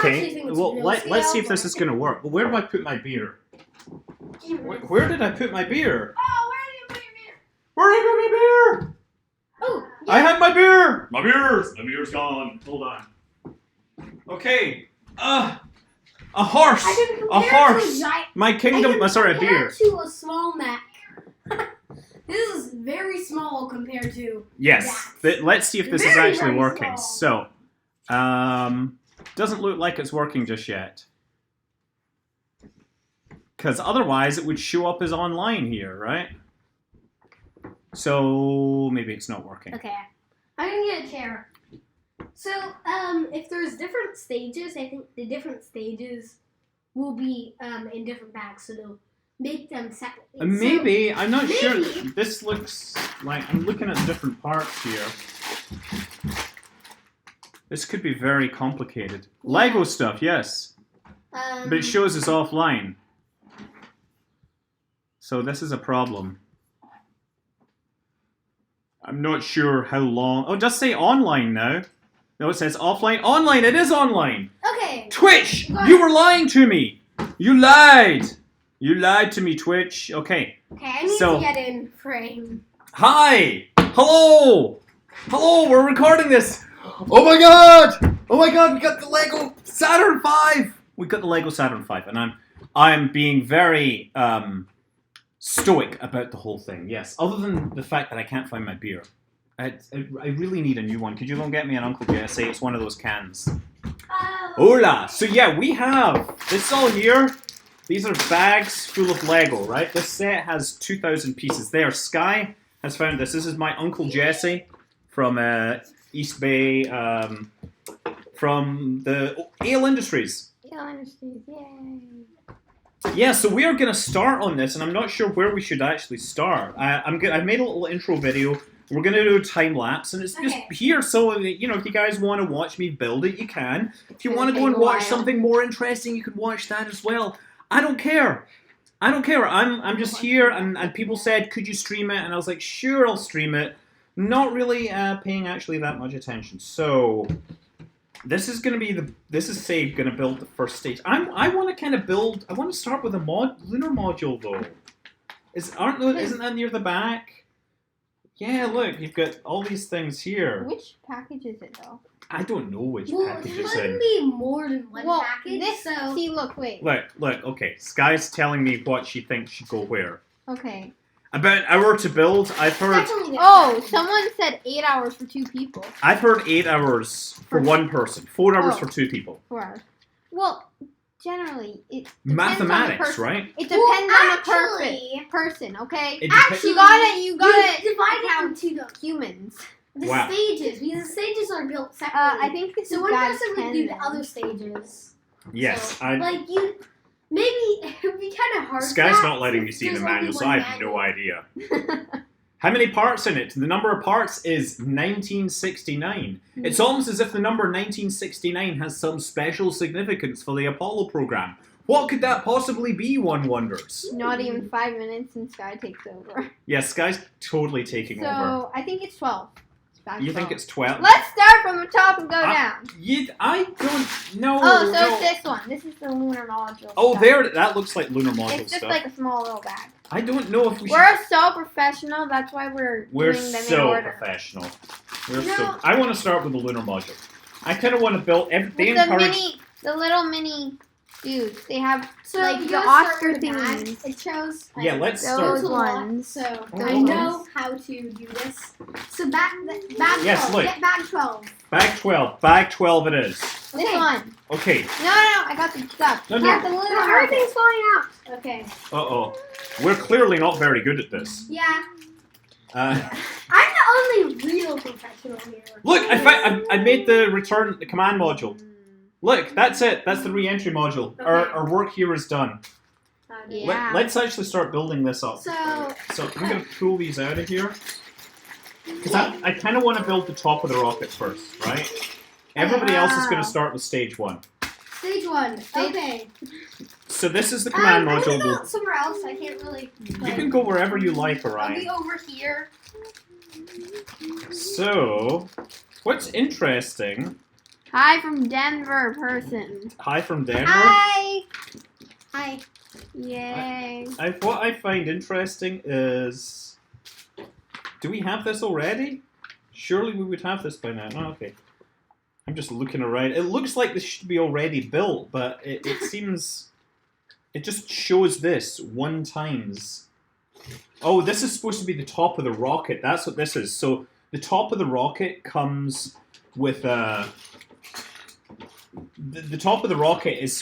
Okay, well, let's see if this is going to work. Well, where do I put my beer? Where did I put my beer? Oh, where did you put your beer? Where did I put my beer? Oh, yeah. I had my beer! My beer's gone. Hold on. Okay, a horse! A horse! My kingdom, sorry, a beer. To a small Mac. This is very small compared to Yes, let's see if this is actually working. Small. So, doesn't look like it's working just yet. Because otherwise it would show up as online here, right? So, maybe it's not working. Okay, I'm gonna get a chair. So, if there's different stages, I think the different stages will be in different bags, so they'll make them separately. Maybe, I'm not sure. This looks like, I'm looking at different parts here. This could be very complicated. Yeah. Lego stuff, yes. But it shows us offline. So this is a problem. I'm not sure how long. Oh, just say online now. No, it says offline. Online, it is online. Okay. Twitch, you were lying to me. You lied. You lied to me, Twitch. Okay. Okay, I need to get in frame. Hi. Hello. Hello, we're recording this. Oh my god. Oh my god, we got the Lego Saturn 5. We got the Lego Saturn 5, and I'm being very stoic about the whole thing. Yes, other than the fact that I can't find my beer. I really need a new one. Could you go and get me an Uncle Jesse? It's one of those cans. Hola! So yeah, we have this all here. These are bags full of Lego, right? This set has 2,000 pieces there. Sky has found this. This is my Uncle Jesse from East Bay, from the Ale Industries. Ale Industries, yay! Yeah, so we are going to start on this, and I'm not sure where we should actually start. I've made a little intro video. We're going to do a time lapse, and it's just here, so, you know, if you guys want to watch me build it, you can. If you want to go and watch something more interesting, you can watch that as well. I don't care. I don't care. I'm just here, and people said, could you stream it? And I was like, sure, I'll stream it. Not really paying actually that much attention. So, this is going to be going to build the first stage. I want to kind of build, I want to start with a lunar module, though. Isn't that near the back? Yeah, look, you've got all these things here. Which package is it, though? I don't know which package it's in. It couldn't be more than one package, See, look, wait. Look, okay. Sky's telling me what she thinks should go where. Okay. About an hour to build, I've heard... Oh, someone said 8 hours for 2 people. I've heard 8 hours for one person. 4 hours for 2 people. 4 hours. Well, generally, it depends mathematics, on the right? It depends on the person, okay? Actually, you gotta divide it into the humans. The stages, because the stages are built separately. I think this so is one bag person 10, would do then. the other stages. Yes, so, maybe it would be kind of hard. Sky's not letting me see the manual, so I have no idea. How many parts in it? The number of parts is 1969. It's almost as if the number 1969 has some special significance for the Apollo program. What could that possibly be, one wonders? Not even 5 minutes and Sky takes over. Yeah, Sky's totally taking over. So, I think it's 12. You think it's 12? Let's start from the top and go down. I don't know. Oh, so it's this one. This is the lunar module. Oh, there. That looks like lunar module stuff. It's just like a small little bag. I don't know if We're so professional. That's why we're doing them in order. Professional. I want to start with the lunar module. I kind of want to build. The little mini dudes. They have like the Oscar thingies. It shows. Yeah, let's those start. ones. So I know how to do this. So bag 12. Yes, look. Get bag 12. Bag 12. Bag 12 it is. This one. Okay. No, I got the stuff. No. Everything's falling out. Okay. Uh-oh. We're clearly not very good at this. Yeah. I'm the only real professional here. Look, I made the command module. Look, that's it. That's the re-entry module. Okay. Our work here is done. Yeah. Let's actually start building this up. So I'm going to pull these out of here. Because I kind of want to build the top of the rocket first, right? Everybody else is going to start with stage 1. Stage 1. Okay. So this is the command module. I'm going to go somewhere else. I can't really... You can go wherever you like, Orion. I'll be over here. So, what's interesting... Hi from Denver, person. Hi from Denver. Hi. Hi. Yay. What I find interesting is, do we have this already? Surely we would have this by now. Oh, okay. I'm just looking around. It looks like this should be already built, but it seems... It just shows this 1 times. Oh, this is supposed to be the top of the rocket. That's what this is. So the top of the rocket comes with a... The top of the rocket is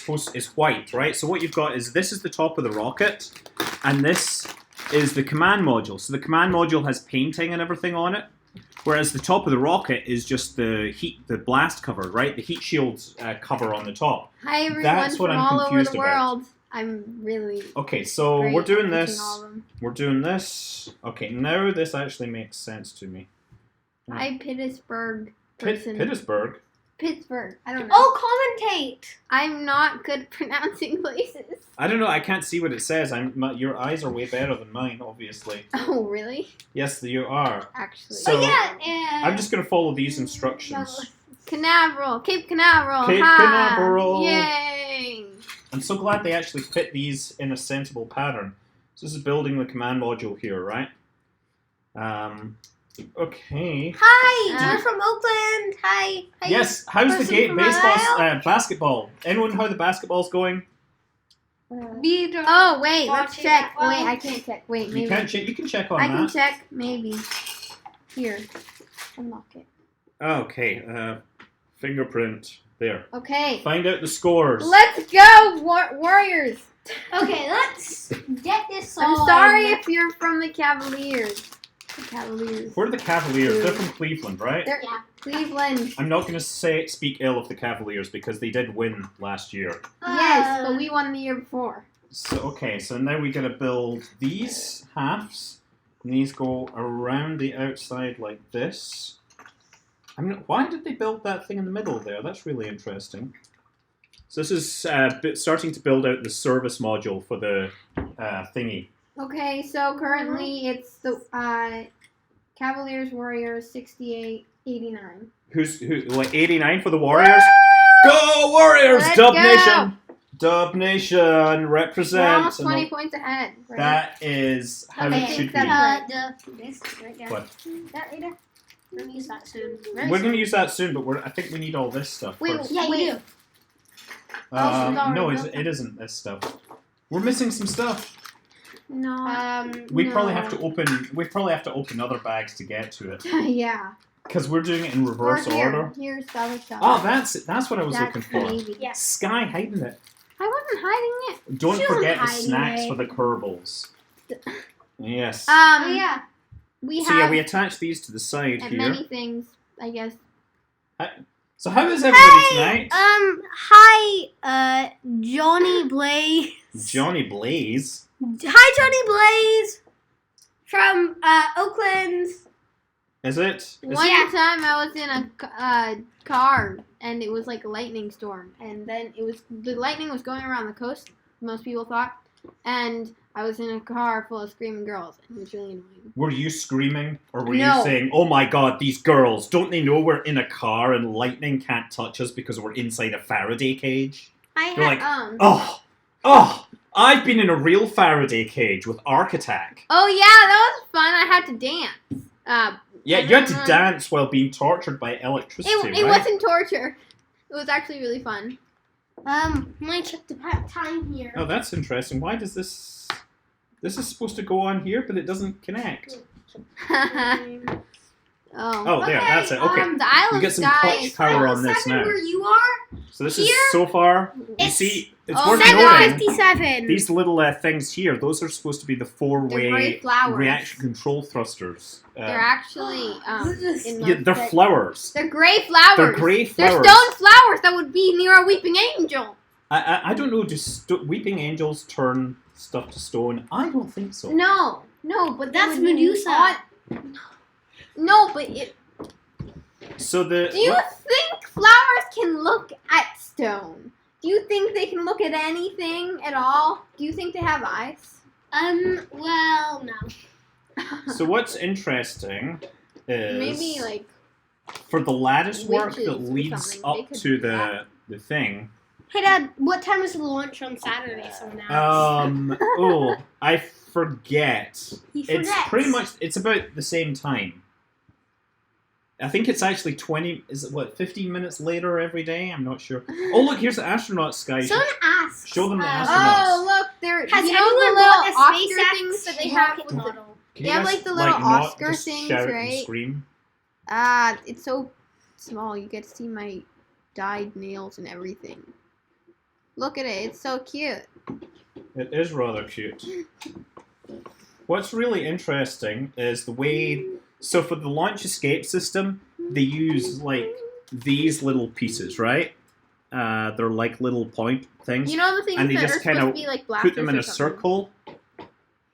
white, right? So what you've got is this is the top of the rocket, and this is the command module. So the command module has painting and everything on it, whereas the top of the rocket is just the blast cover, right? The heat shield cover on the top. Hi everyone That's what from I'm all over confused the about. world. I'm really Okay, so great we're doing at this. all of them. We're doing this. Okay, now this actually makes sense to me. Hi Pittsburgh person. Pittsburgh. Pittsburgh. I don't know. Oh, commentate. I'm not good at pronouncing places. I don't know. I can't see what it says. Your eyes are way better than mine, obviously. Oh, really? Yes, you are. Actually. So- yeah, and I'm just gonna follow these instructions. Canaveral. Cape Canaveral. Cape Ha! Canaveral. Yay! I'm so glad they actually fit these in a sensible pattern. So this is building the command module here, right? Okay. Hi, we're from Oakland. Hi. Hi. Yes. How's the Person game? from Basketball. Anyone know how the basketball's going? Oh, wait. Let's Watching check. that one. Wait, I can't check. Wait, maybe. You can't check. You can check on I that. can check. Maybe. Here. Unlock it. Okay. Fingerprint there. Okay. Find out the scores. Let's go, Warriors. Okay, let's get this on. I'm sorry if you're from the Cavaliers. The Cavaliers. Where are the Cavaliers? They're from Cleveland, right? They're Yeah. Cleveland. I'm not going to speak ill of the Cavaliers because they did win last year. Yes, but we won the year before. So okay, so now we got to build these halves, and these go around the outside like this. I mean, why did they build that thing in the middle there? That's really interesting. So this is starting to build out the service module for the thingy. Okay, so currently it's the Cavaliers Warriors 68-89. Who? Like 89 for the Warriors? Go Warriors! Let's Dub go! Nation! Dub Nation represent. We're almost And 20 points ahead. Right? that is how Okay, it should be. except This right there. What? That right there. We're gonna use that soon. We're going to use that soon, but I think we need all this stuff Wait, first. Yeah, you do. No, it isn't this stuff. We're missing some stuff. No. We probably No. have to open. We probably have to open other bags to get to it Yeah. because we're doing it in reverse Or here. order. Here's the other stuff. Oh, that's it. That's what I was That's looking for. maybe. Yeah. Sky hiding it. I wasn't hiding it. Don't She wasn't forget the hiding snacks it. for the Kerbals. Yes. Oh yeah. We so have yeah, we attach these to the side and here. many things, I guess. So how is everybody tonight? Hi, Johnny Blaze. Johnny Blaze. Hi, Johnny Blaze. From Oakland. Is it? One Yeah. time I was in a car and it was like a lightning storm, and then the lightning was going around the coast. Most people thought, and I was in a car full of screaming girls, and it was really annoying. Were you screaming, or were No. you saying, "Oh my God, these girls! Don't they know we're in a car and lightning can't touch us because we're inside a Faraday cage?" I You're like, Oh "Oh, I've been in a real Faraday cage with Arc Attack." yeah, that was fun. I had to dance. Yeah, you had to dance while being tortured by electricity, It right? wasn't torture. It was actually really fun. let me check the time here. Oh, that's interesting. Why does this... This is supposed to go on here, but it doesn't connect. Oh, there, Okay, that's it. Okay. The Isle We of get some Skye clutch is power fun. on this now. Where you are? So this is Here, so far... You it's see, it's Oh, worth my God. noting... 57. These little things here, those are supposed to be the They're four-way great flowers. reaction control thrusters. They're actually in yeah, they're flowers. They're gray flowers. They're gray flowers. They're stone flowers that would be near a weeping angel. I don't know, do weeping angels turn stuff to stone? I don't think so. No, but That's that would be Medusa. odd. No, but So do you think flowers can look at stone? Do you think they can look at anything at all? Do you think they have eyes? Well, no. So what's interesting is... Maybe like for the lattice work Witches that or leads something, they up could to do that. the thing. Hey, Dad, what time is the launch on Saturday? Someone asked. Oh, I forget. He It's forgets. pretty much, it's about the same time. I think it's actually 15 minutes later every day? I'm not sure. Oh, look, here's the astronaut sky. Someone asked. Show them the astronauts. Oh, look, there. Has You know the anyone little bought a Oscar SpaceX things that they have rocket with the, model? Can they you have guys, like the little not Oscar just things, shout right? and scream? It's so small. You get to see my dyed nails and everything. Look at it. It's so cute. It is rather cute. What's really interesting is the way... So for the launch escape system, they use, like, these little pieces, right? They're like little point things. You know the things And they that just are supposed kinda to be like blasters put them in or a something? circle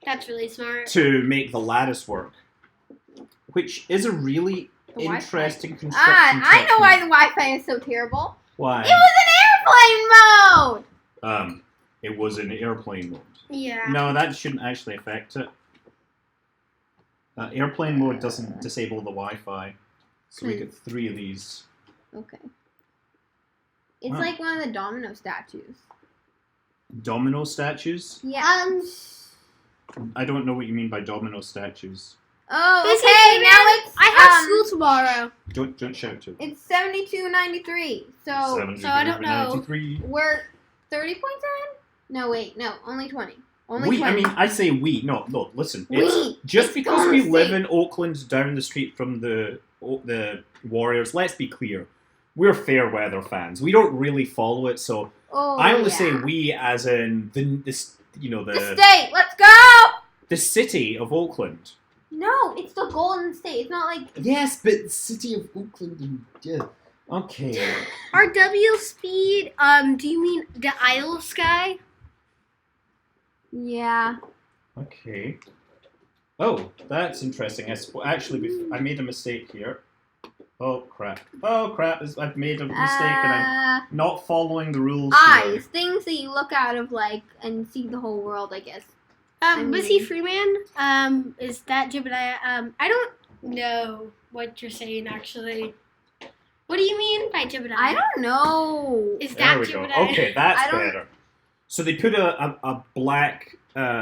That's really smart. to make the lattice work. Which is a really The Wi-Fi. interesting construction I know why the technique. Wi-Fi is so terrible. Why? It was an airplane mode! It was in airplane mode. Yeah. No, that shouldn't actually affect it. Airplane mode doesn't disable the Wi-Fi. So we get 3 of these. Okay. It's Wow. like one of the domino statues. Domino statues? Yeah. I don't know what you mean by domino statues. Oh, Busy okay, Freeman, now it's... I have school tomorrow. Don't shout to. It's 72.93, so I don't know. 93. we're 30 points ahead? No, wait, no, only 20. Only We, 20. I mean, I say we. No, listen. We. It's just It's because Golden we live State. in Oakland down the street from the Warriors, let's be clear. We're fair weather fans. We don't really follow it, so Oh, I only yeah. say we as in The state, let's go! the city of Oakland. No, it's the Golden State. It's not like... Yes, but the city of Oakland. Yeah. Okay. RW speed, do you mean the Isle of Skye? Yeah. Okay. Oh, that's interesting. I made a mistake here. Oh crap! Oh crap! I've made a mistake and I'm not following the rules here. Eyes. Things that you look out of, like, and see the whole world, I guess. Busy Freeman, is that Jebediah? I don't know what you're saying, actually. What do you mean by Jebediah? I don't know. Is There that we go. Jebediah? Okay, that's I don't- better. So they put a black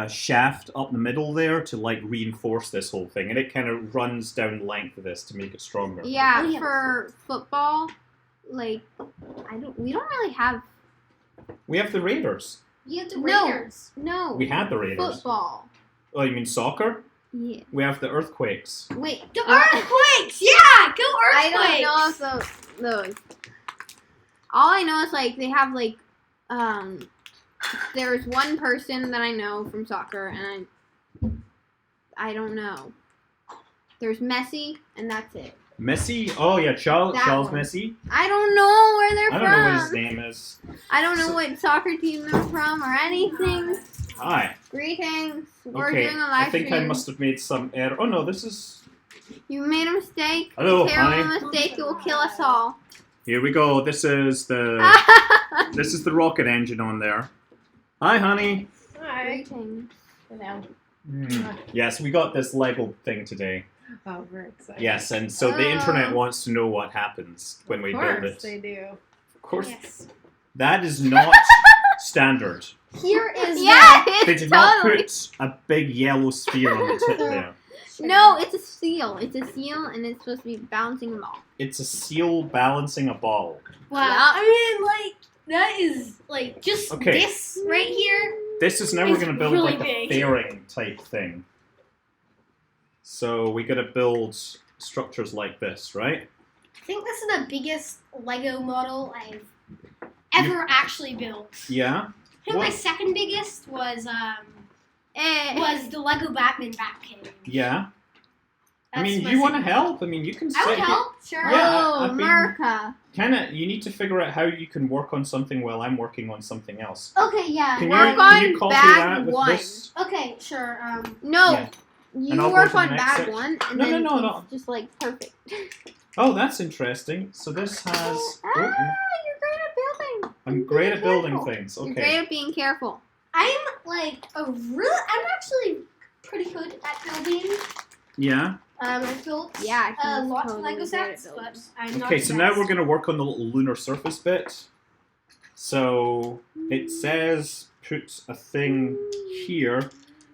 shaft up the middle there to like reinforce this whole thing, and it kind of runs down the length of this to make it stronger. Yeah, Oh, yeah. for football, like, we don't really have... We have the Raiders. You have the No. Raiders. No. We had the Raiders. Football. Oh, you mean soccer? Yeah. We have the Earthquakes. Wait. The Earthquakes! Yeah! Go I Earthquakes! don't know if those. All I know is, like, they have, like, there's one person that I know from soccer, and I don't know. There's Messi, and that's it. Messi? Oh yeah, Charles That one. Messi. I don't know where they're I from. don't know what his name is. I don't know So- what soccer team they're from or anything. Hi. Greetings. We're Okay, doing a live I think stream. I must have made some error. Oh no, this is... You made a mistake. Hello, a terrible honey. mistake. It will kill us all. Here we go. This is the rocket engine on there. Hi, honey. Alright. Greetings. Yes, we got this Lego thing today. Oh, very exciting. Yes, and so the internet wants to know what happens when we Of build course it. they do. Of course, Yes. that is not standard. Here is Yeah, They it's did not totally. put a big yellow sphere on the tip there. No, it's a seal. It's a seal, and it's supposed to be bouncing them all. It's a seal balancing a ball. Wow. Yeah. I mean, like, that is, like, just Okay. this right here. This is now we're It's going to build really like a big. fairing type thing. So we got to build structures like this, right? I think this is the biggest Lego model I've ever actually built. Yeah. I think my What? second biggest was Eh, the Lego Batman Batcave. Yeah. I That's mean, my you want to second- help? I mean, you can I would sit help. sure. Yeah, oh, I've been- America. Kind of. You need to figure out how you can work on something while I'm working on something else. Okay, yeah. Can Work you on copy bag that with one. this? Okay, sure. No, Yeah. you And I'll go work to the on next bag section. one, and No, then no, no, it's just like perfect. Oh, that's interesting. So this has. Ah, Oh, you're great at building. I'm great at building careful. things. You're Okay. great at being careful. I'm actually pretty good at building. Yeah. I've built Yeah, he's lots totally of Lego good sets, at but building. I'm not Okay, the so now best. we're going to work on the little lunar surface bit. So it says put a thing here,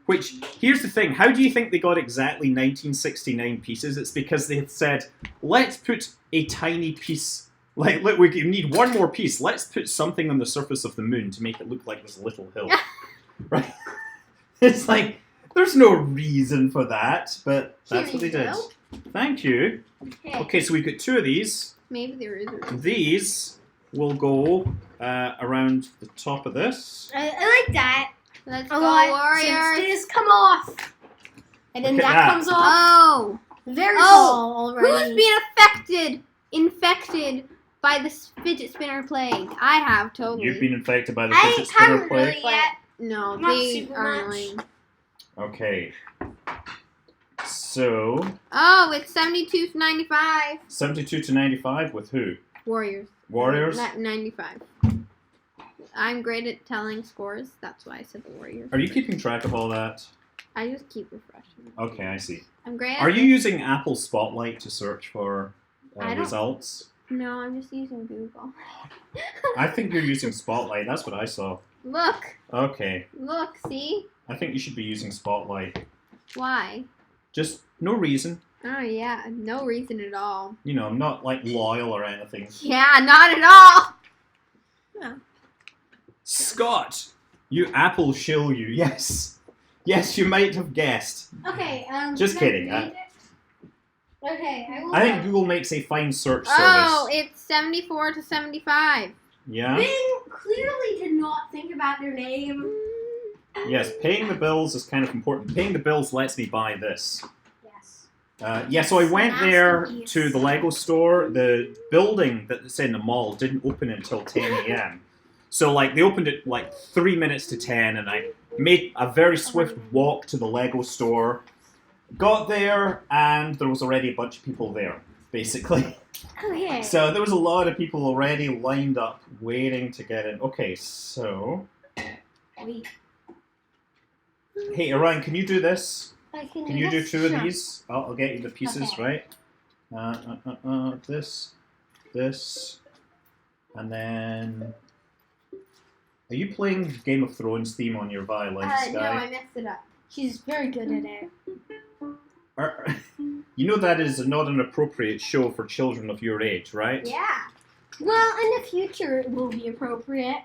which, here's the thing, how do you think they got exactly 1969 pieces? It's because they had said, let's put a tiny piece, like, look, we need one more piece, let's put something on the surface of the moon to make it look like this little hill. Right? It's like, there's no reason for that, but that's what they did. Here Thank you. Okay. Okay, so we've got two of these. Maybe there is a reason. These will go around the top of this. I like that. Let's A go, lot. Warriors! Since these come off. And then Look at that that. comes off. Oh! Very Oh, tall Who's already. been infected by the fidget spinner plague? I have, totally. You've been infected by the I fidget spinner haven't plague. really yet. No, Not they super are much. annoying. Okay. So, Oh, it's 72 to 95. 72 to 95 with who? Warriors. Warriors? 95. I'm great at telling scores. That's why I said the Warriors. Are you keeping track of all that? I just keep refreshing. Okay, I see. I'm great at Are you this. using Apple Spotlight to search for I don't- results? No, I'm just using Google. I think you're using Spotlight. That's what I saw. Look, Okay. look, see? I think you should be using Spotlight. Why? Just no reason. Oh, yeah, no reason at all. You know, I'm not like loyal or anything. Yeah, not at all! Scott! You Apple shill you. Yes. Yes, you might have guessed. Okay, Just can I kidding, read it? Okay, I will. I think Google makes a fine search service. Oh, it's 74 to 75. Yeah? Bing clearly did not think about their name. Yes, paying the bills is kind of important. Paying the bills lets me buy this. Yes. Yeah, so I went there Masterpiece. to the Lego store. The building that's in the mall didn't open until 10 a.m. So, like, they opened it, like, 3 minutes to 10, and I made a very swift walk to the Lego store. Got there, and there was already a bunch of people there, basically. Okay. So there was a lot of people already lined up, waiting to get in. Okay, so... Wait. Hey, Orion, can you do this? Can Can you do this? two of Sure. these? I'll get you the pieces, Okay. right? This, and then... Are you playing Game of Thrones theme on your violin, No, Sky? I messed it up. She's very good at it. You know that is not an appropriate show for children of your age, right? Yeah. Well, in the future it will be appropriate.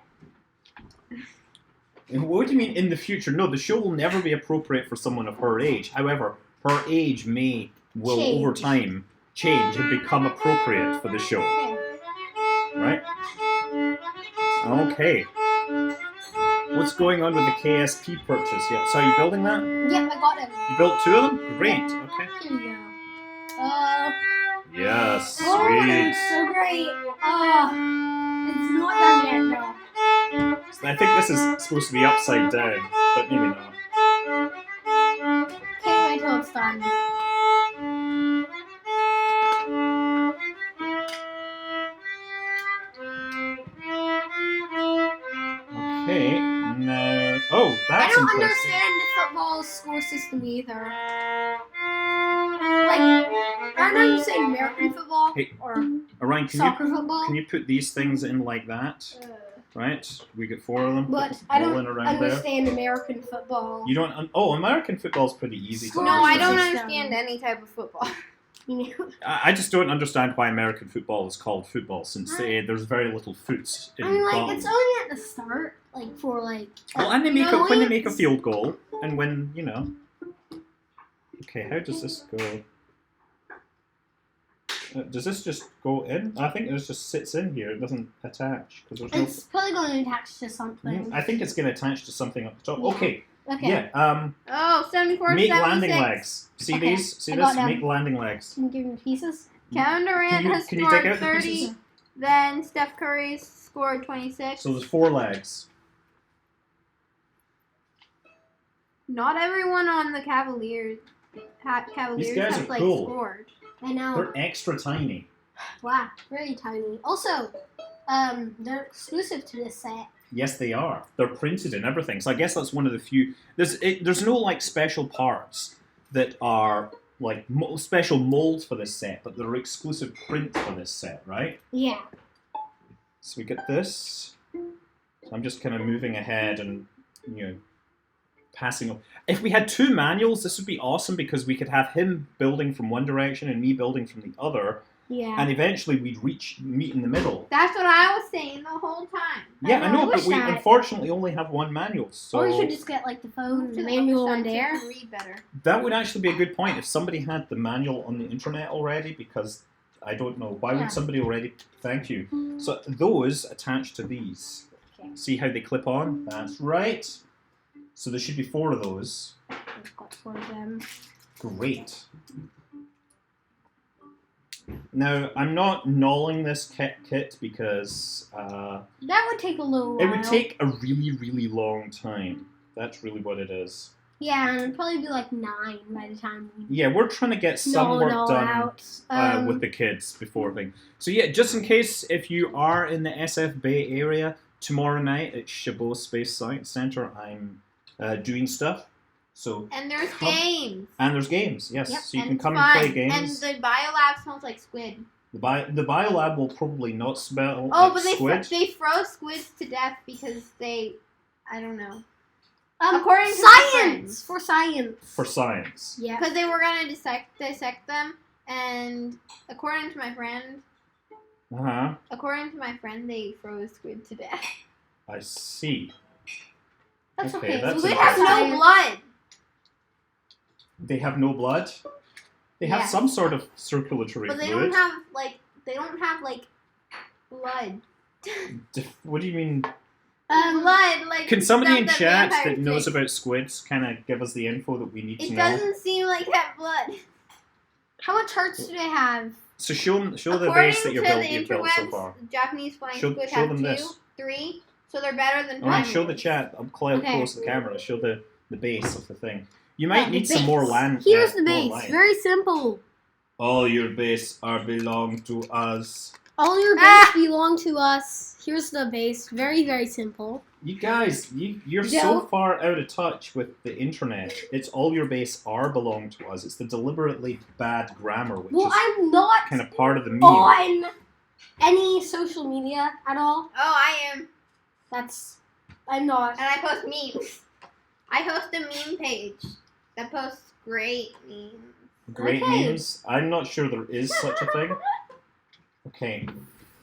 What do you mean in the future? No, the show will never be appropriate for someone of her age. However, her age will Change. over time change and become appropriate for the show. Okay. Right? Okay. What's going on with the KSP purchase? Yeah. So are you building that? Yep, I got it. You built two of them? Great. Okay. Here we go. Yes. Oh, Sweet. it's so great. It's not done yet, though. I think this is supposed to be upside down, but maybe not. Can't wait till it's done. Okay. Now. Oh, I that's don't interesting. understand the football score system either. Like, I don't understand American football Hey, or Orion, can soccer football. you put these things in like that? Right? We get four of them. But I don't rolling around there. understand American football. You don't. Oh, American football's pretty easy to No, I understand. don't System. understand any type of football. You know? I just don't understand why American football is called football, since there's very little foots in I mean, like, ball. it's only at the start, like, for, like... Well, and they make when they make a points. field goal, and when you know. Okay, how does this go? Does this just go in? I think this just sits in here. It doesn't attach because there's no. It's probably going to attach to something. I think it's going to attach to something up the top. Yeah. Okay. Okay. Yeah. Oh, 74 to Make 76. landing legs. See Okay, these? See I this? got them. Make landing legs. Can you give me the pieces? Kevin Durant has Can you take scored out the 30. pieces? Then Steph Curry's scored 26. So there's 4 legs. Not everyone on the Cavaliers These guys have are like cool. scored. I know. They're extra tiny. Wow, very tiny. Also, they're exclusive to this set. Yes, they are. They're printed and everything. So I guess that's one of the few. There's no like special parts that are like special molds for this set, but they're exclusive prints for this set, right? Yeah. So we get this. So I'm just kind of moving ahead and, passing up. If we had 2 manuals, this would be awesome because we could have him building from one direction and me building from the other. Yeah. And eventually we'd meet in the middle. That's what I was saying the whole time. Yeah, I know, but we that. unfortunately only have 1 manual. So Or you should just get like the phone, the To manual the on other side so there. you can read better. that would actually be a good point if somebody had the manual on the internet already, because I don't know. Why Yeah. would somebody already? Thank you. So those attached to these. Okay. See how they clip on? That's right. So there should be 4 of those. I've got 4 of them. Great. Now, I'm not nulling this kit because That would take a little while. it would take a really, really long time. That's really what it is. Yeah, and it'd probably be like 9 by the time we Yeah, we're trying to get some null it work all done out. with the kids before thing. So yeah, just in case if you are in the SF Bay area, tomorrow night at Chabot Space Science Center, I'm doing stuff. So And there's Come- games. and there's games, yes. Yep, So you and can it's come fun. and play games. And the biolab smells like squid. The biolab will probably not smell Oh, like but squid. they froze squids to death because I don't know. Um, According to my science! friends. For science. For science. Yeah. Because they were gonna dissect them, and according to my friend, they froze squid to death. I see. That's Okay, okay. that's So They we have no science. blood. They have no blood. They have Yeah. some sort of circulatory But they fluid. don't have blood. What do you mean? Blood, like Can somebody stuff in that chat vampires that knows take. about squids kind of give us the info that we need to It know? doesn't seem like that blood. How much hearts do they have? So show the According base that to you've the built so interwebs, far. Japanese flying Show squid show have them 2, this. 3, so they're better than All right, penguins. show the chat. I'm close Okay. to the camera. Show the base of the thing. You might The need some base. more land. Here's the more base. line. Very simple. All your base are belong to us. All your base Ah! belong to us. Here's the base. Very, very simple. You guys, you're Joe? so far out of touch with the internet. It's all your base are belong to us. It's the deliberately bad grammar, which Well, is I'm not kind of part of the meme. on any social media at all. Oh, I am. I'm not. And I post memes. I host a meme page that posts great memes. Great Okay. memes. I'm not sure there is such a thing. Okay,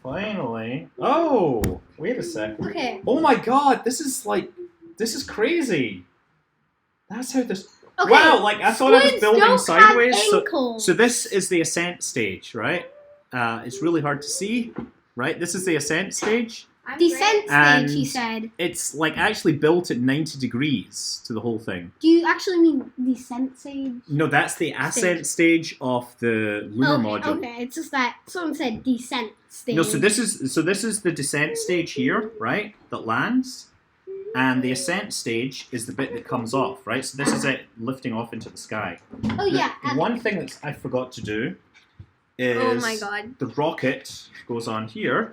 finally. Oh, wait a second. Okay. Oh my god, this is crazy. That's how this. Okay. Wow, like I thought I was Squids building don't sideways. have ankles. So this is the ascent stage, right? It's really hard to see, right? This is the ascent stage. I'm Descent And- stage, he said. It's like actually built at 90 degrees to the whole thing. Do you actually mean descent stage? No, that's the ascent stage of the lunar module. Okay, it's just that someone said descent stage. No, so this is the descent stage here, right? That lands, and the ascent stage is the bit that comes off, right? So this is it lifting off into the sky. Oh yeah. One thing that I forgot to do is Oh my god. the rocket goes on here.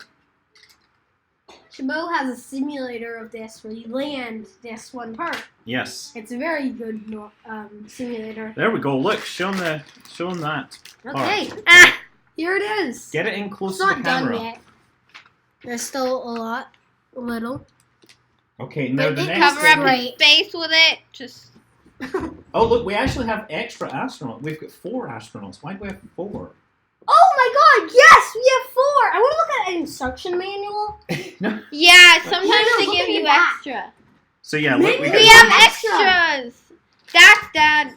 Chabot has a simulator of this where you land this one part. Yes, It's a very good simulator. there we go. Look, show them that. Okay. Part. Ah, here it is. Get it in close It's to the not done camera. yet. There's still a little. Okay, now But the it next covers thing. up Great. face with it. Just Oh look, we actually have extra astronauts. We've got 4 astronauts. Why do we have 4? Oh my god, yes, we have 4! I want to look at an instruction manual. No. yeah. Sometimes Yeah, they look give at you that. extra. So yeah, look, we Maybe We got have extra. extras. That's Dad.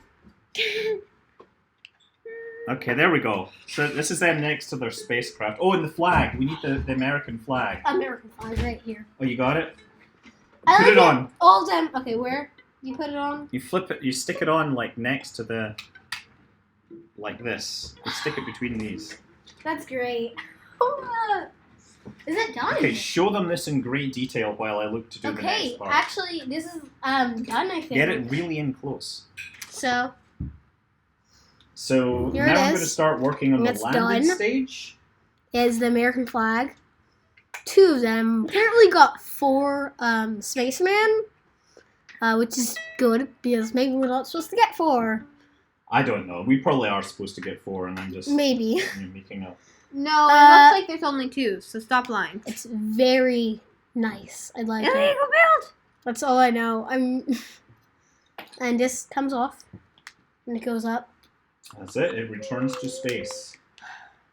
Okay, there we go. So this is them next to their spacecraft. Oh, and the flag. We need the American flag. American flag right here. Oh, you got it? I Put like it on. All of them. Okay, where? You put it on? You flip it, you stick it on like next to the, like this. You stick it between these. That's great. Is it done? Okay, show them this in great detail while I look to do the Okay, next part. actually, this is done, I think. Get it really in close. So, So Here now it I'm is. going to start working on It's the landing done. stage. is the American flag. 2 of them. Apparently got 4 spacemen, which is good because maybe we're not supposed to get 4. I don't know. We probably are supposed to get 4, and I'm just Maybe. making up. No, it looks like there's only 2, so stop lying. It's very nice. I like it. Illegal build! That's all I know. And this comes off, and it goes up. That's it. It returns to space.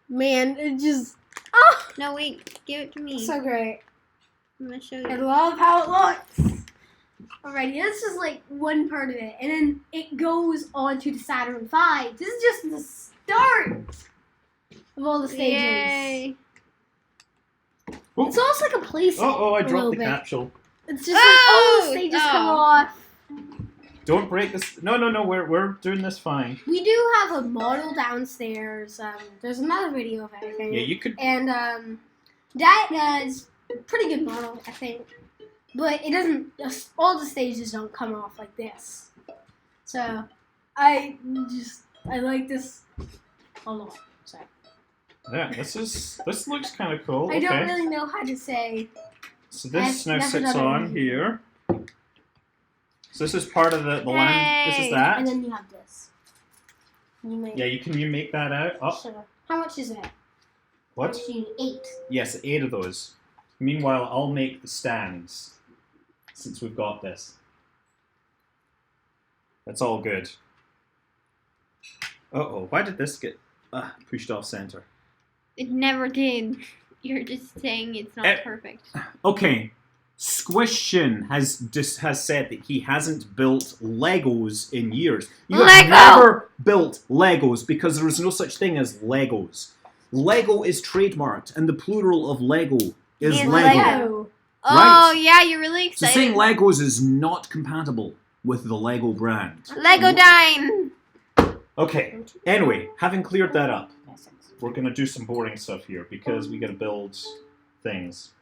Man, it just... Oh! No, wait. Give it to me. So great. I'm going to show I you. love how it looks. Alrighty, this is like one part of it, and then it goes on to the Saturn V. This is just the start of all the stages. Yay. Oh, It's almost like a place. oh, I a dropped little the bit. capsule. It's just like all the stages come Oh. off. Don't break this. No, we're doing this fine. We do have a model downstairs. There's another video of it, I think. Yeah, you could. And that is a pretty good model, I think. But it doesn't. All the stages don't come off like this. So I like this a lot. So Yeah, this looks kind of cool. I don't Okay. really know how to say. So this now I've never sits done it on in- here. So this is part of the land. This is Hey. that. And then you have this. You make. Yeah, can you make that out? Oh, Sure. How much is it? what? How much do you need? 8. Yes, 8 of those. Meanwhile, I'll make the stands. Since we've got this. That's all good. Uh-oh, why did this get pushed off center? It never did. You're just saying it's not perfect. Okay, Squishin has said that he hasn't built Legos in years. You have Lego! never built Legos because there is no such thing as Legos. Lego is trademarked, and the plural of Lego is Is Lego. Lego. Oh, Right. yeah, you're really So excited. saying Legos is not compatible with the Lego brand. Lego Dine! Okay, anyway, having cleared that up, we're going to do some boring stuff here because we got to build things.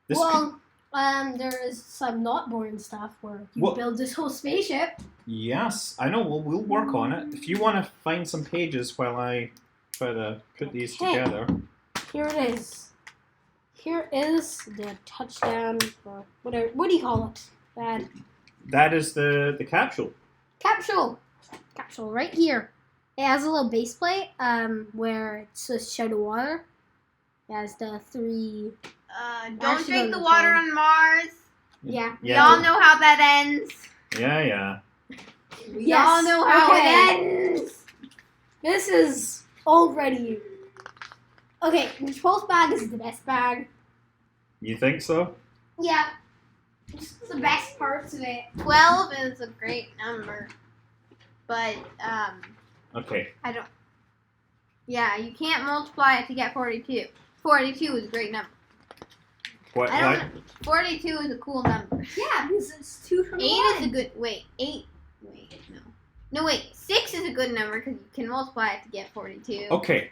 This Well, there is some not boring stuff where you What? build this whole spaceship. Yes, I know. We'll work on it. If you want to find some pages while I try to put these Okay. together. Here it is. Here is the touchdown, or whatever. What do you call it? Bad. That is the capsule. Capsule. Capsule right here. It has a little base plate where it's supposed to show the water. It has the 3. Don't Actually, drink the on the water phone. on Mars. Yeah. We all know how that ends. Yeah. We all know how okay. it ends. This is already. Okay, the 12th bag is the best bag. You think so? Yeah. Just the best parts of it. 12 is a great number. But, Okay. I don't... Yeah, you can't multiply it to get 42. 42 is a great number. What? I don't know. 42 is a cool number. Yeah, because it's 2 from 8 is a good... Wait, 8... Wait, no. No, wait. 6 is a good number because you can multiply it to get 42. Okay.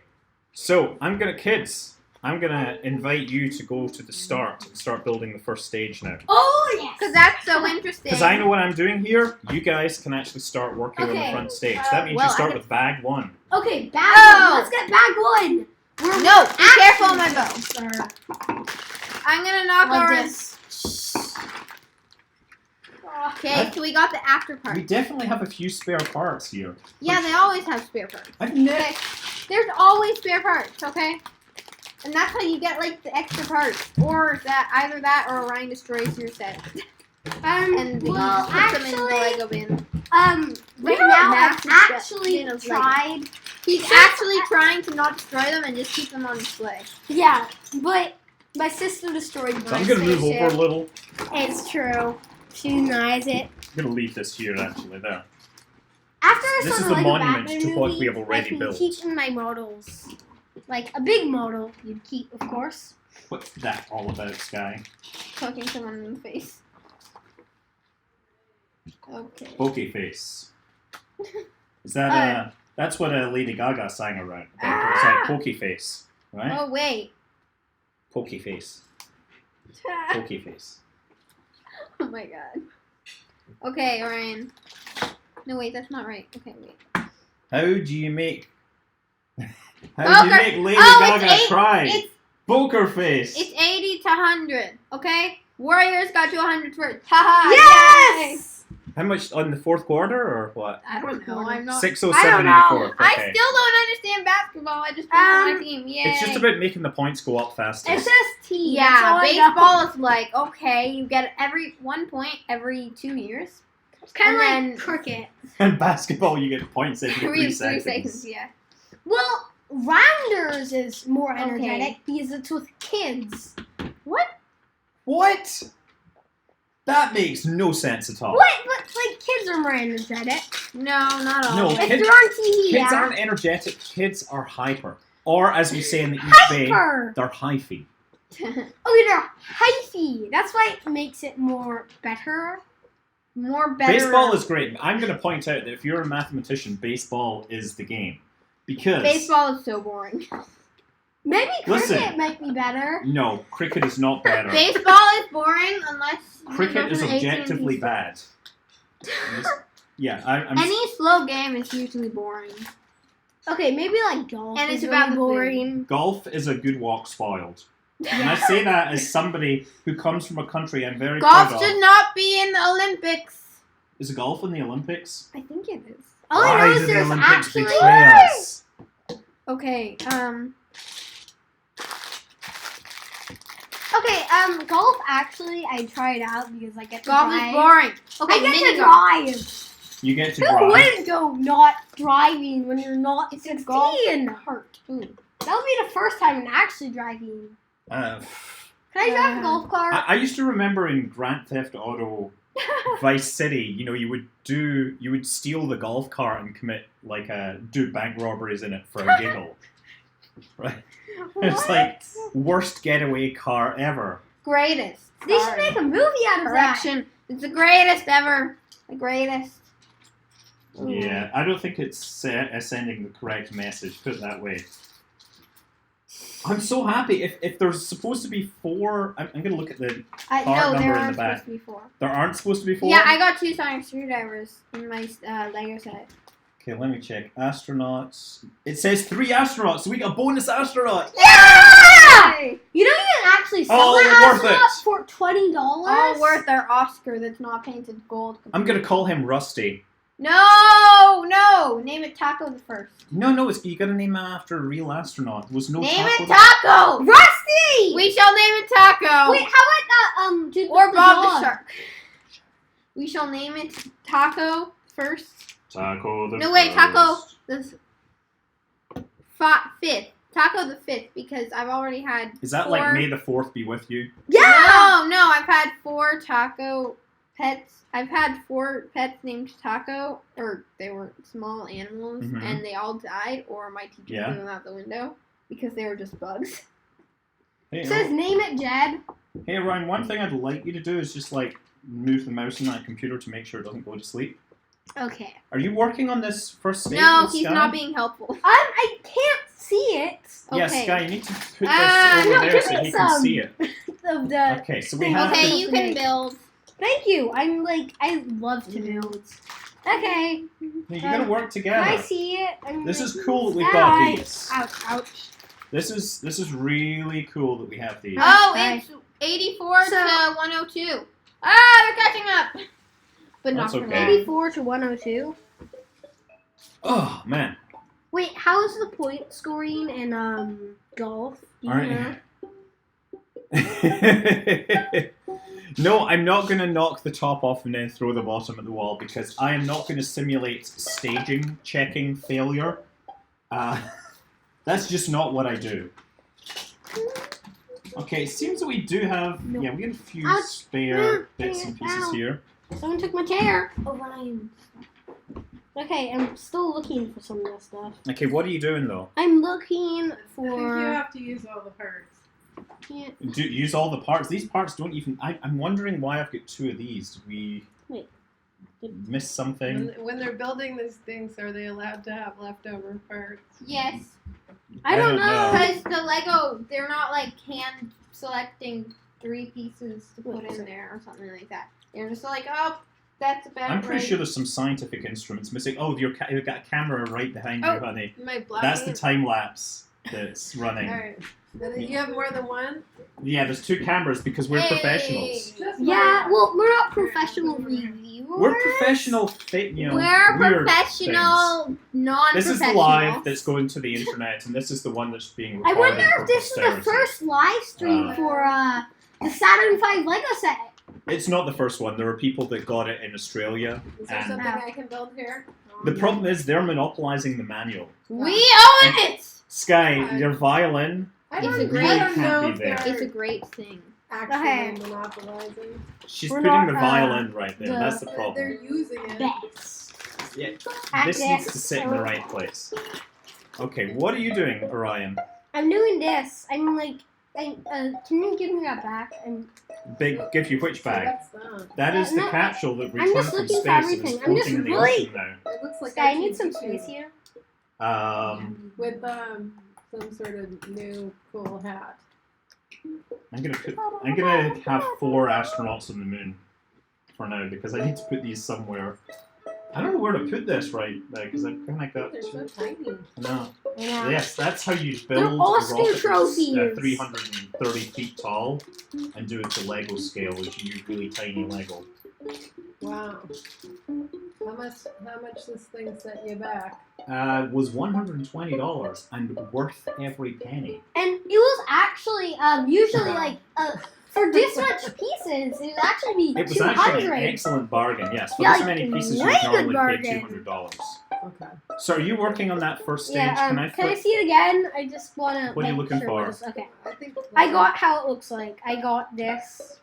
So I'm gonna invite you to go to the start and start building the first stage now. Oh, yes! Because that's so interesting. Because I know what I'm doing here. You guys can actually start working on the Okay, front stage. That means well, you start I with bag 1. Okay, bag Oh! 1. Let's get bag 1. We're No, be careful on my bow. Sir. I'm gonna knock Like over... this. Okay, so we got the after part. We definitely have a few spare parts here. Yeah, they always have spare parts. I've Okay. There's always spare parts, okay? And that's how you get, like, the extra parts. Or that, either that or Orion destroys your set. And he well, puts them in the actually, Lego bin. right have now a I've massive actually bin of Lego. tried. He's actually trying to not destroy them and just keep them on display. Yeah, but my sister destroyed my So I'm gonna move spaceship. over a little. It's true. She denies it. I'm gonna leave this here actually there. After I This saw is the the Lego monument Batman to what movie, we have already I've been built. keeping my models. Like a big model, you'd keep, of course. What's that all about, Sky? Poking someone in the face. Okay. Pokey face. Is that that's what Lady Gaga sang around. It's like pokey face, right? Oh, wait. Pokey face. Pokey face. Oh my god. Okay, Orion. No, wait, that's not right. Okay, wait. How do you make How do you Poker- make Lady Oh, Gaga it's cry? It's Poker face. It's 80 to 100, okay? Warriors got to 100 first. Haha! Yes! How much on the fourth quarter or what? I don't know. I'm not. 6:07 I don't in the know. fourth. I Okay. still don't understand basketball. I just play for my team. Yay. It's just about making the points go up faster. It says T. That's Yeah, all I know. baseball is like, okay, you get every 1 point every 2 years. It's kind of and like then- cricket. In basketball, you get points every 3 3 seconds. yeah. Well, Rounders is more Okay. energetic because it's with kids. What? That makes no sense at all. What? But like kids are more energetic. No, not all. No, of it. If kids- they're on TV, Kids yeah. aren't energetic. Kids are hyper. Or, as we say in the East Bay, Hyper. they're hyphy. Oh, they're hyphy. That's why it makes it more better. More better. Baseball is great. I'm going to point out that if you're a mathematician, baseball is the game. Because... Baseball is so boring. Maybe cricket Listen. might be better. No, cricket is not better. Baseball is boring unless you Cricket go to is the AT&T objectively store. bad. Yeah, I'm Any slow game is usually boring. Okay, maybe like golf. And is it's about really the boring. golf is a good walk spoiled. And I say that as somebody who comes from a country I'm very Golf proud should of. not be in the Olympics. Is golf in the Olympics? I think it is. All I Why know is do the there's Olympics actually. betray us? Okay, Okay, golf actually I tried out because I get to golf drive. is boring. Okay, I get mini to golf. drive. You get to Who drive. wouldn't go not driving when you're not It's a 16? golf cart. Ooh. That would be the first time in actually driving. Uh, Can I drive a golf cart? I used to remember in Grand Theft Auto Vice City, you would steal the golf cart and commit do bank robberies in it for a giggle. Right? It's like worst getaway car ever. Greatest. They should Sorry. make a movie out of that. Correction. It's the greatest ever. The greatest. Ooh. Yeah, I don't think it's sending the correct message. Put it that way. I'm so happy. If there's supposed to be 4, I'm going to look at the. Part No, number there in aren't the back. supposed to be 4. There aren't supposed to be 4. Yeah, I got 2 sonic screwdrivers in my Lego set. Okay, let me check. Astronauts. It says 3 astronauts, so we got a bonus astronaut. Yeah! You know you can actually sell All an worth astronaut it. for $20? All worth their Oscar that's not painted gold. I'm going to call him Rusty. No! Name it Taco the First. No, you got to name him after a real astronaut. There was no Name taco it Taco! Rusty! We shall name it Taco! Wait, how about dude Or with Bob the dog? Shark. We shall name it Taco First. Taco the No, wait, first. Taco the 5th. Taco the 5th, because I've already had Is that 4... like May the 4th be with you? Yeah! No, I've had 4 taco pets. I've had 4 pets named Taco, or they were small animals, Mhm. and they all died, or my teacher Yeah. threw them out the window because they were just bugs. Hey, It says name it Jed. hey, Ryan, one thing I'd like you to do is just move the mouse on that computer to make sure it doesn't go to sleep. Okay. Are you working on this first stage? No, with he's Sky? not being helpful. I can't see it. Yeah, Okay. Sky, you need to put this Ah, over no, there give so me he can some. see it. The Okay, so we have Okay, to... you can build. Thank you. I love to build. Okay. You're going to work Can I together. see it? This is cool that we've got Sky. these. Ouch, ouch. This is really cool that we have these. Oh, Okay. it's 84 So- to 102. Ah, they're catching up. But That's not for okay. long. 84 to 102. Oh, man. Wait, how is the point scoring in golf? Do you know? No, I'm not going to knock the top off and then throw the bottom at the wall because I am not going to simulate staging checking failure. That's just not what I do. Okay, it seems that we do have... No. Yeah, we have a few Ouch. spare bits and pieces Ow. here. Someone took my chair. Oh, Ryan. Okay, I'm still looking for some of this stuff. Okay, what are you doing though? I'm looking I think for. you have to use all the parts. Do use all the parts. These parts don't even... I'm wondering why I've got 2 of these. Did we Wait. miss something? When they're building these things, are they allowed to have leftover parts? Yes. I don't I don't know. know. Because the Lego, they're not like hand selecting 3 pieces to put in there or something like that. They're just like, oh, that's about I'm pretty right. sure there's some scientific instruments missing. Oh, you've got a camera right behind you, Oh. honey. My black. That's the time lapse that's running. Alright. You have more than one? Yeah, there's 2 cameras because we're Hey. professionals. Just Yeah, one. well, we're not professional reviewers. We're professional, weird We're professional, things. non-professional. This is the live that's going to the internet, and this is the one that's being I recorded. wonder for if this is the posterity. first live stream for the Saturn V Lego set. It's not the first one. There are people that got it in Australia. Is there And something I can build here? the problem is they're monopolizing the manual. We own it! Sky, your violin. I It's don't, a great- I don't know can't if be there. they're It's a great thing. actually Okay. monopolizing. She's We're putting not, the violin right there. That's the They're problem. using it. Best. Yeah, At this needs to this. sit in the right place. Okay, what are you doing, Orion? I'm doing this. I'm like, can you give me that back? Give you which bag? What's that? That is the No, capsule that I'm returned just from looking space for and is everything. I'm just floating in the really- ocean now. It looks like Sky, I need some R2-D2 space here. with some sort of new cool hat. I'm gonna have 4 astronauts on the moon for now because I need to put these somewhere. I don't know where to put this right now because I've kind of got. They're so tiny. No. Yeah. Yes, that's how you They're build a Oscar rocket that's trophies. 330 feet tall and do it to Lego scale, which you use really tiny Lego. Wow. How much this thing set you back? Was $120 and worth every penny. And it was actually usually like for this much pieces, it would actually be It was actually an 200. excellent bargain, yes. For Yeah, this like, many pieces, you way would good normally pay bargain. $200. Okay. So are you working on that first stage? Yeah. Can I flip? see it again? I just wanna. What are you make looking sure for? what it's- Okay. I think I got how it looks like. I got this.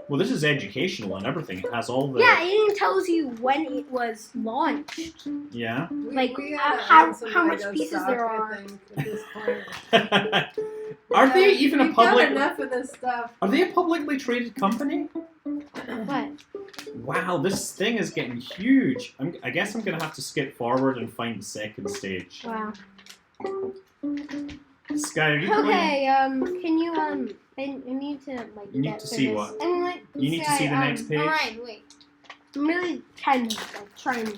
Well, this is educational and everything. It has all the... Yeah, it even tells you when it was launched. Yeah? like, gotta how own some much Lego pieces stock, there I are. think, at this point. Are they even a We've got public... enough of this stuff. Are they a publicly traded company? What? Wow, this thing is getting huge. I guess I'm going to have to skip forward and find the second stage. Wow. Sky, are you going... Okay. Can you I need to like. You need get to through see this. what? And like. You need to see the next page? Alright, wait. I'm really trying to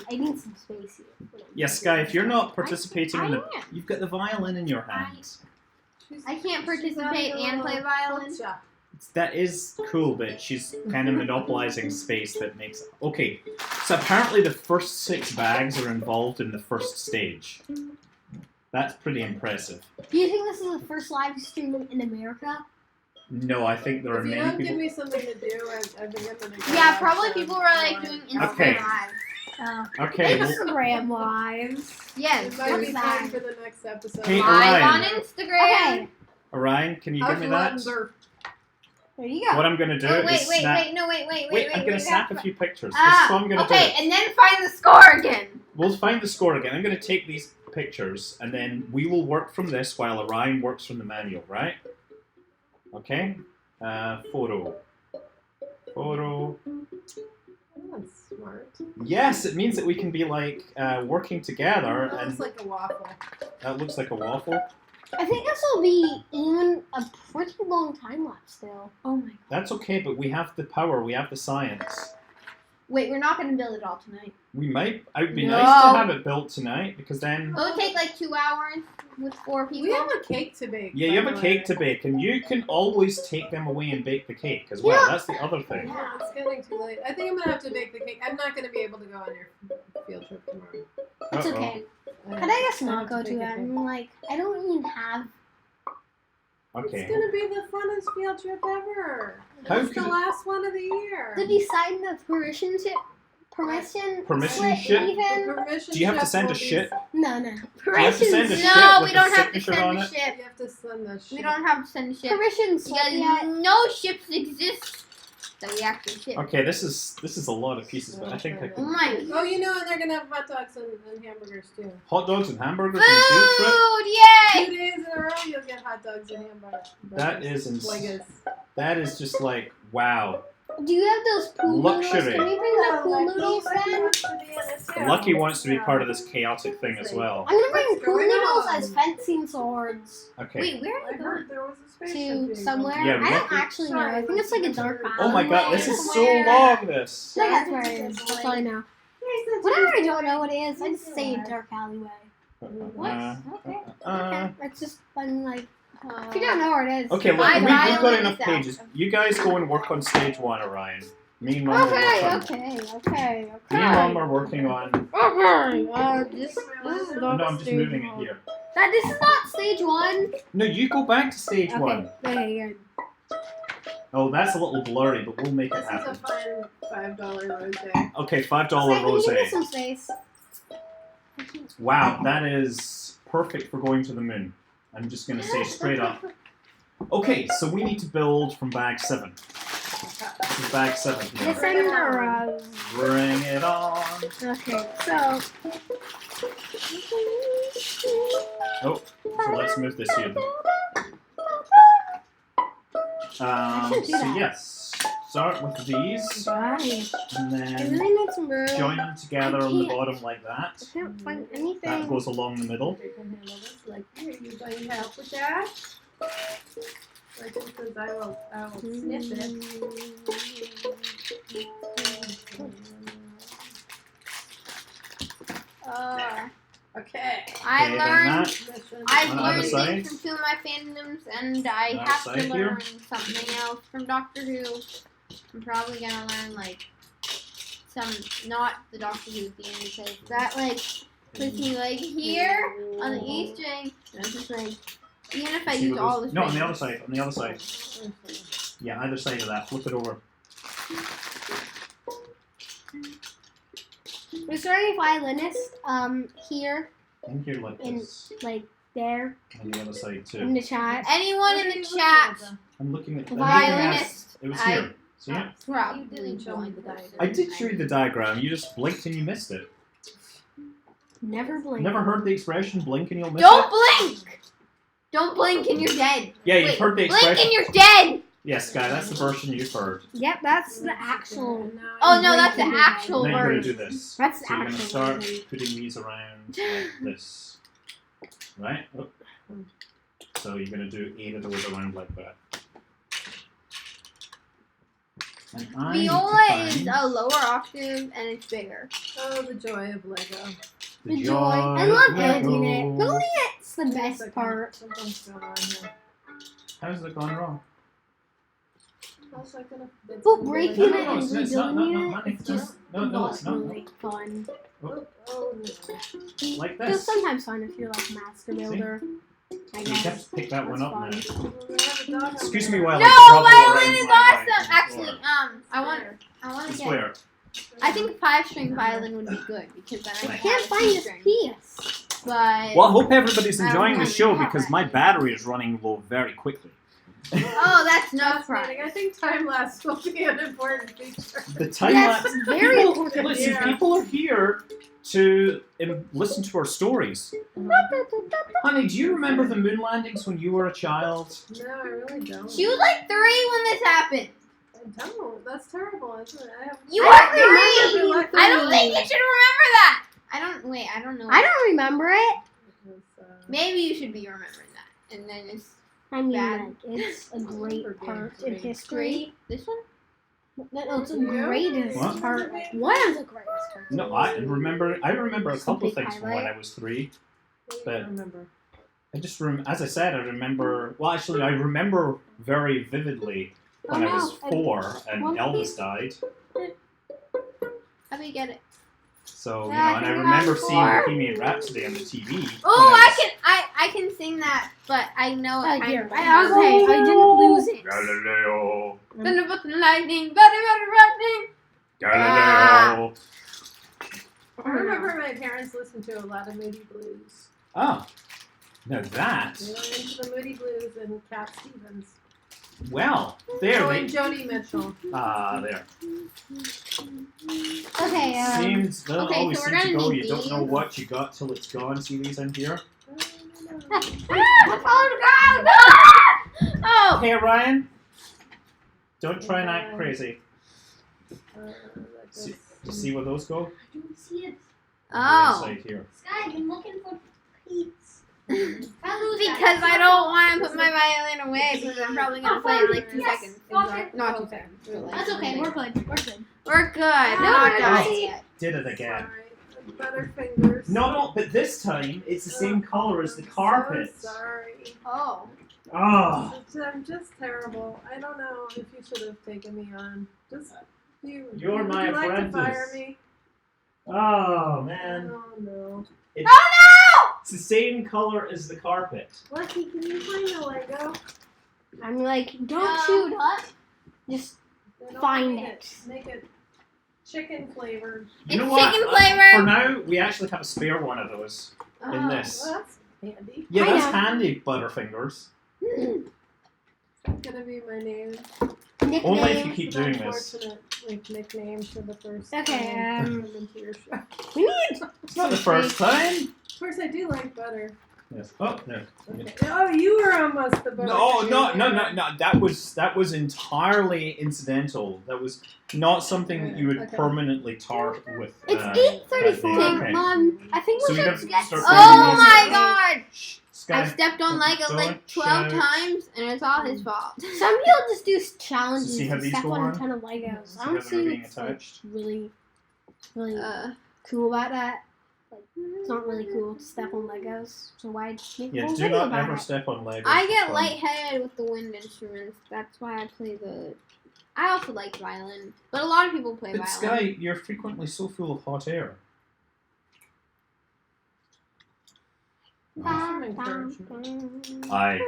I need some space here. Yes, Sky, if you're not participating in the... I am. You've got the violin in your hands. I can't She's participate having a and play little violin. shop. That is cool, but she's kind of monopolizing space that makes... Okay, so apparently the first 6 bags are involved in the first stage. That's pretty impressive. Do you think this is the first live stream in America? No, I think there are If you many don't give people... me something to do, I think I'm gonna go Yeah, out, probably so people were like I doing wanna- Instagram Okay. Live. Okay, well, Instagram lives. Yes, It might be What's time that? for the next episode. Hey, live on Orion. Instagram. Okay. Orion, can you give me that? There you go. What I'm going to do Oh, is wait, snap... wait, I'm going to snap a few pictures. This Ah, is what I'm going to okay, do. and then find the score again. We'll find the score again. I'm going to take these pictures, and then we will work from this while Orion works from the manual, right? Okay? Photo. Photo. That's smart. Yes, it means that we can be like working together, That and looks like a waffle. that looks like a waffle. I think this will be even a pretty long time lapse still. Oh my god. That's okay, but we have the power, we have the science. Wait, we're not gonna build it all tonight. We might. It would be No. nice to have it built tonight because then. It'll take like 2 hours with 4 people. We have a cake to bake. Yeah, you by have a the way. cake to bake, and you can always take them away and bake the cake as well. Yeah. That's the other thing. Yeah, it's getting too late. I think I'm gonna have to bake the cake. I'm not gonna be able to go on your field trip tomorrow. It's Uh-oh. okay. I Can I just have not to go bake to a it? cake. I'm like, I don't even have. Okay. It's gonna be the funnest field trip ever. How It's the could- last one of the year. Did you sign the permission slip? Permission ship? Even? The permission Do you have to ship send will a be- shit? No. you have to send a ship No, with we a don't have to signature send on the it? ship. You have to send the ship. We don't have to send the ship. Permission slip Because yet? no ships exist that we actually ship. Okay, this is a lot of pieces, but I think I Oh can. my. Oh, you know, and they're gonna have hot dogs and hamburgers too. Hot dogs and hamburgers on a field trip? Food! Yay! 2 days in a row, you'll get hot dogs and hamburgers. That is Legos. That is just like wow. Do you have those pool Luxury. noodles? Can we bring the pool noodles then? Lucky wants to be part of this chaotic thing as well. I'm gonna bring What's pool going noodles on? as fencing swords Okay. Wait, where I are you going? heard there was a spaceship to being somewhere. built. Yeah, we I have don't to- actually know. I think it's like a dark Oh my god, this is so long. This. I think that's where it is. That's all I know. Whatever I don't know what it is, I just say a dark alleyway. What? Okay. Okay. It's just fun, like, if you don't know where it is. Okay, look, My we've violin got is enough out. pages. You guys go and work on stage 1, Orion. Me and Mom are Okay. Me and Mom are working on. This is No, I'm just moving it here. Dad, this is not stage 1. No, you go back to stage 1. Okay, good. Oh, that's a little blurry, but we'll make it This is a happen. fine $5 rosé. Okay, $5 Say, can you give me rosé. some space? Wow, that is perfect for going to the moon. I'm just gonna say straight up. Okay, so we need to build from bag 7. This is bag 7 here. Listen to Bring it on. Okay, so. Oh, so let's move this here. should do So that. yes, start with these, Right. and I then really need some room. join them together on the can't- bottom like that. I can't find That anything. goes along the middle. You can handle this. Like, here, you going to help with that? Like, because I will sniff it. Okay. I Okay, then learned. Mission. I've On the other learned side. things from two of my fandoms, and I On the have side to here. learn something else from Doctor Who. I'm probably gonna learn like some, not the Doctor Who theme, because that like puts me like here on the E string, and I'm just like, even if I See use what all those- the No, on strings. the other side. On the other side. Yeah, either side of that. Flip it over. There's already violinist here, In here like In- this. like there, On the other side in too. the chat. Anyone in the chat, I'm looking at. I'm looking at violinist, it was I- here. See it? probably You didn't show me join the person. diagram. I did show you the diagram. You just blinked and you missed it. Never blink. Never heard the expression "blink and you'll miss Don't it"? blink! Don't blink and you're dead. Yeah, you've Wait, heard the blink expression. and you're dead! Yes, Guy, that's the version you've heard. Yep, that's the actual. Oh no, that's the actual Now you're going to version. do this. That's the So you're going to actual start version. putting these around like this. Right? Oh. So you're going to do 8 of those around like that. And I need to Viola find is a lower octave and it's bigger. Oh, the joy of Lego. The joy. I love building it. Lego. Building it's the It's best okay. part. Something's going on here. How's it gone wrong? How's that gonna? That's But gonna breaking be it like- and it's not, rebuilding not, it, it's just no, it's not. really fun. Oh, no. Like It's this. sometimes fun if you're like a master builder. I You guess. have to pick that one up now. That's Well, they have a dog on Excuse there. me while No, I grovel violin around is my awesome! life on the Actually, floor. I want It's to get. where? I think 5-string violin would be good because then I I can't have find this 2-string. piece. But Well, I hope everybody's I don't enjoying the want show to have because that. my battery is running low very quickly. oh, that's no Fascinating. surprise. I think time lapse will be an important feature. The time Yes, lapse. very people, important. listen, Yeah. people are here to listen to our stories. Honey, do you remember the moon landings when you were a child? No, I really don't. She was like 3 when this happened. I don't. That's terrible, isn't it? I have. You I were don't 3. remember I don't think you should remember that. I don't know. I don't remember it. Maybe you should be remembering that. And then it's I mean, Bad. like, it's a great For part being in great. history. this one. No, it's the Yeah. greatest What? part. One of the greatest parts. No, I remember a Some couple of big things from when highlight. I was 3. I But- don't remember. I just as I said, I remember. Well, actually, I remember very vividly when I was 4 and One Elvis piece. died. How do you get it? So you know, Yeah, and I I think remember that's seeing 4. Bohemian Rhapsody on the TV. Oh, when I can sing that, but I know Oh, I here. know. Okay, I didn't lose it. Galileo, Thunder but the lightning, very lightning. Galileo. I remember my parents listened to a lot of Moody Blues. Oh, now that. They went into the Moody Blues and Cat Stevens. Well, there Oh, they. and Joni Mitchell. There. Okay, Seems they'll okay, always so seem we're to gonna go. need You don't know these. what you got till it's gone. See these in here. Oh! Hey, Ryan. Don't try and act crazy. See, See where those go? I don't see it. Oh. Right here. Sky, I've been looking for Pete's. Because I don't want to put my violin away because I'm probably going to play in like 2 Yes. seconds. Okay. Not 2 seconds. but, like, That's okay, we're good. We're good. We're good. We're No, not we're done not. yet. Did it again. Sorry. Butterfingers. No, but this time it's the same color as the carpet. So sorry. Oh. Oh. I'm just terrible. I don't know if you should have taken me on. Just You're would my you like to fire apprentice. me? Oh man. Oh no. It's the same color as the carpet. Lucky, can you find the Lego? I'm like, don't shoot us. Just They don't Find make it. Make it chicken flavored. You know It's what? chicken flavored. For now, we actually have a spare one of those in Oh. this. Well, that's handy. Yeah, I that's know. handy, Butterfingers. That's gonna be my name. nickname. Only if you keep It's an doing this. unfortunate nickname for the first Okay, time I come into your show. We need. It's not the first time. Of course, I do like butter. Yes. Oh, there. Okay. Oh, you were almost the butter. No, no, no, chicken. no, no. That was entirely incidental. That was not something that you would Okay. permanently tart with. It's that 8:34. name. Okay. I think So we we should gotta get. start Oh playing my music. god! Shh, I Sky. stepped on Lego don't like 12 shout. times, and it's all his fault. Some people just do challenges See how and these step go on on? a ton of Legos. See I how don't they're see being what's like, attached? really cool about that. Like, it's not really cool to step on Legos. So why make a Yeah, whole do video not about ever it? step on Legos. I for get fun. lightheaded with the wind instruments. That's why I play the. I also like violin, but a lot of people play But violin. Sky, you're frequently so full of hot air. Some encouragement. I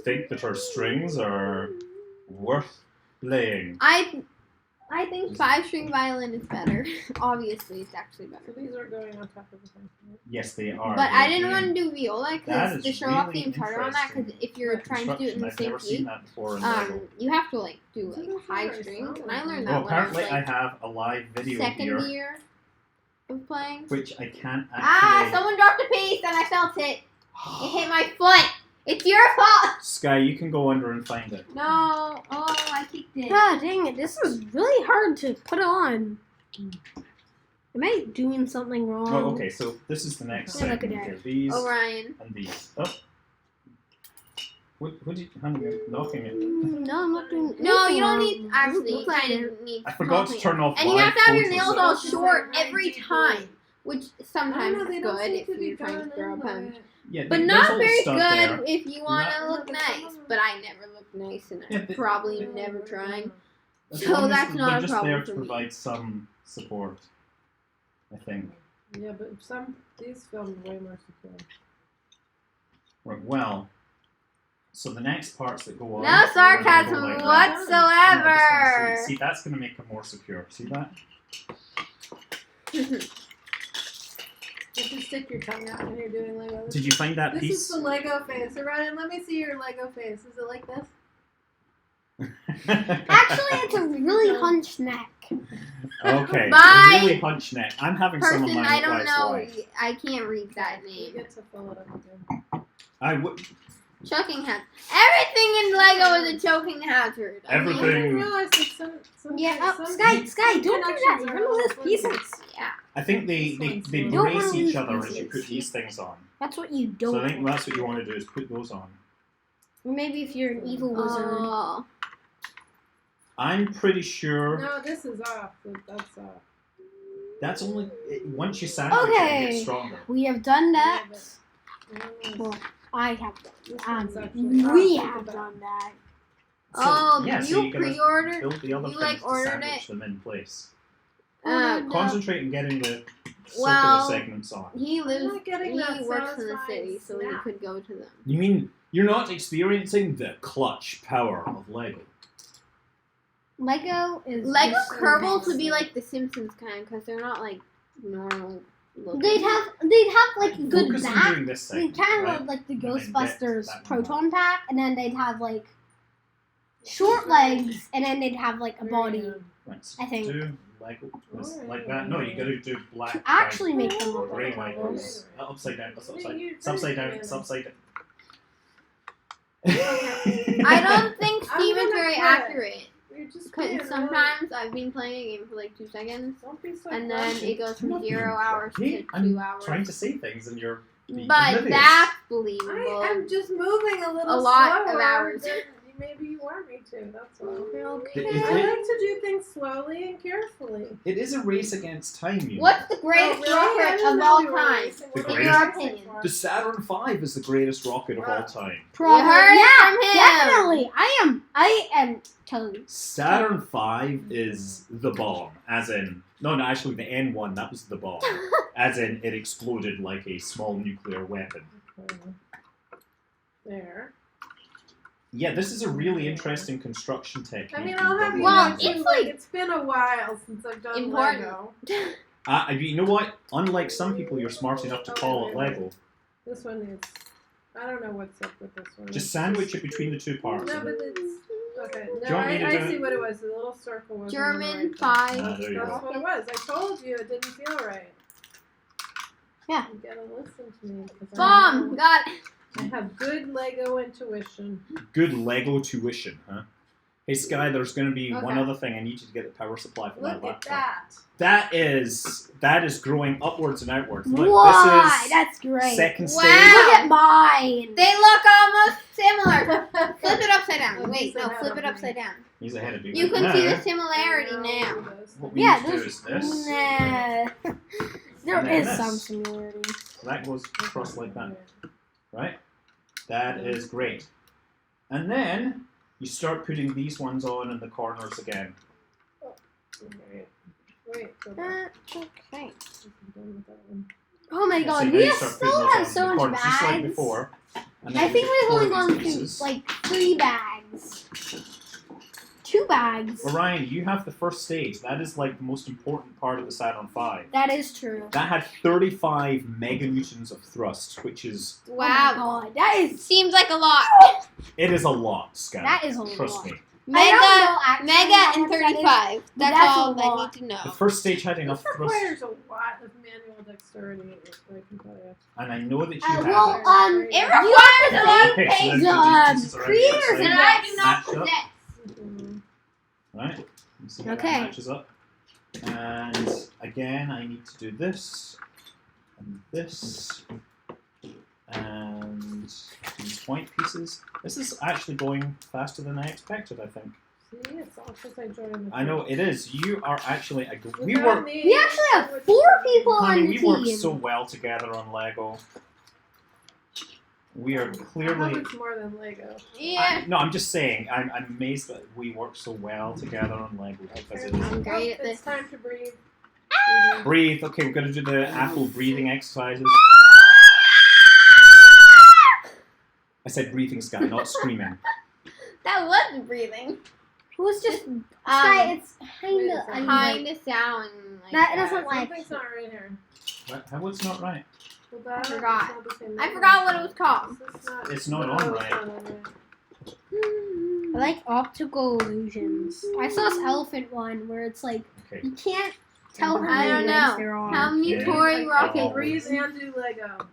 think that her strings are worth playing. I think 5-string violin is better. Obviously, it's actually better. So these are going on top of the thing. Yes, they are. But I They're didn't playing. want to do viola That because is the show off really theme's harder on that. Because interesting. if you're trying to do it in the I've same never seen key, that before in Lego. you have to like do like Doesn't high very strings, sound and I like learned it. that Well, when I was apparently I like have a live video second here, year of playing. which I can't Ah! actually. Someone dropped a piece and I felt it. It hit my foot. It's your fault. Sky, you can go under and find it. No. Oh, I kicked it. Ah, dang it. This is really hard to put on. Am I doing something wrong? Oh, okay. So this is the next Yeah, look segment at here. These Orion. and these. Oh. What did you? Honey, you're knocking it. No, I'm not doing. No, anything you don't wrong. need. Actually, you Look like kind it. of need. I forgot to helping. turn off. And you live have to have your photos nails though. all This is short like every 90 time, which sometimes I know, they is don't good seem if to be you're trying to going throw a in, punch. Yeah, But there's not all very stuff good there. if you want to Yeah. look nice. But I never look nice, and Yeah, I'm but- probably never trying. As So long as that's not they're a just problem there for to me. provide some support. I think. Yeah, but these films way more secure. Right, well, so the next parts that go on. No are gonna sarcasm go like that. whatsoever. See, that's going to make them more secure. See that? You have to stick your tongue out when you're doing Lego. Did you find that This piece? is the Lego face. Ryan, let me see your Lego face. Is it like this? Actually, it's a really hunched neck. Okay. My Really hunch neck. I'm having some of Person, mine I at don't Wife's know. Wife. I can't read that You name. get to fill it up again. I would. Choking hazard. Everything in Lego is a choking hazard. I mean, I Everything- didn't realize that some Yeah, some Sky, don't do that. connections You're are gonna lose all pieces. yeah. I think they This they one's Don't brace wanna each lose other as you pieces. put these things on. That's what you don't. So I think want. that's what you want to do is put those on. Maybe if you're an evil wizard. Oh. I'm pretty sure No, this is off. That's off. that's only once you sandwich it, it Okay. gets stronger. We have done that. This Well, I have done. one's actually We off. have done that. Oh, yeah, so you you gotta pre-ordered? build the other You, things like, to ordered sandwich it? them in place. No. Concentrate on getting the circular Well, segments on. He I'm lives. not getting He that works in the satisfying city, so he snap. could go to them. You mean you're not experiencing the clutch power of Lego? Lego is. Lego just so Kerbal bad. to be like the Simpsons kind, because they're not like normal looking. They'd have like good Focus on back. doing this They segment, kind of right? have like the And then get Ghostbusters that one proton pack, and then they'd have like short legs, and then they'd have like a body. Right, so I think. do Lego this Alright. like that. No, you gotta do black. To actually make them or look grey like Legos. Legos. Upside down. That's upside. You- It's upside down. you- It's upside down. I don't think I'm Steven's gonna very quit. accurate. You're just being Because sometimes I've been playing a game for like 2 seconds, Don't be so and then grumpy. it goes I'm from not being 0 hours to grumpy. 2 I'm hours. Trying to say things and you're being But oblivious. that's believable. I'm just moving a little A lot slower of hours. than maybe you want me to. That's all. Okay. I like to do things slowly and carefully. It is a race against time, you know. What's the greatest Oh, really? I rocket didn't of know all you were time? racing. The What are greatest- you racing opinion. for? The Saturn V is the greatest rocket of all time. Probably. You heard it yeah, from him. definitely. I am telling you. Saturn V is the bomb, as in... No, actually, the N1, that was the bomb. As in, it exploded like a small nuclear weapon. Okay. There. Yeah, this is a really interesting construction technique. I mean, I'll have you Well, know, it's like like- it's been a while since I've done Important. Lego. You know what? Unlike some people, you're smart enough to call it Lego. This one is. I don't know what's up with this one. Just sandwich it between the two parts. No, but it's okay. Do you No, want me to do I see it? what it was. The little circle was German right. 5. There you That's go. what it was. I told you it didn't feel right. Yeah. You gotta listen to me. 'Cause Bomb. Got it. I have good Lego intuition. Good Lego tuition, huh? Hey, Sky, there's going to be one Okay. other thing. I need you to get the power supply for that Look at laptop. that. That is growing upwards and outwards. Look, Why? this is That's great. second Wow. stage. Look at mine. They look almost similar. Flip it upside down. At Wait, least no, I flip have it a upside down. He's ahead of you. You right can see now. the similarity now. What we Yeah, need to do there's is this. Nah. There And then is this. some similarity. So that goes across like that, right? That is great. And then you start putting these ones on in the corners again. Wait, go back. Okay. I'm done with that one. Oh my So god, now we you have start still putting those have on so the much corners, just like bags. before. And I then think you we've pour only these gone through pieces. like 3 bags. 2 bags. Orion, you have the first stage. That is like the most important part of the Saturn V. That is true. That had 35 meganewtons of thrust, which is... Wow. Oh my god, that is Seems like a lot. It is a lot, Sky. That is a Trust lot. me. I don't Mega, know actually Mega, how and much that is. 35. That's That's all a I lot. need to The know. first stage had This enough thrust, requires a lot of manual dexterity, I can tell you. and I know that you have well, it. It You requires a lot of Okay, so patience. then put these pieces around the creators outside. And I do not Match up. possess. Mhm. Right? Let's see how Okay. that matches up. And again, I need to do this, and this, and these white pieces. This is actually going faster than I expected, I think. See, it's all because I joined the I know, it is. You are actually... We Without work... me, We actually I have would- 4 people Honey, on we the work team. so well together on Lego. We are I hope clearly... it's more than Lego. Yeah. No, I'm just saying, I'm amazed that we work so well together on Lego because it is... I'm great at Oh, this. it's time to breathe. Breathe. Okay, we're going to do the apple breathing exercises. I said breathing, Sky, not screaming. That wasn't breathing. It was just Sky, it's kinda Wait, Kind of sound like That doesn't like Something's not right here. What? How it's not right? Well, that, I forgot. it's not the same I number. forgot what it was called. It's not on right. It's not on right. I like optical illusions. I saw this elephant one where it's like Okay. you can't tell how I many don't legs know. there are. How many Yeah. toy Oh. rockets? Breathe and do Lego.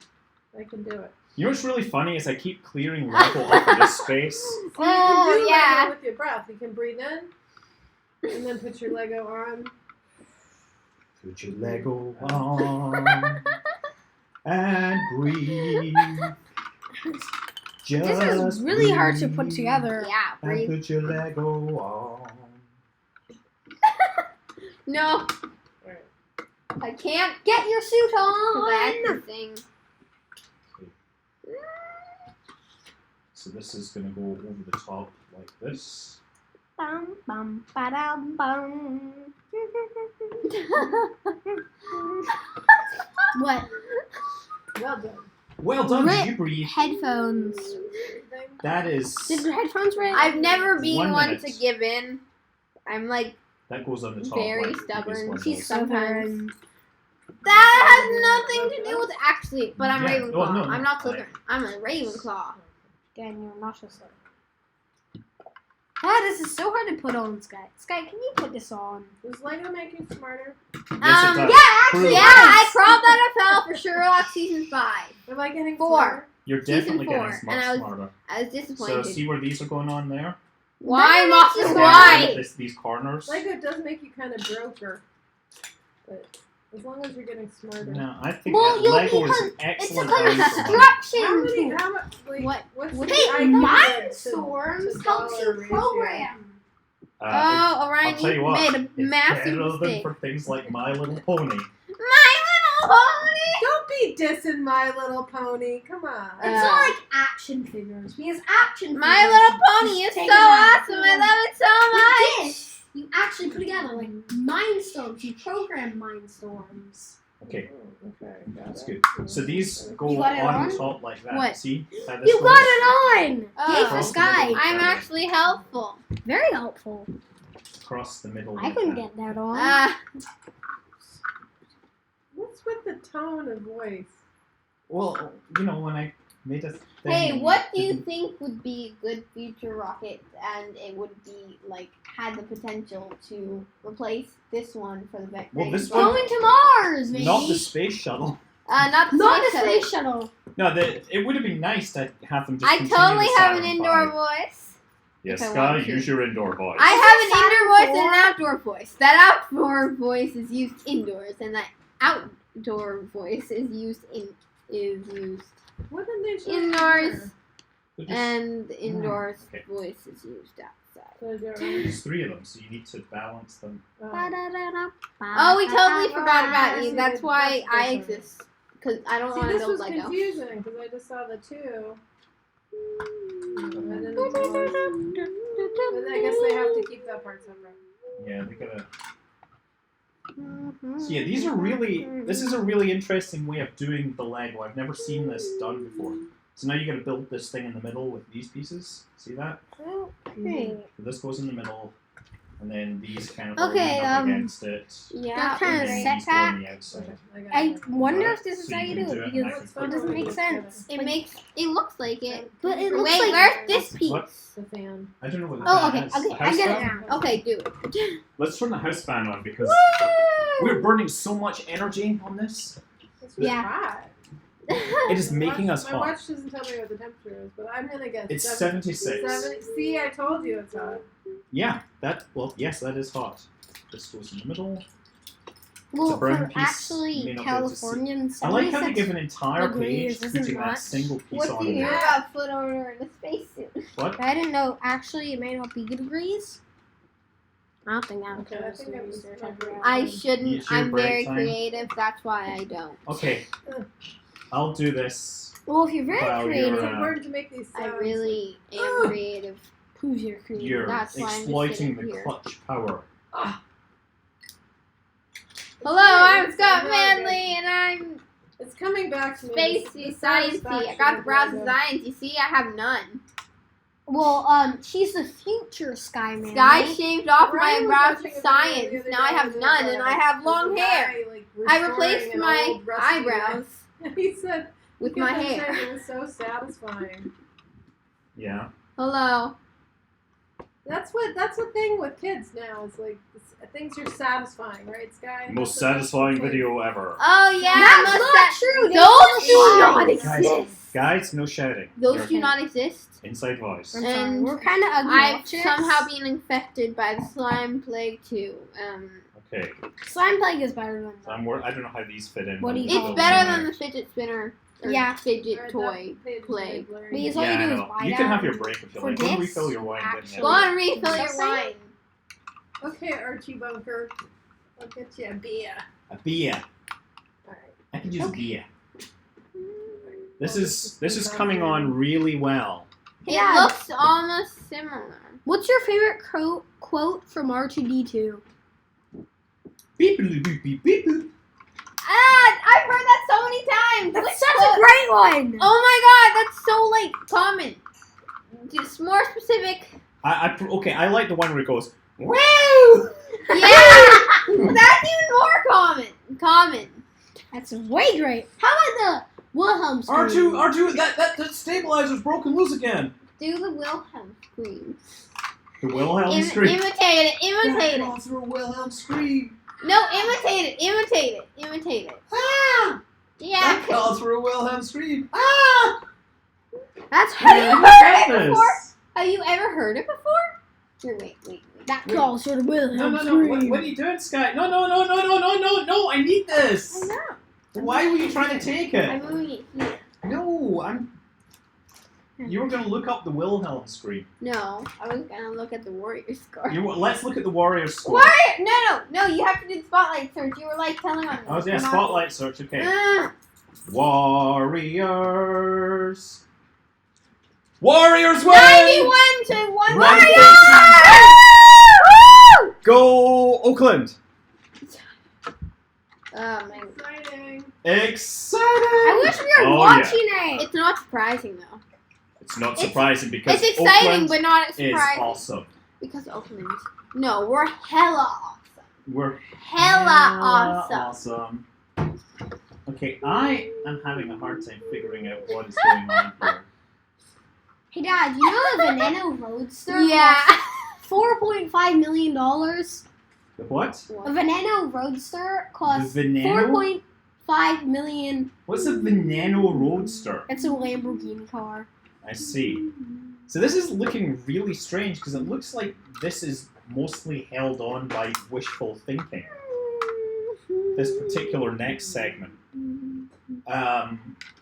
I can do it. You know what's really funny is I keep clearing Lego off of this space. So you Oh, can do yeah. Lego with your breath. You can breathe in, and then put your Lego on. Put your Lego on and breathe. Just This is really hard to put breathe together. Yeah, And breathe. put your Lego on. No, Alright. I can't. Get your suit Cause I have on. to sing. So this is going to go over the top like this. Bum, bum, ba-dum, bum. What? Well done. Well done, Rip. did you breathe? Headphones. Everything. That is... Did your headphones ring? I've never been 1 one minute. to give in. I'm like That goes on the top. very like the previous stubborn. one She's does. sometimes. That has nothing to do with actually. But I'm Yeah, Ravenclaw. well, no, I'm not I- Slytherin. I'm a Ravenclaw. Again, you're not just like. Ah, this is so hard to put on, Sky. Sky, can you put this on? Does Lego make you smarter? Yes, it does. Yeah, actually, Prove yeah. it. I crawled out of hell for Sherlock season 5. Am I getting 4. smarter? You're Season definitely 4, getting and I was smarter. I was So disappointed. see where these are going on there? Why, Moxie? So Why? these corners. Lego does make you kind of broker. But As long as you're getting smarter. No, I think Well, that you'll Lego is become- an It's a excellent value for money. construction. How much, like, What- what's what- the Hey, idea Mindstorms to helps you dollar ratio? program. Oh, Orion, I'll tell you you what, made a it's massive better than mistake. for things like My Little Pony. My Little Pony! Don't be dissing My Little Pony. Come on. It's not like action figures because action My figures Little just Pony is take so it out. awesome. I love it so much. This, you actually put together like Mindstorms. You program Mindstorms. Okay, Okay, got that's it. good. So these go You got it on on? the top like that. What? See? How this You goes? got it on. Oh. Yay for Sky. I'm actually helpful. Very helpful. Across the middle. I like couldn't that. get that on. What's with the tone of voice? Well, you know, when I made a thing. Hey, and what do you didn't- think would be a good future rocket, and it would be like had the potential to replace this one for the next? Well, this one- Going to Mars, maybe. Not the space shuttle. Not the Not space the shuttle. space shuttle. No, it would have been nice to have them just I continue totally the have an Saturn indoor V. voice. Yes, if I Sky, want to. use your indoor voice. I have an Saturn indoor voice and IV? an outdoor voice. That outdoor voice is used indoors, and that outdoor voice is used What did they show indoors, here? So just- and the indoors Okay. voice is used outside. So they're- There's three of them, so you need to balance them. Oh, we totally forgot about I you. see. That's why That's I different. exist. Because I don't See, want to this build was Lego. confusing because I just saw the two. And then I guess they have to keep that part separate. Yeah, they gotta. So yeah, these are really. This is a really interesting way of doing the Lego. I've never seen this done before. So now you gotta build this thing in the middle with these pieces. See that? Okay. So this goes in the middle, and then these kind of Okay, lean up against it. Yeah. That kind and of then set these go on back. the outside. I wonder if this is So how you you can do do it it, and because I can it put doesn't it make with- sense. It makes. It looks like it. But it looks Wait, like where's this piece? What? The fan. I don't know what the Oh, fan okay, is. okay, The I house get it fan? now. Okay, do it. Let's turn the house fan on because we're burning so much energy on this. It's really Yeah. hot. It is making My us My hot. watch doesn't tell me what the temperature is, but I'm gonna guess. It's 76. See, I told you it's hot. Yeah, yes, that is hot. This goes in the middle. Well, brown for piece, you actually may not be able to see. Californian I like how they 76 give an entire degrees page isn't putting that much. single piece What on do you hear there. about foot order in a spacesuit? What? I didn't know. Actually, it may not be degrees. I don't think that Okay, I think it was research. probably- I shouldn't. It's your I'm break very time. creative. That's why I don't. Okay, I'll do this. Well, if you're very Well, you're, creative, It's uh, important to make these sounds. I really am creative. proves you're creative. You're That's why I'm just exploiting sitting the here. clutch power. Hello, I'm Scott Manley, and I'm It's coming back to me. spacey, The sciencey. I got the brows of satisfaction science. You see, I have none. Well, she's the future Skyman. Sky right? shaved off Ryan my was brows watching of a video science. the other Now I day have with none, and I have with long a hair. guy, like, I restoring replaced an my old rusty eyebrows knife. He said with he my kept on hair. saying It was so satisfying. Yeah. Hello. That's the thing with kids now. It's like things are satisfying, right, Sky? Most That's what satisfying it's like. video ever. Oh yeah, That's most not true. They Those do are not fine. exist. Guys, no shouting. Those You're do not exist. inside voice. I'm sorry, And we're kind of ugly. I've somehow been infected by the slime plague too. Okay, Slime plague is better than so that. I don't know how these fit in. What do with you the It's call better little than the center. fidget spinner. Or Yeah. fidget Alright, toy that page is plague. blurry. Because all Yeah, you do I is know. buy You can down have your break if you for like. Go this, refill your wine. actually. Go on, refill your Something? wine. Okay, Archie Bunker. I'll get you a beer. A beer. Alright. I could use a Okay. beer. This is coming on really well. It Yeah. looks almost similar. What's your favorite quote from R2D2? Beep boop beep beep beep boop. I've heard that so many times. That's Which such quote? a great one. Oh my god, that's so like common. Just more specific. Okay, I like the one where it goes, woo! Yeah, that's even more common. Common. That's way great. How about the Wilhelm scream? R2, that stabilizer's broken loose again. Do the Wilhelm scream. The Wilhelm scream. Imitate it. Imitate it. calls for a Wilhelm scream. No, imitate it. Imitate it. Imitate it. Ah! Yeah. calls for a Wilhelm scream. Ah! That's Have you Oh heard it goodness. before? Have you ever heard it before? Here, wait. That calls for the Wilhelm No, what scream. are you doing, Sky? No, I need this! I know. Why were you trying to take I'm it? moving it here. No, you were going to look up the Wilhelm scream. No, I was gonna look at the Warriors score. Let's look at the Warriors score. Warrior! No, you have to do the spotlight search. You were like telling on me. Oh, yeah, spotlight search, okay. Ah. Warriors. Warriors win! 91 to 1. Warriors! Woo! Go Oakland! Oh man. Exciting. Excited! I wish we were Oh, watching it. It's not surprising though. It's not surprising because It's exciting, Oakland but not is surprising. awesome. Because Oakland. No, we're hella awesome. We're Hella awesome. awesome. Okay, I am having a hard time figuring out what is going on here. Hey, Dad, you know the Veneno Roadster? Yeah. $4.5 million. The what? A Veneno Roadster costs The Veneno? $4.5 million. What's a Veneno Roadster? It's a Lamborghini car. I see. So this is looking really strange because it looks like this is mostly held on by wishful thinking. This particular next segment.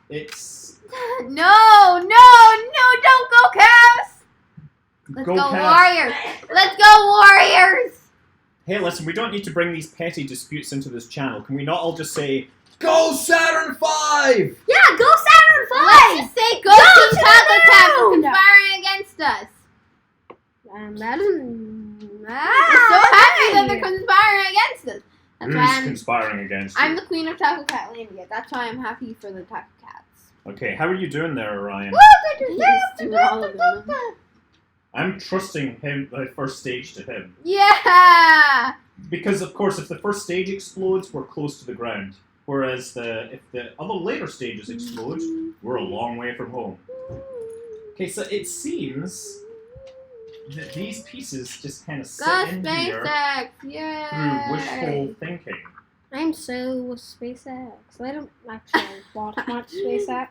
It's No, don't go Cavs! Let's go Cavs. Warriors! Let's go Warriors! Hey, listen, we don't need to bring these petty disputes into this channel. Can we not all just say, Go Saturn 5! Yeah, go Saturn 5! Let's just say go to Taco Cat for Moon! conspiring against us. That is... We're so happy that they're conspiring against us. That's why Who's conspiring against you? I'm the queen of Taco Cat Landia. That's why I'm happy for the Taco Cats. Okay, how are you doing there, Ryan? He's doing all of them. I'm trusting him, the first stage to him. Yeah! Because, of course, if the first stage explodes, we're close to the ground. Whereas if the other later stages explode, we're a long way from home. Okay, so it seems that these pieces just kind of sit Go in here SpaceX! Yay! through wishful thinking. I'm so with SpaceX. I don't actually watch much SpaceX.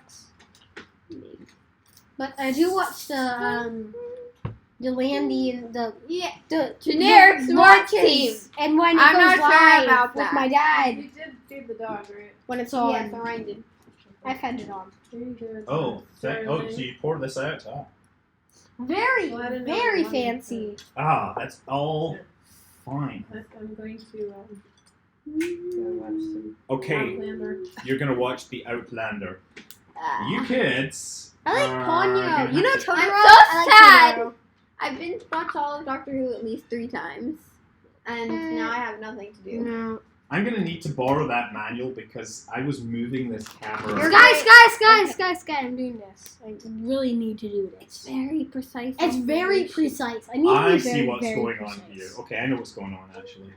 But I do watch the Landy and the Generic the smart watches. team. And when it I'm goes not sure live about with that. my You dad, did feed the dog, right? when it's on, Yes, Orion did. I fed it on. Very good. Oh, so Sorry. you pour this out? Very, Well, I didn't know very you wanted fancy. That's all fine. I'm going to go watch some Okay, Outlander. you're gonna watch The Outlander. You kids. I like are Ponyo. gonna You know have to- Totoro? I'm so I like sad. Totoro. I've been watched all of Doctor Who at least 3 times. And now I have nothing to do. No. I'm gonna need to borrow that manual because I was moving this camera. You're Guys, Okay. I'm doing this. I really need to do this. Very precise. It's very information. precise. I need to I be see very, what's very going precise. on here. Okay, I know what's going on actually.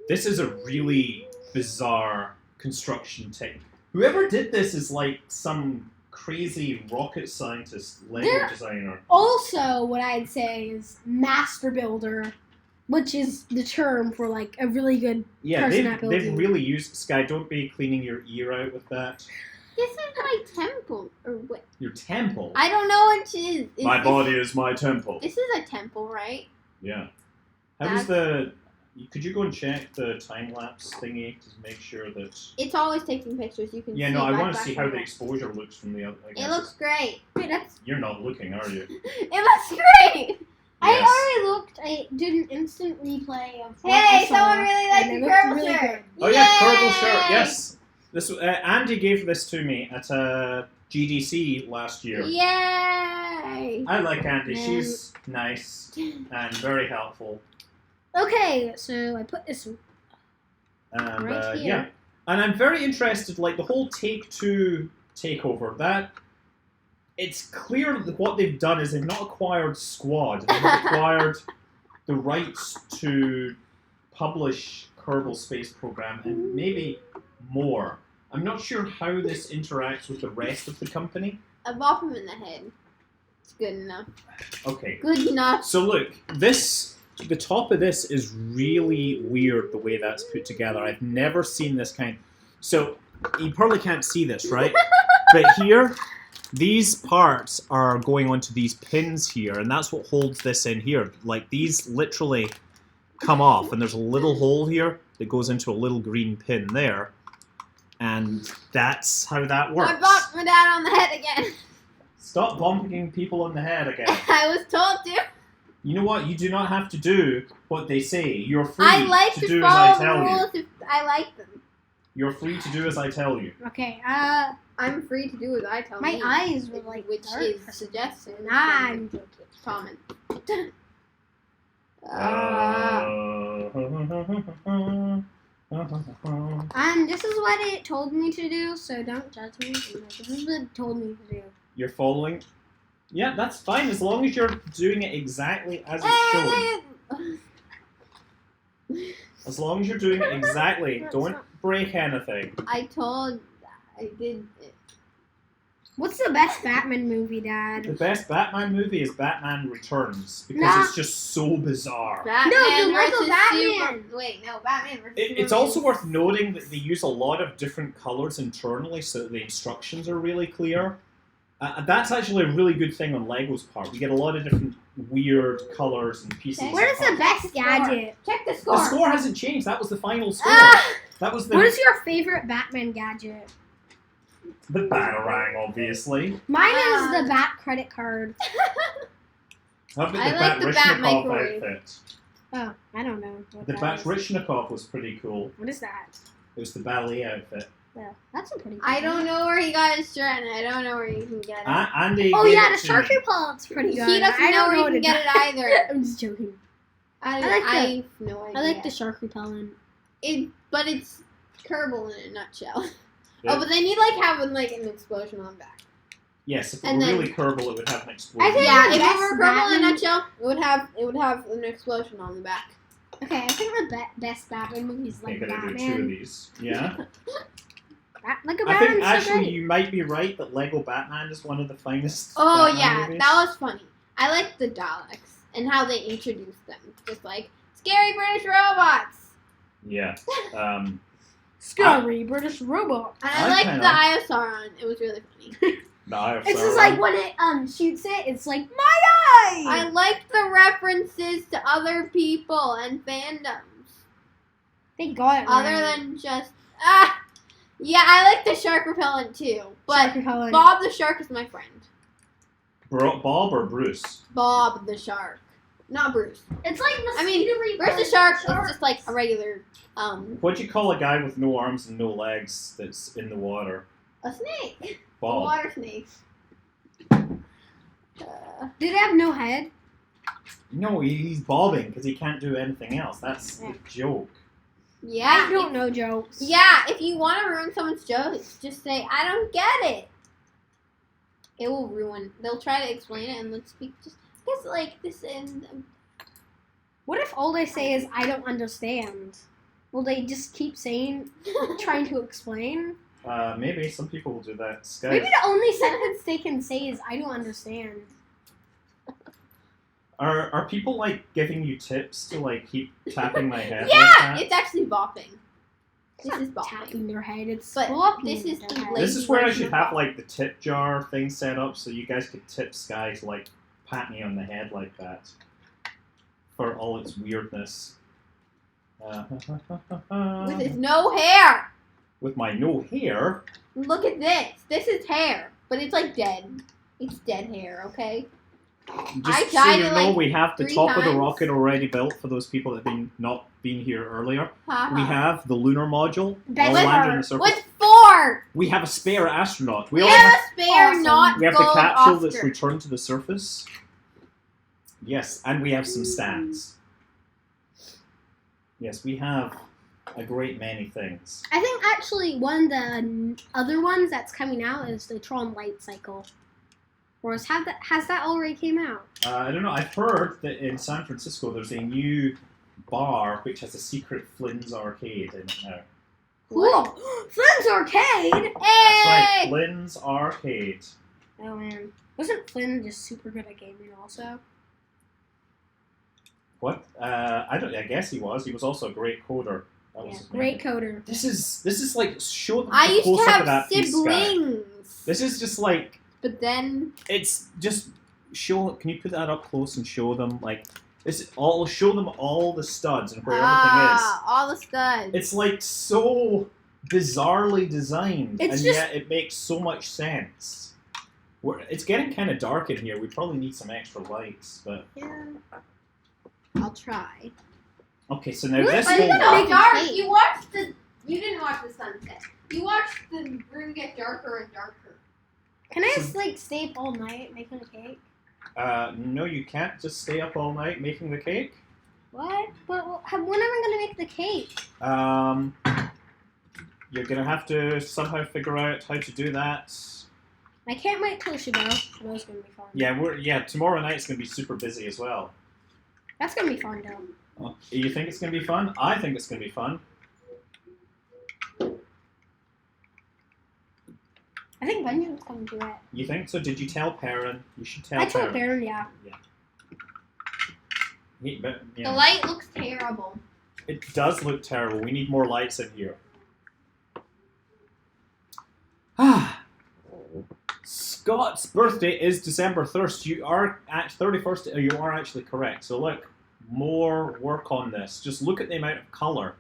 This is a really bizarre construction technique. Whoever did this is like some crazy rocket scientist, Lego There- designer. Also, what I'd say is master builder, which is the term for like a really good. Yeah, Person they've that builds it. really used Sky. Don't be cleaning your ear out with that. This is my temple. Or what? Your temple. I don't know what it is. My body is my temple. This is a temple, right? Yeah. How was the? Could you go and check the time lapse thingy to make sure that? It's always taking pictures. You can Yeah, see no, I right want to back see from how the that. exposure looks from the other. I guess It looks great. Wait, that's. You're not looking, are you? It looks great. I Yes. already looked. I did an instant replay of. what Hey, I saw, someone really liked and the it looked purple really shirt. Oh yeah, purple Yay! shirt. Yes. This Andy gave this to me at GDC last year. Yay! I like Andy. Man. She's nice and very helpful. Okay, so I put this. And Right here. yeah, and I'm very interested. Like the whole Take-Two takeover. That it's clear that what they've done is they've not acquired Squad. They've acquired the rights to publish Kerbal Space Program and maybe more. I'm not sure how this interacts with the rest of the company. A bop him in the head. It's good enough. Okay. Good enough. So look, the top of this is really weird the way that's put together. I've never seen this kind. So you probably can't see this, right? But here, these parts are going onto these pins here, and that's what holds this in here. Like, these literally come off, and there's a little hole here that goes into a little green pin there, and that's how that works. I bopped my dad on the head again. Stop bumping people on the head again. I was told to. You know what? You do not have to do what they say. You're free I like to to do as I follow the tell you. rules if I like them. You're free to do as I tell you. Okay, I'm free to do as I tell my me. eyes were like Which dark is for some suggestion. reason. I'm joking. Comment. This is what it told me to do, so don't judge me. This is what it told me to do. You're following? Yeah, that's fine as long as you're doing it exactly as it's shown. As long as you're doing it exactly. Don't break anything. I did it. What's the best Batman movie, Dad? The best Batman movie is Batman Returns because Nah. it's just so bizarre. Batman No, the Lego versus Batman. Wait, no, Batman versus It's Superman. also worth noting that they use a lot of different colours internally so that the instructions are really clear. That's actually a really good thing on Lego's part. We get a lot of different weird colours and pieces. Okay. What is the best gadget? Check the score. The score hasn't changed. That was the final score. Ah! That was the What is your favorite Batman gadget? the Batarang, obviously. Mine is the Bat credit card. How about I the like the Bat Bat-Rishnikov microwave. outfit? Oh, I don't know. What The that is. Bat-Rishnikov was pretty cool. What is that? It was the ballet outfit. Yeah, that's a pretty. Good I don't know where he got his shirt, and I don't know where you can get it. Andy Oh gave yeah, it the to shark me. repellent's pretty good. He doesn't I know don't where you what can get it either. I'm just joking. I like have no idea. I like the shark repellent. But it's Kerbal in a nutshell. Yeah. Oh, but then you like having like an explosion on back. Yes, if it And were then- really Kerbal, it would have an explosion. I think Yeah, the if best it were Kerbal in a Batman- nutshell, it would have an explosion on the back. Okay, I think the best Batman movie is Okay, like gonna do two of Batman. these. Yeah. Like a I think Batman's so actually great. you might be right that Lego Batman is one of the finest. Oh Batman yeah, movies. that was funny. I like the Daleks and how they introduced them. Just like scary British robots. Yeah. Scary British robot. And I I liked kinda- the Eye of Sauron. It was really funny. The Eye of It's just Sauron. like when it shoots it, it's like my eye. I liked the references to other people and fandoms. They got it Other right. than just yeah, I like the shark repellent too. But Shark repellent. Bob the shark is my friend. Bob or Bruce? Bob the shark, not Bruce. It's like I mean, Bruce the shark is just like a regular What do you call a guy with no arms and no legs that's in the water? a snake, a Bob. water snake. Did it have no head? No, he's bobbing because he can't do anything else. That's the Yeah. joke. Yeah, I don't know jokes. Yeah, if you want to ruin someone's jokes, just say, I don't get it. It will ruin. They'll try to explain it and let's speak just because, like, this and. What if all they say is I don't understand? Will they just keep saying, trying to explain? Maybe some people will do that. Sky. Maybe the only sentence they can say is I don't understand. Are people like giving you tips to like keep tapping my head? Yeah, like that? it's actually bopping. This is bopping. Tapping their head. It's But flopping this is their the head. lazy This is where I version should of have bop. like the tip jar thing set up so you guys could tip Sky to like pat me on the head like that for all its weirdness. With his no hair. With my no hair. Look at this. This is hair, but it's like dead. It's dead hair, okay? Just I so died you in, know, like, we have the 3 top of the times. rocket already built for those people that have not been here earlier. Haha. We have the lunar module Best all With landed on the surface. With 4. We have a spare astronaut. We also have a spare, Awesome. not we have the gold capsule Oscar. that's returned to the surface. Yes, and we have some stats. Yes, we have a great many things. I think actually one of the other ones that's coming out is the Tron Light Cycle. Or has that already came out? I don't know. I've heard that in San Francisco there's a new bar which has a secret Flynn's arcade in it now. Cool. Flynn's Arcade. That's right, Hey! Flynn's arcade. Oh man, wasn't Flynn just super good at gaming also? What? I guess he was. He was also a great coder. That was Yeah, his name. great coder. This is like show them I the used to close-up of have that piece, Sky. siblings. This is just like But then It's just show. Can you put that up close and show them like it's all? Show them all the studs and where all the studs. everything is. It's like so bizarrely designed, It's and just- yet it makes so much sense. It's getting kind of dark in here. We probably need some extra lights, but Yeah. I'll try. okay. So now Really? this But whole it's not Make it dark. cake. You didn't watch the sunset. You watched the room get darker and darker. Can I just like stay up all night making a cake? no, you can't just stay up all night making the cake. What? But when am I gonna make the cake? You're gonna have to somehow figure out how to do that. I can't wait till Shabbat. Shabbat's gonna be fun. Yeah, tomorrow night's gonna be super busy as well. That's gonna be fun though. You think it's gonna be fun? I think it's gonna be fun. I think Benjamin's gonna do it. You think so? Did you tell Perrin? You should tell I told Perrin. Baron, yeah. The Yeah. light looks terrible. It does look terrible. We need more lights in here. Scott's birthday is December 1st. You are at 31st. You are actually correct. So look, more work on this. Just look at the amount of color.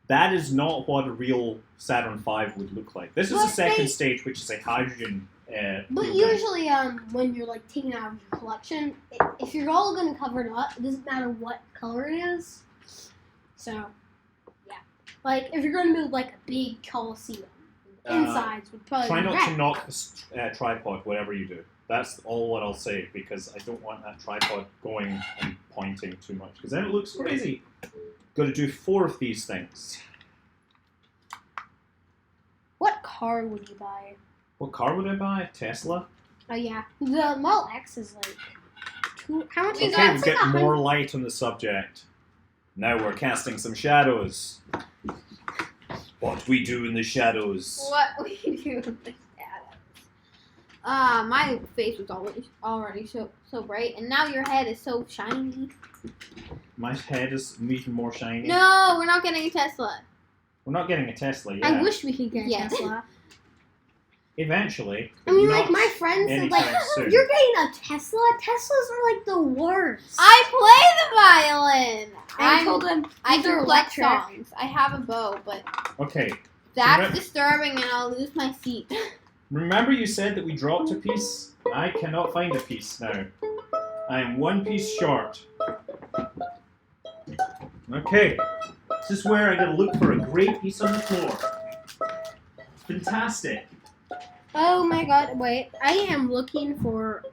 That is not what a real Saturn V would look like. This is But the second they- stage, which is a hydrogen. But fuel usually, when you're like taking it out of your collection, if you're all gonna cover it up, it doesn't matter what color it is. So, yeah. Like if you're gonna build like a big coliseum, insides would probably Try be not red. to knock the tripod, whatever you do. That's all what I'll say, because I don't want that tripod going and pointing too much, because then it looks crazy. Got to do 4 of these things. What car would you buy? What car would I buy? Tesla? Oh yeah, the Model X is like how much is Okay, that? we It's get like more light on the subject. Now we're casting some shadows. What we do in the shadows. What we do with the shadows. My face was already so bright, and now your head is so shiny. My head is even more shiny. No, we're not getting a Tesla. We're not getting a Tesla yet. I wish we could get a Yeah. Tesla. Eventually. I mean, not like my friends said, anytime like soon. you're getting a Tesla. Teslas are like the worst. I play the violin. I told them I these are can collect electric. songs. I have a bow, but Okay. that's Remember- disturbing, and I'll lose my seat. Remember you said that we dropped a piece? I cannot find a piece now. I am 1 piece short. Okay. This is where I gotta look for a great piece on the floor. Fantastic. Oh my god, wait. I am looking for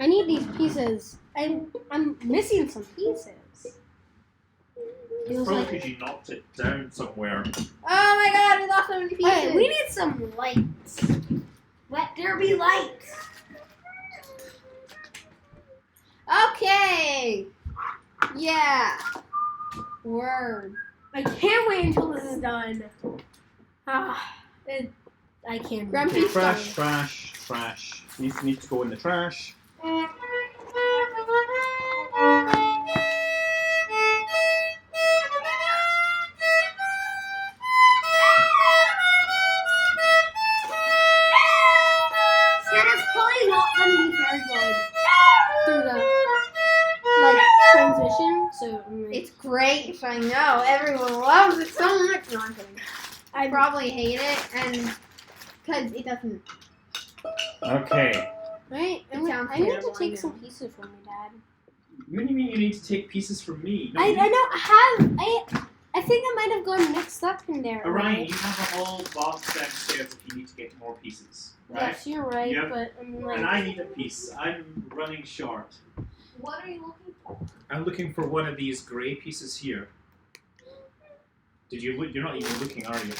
I need these pieces. I'm missing some pieces. It was Probably like because you knocked it down somewhere. Oh my god, we lost so many pieces. hey, we need some lights. Let there be lights. Okay. Yeah. Word. I can't wait until this is done. I can't. Grumpy wait. Trash, trash, trash. These need to go in the trash. Santa's probably not gonna be very good through the like transmission. So It's great. I know. Everyone loves it so much. No, I'm kidding. I I probably hate it, and because it doesn't. Okay. right. It I sounds need to terrible, I take know. some pieces from my dad. What do you mean you need to take pieces from me? No, I know. I think I might have gone mixed up in there. Orion, right? you have a whole box downstairs if you need to get more pieces. Right? Yes, you're right. Yep. But I mean, like, And I need a piece. I'm running short. What are you looking for? I'm looking for one of these grey pieces here. Did you look? You're not even looking, are you?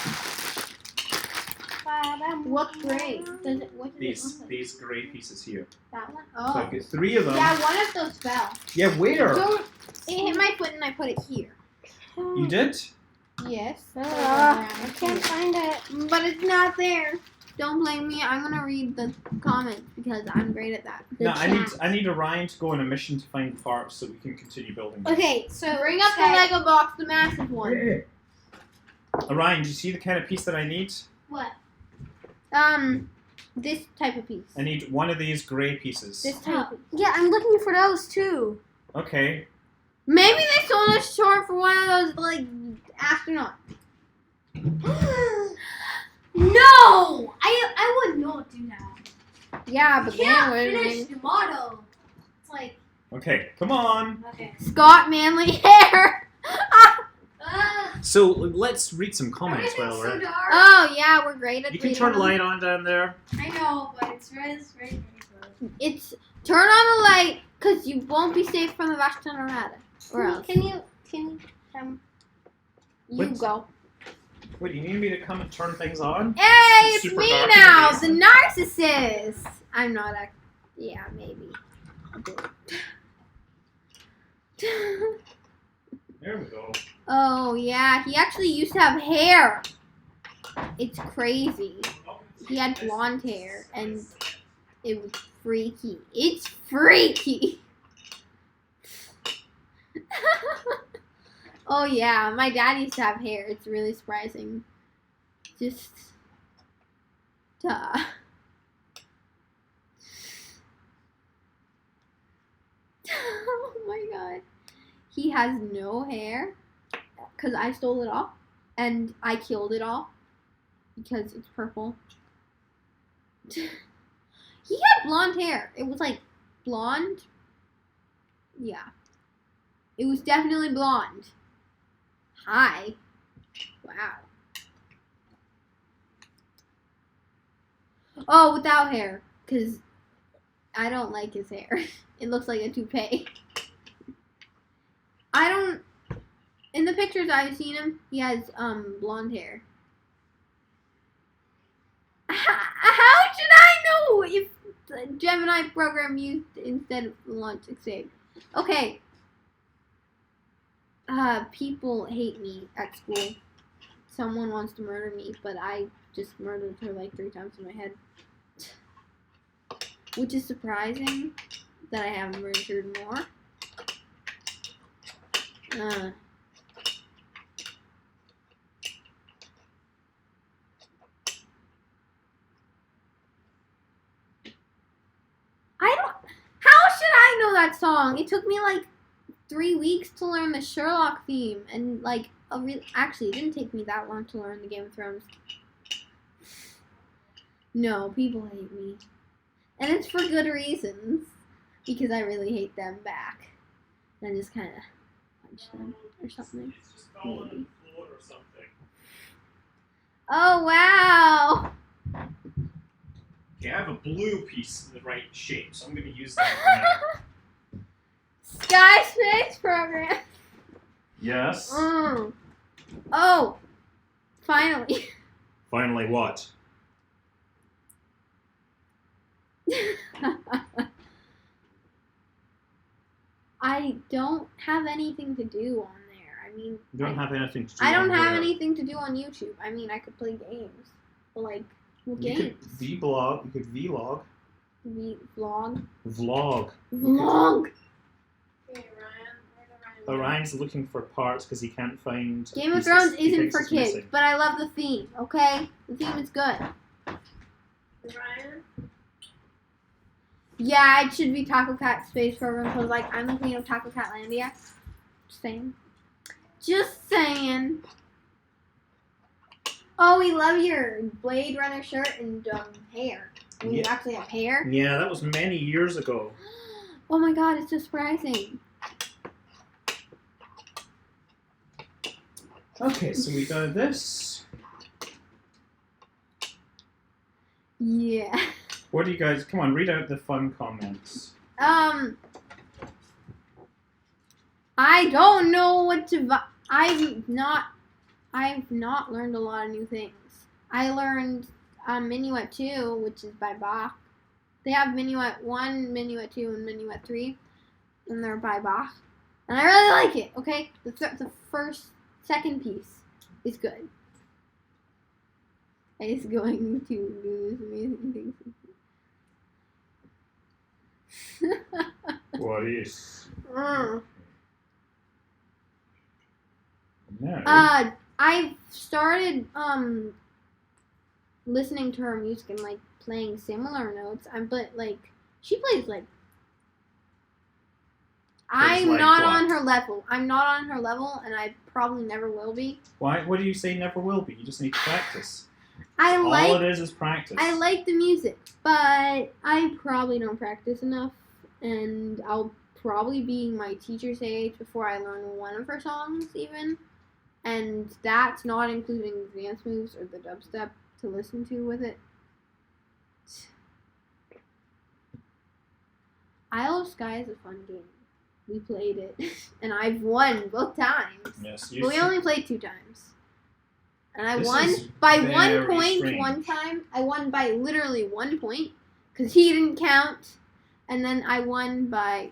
What's great? Does it? What does it These look like? these grey pieces here. That one? So Oh. I've got 3 of them. Yeah, one of those fell. Yeah, where? Don't. It hit my foot and I put it here. You did? Yes. I can't find it. But it's not there. Don't blame me. I'm gonna read the comments because I'm great at that. No, chat. I need Orion to go on a mission to find parts so we can continue building. this. Okay, so Bring up the Lego box, the massive one. Orion, do you see the kind of piece that I need? What? This type of piece. I need one of these gray pieces. This type. Yeah, I'm looking for those too. Okay. Maybe they sold us short for one of those like astronauts. No! I would not do that. Yeah, but You can't then finish the model. It's like, Okay, come on. okay. Scott Manley hair. So let's read some comments while Everything's we're so at it. dark. Oh yeah, we're great at You can reading turn them. light on down there. I know, but it's very close. It's turn on the light because you won't be safe from the Russian Armada. Or else. Can you, You What? go. What, do you need me to come and turn things on? Hey, it's Super me dark in now, the the narcissist. I'm not a. Yeah, maybe. I'll do it. There we go. Oh yeah, he actually used to have hair. It's crazy. He had blonde hair and it was freaky. It's freaky. Oh yeah, my dad used to have hair. It's really surprising. Just duh. Oh my god. He has no hair because I stole it all and I killed it all because it's purple. He had blonde hair. It was like blonde. Yeah. It was definitely blonde. Hi. Wow. Oh, without hair. Because I don't like his hair. It looks like a toupee. I don't... In the pictures I've seen him, he has blonde hair. How should I know if the Gemini program used instead of launch escape? Okay. People hate me at school. Someone wants to murder me, but I just murdered her like 3 times in my head. Which is surprising that I haven't murdered more. How should I know that song? It took me like 3 weeks to learn the Sherlock theme, and like actually, it didn't take me that long to learn the Game of Thrones. No, people hate me, and it's for good reasons, because I really hate them back, and I just kind of punch them or something. Maybe. Oh wow! Okay, I have a blue piece in the right shape, so I'm going to use that. Sky Space Program. Yes. Oh, finally. Finally, what? I don't have anything to do on there. I mean, You don't have anything to do. I don't on have where? anything to do on YouTube. I mean, I could play games, but like what You games? could vlog. You could vlog. Vlog. Vlog. Vlog. Okay, Ryan. Where's Ryan? Orion's looking for parts because he can't find. Game of pieces Thrones he isn't thinks for is kids, missing. but I love the theme. Okay, the theme is good. Ryan? Yeah, it should be Taco Cat Space Program because like I'm the queen of Taco Catlandia. Just saying. Just saying. Oh, we love your Blade Runner shirt and hair. When you Yeah. actually have hair. Yeah, that was many years ago. Oh my god, it's so surprising. Okay, so we got this. Yeah. What do you guys? Come on, read out the fun comments. I don't know what to. I've not learned a lot of new things. I learned Minuet 2, which is by Bach. They have Minuet 1, Minuet 2, and Minuet 3, and they're by Bach. And I really like it, okay? The second piece is good. It's going to do this amazing thing. What is? Mm. No. I've started listening to her music and like playing similar notes. But like she plays like. I'm like not what? on her level. I'm not on her level, and I probably never will be. Why? What do you say never will be? You just need to practice. All it is practice. I like the music, but I probably don't practice enough, and I'll probably be my teacher's age before I learn one of her songs even, and that's not including the dance moves or the dubstep to listen to with it. Isle of Sky is a fun game. We played it, and I've won both times. Yes, But we only played 2 times. And I This won is by very 1 point strange. one time. I won by literally 1 point because he didn't count. And then I won by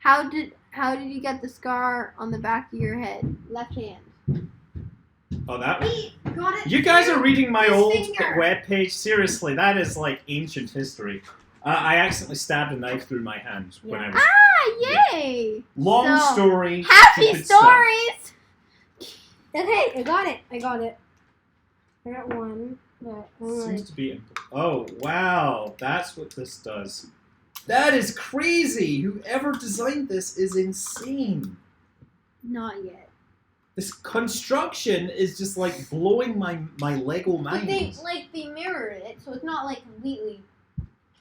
how did you get the scar on the back of your head? Left hand. Oh, that. He got it. You guys are reading my his old finger. webpage. Seriously, that is like ancient history. I accidentally stabbed a knife through my hand when I was. Ah, yay! Long So, story. Happy stupid stuff. stories. Okay, I got it. I got 1. But Seems to be. Oh wow, that's what this does. That is crazy. Whoever designed this is insane. Not yet. This construction is just like blowing my Lego mind. But they mirrored it, so it's not like completely.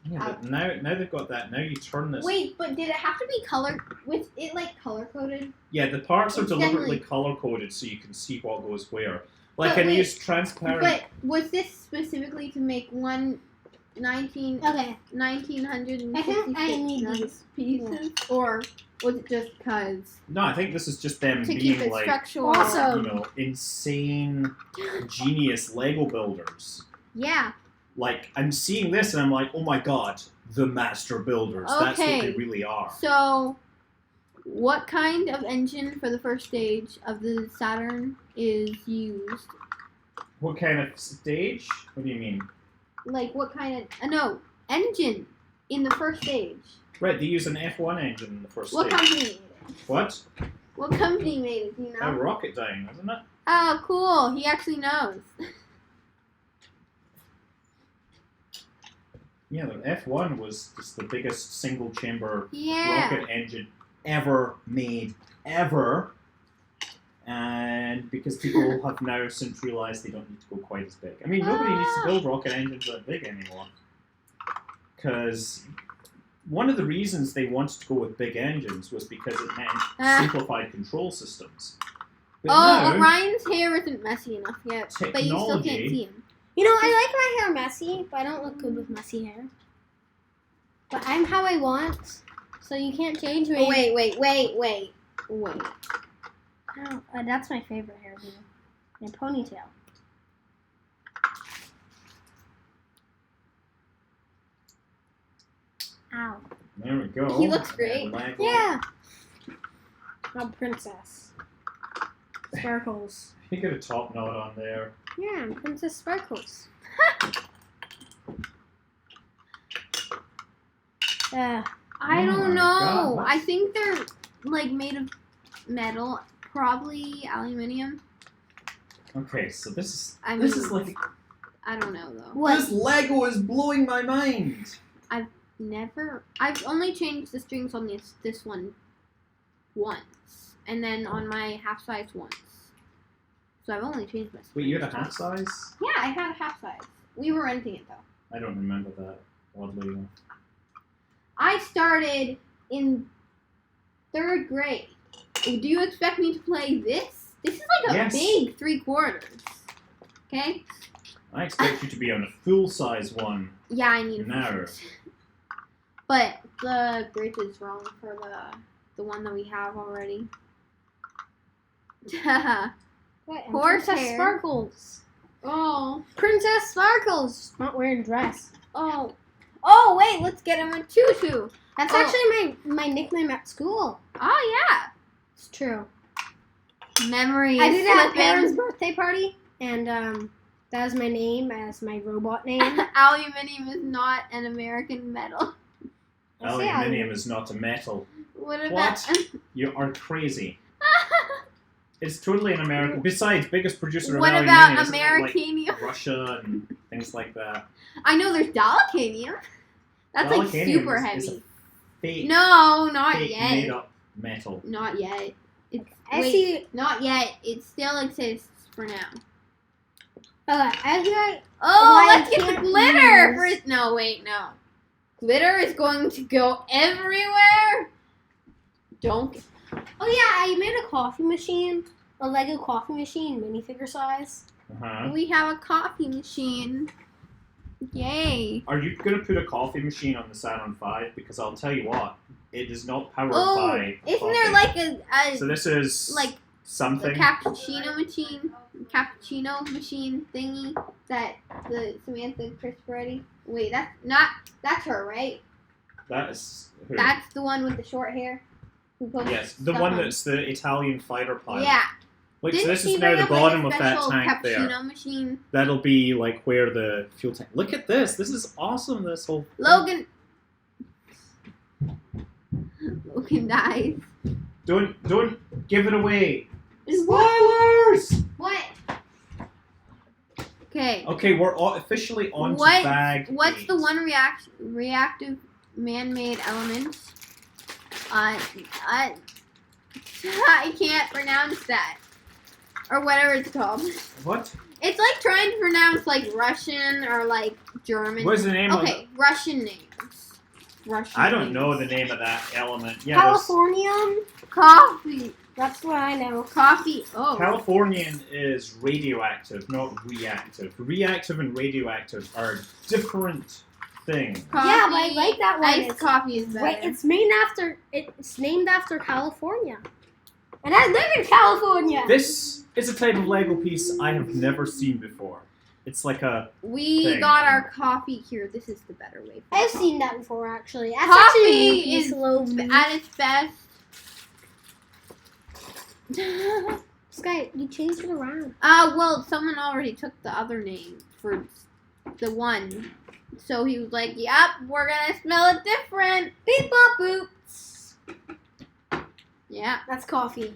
Yeah, but now they've got that. Now you turn this. Wait, but did it have to be color? Was it like color coded? Yeah, the parts are It's deliberately definitely- color coded so you can see what goes where. Like, But can you wait, use transparent? But was this specifically to make one 1900 I think I need these. pieces, or was it just because No, I think this is just them to keep being it like, structural? Also- insane, genius Lego builders. Yeah. Like, I'm seeing this and I'm like, oh my god, the master builders. That's what they Okay. really are. So, what kind of engine for the first stage of the Saturn is used? What kind of stage? What do you mean? Like, what kind of engine in the first stage? Right, they use an F1 engine in the first What stage. company made it? What? What company made it? Do you A know? Rocketdyne, isn't it? Oh, cool. He actually knows. Yeah, the F1 was just the biggest single chamber Yeah. rocket engine ever made, ever. And because people have now since realised they don't need to go quite as big. I mean, nobody needs to build rocket engines that big anymore. Because one of the reasons they wanted to go with big engines was because it meant simplified control systems. But now, Orion's hair isn't messy enough yet, but you still can't Technology. see him. You know, I like my hair messy, but I don't look good with messy hair. But I'm how I want, so you can't change me. Oh, wait. Oh, that's my favorite hairdo. My ponytail. Ow. there we go. He looks great. And Lego. Yeah. I'm Princess. Sparkles. You get a top note on there. Yeah, I'm Princess Sparkles. I Oh don't my know. God. I think they're like made of metal, probably aluminium. Okay, so this is I this mean, is like I don't know though. What? this Lego is blowing my mind. I've only changed the strings on this one once, and then on my half size once. So I've only changed my strings. Wait, you had a twice. half size? Yeah, I had a half size. We were renting it though. I don't remember that. Oddly enough. I started in 3rd grade. Do you expect me to play this? This is like a Yes. big 3/4. Okay? I expect you to be on a full size one. Yeah, I need a No. fix. But the grid is wrong for the one that we have already. What? I'm Horsehair. Princess Sparkles. Oh. Princess Sparkles. Not wearing a dress. Oh, wait, let's get him a tutu. That's Oh. actually my nickname at school. Oh, yeah. It's true. Memory I is did it at slipping. Parents' birthday party, and that was my name as my robot name. Aluminium is not an American metal. I say Aluminium is not a metal. What about... What? You are crazy. It's totally an American. Besides, biggest producer of What aluminium about is like Americanium? Russia and things like that. I know there's Dalacanium. That's like Dalacanium super is heavy. a fake, No, not fake yet. made up metal. Not yet. I Wait, see. not yet. It still exists for now. I see. Oh, Why let's get the can't glitter use- first. No, wait, no. Glitter is going to go everywhere. Don't. Oh yeah, I made a coffee machine, a Lego coffee machine, minifigure size. Uh-huh. We have a coffee machine. Yay. Are you going to put a coffee machine on the Saturn V? Because I'll tell you what, it is not powered Oh, by isn't coffee. there like a So this is like a something. cappuccino machine thingy that the Samantha Crispirelli? Wait, that's her, right? That is who? That's the one with the short hair. Who posts Yes, the stuff one on- that's the Italian fighter pilot. Yeah. Like, so Didn't this she is now bring the up, like, bottom a of that special tank there. cappuccino machine? That'll be like where the fuel tank. Look at this. This is awesome. This whole thing. Logan dies. Don't give it away. Is Spoilers. What? Okay. Okay, we're officially on to What- bag. What's 8. the one reactive man-made element? I can't pronounce that. Or whatever it's called. What? It's like trying to pronounce like Russian or like German. What's the name of it? Okay, Russian names. Russian I don't names. know the name of that element. Yeah, there's- Californium. Coffee. That's what I know. Coffee. Oh. Californian is radioactive, not reactive. Reactive and radioactive are different things. Coffee. Yeah, but I like that one. Iced It's- coffee is better. Wait, it's named after California. And I live in California. This is a type of Lego piece I have never seen before. It's like a We thing. got our coffee here. This is the better way. I've seen that before, actually. That's Coffee actually is slow. At its best. Sky, you changed it around. Well, someone already took the other name for the one. So he was like, yep, we're gonna smell it different. Beep bop boops. Yeah. That's coffee.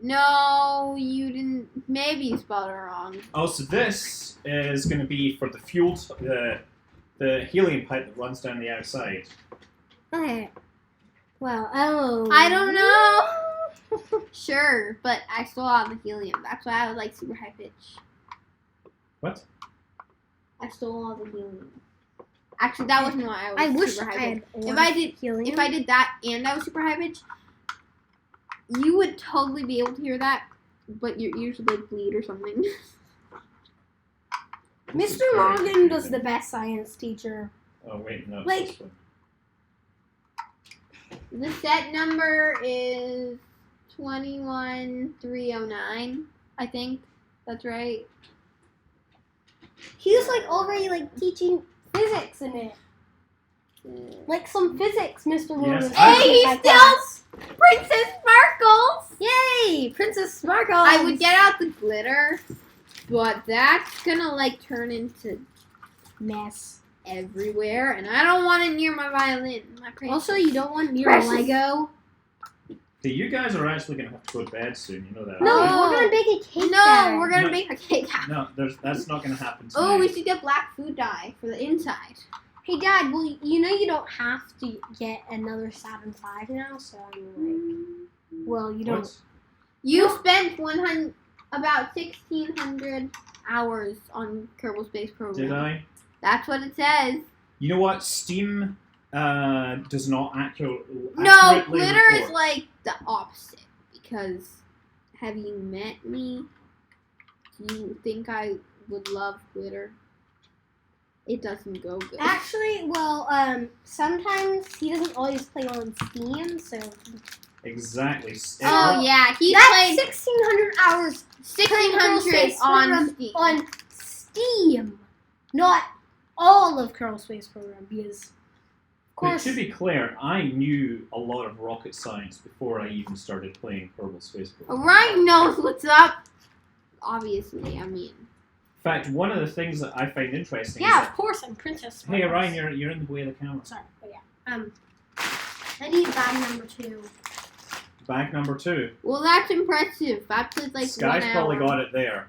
No, you didn't. Maybe you spelled it wrong. Oh, so this is going to be for the fuel, the helium pipe that runs down the outside. Okay. Well, oh. I don't know. Sure, but I still have the helium. That's why I was like super high pitch. What? I stole all the helium. Actually, that wasn't why I was I wish super I high pitch. had If I did, helium. if I did that and I was super high pitch, you would totally be able to hear that, but your ears would like bleed or something. Mr. Morgan was the best science teacher. Oh, wait, no. it's Like- this one. The set number is 21309. I think that's right. He was like already like teaching physics in it. Like some physics, Mr. Morgan. Yes, Hey, he's My still class. Princess Sparkles. Yay! Princess Sparkles! I would get out the glitter, but that's gonna like turn into mess. everywhere, and I don't want it near my violin. My princess. Also, you don't want near Precious. Lego. Hey, you guys are actually going to have to go to bed soon. You know that. No, right? Oh. we're gonna bake a cake. No, there. we're gonna No. make a cake. No, that's not going to happen tonight. Oh, we should get black food dye for the inside. Hey, Dad. Well, you know you don't have to get another Saturn V now, so I'm like, well, you don't. What? You spent about 1,600 hours on Kerbal Space Program. Did I? That's what it says. You know what? Steam does not No, accurately glitter is report. like the opposite. Because have you met me? Do you think I would love glitter? It doesn't go good. Actually, well, sometimes he doesn't always play on Steam, so Exactly. Oh yeah, he that's played 1,600 hours 1,600 on Steam. on Steam, not all of Kerbal Space Program, because of But course. to be clear, I knew a lot of rocket science before I even started playing Kerbal Space Program. Ryan knows what's up. Obviously, I mean. In fact, one of the things that I find interesting Yeah, is of course, I'm Princess. that, hey Sparkles. Ryan, you're in the way of the camera. Sorry, but yeah. I need bag number 2. Bag number 2. Well, that's impressive. I played like 1 Sky's hour. probably got it there.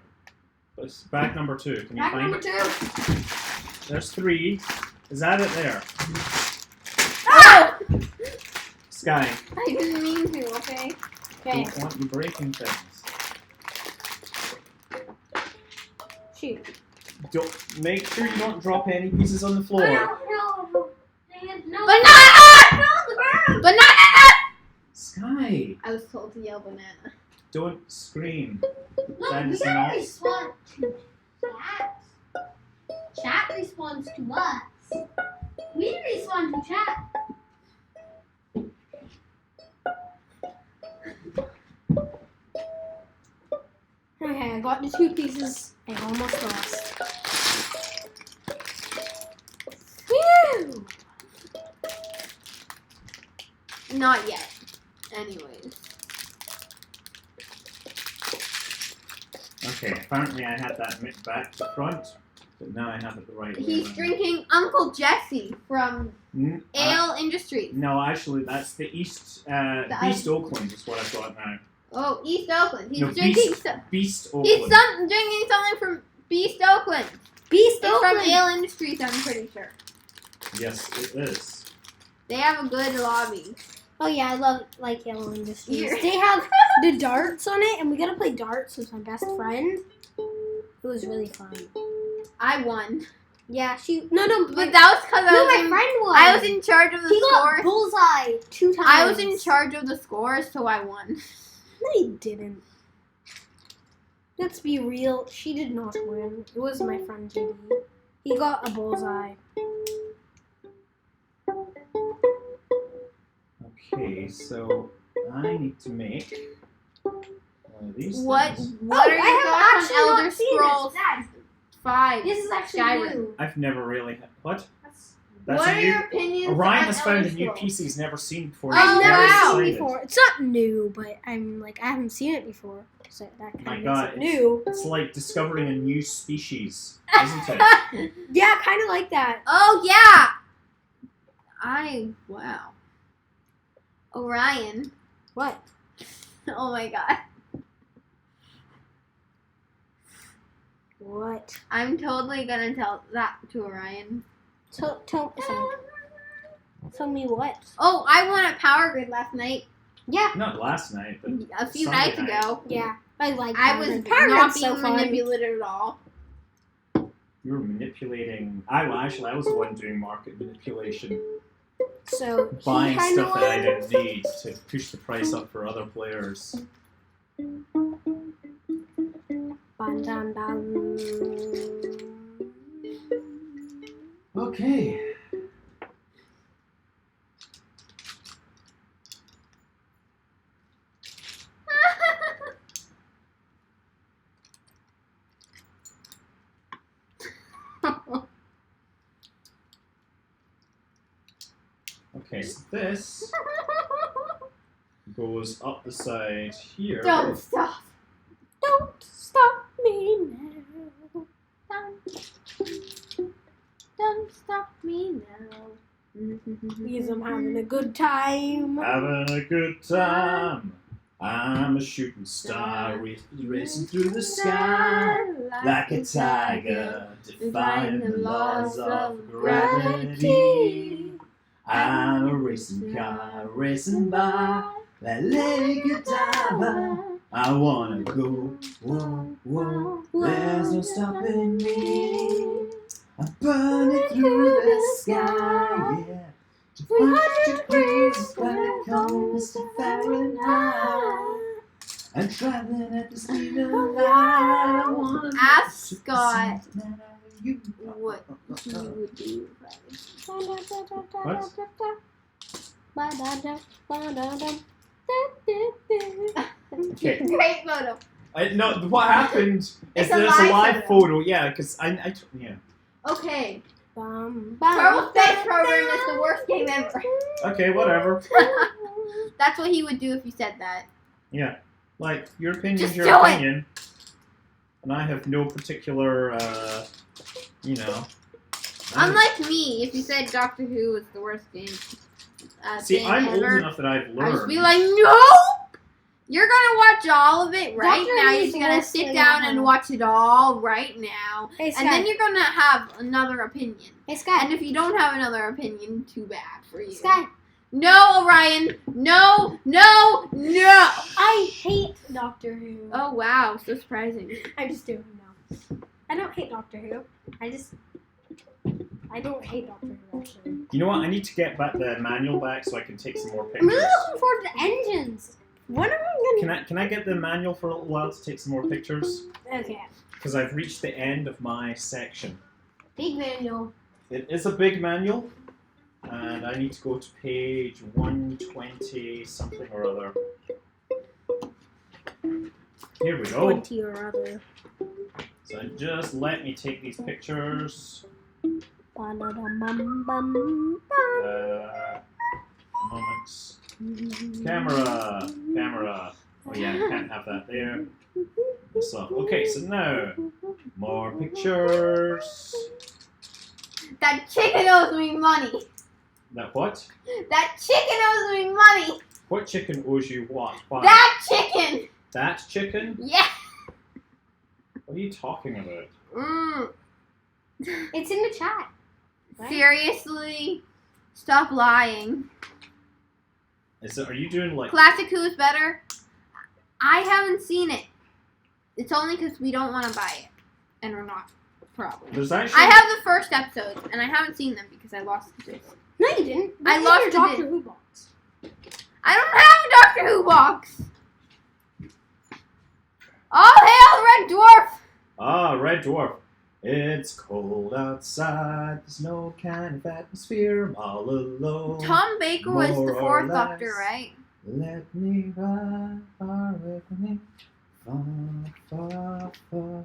It's back number 2. Can you Back find number it? 2. There's 3. Is that it there? Oh! Sky, I didn't mean to, okay? Okay. don't want you breaking things. Shoot. Don't make sure you don't drop any pieces on the floor. No. Banana! Banana! Sky, I was told to yell banana. don't scream. Look, That we is gotta not- respond to chat. Chat responds to us. We respond to chat. Okay, I got the 2 pieces. I almost lost. Phew! Not yet. Anyways. Okay, apparently I had that back to front, but now I have it the right way. He's around. drinking Uncle Jesse from Ale Industries. No, actually, that's the East Oakland is what I've got now. Oh, East Oakland. He's No, drinking Beast Oakland. He's drinking something from Beast Oakland. Beast It's from Oakland. Ale Industries, I'm pretty sure. Yes, it is. They have a good lobby. Oh yeah, I love like Yellow Industries. Here. They have the darts on it, and we gotta play darts with my best friend. It was really fun. I won. Yeah, no, But that was because my friend won. I was in charge of the He got scores. bullseye 2 times. I was in charge of the scores, so I won. No, he didn't. Let's be real. She did not win. It was my friend JD. He got a bullseye. Okay, so I need to make one of these What things. are your thoughts actually on not Elder seen Scrolls this. Dad, 5? this is actually Skyrim. new. I've never really had... What? What a are new... your opinions Orion on has found Elder a new Scrolls? piece he's never seen before. Oh, I've never wow. seen it Excited. before. It's not new, but I'm like I haven't seen it before, so that My kind of God, makes it new. It's like discovering a new species, isn't it? Yeah, kind of like that. Oh yeah. Wow. Orion. What? Oh my god. What? I'm totally gonna tell that to Orion. Tell me what? Oh, I won at Power Grid last night. Yeah, Not last night, but A few Sunday nights night. ago. yeah. I like. I was Power not Grid's being so fun. manipulated at all. you were manipulating... I was the one doing market manipulation. So he Buying kinda stuff that I won. didn't need to push the price up for other players. Bun, dun, dun. Okay. Okay, so this goes up the side here. Don't stop. Don't stop me now. Don't stop me now. Because I'm having a good time. Having a good time. I'm a shooting star racing through the sky like a tiger, defying the laws of gravity. I'm a racing car racing by that Lady Godiva. I wanna go, whoa, whoa, there's no stopping me. I'm burning through the sky, yeah. 200 degrees, but it comes to Fahrenheit. I'm traveling at the speed of light. I wanna Ask Scott you. what he would do. Okay. Great photo. No, what happened is It's a there's a live live photo. photo. Yeah, because yeah. Okay. Bum, Turtle Space Program is the worst game ever. Okay, whatever. That's what he would do if you said that. Yeah, like your opinion's Just your do it. opinion, and I have no particular, you know. Unlike me, if you said Doctor Who was the worst game. See, thing I'm old ever, enough that I've I would learned. be like, no! You're gonna watch all of it right Dr. now. Who's You're gonna mostly sit down and on- watch it all right now. Hey, Sky. And then you're gonna have another opinion. Hey, Sky. And if you don't have another opinion, too bad for you. Sky. No, Orion. No. I hate Doctor Who. Oh, wow. So surprising. I'm just doing now. I don't hate Doctor Who. I don't hate Doctor Who, actually. You know what? I need to get back the manual back so I can take some more I'm pictures. really looking forward to engines. When are we gonna... Can I get the manual for a little while to take some more pictures? Okay. Because I've reached the end of my section. Big manual. It is a big manual, and I need to go to page 120 something or other. Here we go. 20 or other. So just let me take these pictures. Ba-da-dum-bum-bum-bum. Moments. Camera. Oh yeah, can't have that there. So, okay, so now more pictures. That chicken owes me money. That what? That chicken owes me money. What chicken owes you what? Why? That chicken. That chicken? Yeah. What are you talking about? It's in the chat. Right? Seriously? Stop lying. Are you doing like... Classic Who is better? I haven't seen it. It's only because we don't want to buy it. And we're not. Probably. There's actually... I have the first episodes, and I haven't seen them because I lost the disc. No, you didn't. I That's in lost your the Doctor disc. Who box. I don't have a Doctor Who box. All hail Red Dwarf. Ah, Red Dwarf. It's cold outside. There's no kind of atmosphere. I'm all alone. Tom Baker was the More or fourth less. Doctor, right? Let me ride far away from me. Far, far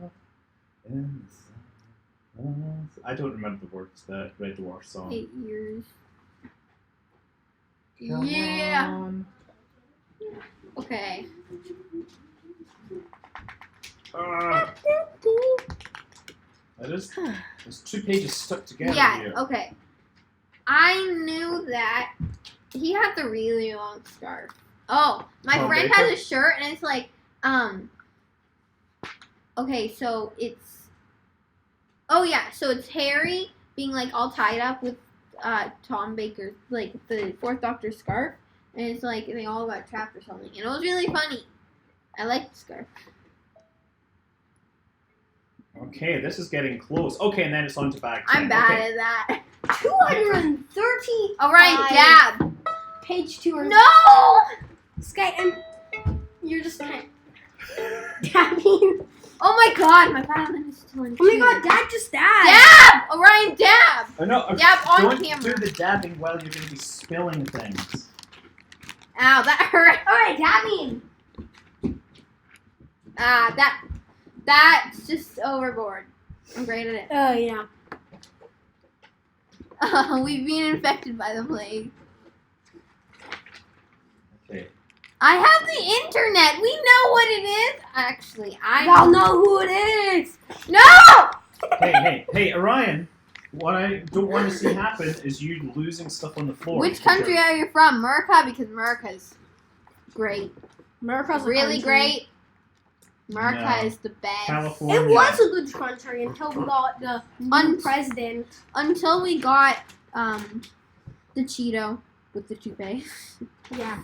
in the sun. I don't remember the words that Red Dwarf song. 8 years. Come Yeah. on. Okay. There's 2 pages stuck together Yeah, here. okay. I knew that he had the really long scarf. Oh, my Tom friend Baker? has a shirt and it's like, okay, so it's, oh yeah, so it's Harry being like all tied up with Tom Baker, like the fourth Doctor scarf, and it's like they all got trapped or something, and it was really funny. I like the scarf. Okay, this is getting close. Okay, and then it's on to bag 10. I'm bad Okay. at that. 230. Alright, dab. Page 2 or No! Sky, you're just kind of dabbing. Oh my god, my violin is still in Oh my tune. god, Dad just dabbed. Dab! Orion, dab! Oh, no, Dab on don't camera. do the dabbing while you're going to be spilling things. Ow, that hurt. Alright, dabbing. That's just overboard. I'm great at it. Oh, yeah. We've been infected by the plague. Okay. I have the internet. We know what it is. Actually, Y'all know who it is. No! Hey, Orion. What I don't want to see happen is you losing stuff on the floor. Which country are you from? America, because America's great. America's a Really country. great. America No. is the best. California. It was a good country until we got the new president. Until we got the Cheeto with the toupee. Yeah.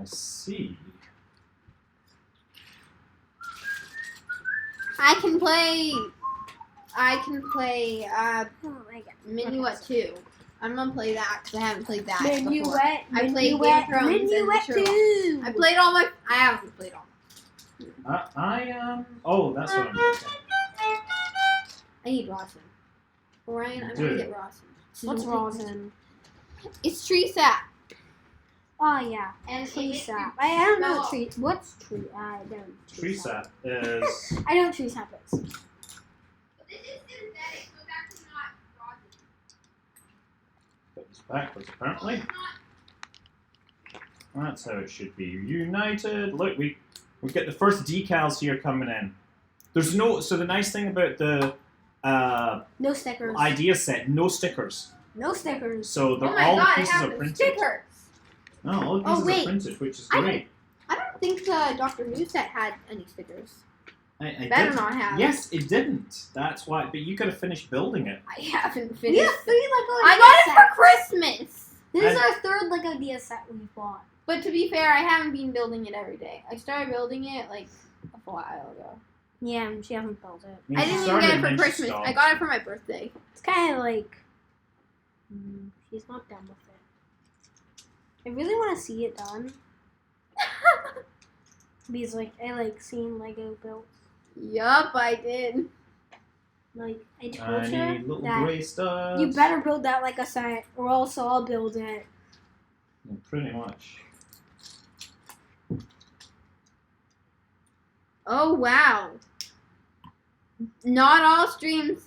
I see. I can play Oh my god. Minuet 2. I'm gonna play that because I haven't played that before. Minuet. I played Game Minuet. of Thrones and Minuet Sherlock. 2. I haven't played all. Oh, that's what I'm doing. I need rosin. Orion, I'm Dude. gonna get rosin. What's rosin? It's tree sap. Oh yeah. And Tree it- sap. I don't know No. tree. What's tree? I don't. Tree sap is... I know what tree sap is. But this is synthetic, so it's actually not rosin. Put this backwards, apparently. It's not. That's how it should be. United. Look, we get the first decals here coming in. There's no... So the nice thing about the No stickers. idea set, no stickers. No stickers. So Oh my all god, I pieces have are the printed. stickers. Oh, all Oh, these wait. are printed, which is I great. I don't think the Doctor Who set had any stickers. I Better did. not have. Yes, it didn't. That's why. But you gotta finish building it. I haven't We finished. have 3 Lego I idea got it sets. for Christmas. This is I- our 3rd Lego idea set we bought. But to be fair, I haven't been building it every day. I started building it like a while ago. Yeah, and she hasn't built it. mean, I she didn't even started get it and for then she Christmas. stopped. I got it for my birthday. It's kind of like she's not done with it. I really want to see it done because like I like seeing Lego built. Yup, I did. Like I I told need her little that grey stars. you better build that like a set, or else I'll build it. Yeah, pretty much. Oh wow. Not all streams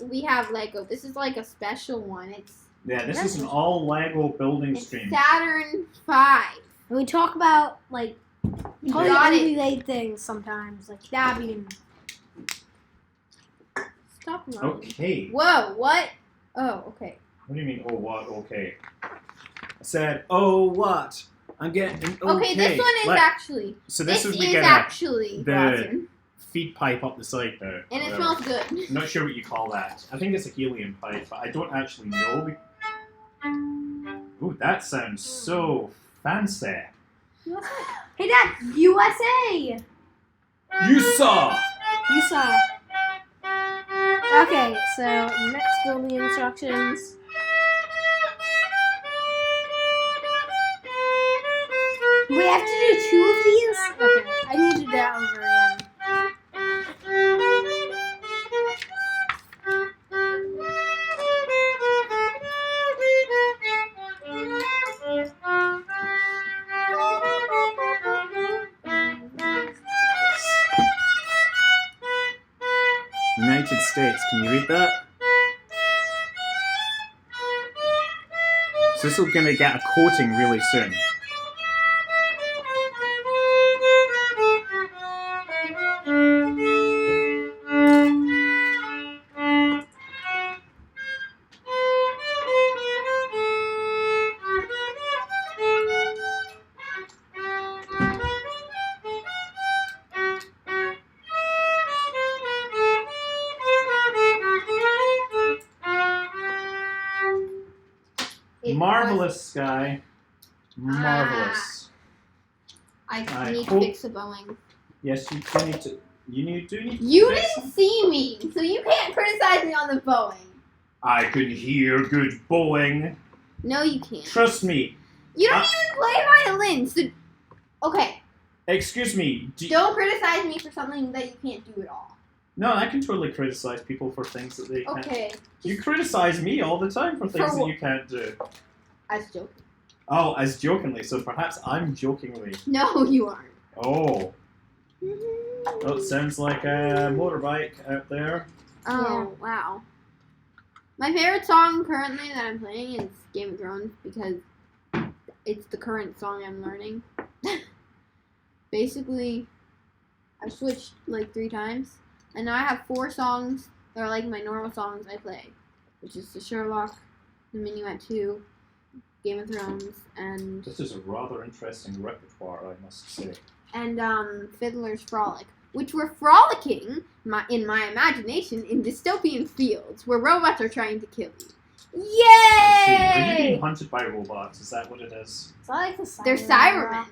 we have Lego. This is like a special one. It's Yeah, this is an all Lego building stream. Saturn 5. And we talk about like totally got it. unrelated things sometimes, like dabbing. Stop running. Okay. Whoa, what? Oh, okay. What do you mean? Oh what? Okay. I said, oh what? I'm getting okay. Okay, this one is Like, actually. So this is we is get actually the- rosin. a feed pipe up the side there. And it Whatever. smells good. I'm not sure what you call that. I think it's a helium pipe, but I don't actually know. Ooh, that sounds so fancy. Hey Dad, USA! You saw. You saw. Okay, so next building instructions. We have to do 2 of these? Okay, I need to do that over again. United States. Can you read that? So this is gonna get a coating really soon. It Marvelous, Sky. Marvelous. I I need hope- to fix the Boeing. Yes, you do need to. You do need to. You fix didn't see me, so you can't criticize me on the Boeing. I could hear good bowing. No, you can't. Trust me. You don't even play violin, so... Okay, Excuse me. don't criticize me for something that you can't do at all. No, I can totally criticize people for things that they can't. Okay, You criticize me all the time for things that what? you can't do. I was joking. Oh, as jokingly. So perhaps I'm jokingly. No, you aren't. Oh. Oh, it sounds like a motorbike out there. Oh, wow. My favorite song currently that I'm playing is Game of Thrones because it's the current song I'm learning. Basically, I've switched like 3 times, and now I have 4 songs that are like my normal songs I play, which is the Sherlock, the Minuet 2, Game of Thrones, and This is a rather interesting repertoire, I must say. Fiddler's Frolic, which were frolicking in my imagination in dystopian fields where robots are trying to kill you. I see. Are you Yay! being hunted by robots? Is that what it is? It's not like the siren. They're Cybermen.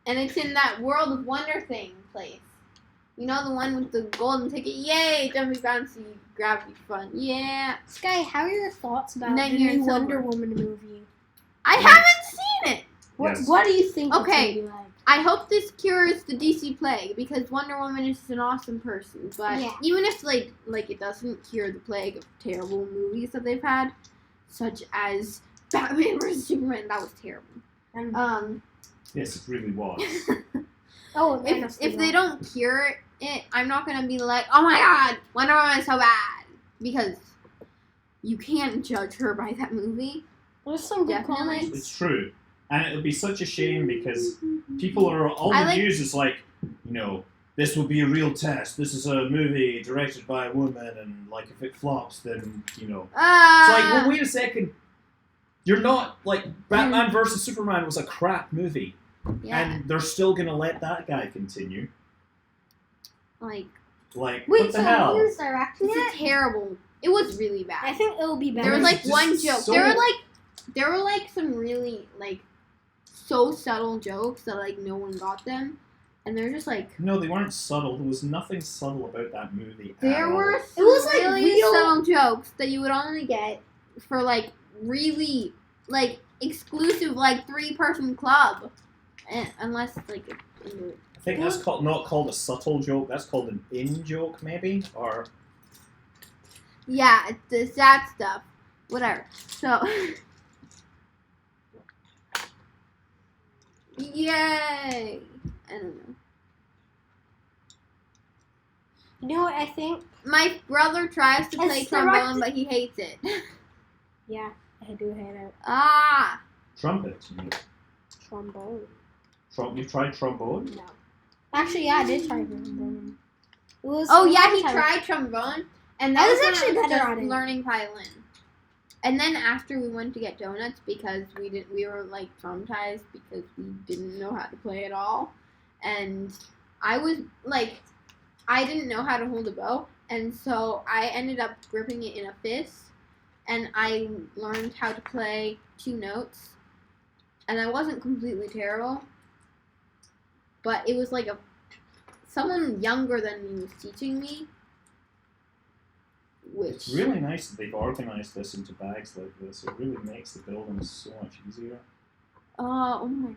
And it's in that World of Wonder thing place. You know, the one with the golden ticket? Yay! Jumpy bouncy, gravity fun. Yeah. Sky, how are your thoughts about the Nightmare new in Silver. Wonder Woman movie? I haven't seen it! Yes. What do you think Okay. it's gonna be like? I hope this cures the DC plague because Wonder Woman is an awesome person. But Yeah. even if like it doesn't cure the plague of terrible movies that they've had, such as Batman vs Superman, that was terrible. And, Yes, it really was. oh, Man of If Steel. they don't cure it, I'm not gonna be like, oh my god, Wonder Woman is so bad because you can't judge her by that movie. There's some good Definitely. comments. It's true. And it would be such a shame because people are all I the like- news is like, you know, this will be a real test. This is a movie directed by a woman, and like if it flops, then you know. It's like, well, wait a second. You're not, like, Batman vs. Superman was a crap movie. Yeah. And they're still gonna let that guy continue. Like, what Wait, the so hell? who's directing it? it's a terrible. It was really bad. I think it'll be better. There was like Just one joke. so- There were like some really like so subtle jokes that like no one got them, and they're just like No, they weren't subtle. There was nothing subtle about that movie. at there all. were some was, like, really real- subtle jokes that you would only get for like really like exclusive like 3-person club, and, unless like I think that's not called a subtle joke. That's called an in joke, maybe, or yeah, it's that stuff, whatever. So. Yay! I don't know. You know what I think? My brother tries to play It's trombone, directed- but he hates it. Yeah, I do hate it. Ah! trumpet. You mean. Trombone. You've tried trombone? No. Actually, yeah, I did try trombone. It was Oh yeah, he time. tried trombone, and I that was when actually was better just at it. learning violin. And then after we went to get donuts because we were like traumatized because we didn't know how to play at all, and I was like, I didn't know how to hold a bow, and so I ended up gripping it in a fist, and I learned how to play 2 notes, and I wasn't completely terrible, but it was like someone younger than me was teaching me. Which It's really nice that they've organized this into bags like this. It really makes the building so much easier. oh my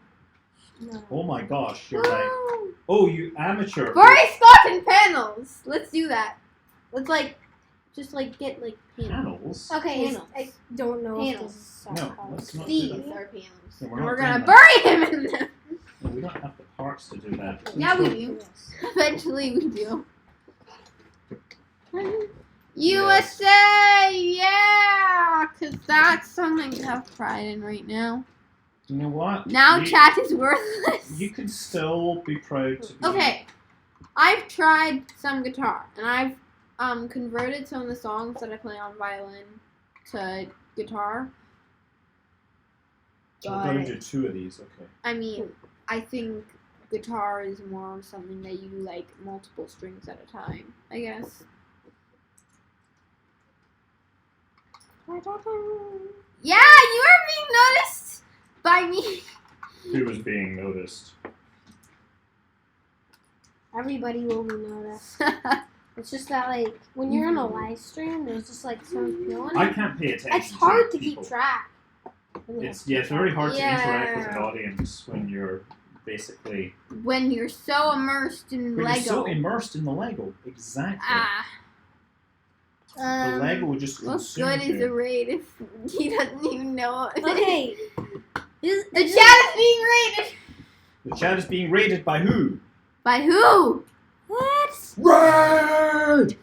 No. Oh my gosh, you're right. Oh, you amateur. Furry Spartan panels! Let's do that. Let's just get panels. Panels? Okay, Panels. I don't know if Panels. this is No, called. let's not do These that. are panels. Yeah, we're And not we're doing gonna that. bury him in them! No, we don't have the parts to do that. Please Yeah, we don't- do. Eventually we do. USA! Yeah! Because that's something to have pride in right now. You know what? Now you, chat is worthless. You can still be proud to be. Okay, I've tried some guitar, and I've converted some of the songs that I play on violin to guitar. So we're going But to do 2 of these, okay. I mean, I think guitar is more of something that you do like multiple strings at a time, I guess. Yeah, you are being noticed by me. Who was being noticed? Everybody will be noticed. It's just that, like, when you're on a live stream, there's just, like, so much people on I it. can't pay attention. It's hard to people. keep track. It's very hard to interact with an Yeah. audience when you're basically When you're so immersed in when Lego. you're so immersed in the Lego. Exactly. Ah, The Lego just what consumes good is you. a raid if he doesn't even know it? Okay. The chat is being raided. The chat is being raided by who? By who? What? Raid!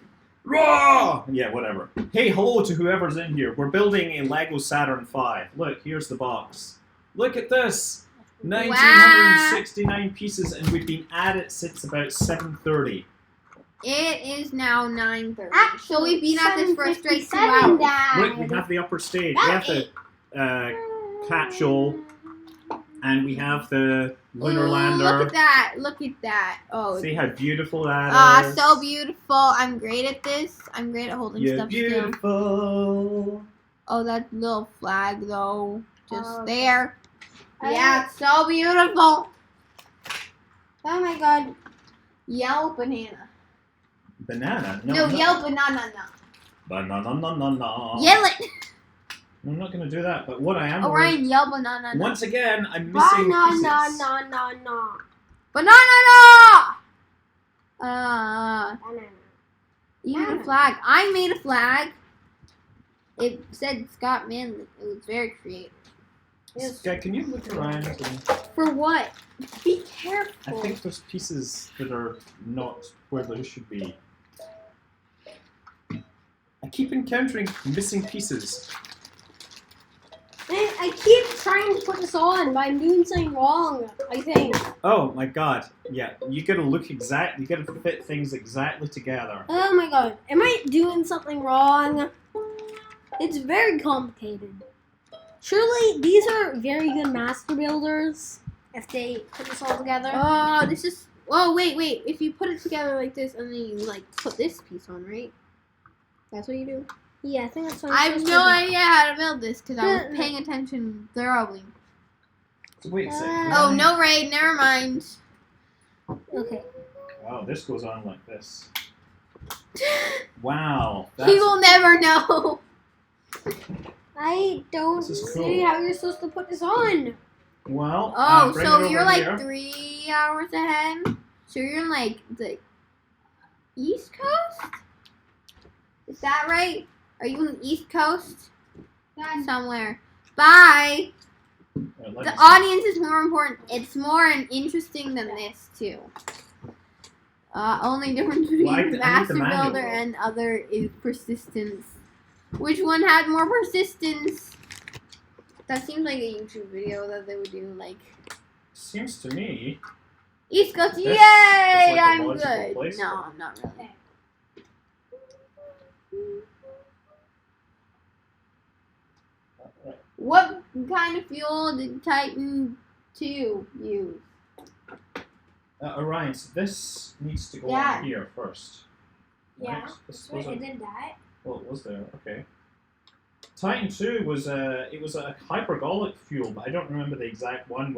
Raw! Yeah, whatever. Hey, hello to whoever's in here. We're building a Lego Saturn V. Look, here's the box. Look at this. 1,969 pieces, and we've been at it since about 7:30. It is now 9:30. Actually, So we've been at this for a straight 2 7:57 hours. Look, we have the upper stage. We have the capsule, and we have the lunar Ooh, lander. Look at that. Look at that. Oh, See how beautiful that is. so beautiful. I'm great at this. I'm great at holding You're stuff still. beautiful. Oh, that little flag though. Just Oh, okay. there. Yeah, it's so beautiful. Oh my god. Yell banana. Banana? No, no. yell banana. Banana. Yell it. I'm not going to do that, but what I am Oh, going Ryan, yell banana. once again, I'm missing pieces. Banana. Banana. Banana. You made a Banana. flag. I made a flag. It said Scott Manley. It was very creative. Guy, can you look around? And For what? Be I careful. think there's pieces that are not where they should be. I keep encountering missing pieces. I keep trying to put this on, but I'm doing something wrong, I think. Oh my god. Yeah, you gotta look exact. You gotta fit things exactly together. Oh my god. Am I doing something wrong? It's very complicated. Surely these are very good master builders if they put this all together. Oh, this is. Oh, wait. If you put it together like this and then you like put this piece on, right? That's what you do. Yeah, I think that's what I have no idea how to build this because I was paying attention thoroughly. So wait a second. Oh, no raid. Never mind. Okay. Wow, this goes on like this. Wow. He will never know. I don't This is see cool. how you're supposed to put this on. Well. Oh, bring so it you're over like here. 3 hours ahead? So you're in like the East Coast? Is that right? Are you on the East Coast? Somewhere. Bye. Like The I said, audience is more important. It's more interesting than this too. Only difference between Well, I need the Master manual, Builder though. and other is persistence. Which one had more persistence? That seems like a YouTube video that they would do. Like Seems to me. East Coast, This yay! is like a I'm logical good. place. No, I'm not really. What kind of fuel did Titan 2 use? Orion, so this needs to go Dad. on here first. Yeah. Right? This Wait, I wasn't. did that. Well, it was there. Okay. Titan 2 was a hypergolic fuel, but I don't remember the exact one.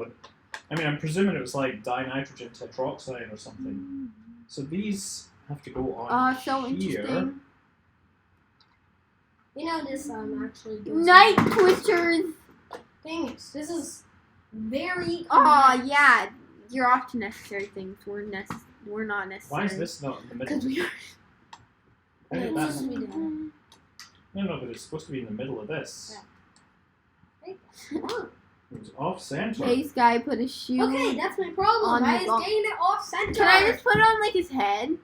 I mean, I'm presuming it was like dinitrogen tetroxide or something. So these have to go on So here. interesting. You know this actually goes Night Twisters. Thanks. This is very Oh yeah, you're off to necessary things. We're not necessary. Why is this not in the middle? Because we are. How did It's that- supposed to be done. No, but it's supposed to be in the middle of this. Oh. It was off center. Chase guy put a shoe. Okay, that's my problem. On the Guys, ball. getting it off center. Can I just put it on like his head?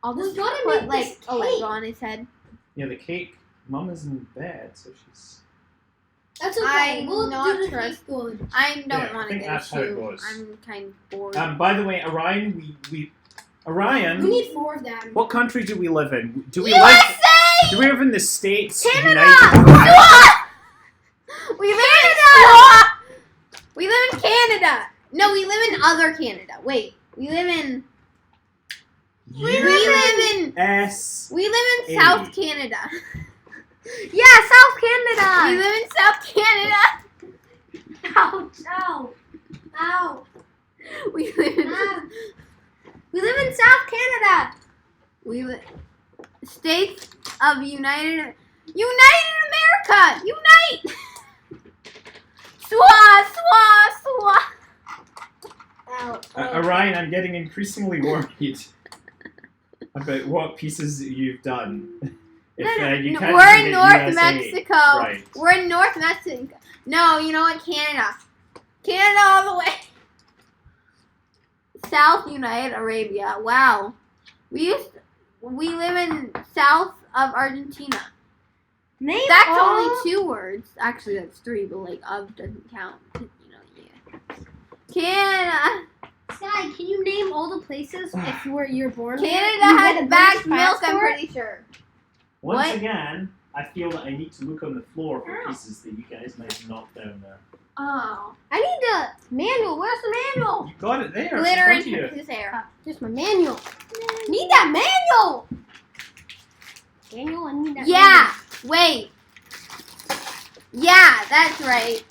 I'll We just gotta put make like this a Lego cake. on his head. Yeah, the cake. Mum is in bed, so she's. That's okay. I'm We'll not do the trust- cake good. I Yeah, don't I want to think get a that's how it shoe. goes. I'm kind of bored. By the way, Orion, Orion. We need 4 of them. What country do we live in? Do we USA! live? Do we live in the States? Canada! United- We live in Canada! We live in Canada. No, we live in other Canada. Wait, we live in. We live in S. South Canada. Yeah, South Canada. We live in South Canada. Ouch! Ow! Ow! We live in. Ow. We live in South Canada. We live. States of United America. Unite. Swa. Ow! Orion, I'm getting increasingly worried about what pieces you've done. If, you can't We're even in get North USA. Mexico. Right. We're in North Mexico. No, you know what? Canada. Canada all the way. South United Arabia. Wow. We live in south of Argentina. Name That's all. only 2 words. Actually, that's 3, but like of doesn't count. You know, yeah. Canada. Sky, can you name all the places if you're born there? Canada You get has a bagged British milk. I'm passport? pretty sure. Once What? again, I feel that I need to look on the floor for pieces that you guys might have knocked down there. Oh. I need the manual. Where's the manual? You got it there. Glitter It's in in front of you. his hair. Here's my manual. Need that manual. Manual, I need that. Yeah. Wait. Yeah, that's right.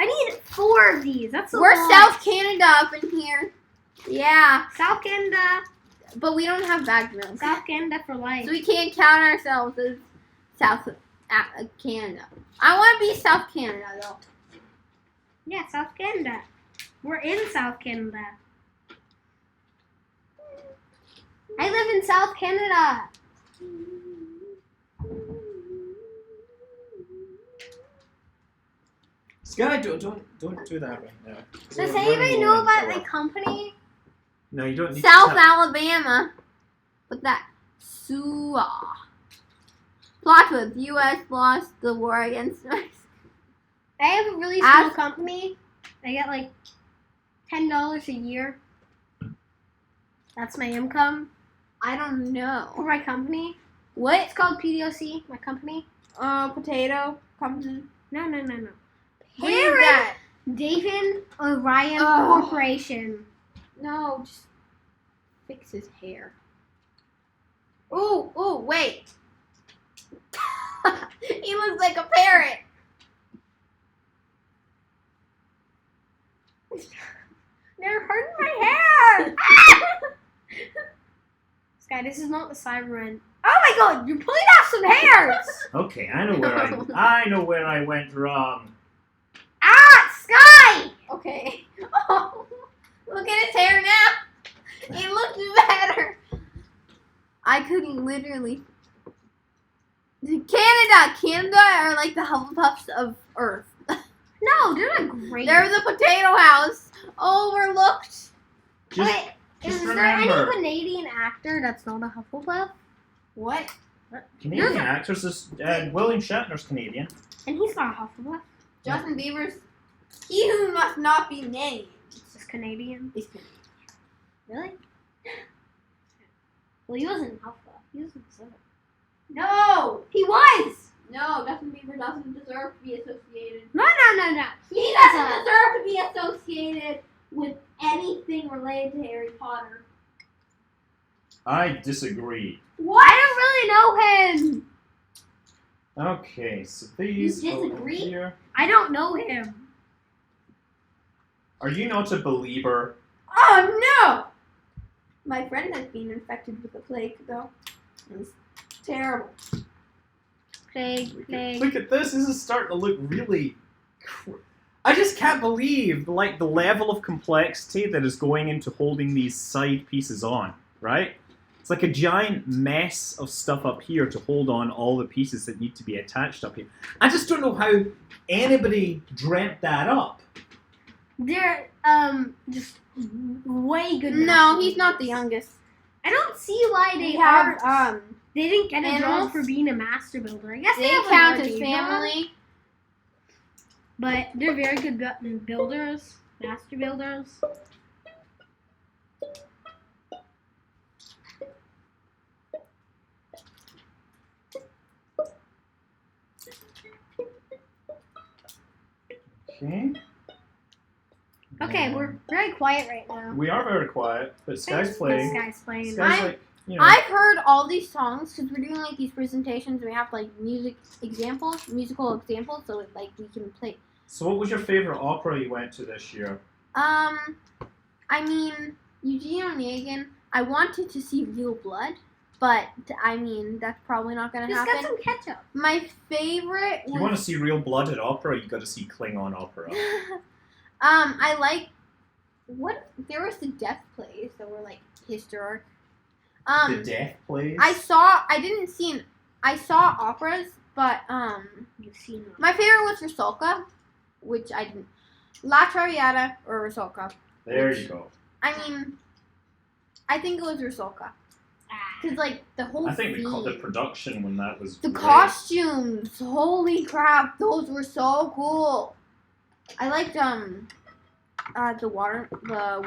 I need 4 of these. That's a We're lot. South Canada up in here. Yeah, South Canada. but we don't have bagged milk. South Canada for life. So we can't count ourselves as South Canada. I want to be South Canada, though. Yeah, South Canada. We're in South Canada. I live in South Canada. Sky, don't do that right now. Does We're anybody running know low on about power. my company? No, you don't need South to tell- Alabama. With that. SUA. Plot twist. U.S. lost the war against Mexico. I have a really Ask- small company. I get like $10 a year. That's my income I don't for know. my company. What? It's called PDOC, my company. Potato comes in. No. What is that? David Orion Oh. Corporation. No, just fix his hair. Ooh, wait. He looks like a parrot. They're hurting my hair. Sky, this is not the Cyberman. Oh my God, you're pulling off some hairs. Okay, I know where I went wrong. Sky. Okay. Oh, look at his hair now. It looks better. I could literally. Canada are like the Hufflepuffs of Earth. No, they're not great. They're the potato house, overlooked. Just, Wait, just is there any remember, Canadian actor that's not a Hufflepuff? What? Canadian actors is William Shatner's Canadian. And he's not a Hufflepuff. Justin Bieber's. He who must not be named. He's Canadian. He's Canadian. Really? Well, he wasn't a Hufflepuff. He was in Slytherin. No! He was! No, Justin Bieber doesn't deserve to be associated. No. He doesn't deserve to be associated with anything related to Harry Potter. I disagree. What? I don't really know him. Okay, so these You over disagree? here. I don't know him. Are you not a believer? Oh no! My friend has been infected with the plague, though. It's terrible. Plague. Look at this. This is starting to look really. I just can't believe the level of complexity that is going into holding these side pieces on. Right? It's like a giant mess of stuff up here to hold on all the pieces that need to be attached up here. I just don't know how anybody dreamt that up. They're just way good. No, he's not the youngest. I don't see why they have are. They didn't get a animals? job for being a master builder. I guess They have a count large as age family. but they're very good builders, master builders. Okay. Okay, we're very quiet right now. We are very quiet, but Sky's playing. Sky's playing. Sky's like, you know. I've heard all these songs because we're doing like these presentations. We have like musical examples, so like we can play. So, what was your favorite opera you went to this year? I mean, Eugene Onegin. I wanted to see Real Blood, but I mean that's probably not gonna Just happen. got some ketchup. My favorite. If you want to see real blood at opera, you got to see Klingon opera. I like what there was the death plays that were like historic. The death plays. I saw operas, but You've seen them. my favorite was Rusalka, which I didn't. La Traviata or Rusalka. There you go. I mean, I think it was Rusalka. Cause like the whole I think theme, the production when that was the great. costumes, holy crap, those were so cool. I liked the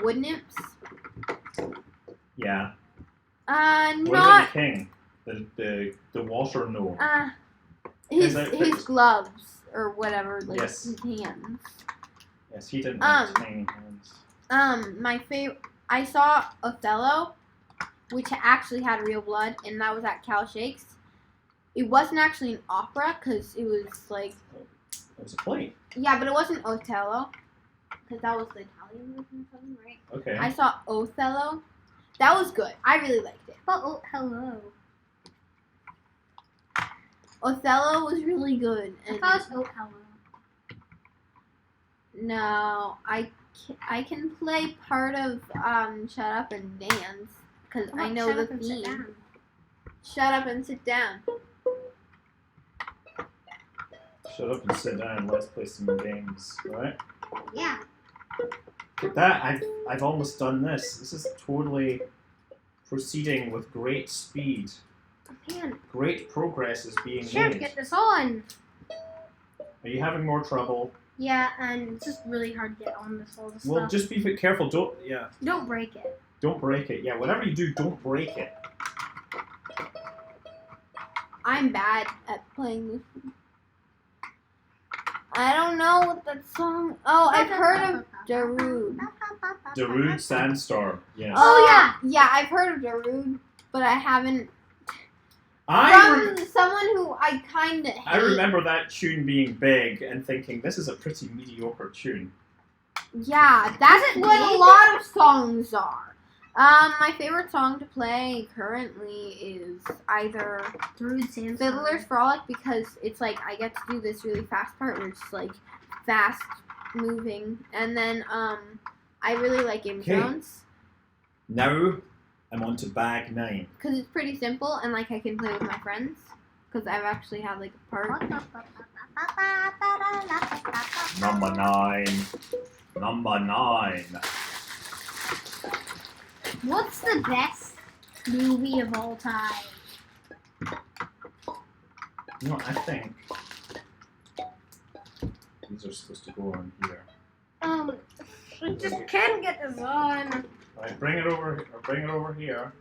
wood nymphs. Yeah. Not What about the king? The water gnome. his Is that his fixed? gloves or whatever, like Yes. his hands. Yes, he didn't have tiny hands. My favorite. I saw Othello, which actually had real blood, and that was at Cal Shakes. It wasn't actually an opera because it was like It was a play. yeah, but it wasn't Othello because that was the Italian version or something, right? Okay. I saw Othello. That was good. I really liked it. Oh, hello. Othello was really good. I And thought it was hello. no, I can play part of Shut Up and Dance because I know Shut the up and sit theme. down. Shut up and sit down. Shut up and sit down. Let's play some games, right? Yeah. Look at that, I've almost done this. This is totally proceeding with great speed. Man, Great progress is being Sheriff, made. get this on. Are you having more trouble? Yeah, and it's just really hard to get on this all this Well, stuff. just be careful. Don't Don't break it. Don't break it. Yeah, whatever you do, don't break it. I'm bad at playing this one. I don't know what that song. Oh, I've heard of Darude. Darude Sandstorm. Yes. Oh, yeah. Yeah, I've heard of Darude, but I haven't. I From someone who I kind of hate. I remember that tune being big and thinking this is a pretty mediocre tune. Yeah, that's what a lot of songs are. My favorite song to play currently is either Fiddler's Frolic, because it's like I get to do this really fast part where it's like fast moving, and then I really like Game of Thrones Now I'm on to bag 9. because it's pretty simple and like I can play with my friends because I've actually had like a part. Number 9. Number 9. What's the best movie of all time? You know, I think these are supposed to go on here. I just can't get this on. Alright, bring it over here.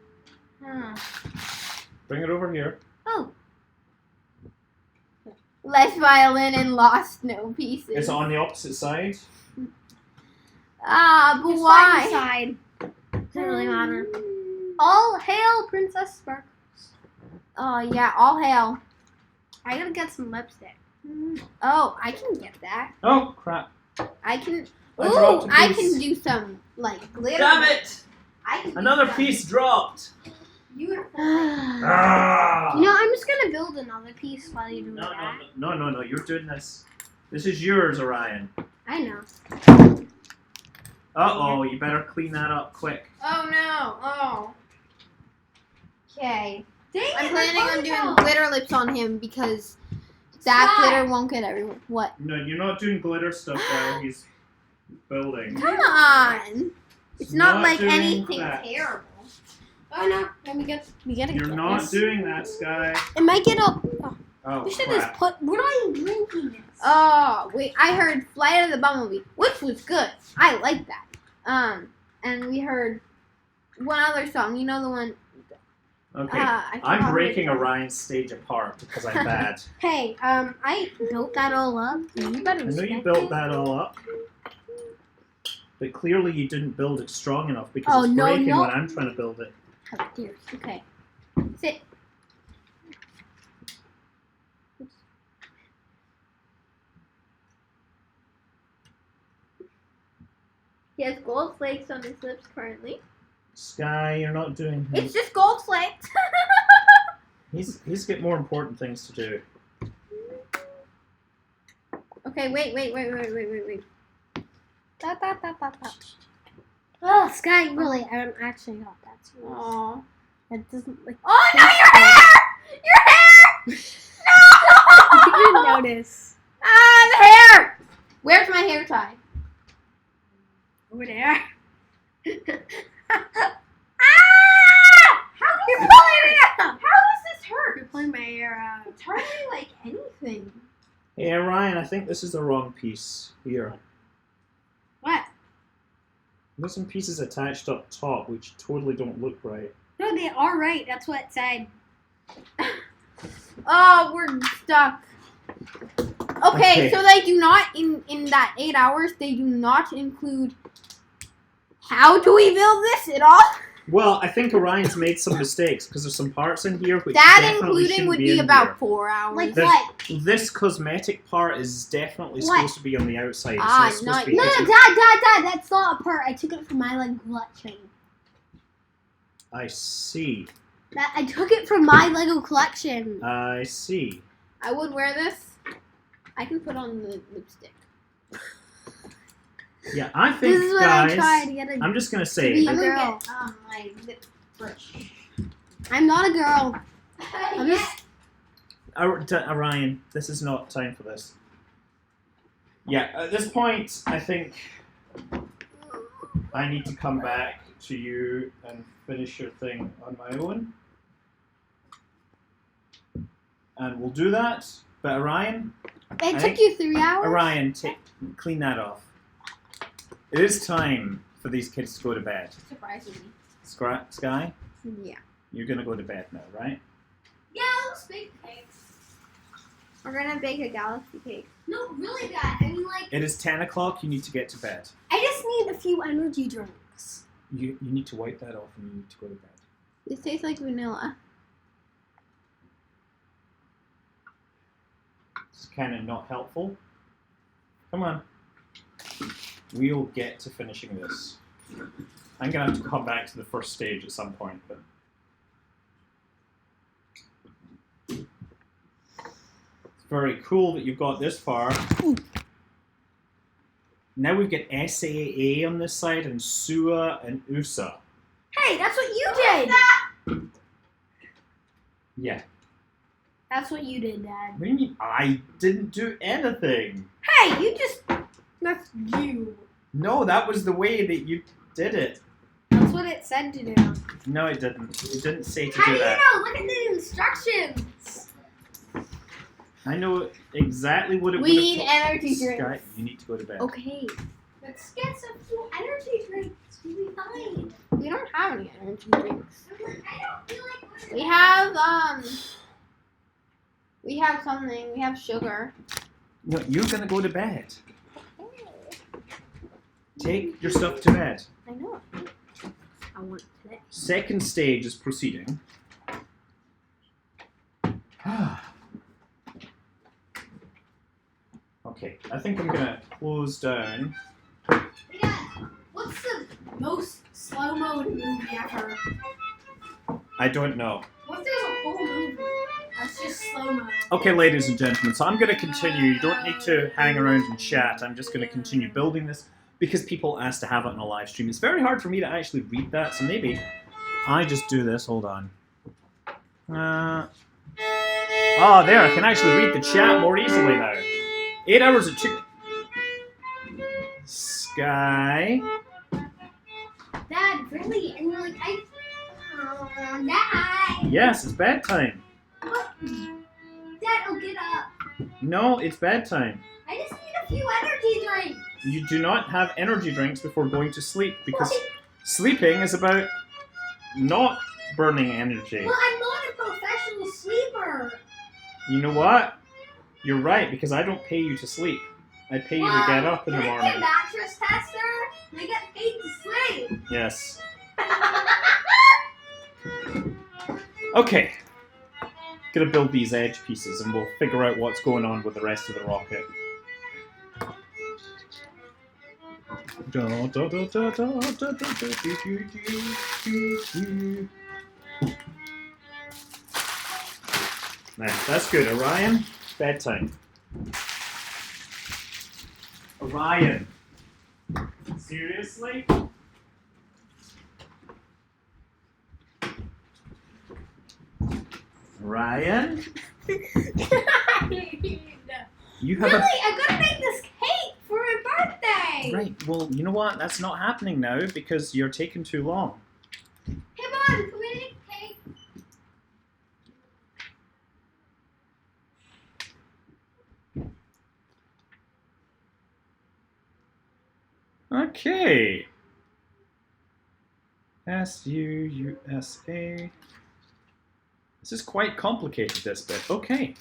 Bring it over here. Oh. Less violin and lost no pieces. It's on the opposite side. But It's why? side to side. Doesn't really matter. All hail Princess Sparkles. Oh yeah, all hail. I gotta get some lipstick. Oh, I can get that. Oh crap! I can. I dropped a I piece. can do some like glitter. Damn it! I can do Another some piece dropped. Beautiful. Ah! You know, I'm just gonna build another piece while you do No, that. no! You're doing this. This is yours, Orion. I know. Uh-oh, you better clean that up quick. Oh no! Oh. Okay. Dang I'm it, planning my on doing ponytail. glitter lips on him because that Stop. glitter won't get everyone. What? No, you're not doing glitter stuff while he's building. Come on! It's not like doing anything that. terrible. Oh no, let me get. We gotta You're get not this. doing that, Sky. It might get up. Oh, We should just crap. put. We're not even drinking this. Oh wait, I heard Flight of the Bumblebee, which was good. I like that. And we heard one other song. You know the one. Okay. I I'm forgot breaking what it was. Orion's stage apart because I'm bad. Hey, I built that all up. You better I know respect you built it. that all up. But clearly you didn't build it strong enough because Oh, it's no, breaking no. when I'm trying to build it. Oh, dear. Okay. Sit. He has gold flakes on his lips currently. Sky, you're not doing his. It's just gold flakes. He's got more important things to do. Okay, wait. Da, da, da, da, da. Oh, Sky, really, I'm actually not that serious. Aww. It doesn't like. Oh no, your hair! Your hair! You didn't No! notice. Ah, the hair! Where's my hair tie? Over there. Ah! How are you pulling it out? How does this hurt? You're pulling my hair out. It's hardly like anything. Hey, Orion, I think this is the wrong piece here. What? There's some pieces attached up top which totally don't look right. No, they are right. That's what it said. Oh, we're stuck. Okay, Okay. so they do not in that 8 hours. They do not include. How do we build this at all? Well, I think Orion's made some mistakes because there's some parts in here which That definitely including shouldn't would be be in about here. 4 hours. Like There's- what? This cosmetic part is definitely What? supposed to be on the outside. Ah, it's supposed not to be No, yet. no, Dad, that's not a part. I took it from my Lego collection. I see. That I took it from my Lego collection. I see. I would wear this. I can put on the lipstick. Yeah, I think, This is what guys, I tried to get a. I'm just going to to say, be a I'm that gonna girl. get my lip brush. I'm not a girl. I'm just. Orion, this is not time for this. Yeah, at this point, I think I need to come back to you and finish your thing on my own. And we'll do that. But Orion, It I took think- you 3 hours. Orion, clean that off. It is time for these kids to go to bed. Surprisingly. Sky, Yeah. you're going to go to bed now, right? Yeah, let's bake cakes. We're gonna bake a galaxy cake. No, really bad. I mean, like, It is 10 o'clock. You need to get to bed. I just need a few energy drinks. You need to wipe that off and you need to go to bed. This tastes like vanilla. It's kind of not helpful. Come on. We'll get to finishing this. I'm going to have to come back to the first stage at some point. But it's very cool that you've got this far. Ooh. Now we've got SAA on this side and SUA and USA. Hey, that's what you did! Yeah. That's what you did, Dad. What do you mean I didn't do anything? Hey, you just... That's you. No, that was the way that you did it. That's what it said to do. No, it didn't. It didn't say to How do do you that. know? Look at the instructions. I know exactly what it We would need have energy Sky, drinks. you need to go to bed. Okay. Let's get some few energy drinks. We'll be fine. We don't have any energy drinks. I don't feel like We have something. We have sugar. No, you're gonna go to bed. Take your stuff to bed. I know. I want today. Second stage is proceeding. Okay, I think I'm gonna close down. Hey, Dad, what's the most slow-mo movie ever? I don't know. What if there's a whole movie that's just slow-mo? Okay, ladies and gentlemen, so I'm gonna continue. You don't need to hang around and chat. I'm just gonna continue building this because people asked to have it on a live stream. It's very hard for me to actually read that, so maybe I just do this. Hold on. Oh, there, I can actually read the chat more easily now. 8 hours it took. Sky. Dad, really? And you're like, Dad. Yes, it's bedtime. What? Dad, I'll get up. No, it's bedtime. I just need a few energy drinks. You do not have energy drinks before going to sleep because sleeping is about not burning energy. Well, I'm not a professional sleeper. You know what? You're right, because I don't pay you to sleep. I pay you to get up in the Can I be a morning. mattress tester? I get paid to sleep. Yes. Okay. Gonna build these edge pieces and we'll figure out what's going on with the rest of the rocket. Nah, that's good. Orion, bedtime. Orion. Seriously? Orion? You have Really? I'm gonna make this cake for my birthday. Right, well, you know what? That's not happening now because you're taking too long. Hey, Mom, can we make cake? Okay. SUUSA. This is quite complicated, this bit. Okay.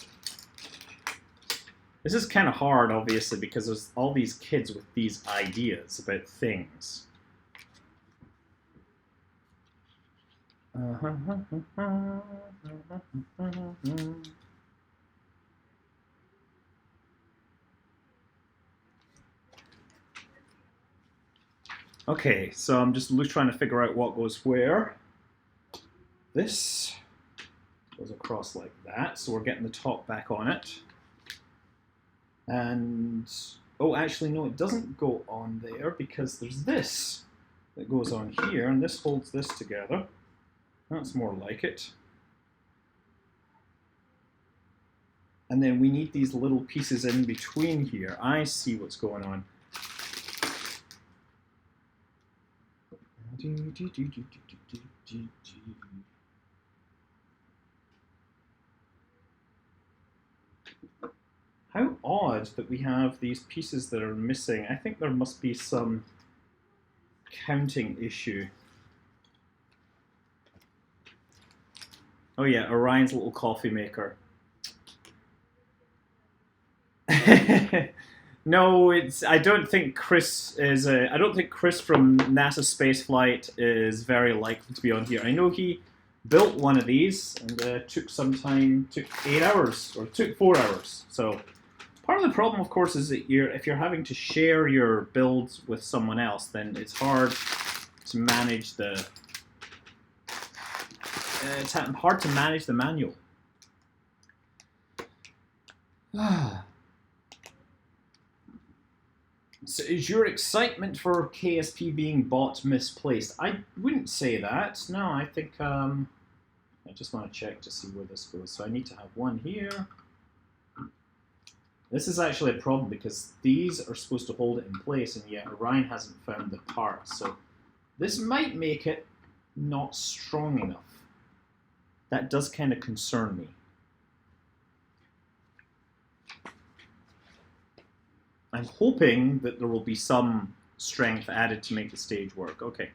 This is kind of hard, obviously, because there's all these kids with these ideas about things. Okay, so I'm just trying to figure out what goes where. This goes across like that, so we're getting the top back on it. And, oh, actually, no, it doesn't go on there because there's this that goes on here, and this holds this together. That's more like it. And then we need these little pieces in between here. I see what's going on. How odd that we have these pieces that are missing. I think there must be some counting issue. Oh yeah, Orion's little coffee maker. No, it's. I don't think Chris is. I don't think Chris from NASA Spaceflight is very likely to be on here. I know he built one of these and took some time. Took 8 hours or took 4 hours. So part of the problem, of course, is that if you're having to share your builds with someone else, then it's hard to manage the. It's hard to manage the manual. So is your excitement for KSP being bought misplaced? I wouldn't say that. No, I think I just want to check to see where this goes. So I need to have one here. This is actually a problem because these are supposed to hold it in place, and yet Orion hasn't found the parts. So this might make it not strong enough. That does kind of concern me. I'm hoping that there will be some strength added to make the stage work. Okay,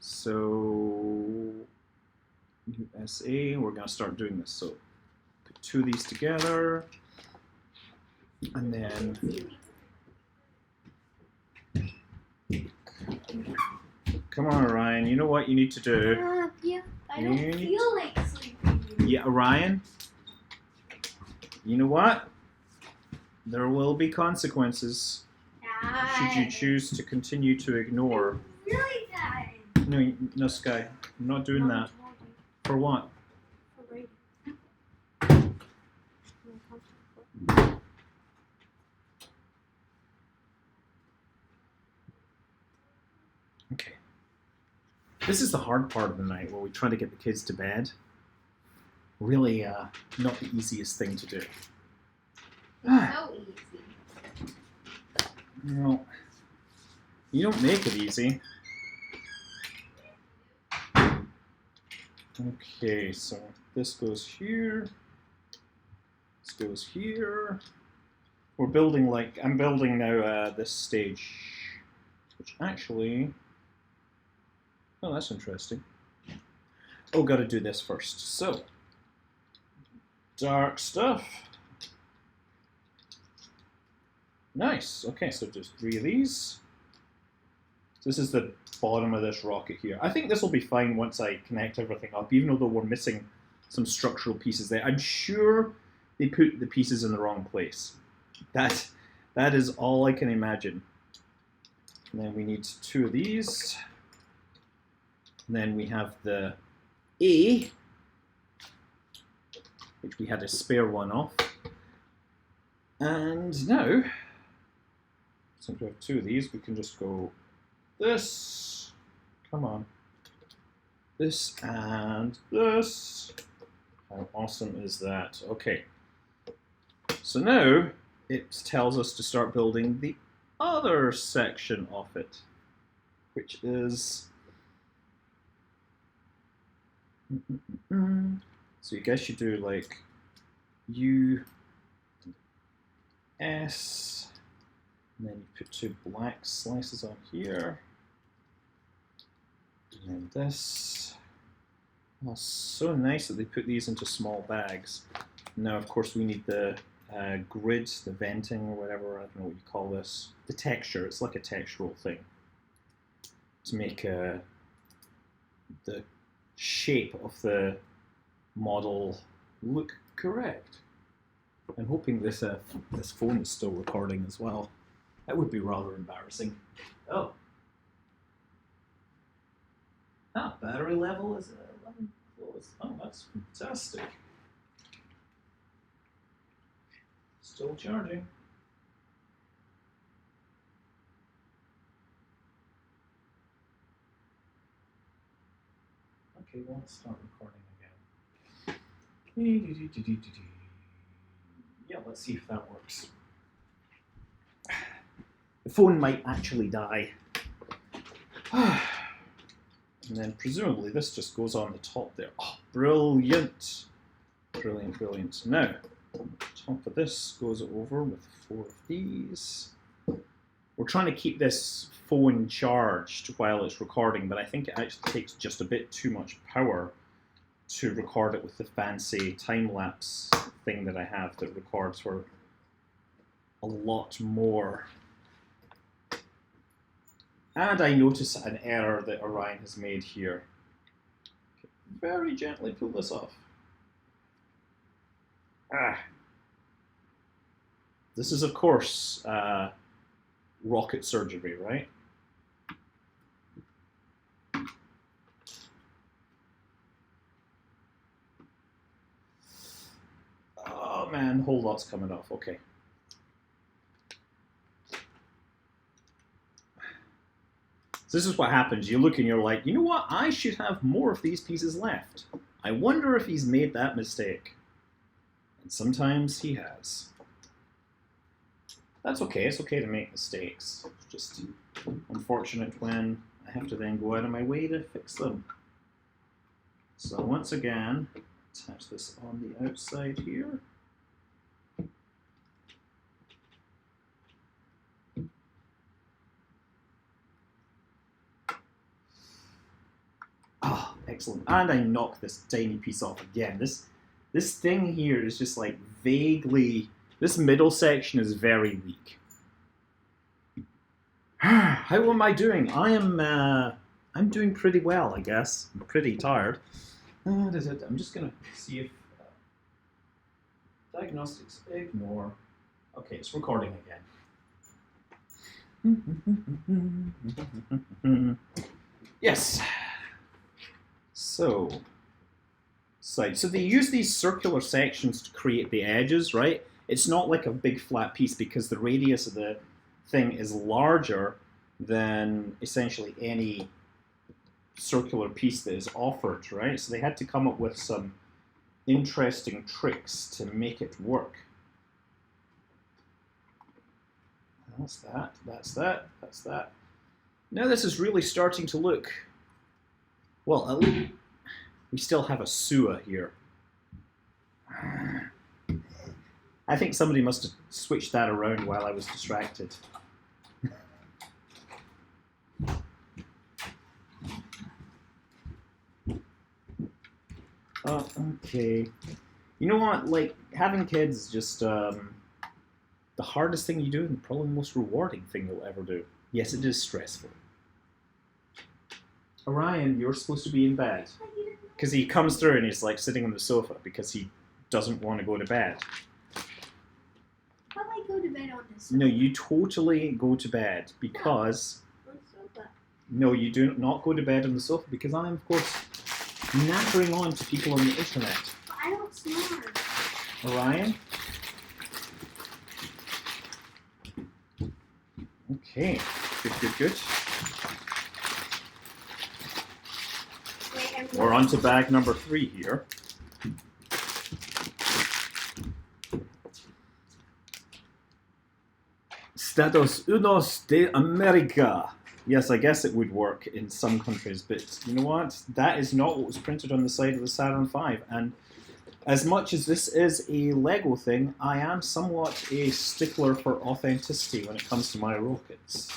so USA, we're going to start doing this. So put 2 of these together, and then come on, Orion. You know what you need to do. Yeah, I don't feel like sleeping. Yeah, Orion. You know what? There will be consequences should you choose to continue to ignore. Really tired. No, no, Sky. I'm not doing that. For what? Okay. This is the hard part of the night where we try to get the kids to bed. Really, not the easiest thing to do. So easy. Well, you don't make it easy. Okay, so this goes here. This goes here. We're building I'm building now this stage, which actually, oh, that's interesting. Oh, got to do this first. So, dark stuff. Nice. Okay, so just 3 of these. This is the bottom of this rocket here. I think this will be fine once I connect everything up, even though we're missing some structural pieces there. I'm sure they put the pieces in the wrong place. That is all I can imagine. And then we need 2 of these. And then we have the A, which we had a spare one off. And now, since we have 2 of these, we can just go this, come on, this and this. How awesome is that? Okay, so now it tells us to start building the other section of it, which is, so you guys should do like U, S, and then you put 2 black slices on here, and then this. Oh, so nice that they put these into small bags. Now, of course, we need the grid, the venting, or whatever, I don't know what you call this. The texture, it's like a textural thing, to make the shape of the model look correct. I'm hoping this phone is still recording as well. That would be rather embarrassing. Oh. Ah, battery level is 11 volts. Oh, that's fantastic. Still charging. Okay, well, let's start recording again. Yeah, let's see if that works. The phone might actually die. And then presumably this just goes on the top there. Oh, brilliant. Brilliant, brilliant. Now, top of this goes over with 4 of these. We're trying to keep this phone charged while it's recording, but I think it actually takes just a bit too much power to record it with the fancy time-lapse thing that I have that records for a lot more. And I notice an error that Orion has made here. Very gently pull this off. This is, of course, rocket surgery, right? Oh man, whole lot's coming off. Okay. So this is what happens. You look and you're like, you know what? I should have more of these pieces left. I wonder if he's made that mistake. And sometimes he has. That's okay. It's okay to make mistakes. It's just unfortunate when I have to then go out of my way to fix them. So once again, attach this on the outside here. Ah, excellent. And I knock this tiny piece off again. This thing here is just like vaguely... This middle section is very weak. How am I doing? I'm doing pretty well, I guess. I'm pretty tired. I'm just gonna see if diagnostics ignore. Okay, it's recording again. Yes. So they use these circular sections to create the edges, right? It's not like a big flat piece because the radius of the thing is larger than essentially any circular piece that is offered, right? So they had to come up with some interesting tricks to make it work. That's that, that's that, that's that. Now this is really starting to look, well, at least we still have a sewer here. I think somebody must have switched that around while I was distracted. Okay. You know what? Like, having kids is just the hardest thing you do and probably the most rewarding thing you'll ever do. Yes, it is stressful. Orion, you're supposed to be in bed. Because he comes through and he's like sitting on the sofa because he doesn't want to go to bed. How do I go to bed on this? No, you totally go to bed because... No, you do not go to bed on the sofa because I am, of course, nattering on to people on the internet. I don't snore. Orion? Okay, good, good, good. Wait, We're on to bag number 3 here. Estados Unidos de America. Yes, I guess it would work in some countries, but you know what? That is not what was printed on the side of the Saturn V. And as much as this is a Lego thing, I am somewhat a stickler for authenticity when it comes to my rockets.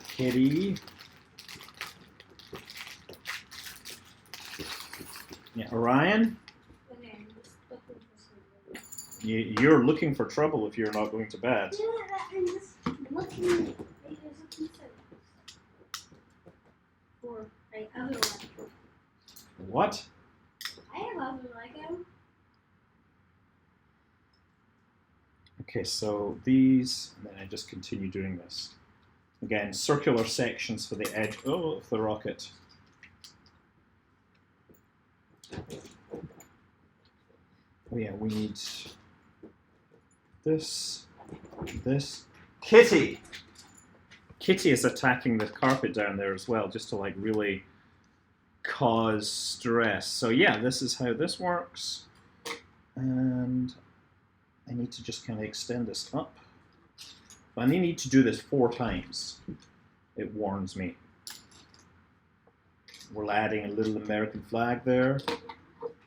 Kitty. Yeah, Orion? You're looking for trouble if you're not going to bed. I'm just looking. There's a piece of or like other Lego. What? I have other Lego. Okay, so these, and then I just continue doing this. Again, circular sections for the edge of the rocket. Oh yeah, we need this. Kitty! Kitty is attacking the carpet down there as well, just to like really cause stress. So yeah, this is how this works. And I need to just kind of extend this up. But I need to do this 4 times. It warns me. We're adding a little American flag there.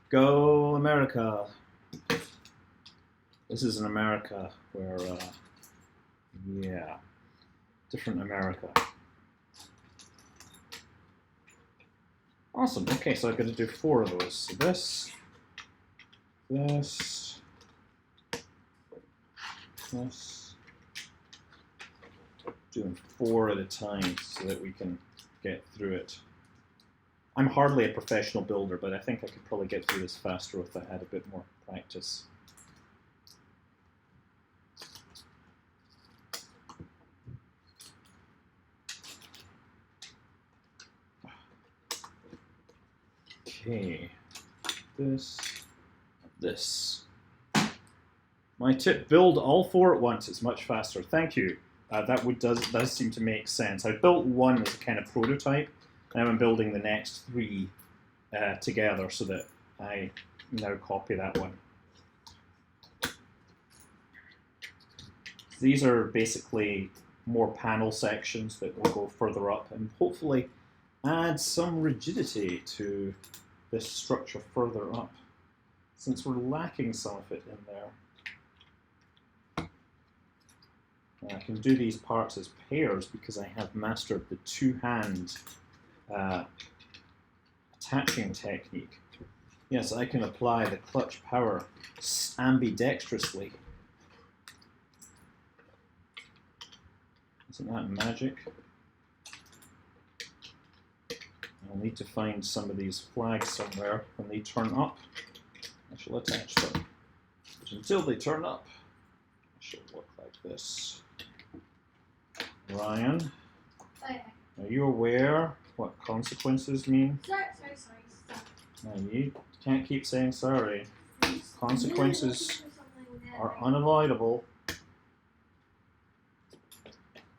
Go America! This is an America where, yeah, different America. Awesome. Okay, so I've got to do 4 of those. So this, this. Doing 4 at a time so that we can get through it. I'm hardly a professional builder, but I think I could probably get through this faster if I had a bit more practice. Okay, this. My tip, build all 4 at once. It's much faster. Thank you. That does seem to make sense. I built 1 as a kind of prototype, and I'm building the next 3 together so that I now copy that one. These are basically more panel sections that will go further up and hopefully add some rigidity to this structure further up, since we're lacking some of it in there. I can do these parts as pairs because I have mastered the 2-hand attaching technique. Yes, I can apply the clutch power ambidextrously. Isn't that magic? I'll need to find some of these flags somewhere. When they turn up, I shall attach them. But until they turn up, I shall look like this. Ryan, are you aware what consequences mean? Sorry, stop. No, you can't keep saying sorry. Consequences are unavoidable.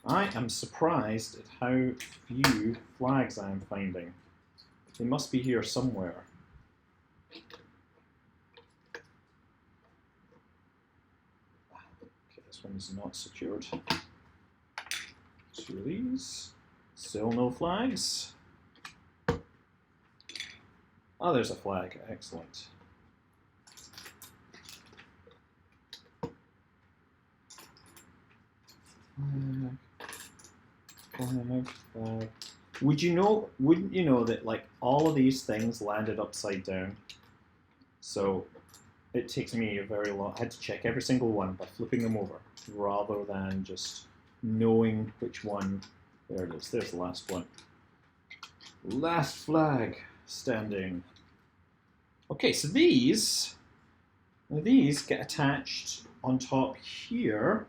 I am surprised at how few flags I am finding. They must be here somewhere. Okay, this one is not secured. 2 of these. Still no flags. Oh, there's a flag. Excellent. Flag. Wouldn't you know that like all of these things landed upside down? So it takes me a very long. I had to check every single one by flipping them over, rather than just knowing which one. There it is. There's the last one. Last flag standing. Okay, so these get attached on top here.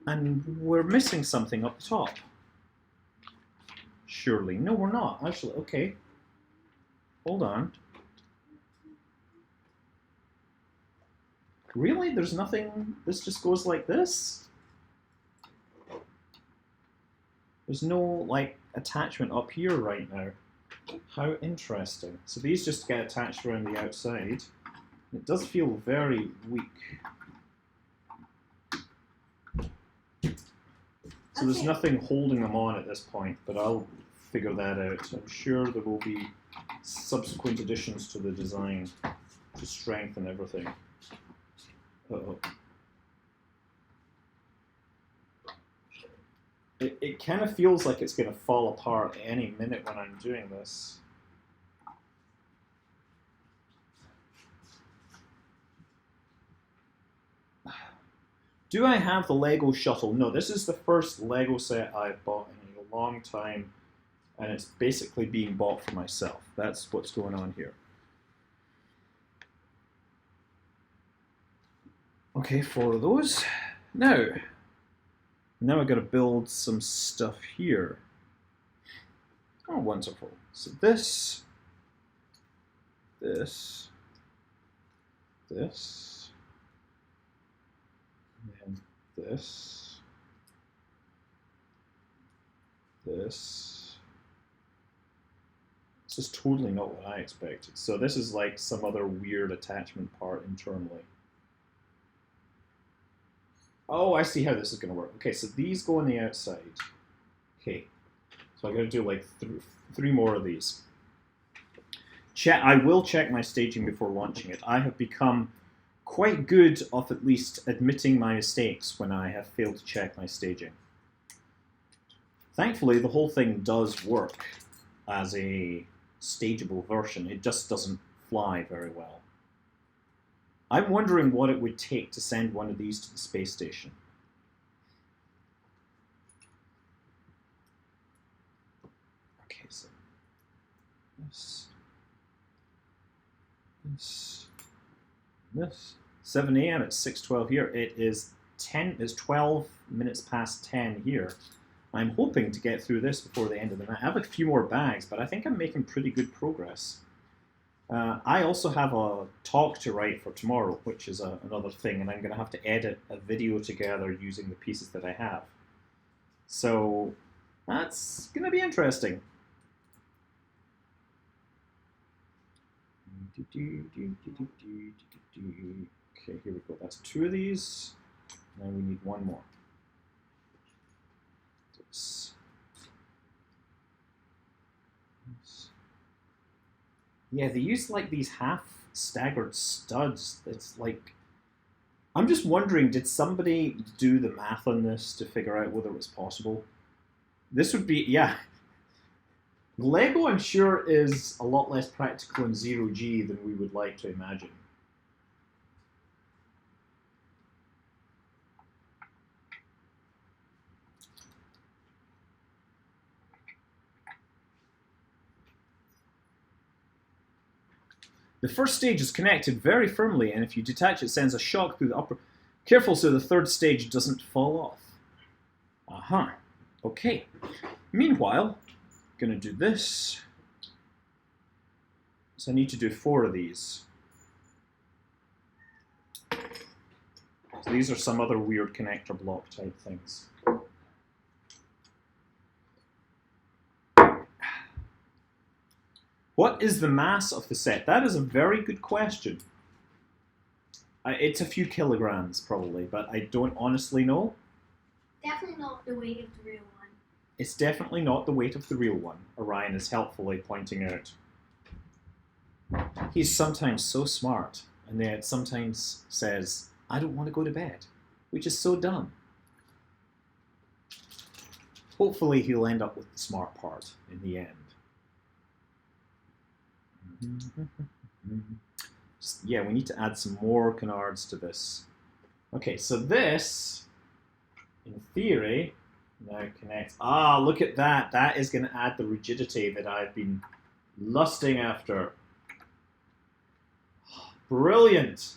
And we're missing something up the top. Surely. No, we're not. Actually, okay. Hold on. Really? There's nothing? This just goes like this? There's no, like, attachment up here right now. How interesting. So these just get attached around the outside. It does feel very weak. So there's nothing holding them on at this point, but I'll figure that out. I'm sure there will be subsequent additions to the design to strengthen everything. Uh-oh. It kind of feels like it's going to fall apart any minute when I'm doing this. Do I have the Lego shuttle? No, this is the first Lego set I've bought in a long time, and it's basically being bought for myself. That's what's going on here. Okay, 4 of those. Now I've got to build some stuff here. Oh, wonderful. So this, and this. This is totally not what I expected. So this is like some other weird attachment part internally. Oh, I see how this is going to work. Okay, so these go on the outside. Okay, so I'm going to do like 3 more of these. I will check my staging before launching it. I have become quite good of at least admitting my mistakes when I have failed to check my staging. Thankfully, the whole thing does work as a stageable version. It just doesn't fly very well. I'm wondering what it would take to send one of these to the space station. Okay, so this 7 a.m. It's 6:12 here. It is 12 minutes past 10 here. I'm hoping to get through this before the end of the night. I have a few more bags, but I think I'm making pretty good progress. I also have a talk to write for tomorrow, which is another thing, and I'm going to have to edit a video together using the pieces that I have. So that's going to be interesting. Okay, here we go. That's 2 of these. Now we need 1 more. Yeah, they use like these half staggered studs. It's like, I'm just wondering, did somebody do the math on this to figure out whether it was possible? This would be, yeah. Lego, I'm sure, is a lot less practical in 0G than we would like to imagine. The first stage is connected very firmly, and if you detach it, sends a shock through the upper... Careful so the third stage doesn't fall off. Aha. Okay. Meanwhile, I'm going to do this. So I need to do 4 of these. So these are some other weird connector block type things. What is the mass of the set? That is a very good question. It's a few kilograms, probably, but I don't honestly know. Definitely not the weight of the real one. It's definitely not the weight of the real one, Orion is helpfully pointing out. He's sometimes so smart, and yet sometimes says, I don't want to go to bed, which is so dumb. Hopefully he'll end up with the smart part in the end. Yeah, we need to add some more canards to this. Okay, so this, in theory, now connects. Ah, look at that. That is going to add the rigidity that I've been lusting after. Brilliant.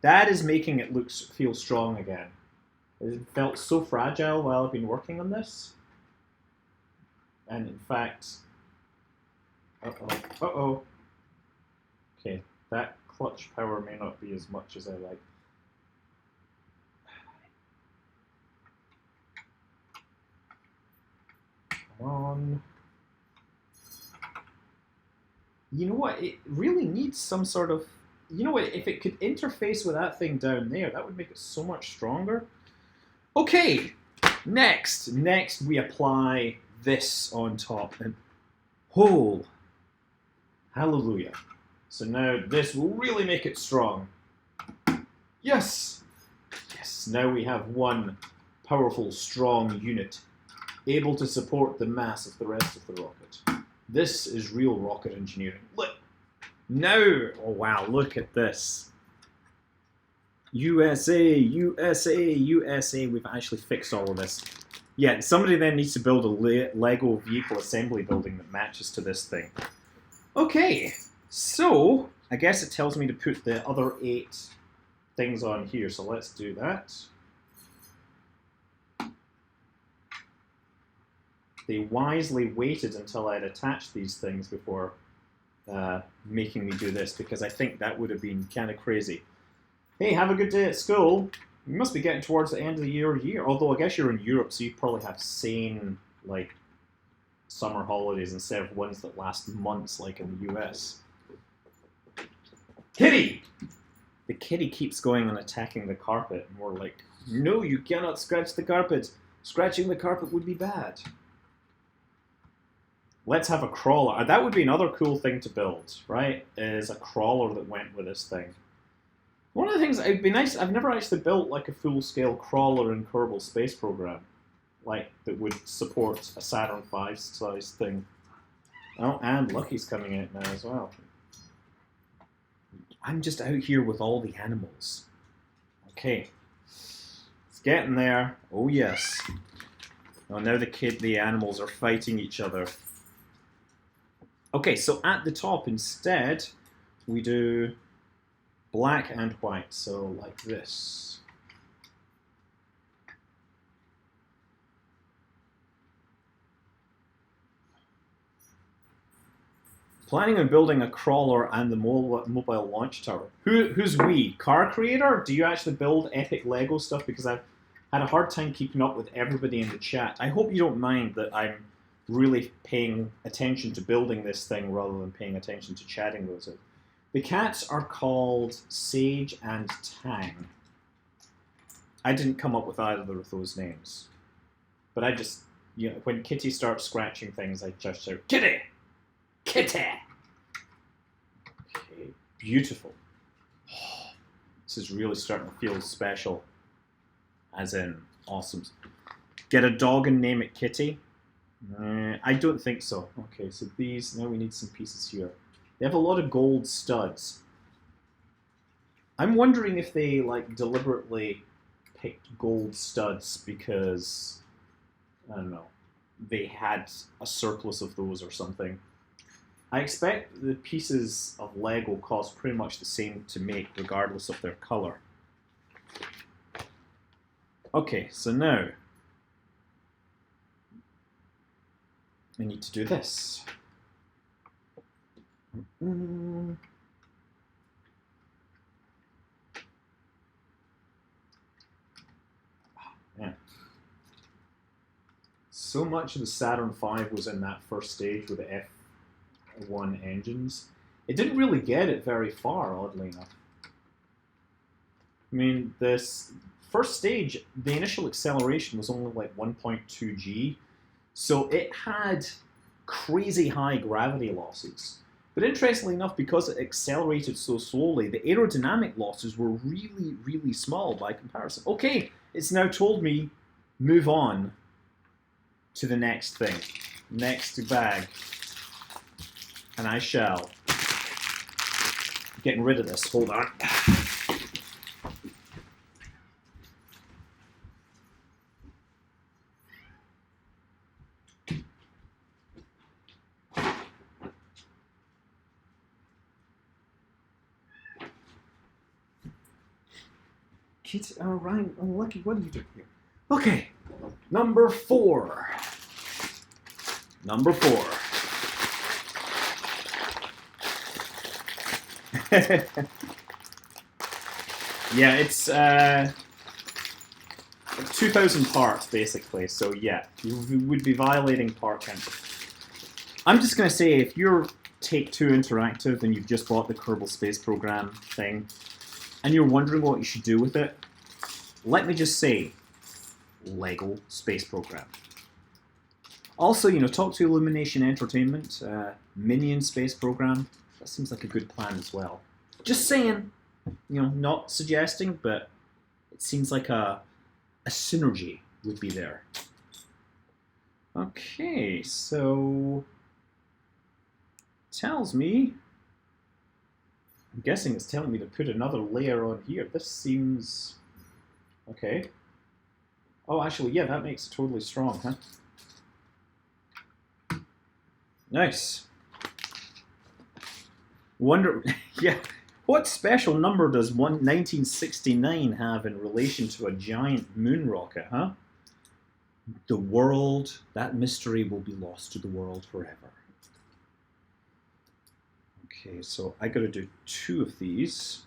That is making it feel strong again. It felt so fragile while I've been working on this. And in fact, uh-oh. Okay, that clutch power may not be as much as I like. Come on. You know what? It really needs some sort of... You know what? If it could interface with that thing down there, that would make it so much stronger. Okay, next we apply this on top. And oh, hallelujah. So now this will really make it strong. Yes! Yes, now we have one powerful, strong unit able to support the mass of the rest of the rocket. This is real rocket engineering. Look! Now! Oh wow, look at this. USA, USA, USA. We've actually fixed all of this. Yeah, somebody then needs to build a Lego vehicle assembly building that matches to this thing. Okay. So, I guess it tells me to put the other 8 things on here, so let's do that. They wisely waited until I'd attached these things before making me do this, because I think that would have been kind of crazy. Hey, have a good day at school. You must be getting towards the end of the year, although I guess you're in Europe, so you probably have sane, like, summer holidays instead of ones that last months like in the US. Kitty! The kitty keeps going and attacking the carpet, and we're like, no, you cannot scratch the carpet. Scratching the carpet would be bad. Let's have a crawler. That would be another cool thing to build, right? Is a crawler that went with this thing. One of the things, it'd be nice, I've never actually built like a full-scale crawler in Kerbal Space Program. like that would support a Saturn V size thing. Oh, and Lucky's coming out now as well. I'm just out here with all the animals. Okay. It's getting there. Oh yes. Oh, now the animals are fighting each other. Okay, so at the top instead, we do black and white, so like this. Planning on building a crawler and the mobile launch tower. Who's we? Car Creator? Do you actually build epic Lego stuff? Because I've had a hard time keeping up with everybody in the chat. I hope you don't mind that I'm really paying attention to building this thing rather than paying attention to chatting those out. The cats are called Sage and Tang. I didn't come up with either of those names. But I just, you know, when Kitty starts scratching things, I just shout, Kitty! Kitty! Okay, beautiful. Oh, this is really starting to feel special. As in, awesome. Get a dog and name it Kitty? I don't think so. Okay, so these, now we need some pieces here. They have a lot of gold studs. I'm wondering if they, like, deliberately picked gold studs because, I don't know, they had a surplus of those or something. I expect the pieces of Lego cost pretty much the same to make regardless of their color. Okay, so now I need to do this. Yeah. So much of the Saturn V was in that first stage with the F1 engines. It didn't really get it very far, oddly enough. I mean, this first stage, the initial acceleration was only like 1.2 G, so it had crazy high gravity losses. But interestingly enough, because it accelerated so slowly, the aerodynamic losses were really, really small by comparison. Okay, it's now told me, move on to the next thing. Next bag. And I shall. Getting rid of this, hold on. Kids, Ryan, Lucky, what are you doing here? Okay, number 4. Number 4. Yeah, it's 2,000 parts basically. So yeah, you would be violating part count. I'm just gonna say, if you're Take-Two Interactive and you've just bought the Kerbal Space Program thing, and you're wondering what you should do with it, let me just say, Lego Space Program. Also, you know, talk to Illumination Entertainment, Minion Space Program. That seems like a good plan as well. Just saying, you know, not suggesting, but it seems like a synergy would be there. Okay, so tells me, I'm guessing it's telling me to put another layer on here. This seems okay. Oh, actually, yeah, that makes it totally strong, huh? Nice. Wonder, yeah, what special number does 1969 have in relation to a giant moon rocket, huh? The world, that mystery will be lost to the world forever. Okay, so I gotta do 2 of these.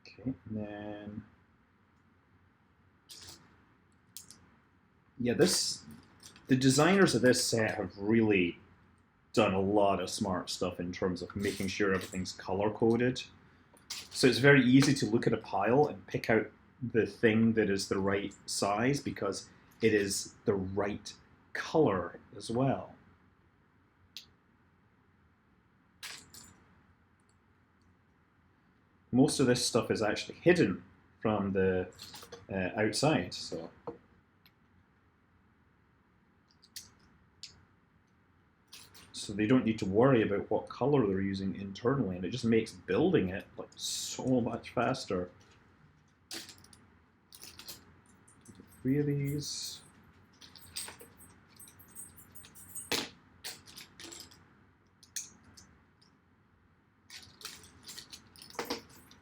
Okay, and then yeah, the designers of this set have really done a lot of smart stuff in terms of making sure everything's color-coded. So it's very easy to look at a pile and pick out the thing that is the right size because it is the right color as well. most of this stuff is actually hidden from the outside. So they don't need to worry about what color they're using internally, and it just makes building it like so much faster. 3 of these.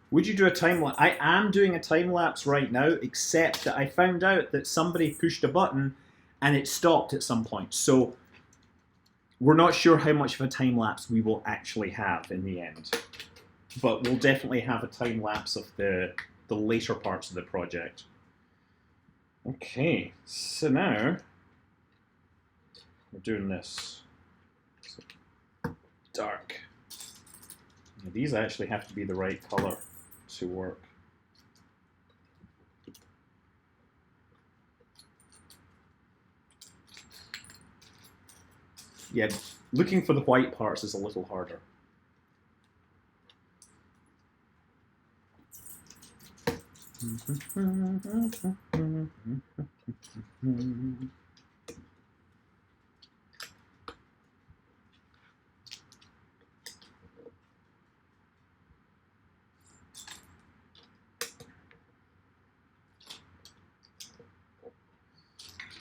Would you do a time lapse? I am doing a time lapse right now, except that I found out that somebody pushed a button and it stopped at some point. So we're not sure how much of a time lapse we will actually have in the end. But we'll definitely have a time lapse of the later parts of the project. Okay, so now we're doing this. So, dark. Now, these actually have to be the right color to work. Yeah, looking for the white parts is a little harder.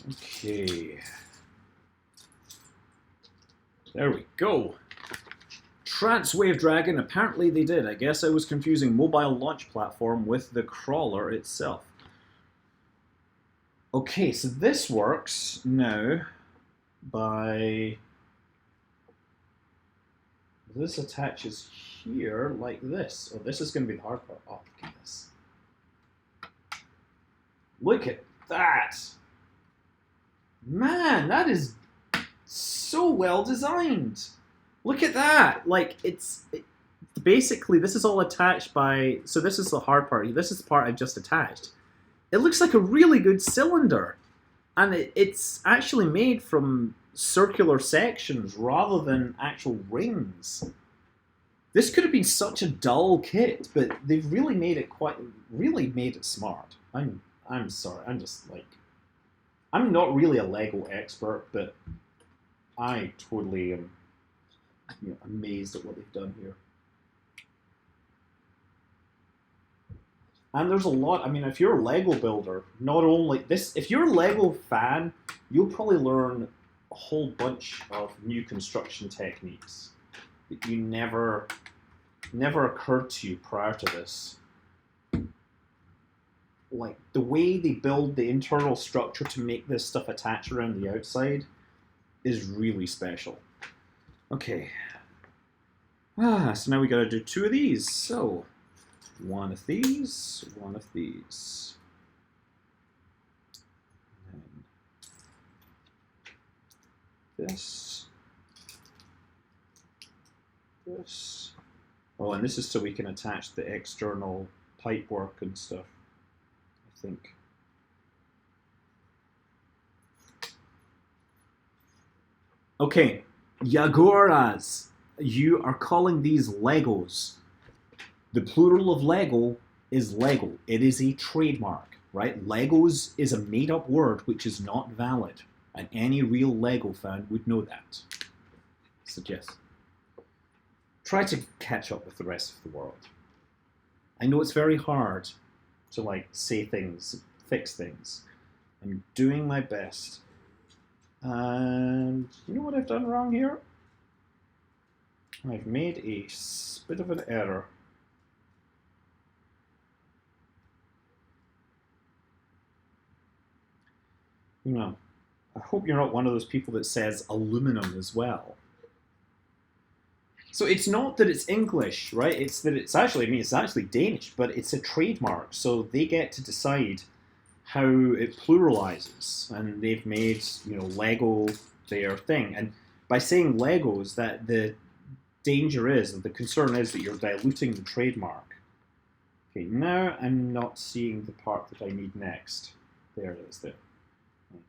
Okay. There we go. Transwave Dragon, apparently they did. I guess I was confusing mobile launch platform with the crawler itself. Okay, so this works now by... This attaches here like this. Oh, this is going to be the hard part. Oh, look at this. Look at that! Man, that is so well designed. Look at that. Like, basically, this is all attached by... So this is the hard part. This is the part I've just attached. It looks like a really good cylinder. And it's actually made from circular sections rather than actual rings. This could have been such a dull kit, but they've really made it smart. I'm sorry. I'm just like... I'm not really a Lego expert, but I totally am amazed at what they've done here. And there's a lot, I mean, if you're a Lego builder, not only this, if you're a Lego fan, you'll probably learn a whole bunch of new construction techniques that you never occurred to you prior to this. Like, the way they build the internal structure to make this stuff attach around the outside is really special. Okay. So now we gotta do 2 of these. So, 1 of these, 1 of these. And then this. This. Oh, and this is so we can attach the external pipe work and stuff, I think. Okay, Yagoras, you are calling these Legos. The plural of Lego is Lego. It is a trademark, right? Legos is a made-up word which is not valid, and any real Lego fan would know that. So yes, try to catch up with the rest of the world. I know it's very hard to like say things, fix things. I'm doing my best. And you know what I've done wrong here? I've made a bit of an error. You know, I hope you're not one of those people that says aluminum as well. So it's not that it's English, right? It's that it's actually, I mean, it's actually Danish, but it's a trademark. So they get to decide how it pluralizes, and they've made, you know, Lego their thing. And by saying Legos, that the danger is, and the concern is that you're diluting the trademark. Okay, now I'm not seeing the part that I need next. There it is there. Okay.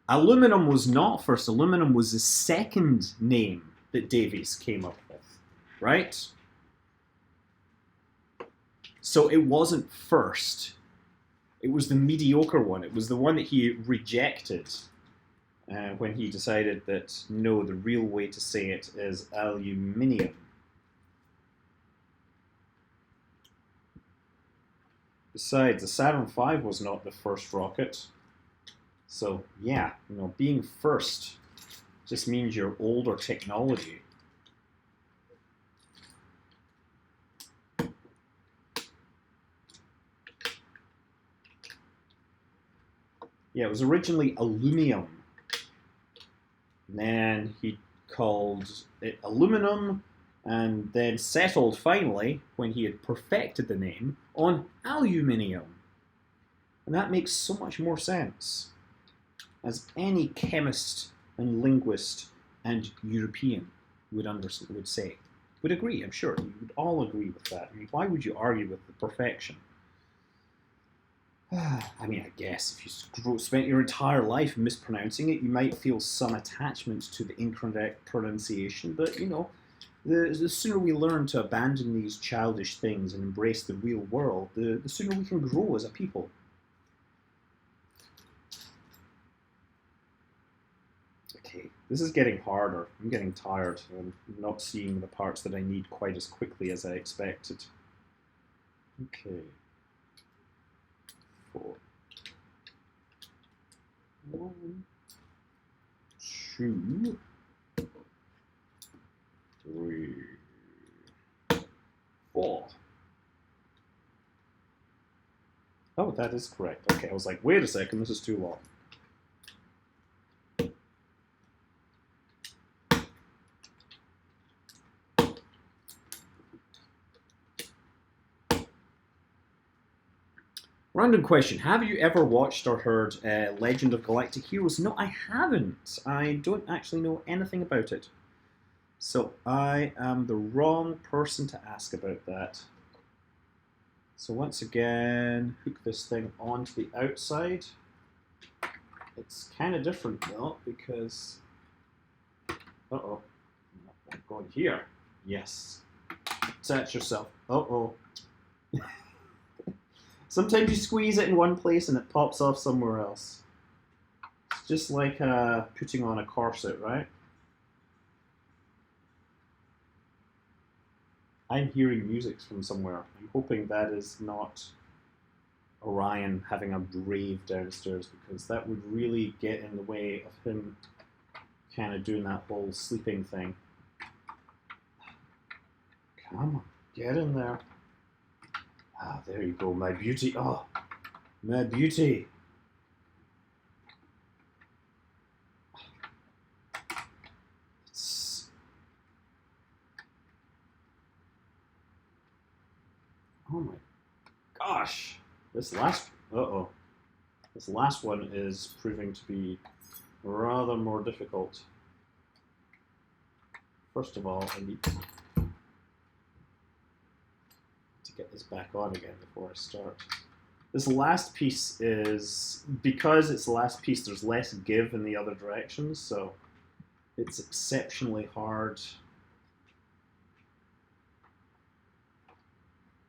Aluminum was not first. Aluminum was the second name that Davies came up with, right? So it wasn't first. It was the mediocre one. It was the one that he rejected when he decided that, no, the real way to say it is aluminium. Besides, the Saturn V was not the first rocket. So, yeah, being first just means you're older technology. Yeah, it was originally aluminum. And then he called it aluminum, and then settled finally, when he had perfected the name, on aluminium. And that makes so much more sense, as any chemist and linguist and European would agree. I'm sure you would all agree with that. I mean, why would you argue with the perfection? I mean, I guess if you spent your entire life mispronouncing it, you might feel some attachment to the incorrect pronunciation, but the sooner we learn to abandon these childish things and embrace the real world, the sooner we can grow as a people. Okay, this is getting harder. I'm getting tired. I'm not seeing the parts that I need quite as quickly as I expected. Okay. 4. 1, 2, 3, 4. Oh, that is correct. Okay, I was like, wait a second, this is too long. Random question. Have you ever watched or heard Legend of Galactic Heroes? No, I haven't. I don't actually know anything about it. So I am the wrong person to ask about that. So once again, hook this thing onto the outside. It's kind of different though, because... Uh-oh. I'm going here. Yes. Attach yourself. Uh-oh. Sometimes you squeeze it in one place and it pops off somewhere else. It's just like putting on a corset, right? I'm hearing music from somewhere. I'm hoping that is not Orion having a rave downstairs, because that would really get in the way of him kind of doing that whole sleeping thing. Come on, get in there. Ah, there you go, my beauty. Oh, my beauty. Oh my gosh. This last one is proving to be rather more difficult. First of all, I need to get this back on again before I start. This last piece is, because it's the last piece, there's less give in the other directions, so it's exceptionally hard.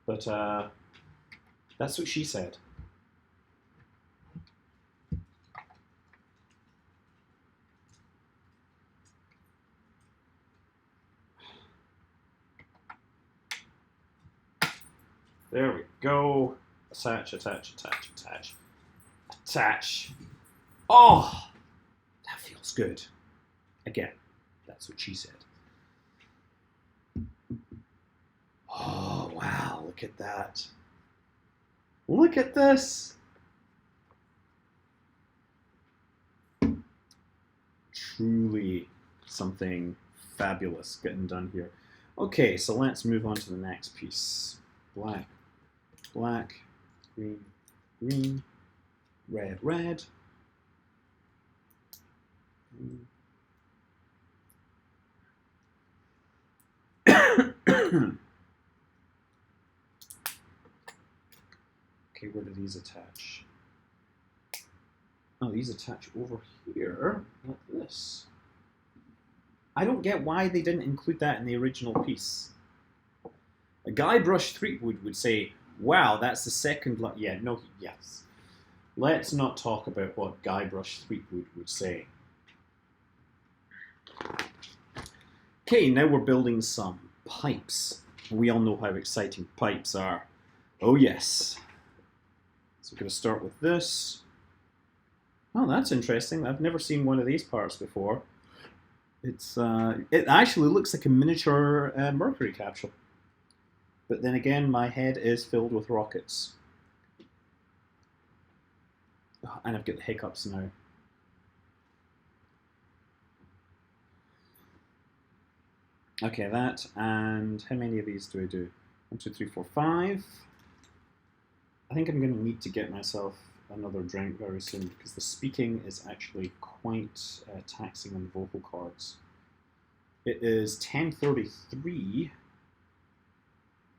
But that's what she said. There we go. Attach, attach, attach, attach. Attach. Oh, that feels good. Again, that's what she said. Oh, wow, look at that. Look at this. Truly something fabulous getting done here. Okay, so let's move on to the next piece. Black, black, green, green, red, red. Okay, where do these attach? Oh, these attach over here, like this. I don't get why they didn't include that in the original piece. A Guybrush Threepwood would say, wow, that's the second... Yeah, no, yes. Let's not talk about what Guybrush Threepwood would say. Okay, now we're building some pipes. We all know how exciting pipes are. Oh yes. So we're going to start with this. Oh, that's interesting. I've never seen one of these parts before. It actually looks like a miniature Mercury capsule. But then again, my head is filled with rockets. Oh, and I've got the hiccups now. Okay, that, and how many of these do I do? 1, 2, 3, 4, 5. I think I'm going to need to get myself another drink very soon because the speaking is actually quite taxing on the vocal cords. It is 10:33,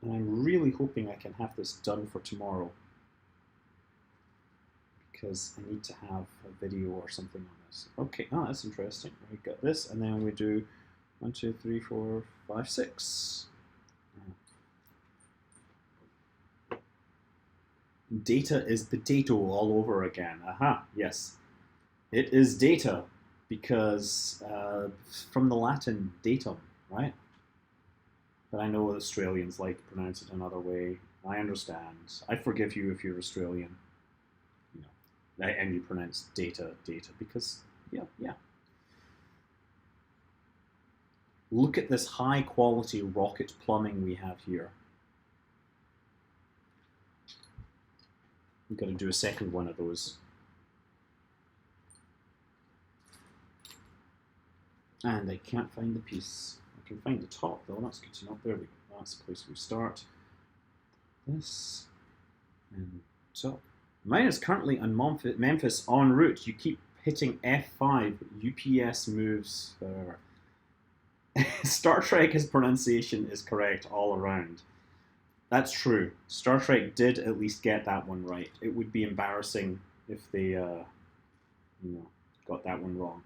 and I'm really hoping I can have this done for tomorrow because I need to have a video or something on this. Okay, oh, that's interesting. We got this, and then we do 1, 2, 3, 4, 5, 6. Data is potato all over again. Aha, yes. It is data because from the Latin datum, right? But I know Australians like to pronounce it another way. I understand. I forgive you if you're Australian. You know, and you pronounce data because, yeah. Look at this high quality rocket plumbing we have here. We've got to do a second one of those. And I can't find the piece. I can find the top though, that's good to know. There we go, that's the place we start. This, and top. Mine is currently on Memphis en route. You keep hitting F5, UPS moves. Star Trek's pronunciation is correct all around. That's true. Star Trek did at least get that one right. It would be embarrassing if they, got that one wrong.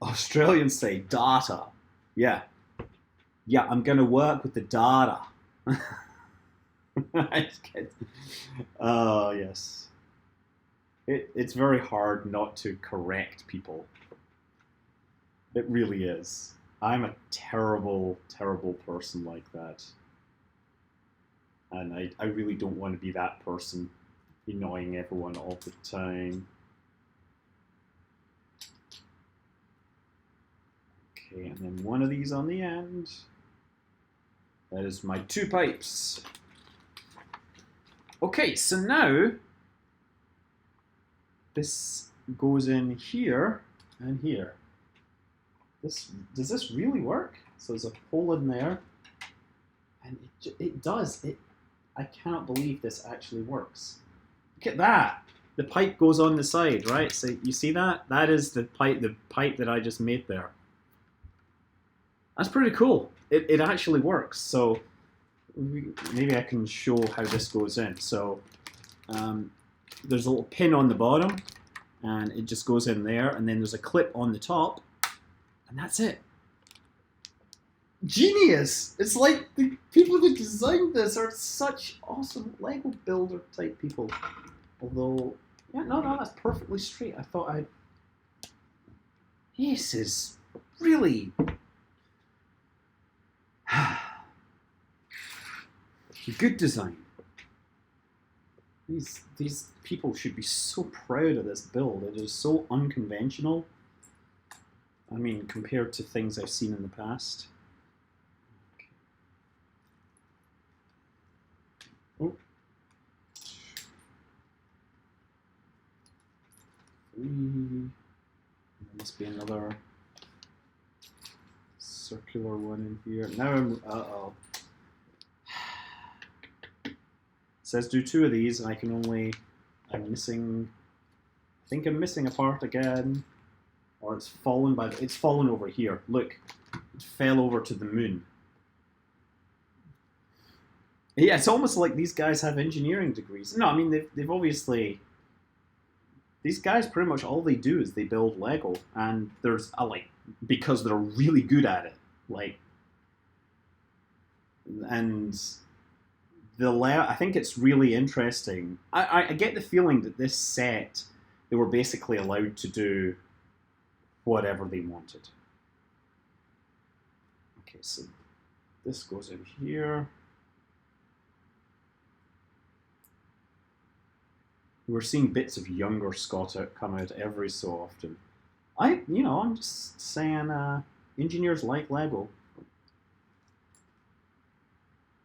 Australians say data. Yeah, I'm gonna work with the data. Oh yes. It's very hard not to correct people. It really is. I'm a terrible, terrible person like that. And I really don't want to be that person annoying everyone all the time. Okay, and then one of these on the end. That is my 2 pipes. Okay, so now this goes in here and here. Does this really work? So there's a hole in there, and it does. I cannot believe this actually works. Look at that. The pipe goes on the side, right? So you see that? That is the pipe that I just made there. That's pretty cool. It actually works. So maybe I can show how this goes in. So there's a little pin on the bottom, and it just goes in there, and then there's a clip on the top. And that's it. Genius! It's like the people who designed this are such awesome Lego builder type people. Although, yeah, no, that's perfectly straight. I thought this is really... good design. These people should be so proud of this build. It is so unconventional. I mean, compared to things I've seen in the past. Okay. Oh. 3. There must be another circular one in here. Now I'm... Uh-oh. It says do 2 of these, and I can only... I'm missing... I think I'm missing a part again. Or it's fallen it's fallen over here. Look, it fell over to the moon. Yeah, it's almost like these guys have engineering degrees. No, I mean they've obviously these guys pretty much all they do is they build Lego, and there's a because they're really good at it. And I think it's really interesting. I get the feeling that this set, they were basically allowed to do whatever they wanted. Okay, so this goes in here. We're seeing bits of younger Scott come out every so often. I'm just saying, engineers like Lego.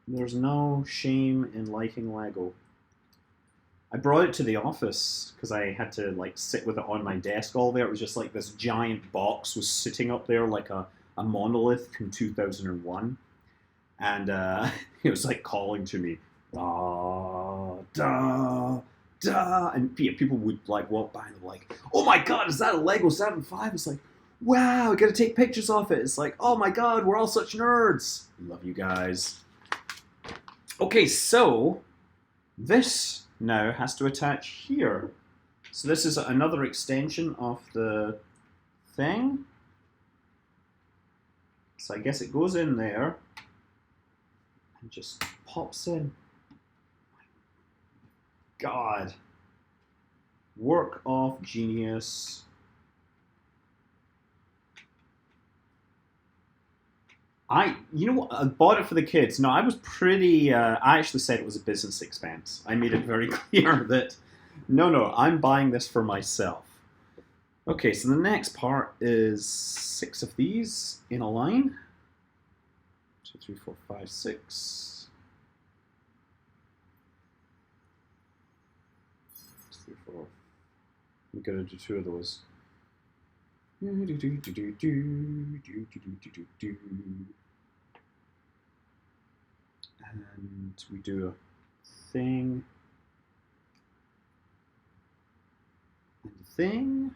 There's no shame in liking Lego. I brought it to the office because I had to sit with it on my desk all there. It was just like this giant box was sitting up there like a monolith from 2001. And it was calling to me. Da, da, da. And people would walk by and they're like, oh my god, is that a Lego 7.5? It's like, wow, I gotta take pictures of it. It's like, oh my god, we're all such nerds. Love you guys. Okay, so this now has to attach here. So this is another extension of the thing. So I guess it goes in there and just pops in. God. Work of genius. You know what? I bought it for the kids. No, I was pretty. I actually said it was a business expense. I made it very clear that no, I'm buying this for myself. Okay, so the next part is 6 of these in a line. 2, 3, 4, 5, 6. 3, 4. We gotta do 2 of those. And we do a thing and a thing,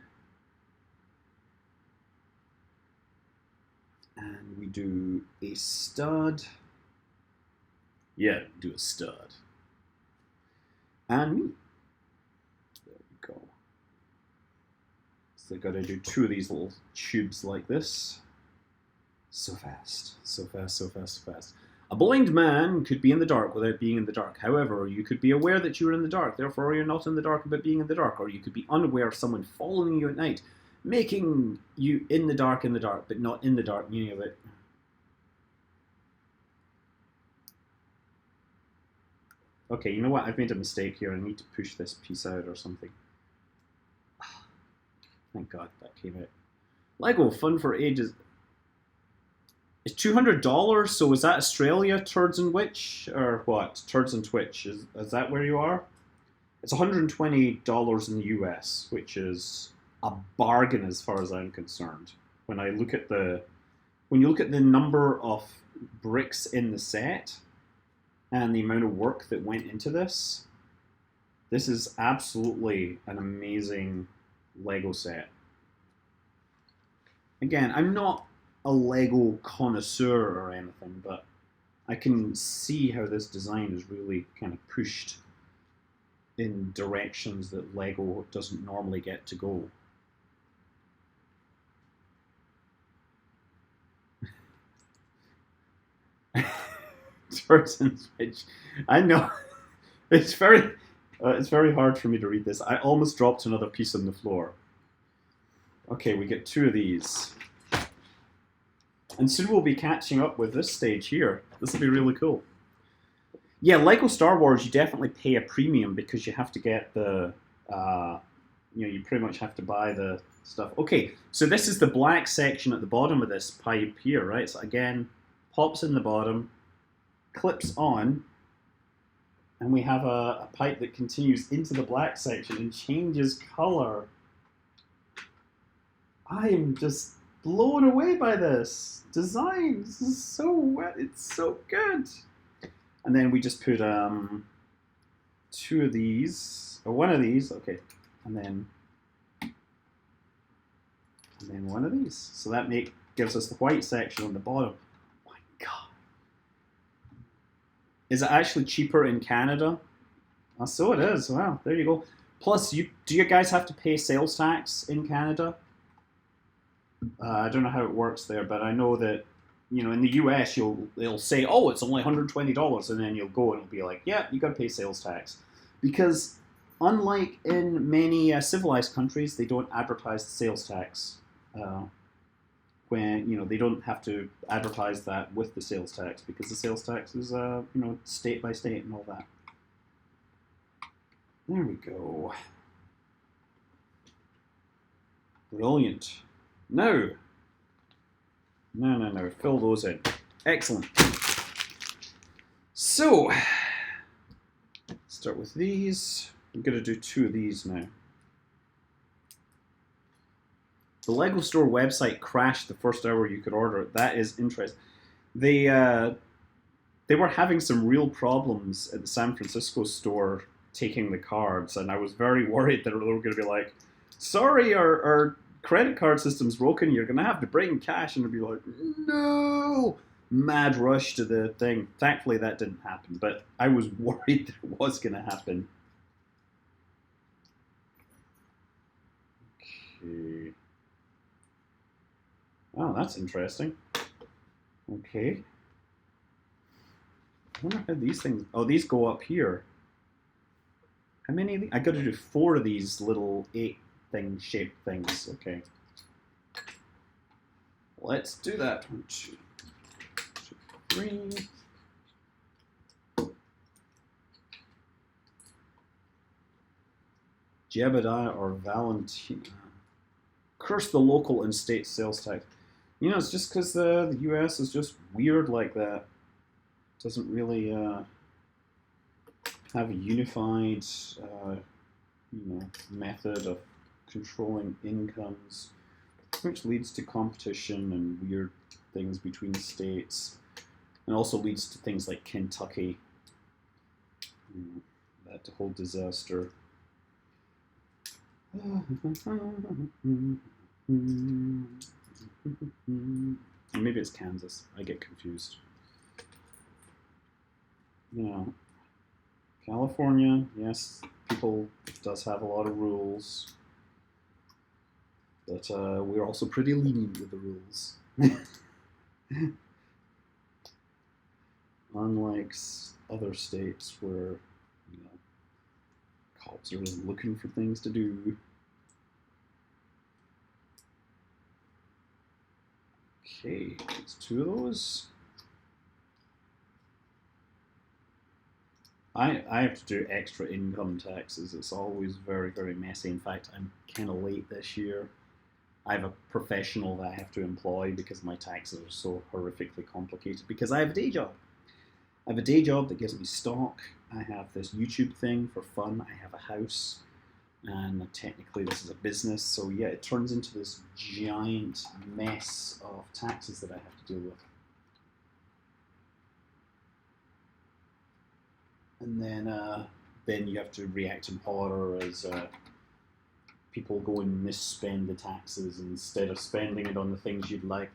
and we do a stud. Yeah, do a stud. And there we go. So I've got to do 2 of these little tubes like this. So fast, so fast, so fast, so fast. A blind man could be in the dark without being in the dark. However, you could be aware that you are in the dark, therefore you're not in the dark about being in the dark. Or you could be unaware of someone following you at night, making you in the dark, but not in the dark, meaning of it. Okay, you know what? I've made a mistake here. I need to push this piece out or something. Thank God that came out. Lego, fun for ages. It's $200, so is that Australia, Turds and Witch? Or what? Turds and Twitch, is that where you are? It's $120 in the US, which is a bargain as far as I'm concerned. When you look at the number of bricks in the set and the amount of work that went into this is absolutely an amazing Lego set. Again, I'm not a Lego connoisseur or anything, but I can see how this design is really kind of pushed in directions that Lego doesn't normally get to go. Turds and Switch. I know. It's very hard for me to read this. I almost dropped another piece on the floor. Okay, we get 2 of these. And soon we'll be catching up with this stage here. This will be really cool. Yeah, Lego Star Wars, you definitely pay a premium because you have to get the, you pretty much have to buy the stuff. Okay, so this is the black section at the bottom of this pipe here, right? So again, pops in the bottom, clips on, and we have a pipe that continues into the black section and changes color. I am just blown away by this design. This is so wet. It's so good. And then we just put 2 of these, or 1 of these. Okay, and then 1 of these. So that gives us the white section on the bottom. Oh my God. Is it actually cheaper in Canada? Oh, so it is. Wow, there you go. Plus, do you guys have to pay sales tax in Canada? I don't know how it works there, but I know that in the US they'll say, oh, it's only $120, and then you'll go and it'll be like, yeah, you got to pay sales tax, because unlike in many civilized countries, they don't advertise the sales tax. When they don't have to advertise that with the sales tax, because the sales tax is state by state and all that. There we go. Brilliant. No. Fill those in. Excellent. So, start with these. I'm going to do 2 of these now. The Lego Store website crashed the first hour you could order it. That is interesting. They were having some real problems at the San Francisco store taking the cards, and I was very worried that they were going to be like, sorry, our credit card system's broken, you're going to have to bring cash, and it'd be like, no! Mad rush to the thing. Thankfully, that didn't happen, but I was worried that it was going to happen. Okay. Oh, that's interesting. Okay. I wonder how these things... Oh, these go up here. How many of these? I got to do 4 of these little 8-thing shaped things. Okay. Let's do that. 1, 2, 3. Jebediah or Valentina. Curse the local and state sales tax. It's just because the U.S. is just weird like that. It doesn't really have a unified, method of controlling incomes, which leads to competition and weird things between states, and also leads to things like Kentucky. That whole disaster. Maybe it's Kansas. I get confused. California, yes, people does have a lot of rules, but we're also pretty lenient with the rules. Unlike other states where cops are looking for things to do. Okay, it's 2 of those. I have to do extra income taxes. It's always very, very messy. In fact, I'm kind of late this year. I have a professional that I have to employ because my taxes are so horrifically complicated, because I have a day job. I have a day job that gives me stock. I have this YouTube thing for fun. I have a house. And technically this is a business. So yeah, it turns into this giant mess of taxes that I have to deal with. And then you have to react in horror as people go and misspend the taxes instead of spending it on the things you'd like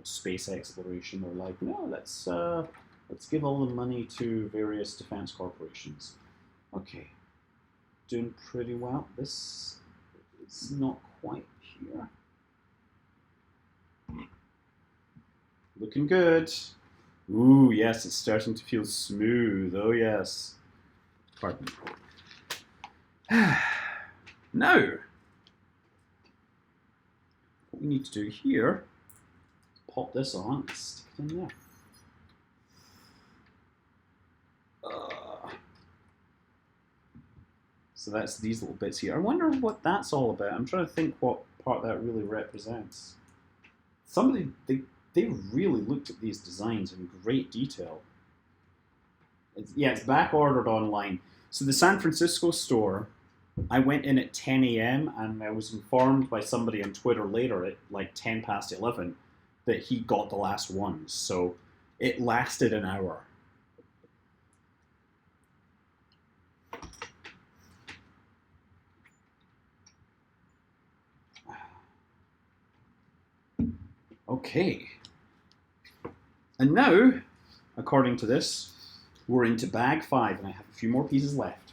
space exploration, or no, let's give all the money to various defense corporations. Okay, doing pretty well. This is not quite here. Looking good. Ooh, yes, it's starting to feel smooth. Oh, yes. Pardon me. Now, what we need to do here is pop this on and stick it in there. So that's these little bits here. I wonder what that's all about. I'm trying to think what part that really represents. Somebody, they really looked at these designs in great detail. It's back ordered online. So the San Francisco store, I went in at 10 a.m. and I was informed by somebody on Twitter later at like 10 past 11 that he got the last ones. So it lasted an hour. Okay. And now, according to this, we're into bag 5, and I have a few more pieces left.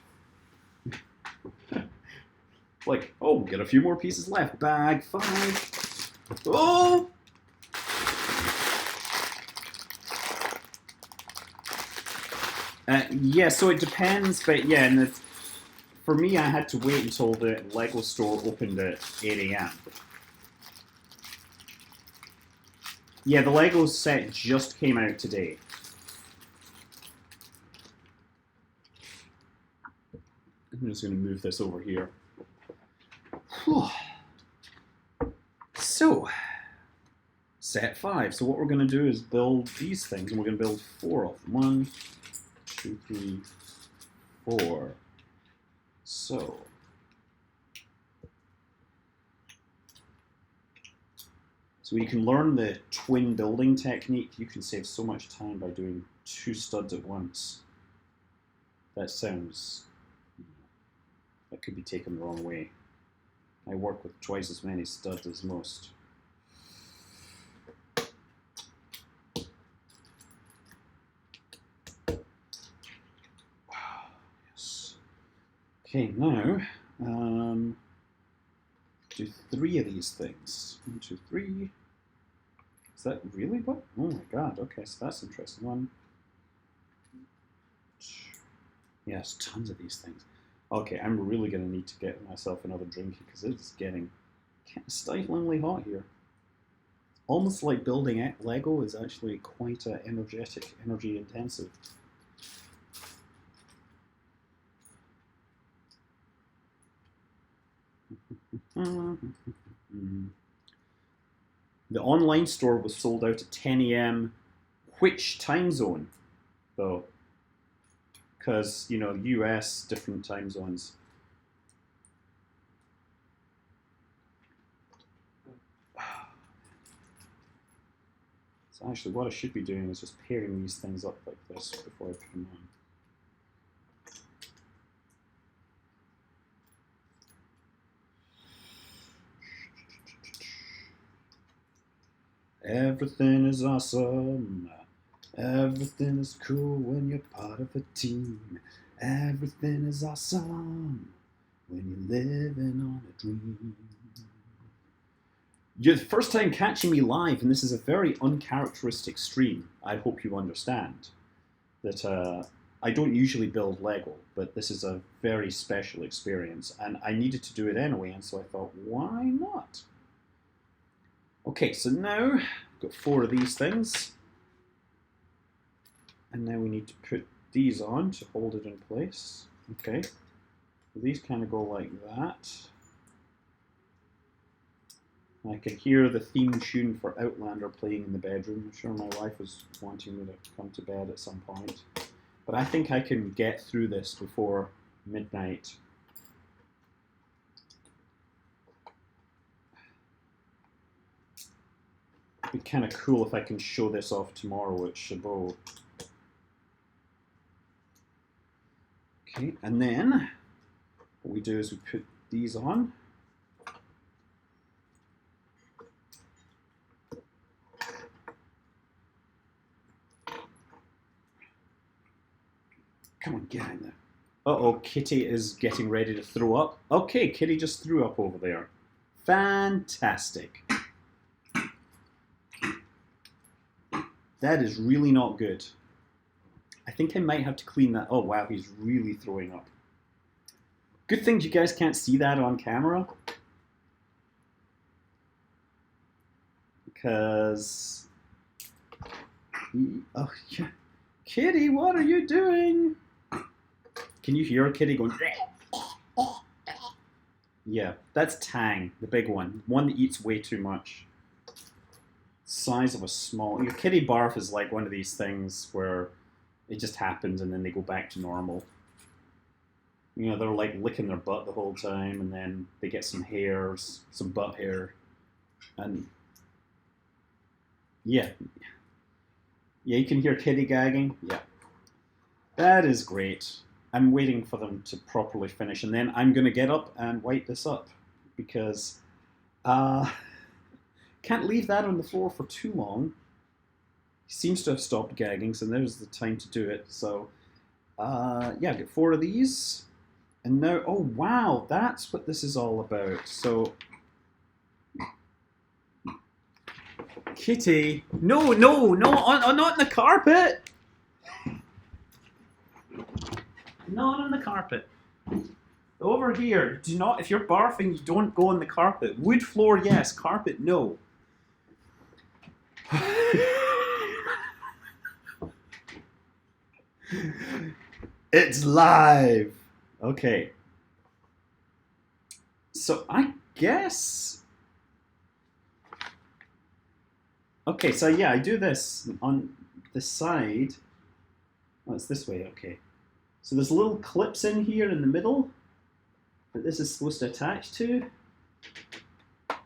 Like, oh, get a few more pieces left. Bag 5. Oh! Yeah, so it depends, but yeah, and for me, I had to wait until the Lego store opened at 8 a.m. Yeah, the Lego set just came out today. I'm just going to move this over here. Whew. So, set 5. So what we're going to do is build these things, and we're going to build 4 of them. 1, 2, 3, 4. So you can learn the twin building technique. You can save so much time by doing 2 studs at once. That could be taken the wrong way. I work with twice as many studs as most. Yes. Okay, now do 3 of these things. 1, 2, 3. Is that really what? Oh my god, okay, so that's interesting. 1. Yes, tons of these things. Okay, I'm really going to need to get myself another drink because it's getting stiflingly hot here. Almost like building Lego is actually quite energy intensive. The online store was sold out at 10 a.m. Which time zone, though? Because, you know, US, different time zones. So actually what I should be doing is just pairing these things up like this before I put them on. Everything is awesome. Everything is cool when you're part of a team. Everything is awesome when you're living on a dream. You're the first time catching me live, and this is a very uncharacteristic stream. I hope you understand that I don't usually build Lego, but this is a very special experience, and I needed to do it anyway, and so I thought, why not? Okay, so now I've got 4 of these things. And now we need to put these on to hold it in place. Okay, so these kind of go like that. I can hear the theme tune for Outlander playing in the bedroom. I'm sure my wife was wanting me to come to bed at some point. But I think I can get through this before midnight. It'd be kind of cool if I can show this off tomorrow at Chabot. Okay, and then what we do is we put these on. Come on, get in there. Uh-oh, Kitty is getting ready to throw up. Okay, Kitty just threw up over there. Fantastic. That is really not good. I think I might have to clean that. Oh, wow, he's really throwing up. Good thing you guys can't see that on camera. Because... Oh, yeah. Kitty, what are you doing? Can you hear Kitty going... Yeah, that's Tang, the big one. One that eats way too much. Size of a small... Your kitty barf is like one of these things where it just happens and then they go back to normal. You know, they're like licking their butt the whole time and then they get some hairs, some butt hair. And yeah. Yeah, you can hear Kitty gagging. Yeah. That is great. I'm waiting for them to properly finish and then I'm going to get up and wipe this up because can't leave that on the floor for too long. He seems to have stopped gagging, so there's the time to do it. So, yeah, I've got 4 of these. And now, oh wow, that's what this is all about. So, Kitty, no, not on the carpet. Not on the carpet. Over here. Do not, if you're barfing, you don't go on the carpet. Wood floor, yes. Carpet, no. It's live. Okay. So I guess. Okay, so yeah, I do this on the side. Oh, it's this way, okay. So there's little clips in here in the middle that this is supposed to attach to. Wow.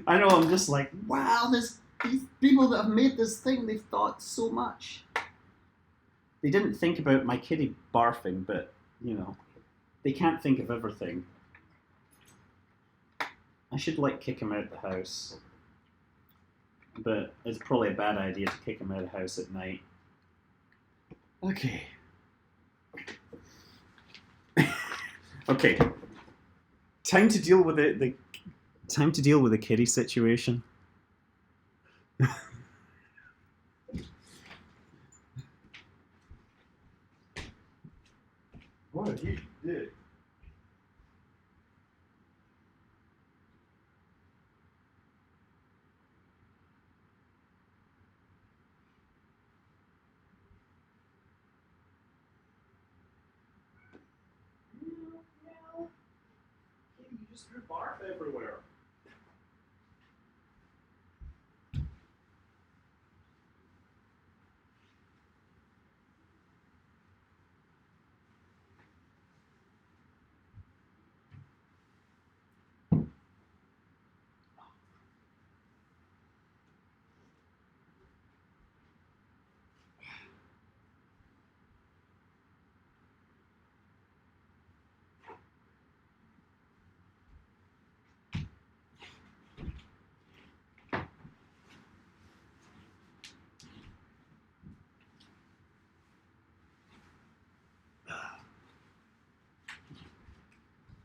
I know, I'm just like, wow, these people that have made this thing, they've thought so much. They didn't think about my kitty barfing, but, you know, they can't think of everything. I should, like, kick him out of the house. But it's probably a bad idea to kick him out of the house at night. Okay. Okay. Time to deal with the kitty situation. What did you do? You just threw barf everywhere.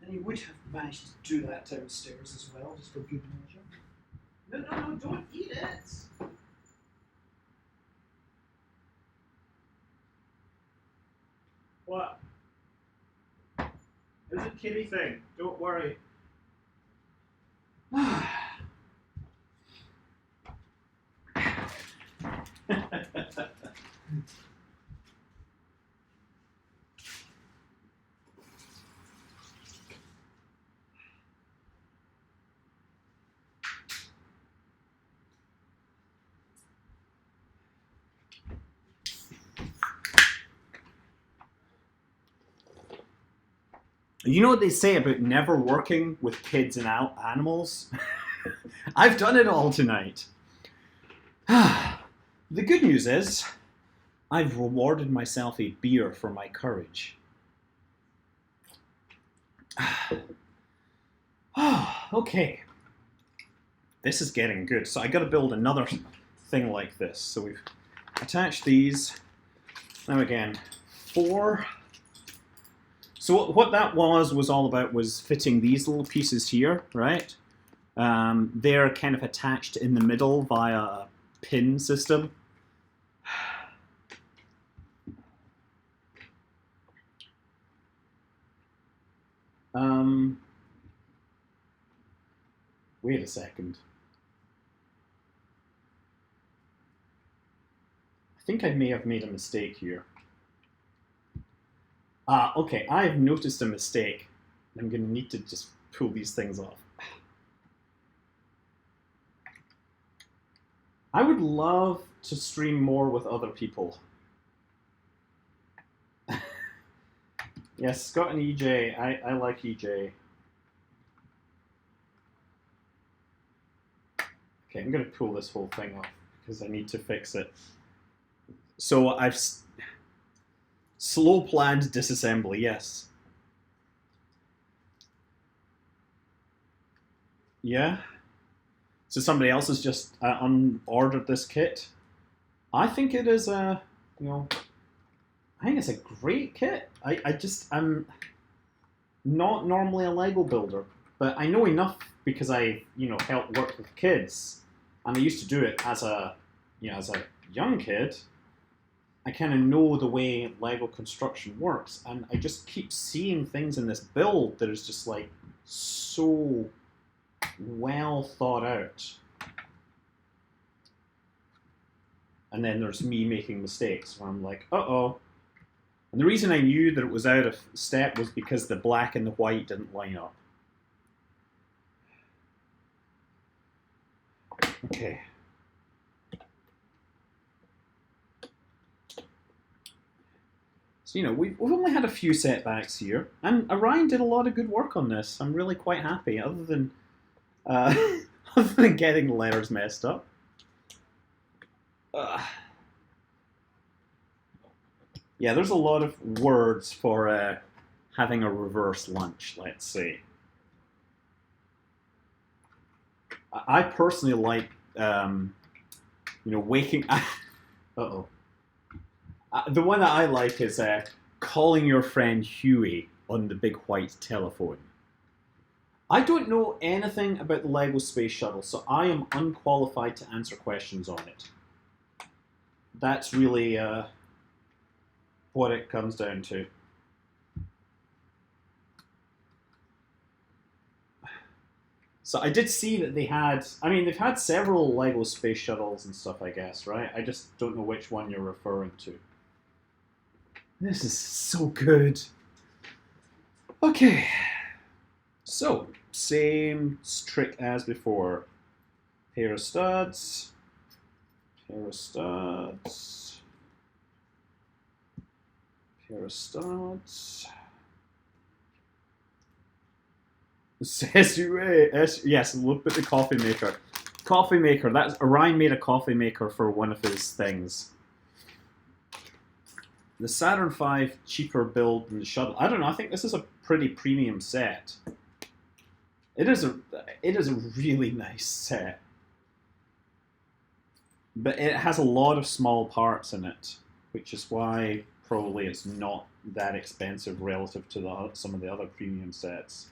And you would have managed to do that downstairs as well, just for good measure. No, don't eat it! What? It's a kitty thing, don't worry. You know what they say about never working with kids and animals? I've done it all tonight. The good news is, I've rewarded myself a beer for my courage. Okay. This is getting good. So I gotta build another thing like this. So we've attached these. Now again, 4. So what that was all about was fitting these little pieces here, right? They're kind of attached in the middle via a pin system. Wait a second. I think I may have made a mistake here. Okay, I've noticed a mistake. I'm going to need to just pull these things off. I would love to stream more with other people. Yes, Scott and EJ. I like EJ. Okay, I'm going to pull this whole thing off because I need to fix it. So I've slow planned disassembly, yes. Yeah? So somebody else has just ordered this kit. I think it is, you know, I think it's a great kit. I'm not normally a Lego builder, but I know enough because I, help work with kids, and I used to do it as a young kid. I kind of know the way Lego construction works, and I just keep seeing things in this build that is just like so well thought out. And then there's me making mistakes where I'm like, uh-oh. And the reason I knew that it was out of step was because the black and the white didn't line up. Okay. So, we've only had a few setbacks here, and Orion did a lot of good work on this. I'm really quite happy, other than other than getting the letters messed up. Yeah, there's a lot of words for having a reverse lunch, let's say. I personally like, waking... Uh-oh. The one that I like is calling your friend Huey on the big white telephone. I don't know anything about the LEGO Space Shuttle, so I am unqualified to answer questions on it. That's really what it comes down to. So I did see that they've had several LEGO Space Shuttles and stuff, I guess, right? I just don't know which one you're referring to. This is so good. Okay. So, same trick as before. Pair of studs. Pair of studs. Pair of studs. Yes, look at the coffee maker. Coffee maker. Orion made a coffee maker for one of his things. The Saturn V cheaper build than the shuttle. I don't know. I think this is a pretty premium set. It is a really nice set, but it has a lot of small parts in it, which is why probably it's not that expensive relative to some of the other premium sets.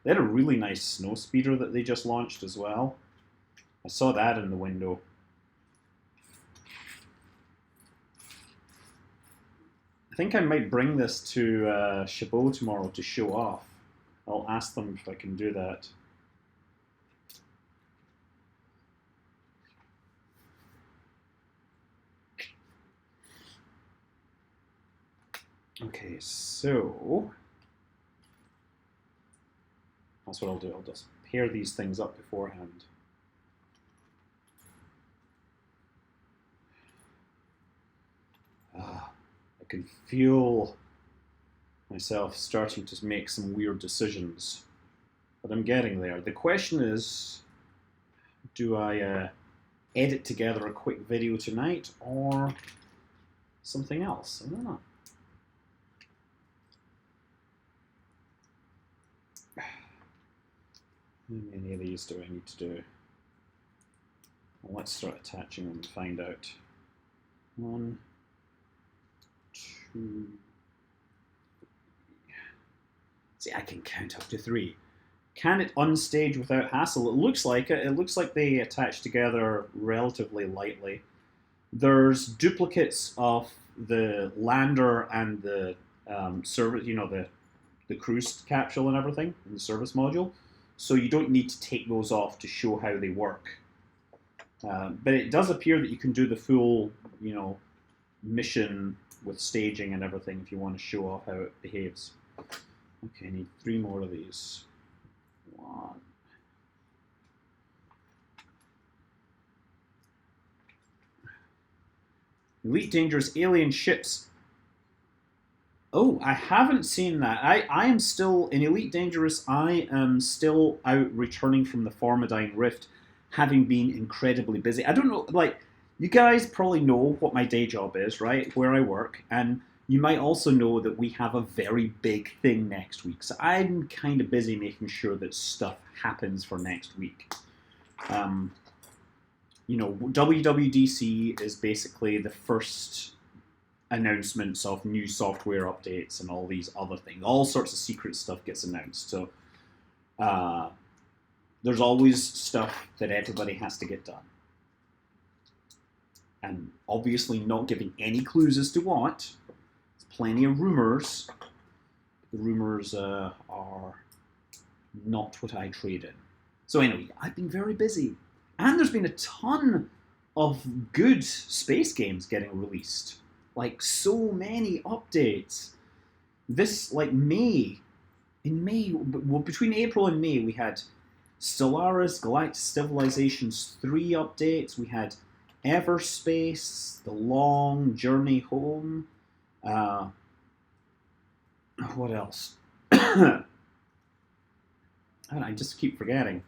They had a really nice snow speeder that they just launched as well. I saw that in the window. I think I might bring this to Chabot tomorrow to show off. I'll ask them if I can do that. Okay, so that's what I'll do. I'll just pair these things up beforehand. I can feel myself starting to make some weird decisions, but I'm getting there. The question is, do I edit together a quick video tonight or something else? I don't know. How many of these do I need to do? Well, let's start attaching them and find out. 1, 2. See, I can count up to 3. Can it unstage without hassle? It looks like it. It looks like they attach together relatively lightly. There's duplicates of the lander and the service, the cruise capsule and everything, and the service module. So you don't need to take those off to show how they work. But it does appear that you can do the full, mission with staging and everything if you want to show off how it behaves. Okay, I need 3 more of these. 1. Elite Dangerous alien ships. Oh, I haven't seen that. I am still, in Elite Dangerous, I am still out returning from the Formidine Rift, having been incredibly busy. I don't know, you guys probably know what my day job is, right? Where I work, and you might also know that we have a very big thing next week. So I'm kind of busy making sure that stuff happens for next week. WWDC is basically the first announcements of new software updates and all these other things. All sorts of secret stuff gets announced. So there's always stuff that everybody has to get done. And obviously not giving any clues as to what. There's plenty of rumors. The rumors are not what I trade in. So anyway, I've been very busy. And there's been a ton of good space games getting released. Like, so many updates. This, like, between April and May, we had Stellaris, Galactic Civilizations 3 updates. We had Everspace, The Long Journey Home. What else? I just keep forgetting.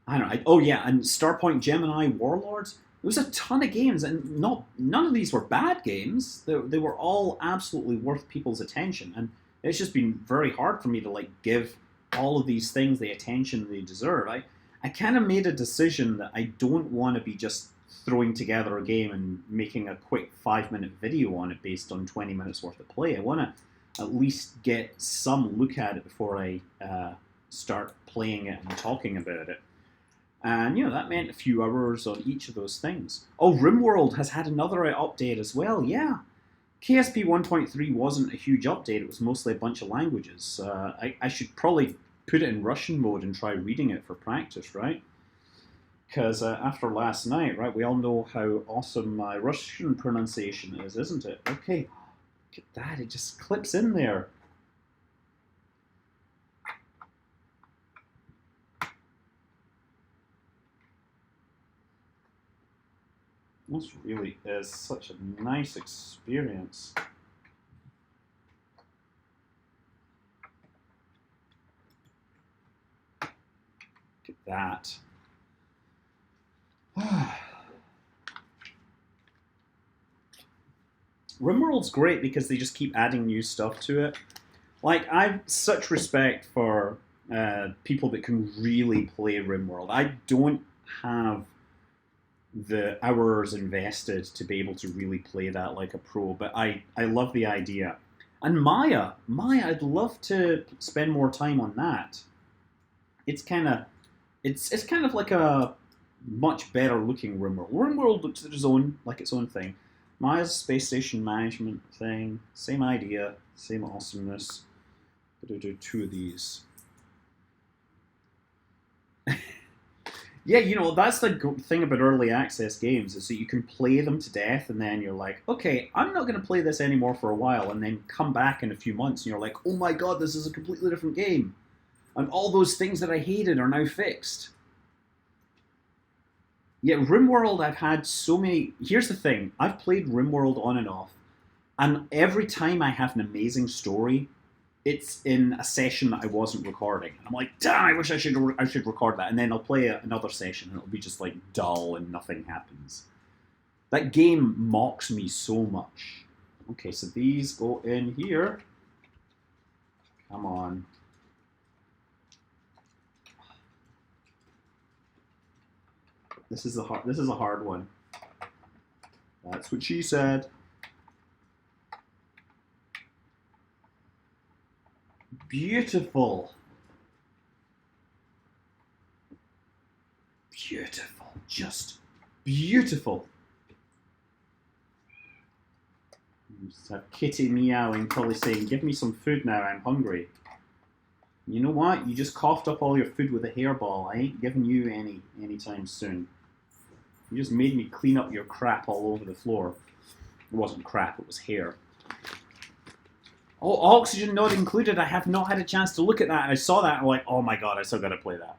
I don't know. And Starpoint Gemini Warlords. There was a ton of games, and none of these were bad games. They were all absolutely worth people's attention, and it's just been very hard for me to give all of these things the attention they deserve. I kind of made a decision that I don't want to be just throwing together a game and making a quick 5-minute video on it based on 20 minutes worth of play. I want to at least get some look at it before I start playing it and talking about it. And, that meant a few hours on each of those things. Oh, RimWorld has had another update as well, yeah. KSP 1.3 wasn't a huge update, it was mostly a bunch of languages. I should probably put it in Russian mode and try reading it for practice, right? Because after last night, right, we all know how awesome my Russian pronunciation is, isn't it? Okay, look at that, it just clips in there. This really is such a nice experience. Look at that. RimWorld's great because they just keep adding new stuff to it. Like, I've such respect for people that can really play RimWorld. I don't have the hours invested to be able to really play that like a pro, but I love the idea. And Maya, I'd love to spend more time on that. It's kind of like a much better looking RimWorld. RimWorld looks its own thing. Maya's space station management thing, same idea, same awesomeness. But I'll do 2 of these. Yeah, that's the thing about early access games, is that you can play them to death, and then you're like, okay, I'm not going to play this anymore for a while, and then come back in a few months, and you're like, oh my god, this is a completely different game. And all those things that I hated are now fixed. Yeah, RimWorld, I've had so many... Here's the thing, I've played RimWorld on and off, and every time I have an amazing story, it's in a session that I wasn't recording. And I'm like, damn, I wish I should record that. And then I'll play another session and it'll be just like dull and nothing happens. That game mocks me so much. Okay, so these go in here. Come on. This is a hard one. That's what she said. Beautiful. Beautiful. Just beautiful. Just have Kitty meowing, probably saying, give me some food now, I'm hungry. You know what? You just coughed up all your food with a hairball. I ain't giving you any anytime soon. You just made me clean up your crap all over the floor. It wasn't crap, it was hair. Oh, oxygen not included. I have not had a chance to look at that. And I saw that and I'm like, oh my god, I still gotta play that.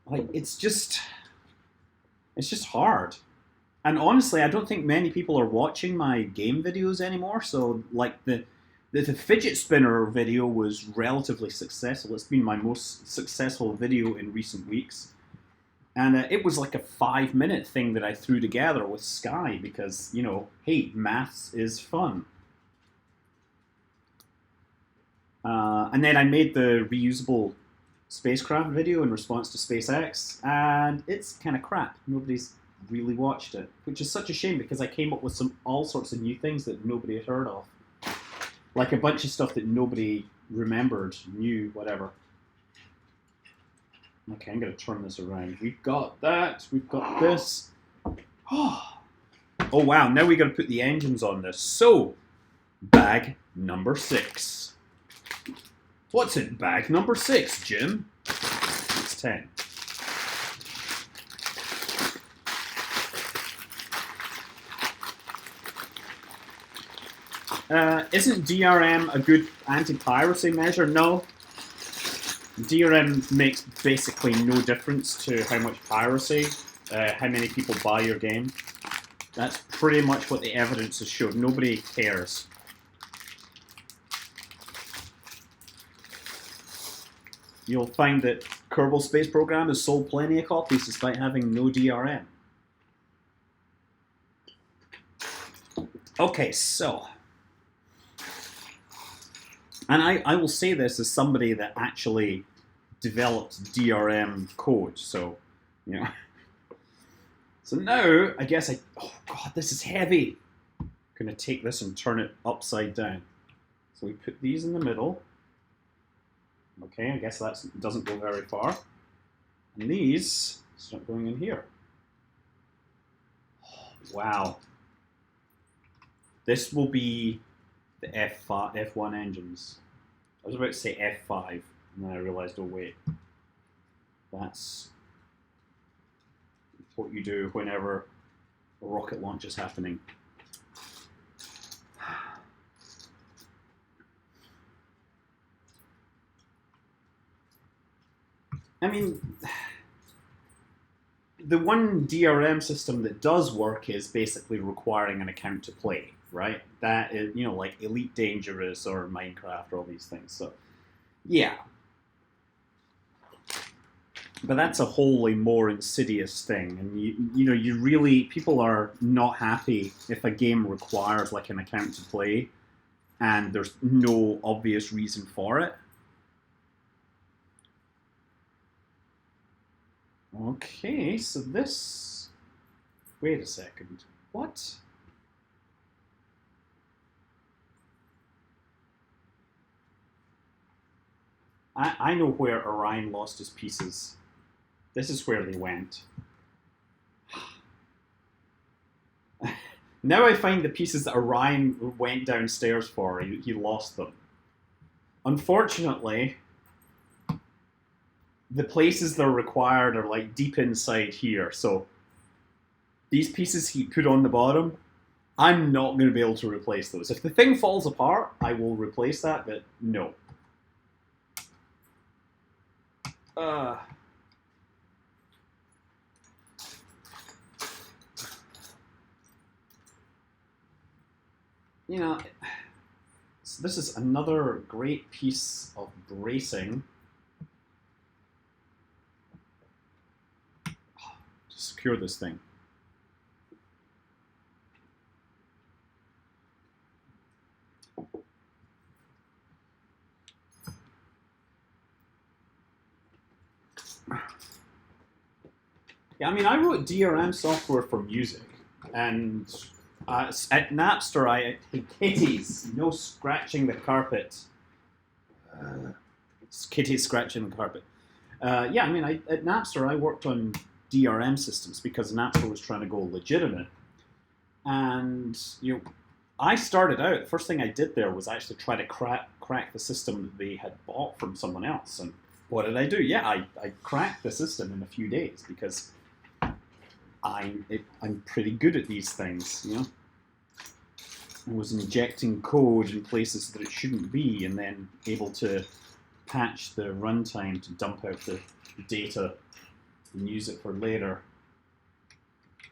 Like, it's just hard. And honestly, I don't think many people are watching my game videos anymore. So, like, the fidget spinner video was relatively successful. It's been my most successful video in recent weeks. And it was like a 5-minute thing that I threw together with Sky because, hey, maths is fun. And then I made the reusable spacecraft video in response to SpaceX, and it's kind of crap. Nobody's really watched it, which is such a shame because I came up with all sorts of new things that nobody had heard of. Like a bunch of stuff that nobody remembered, knew, whatever. Okay, I'm going to turn this around. We've got that. We've got this. Oh, wow. Now we got to put the engines on this. So, bag number 6. What's in bag number 6, Jim? It's 10. Isn't DRM a good anti-piracy measure? No. DRM makes basically no difference to how much piracy, how many people buy your game. That's pretty much what the evidence has showed. Nobody cares. You'll find that Kerbal Space Program has sold plenty of copies despite having no DRM. Okay, so... And I will say this as somebody that actually developed DRM code, so, you know. So now, I guess oh god, this is heavy. I'm gonna take this and turn it upside down. So we put these in the middle. Okay, I guess that doesn't go very far. And these start going in here. Oh, wow. This will be the F1 engines. I was about to say F5, and then I realized, oh wait, that's what you do whenever a rocket launch is happening. I mean, the one DRM system that does work is basically requiring an account to play, right? That is, you know, like Elite Dangerous or Minecraft, all these things. So, yeah. But that's a wholly more insidious thing, and you know, you really, people are not happy if a game requires like an account to play, and there's no obvious reason for it. Okay, so this... Wait a second. What? I know where Orion lost his pieces. This is where they went. Now I find the pieces that Orion went downstairs for. He lost them. Unfortunately... the places that are required are like deep inside here, so these pieces he put on the bottom, I'm not going to be able to replace those. If the thing falls apart, I will replace that, but no. You know, so this is another great piece of bracing. Secure this thing. Yeah, I mean, I wrote DRM software for music, and at Napster, I had kitties, no scratching the carpet. Kitties scratching the carpet. Yeah, I mean, at Napster, I worked on DRM systems because Napster was trying to go legitimate. And, you know, I started out, the first thing I did there was actually try to crack the system that they had bought from someone else. And what did I do? Yeah, I cracked the system in a few days because I'm pretty good at these things, you know. I was injecting code in places that it shouldn't be and then able to patch the runtime to dump out the data and use it for later.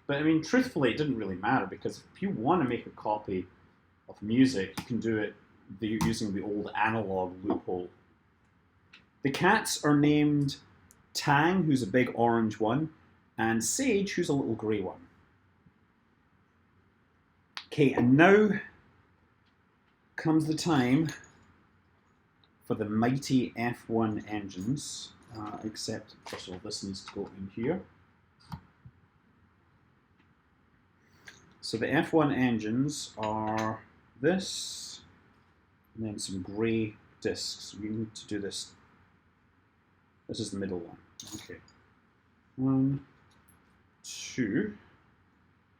But I mean, truthfully, it didn't really matter because if you want to make a copy of music, you can do it using the old analog loophole. The cats are named Tang, who's a big orange one, and Sage, who's a little grey one. Okay, and now comes the time for the mighty F1 engines. Except, first of all, this needs to go in here. So the F1 engines are this, and then some grey discs. We need to do this. This is the middle one. Okay. 1, 2.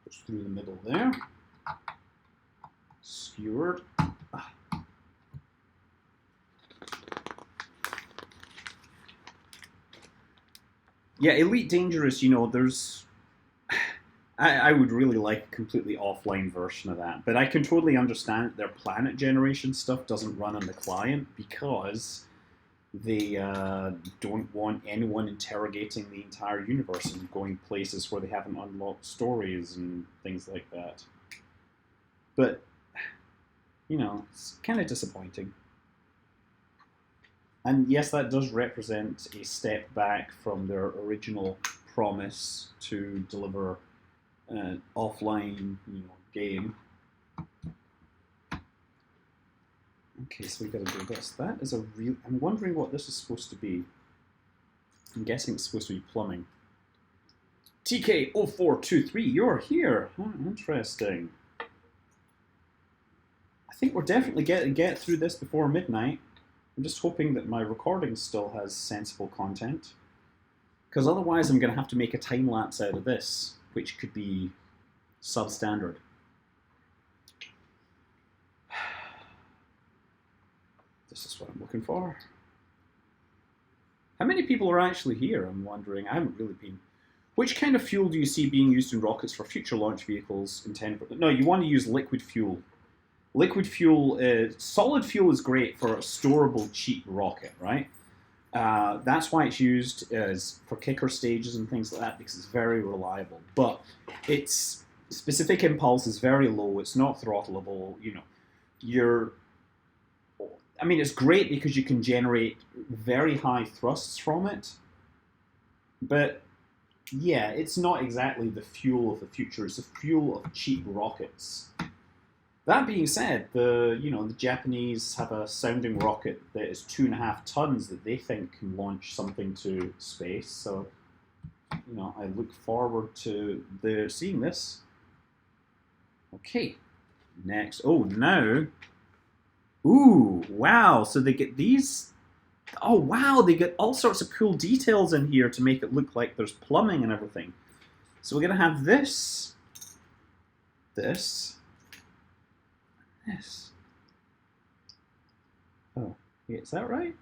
Goes through the middle there. Skewered. Yeah, Elite Dangerous, you know, there's... I would really like a completely offline version of that, but I can totally understand that their planet generation stuff doesn't run on the client because they don't want anyone interrogating the entire universe and going places where they haven't unlocked stories and things like that. But, you know, it's kind of disappointing. And yes, that does represent a step back from their original promise to deliver an offline, game. Okay, so we got to do this. That is a real... I'm wondering what this is supposed to be. I'm guessing it's supposed to be plumbing. TK0423, you're here. Oh, interesting. I think we're definitely get through this before midnight. I'm just hoping that my recording still has sensible content. Because otherwise I'm going to have to make a time-lapse out of this, which could be substandard. This is what I'm looking for. How many people are actually here? I'm wondering. I haven't really been... Which kind of fuel do you see being used in rockets for future launch vehicles intended for... No, you want to use liquid fuel. Liquid fuel, solid fuel is great for a storable, cheap rocket, right? That's why it's used as for kicker stages and things like that, because it's very reliable. But its specific impulse is very low. It's not throttleable. You know, I mean, it's great because you can generate very high thrusts from it. But yeah, it's not exactly the fuel of the future. It's the fuel of cheap rockets. That being said, the Japanese have a sounding rocket that is 2.5 tons that they think can launch something to space. So, I look forward to seeing this. Okay, next. Oh, now. Ooh, wow. So they get these. Oh, wow. They get all sorts of cool details in here to make it look like there's plumbing and everything. So we're going to have this. Oh, wait, is that right?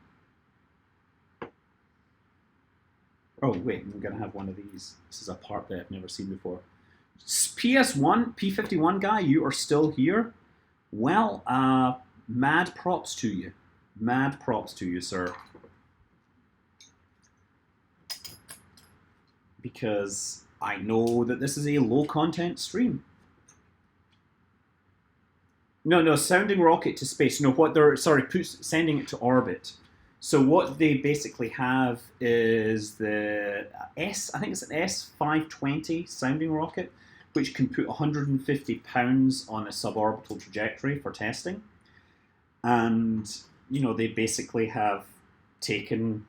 Oh, wait, I'm going to have one of these. This is a part that I've never seen before. PS1, P51 guy, you are still here? Well, mad props to you. Mad props to you, sir. Because I know that this is a low-content stream. No, sounding rocket to space. No, what they're, sending it to orbit. So what they basically have is the I think it's an S520 sounding rocket, which can put 150 pounds on a suborbital trajectory for testing. And, they basically have taken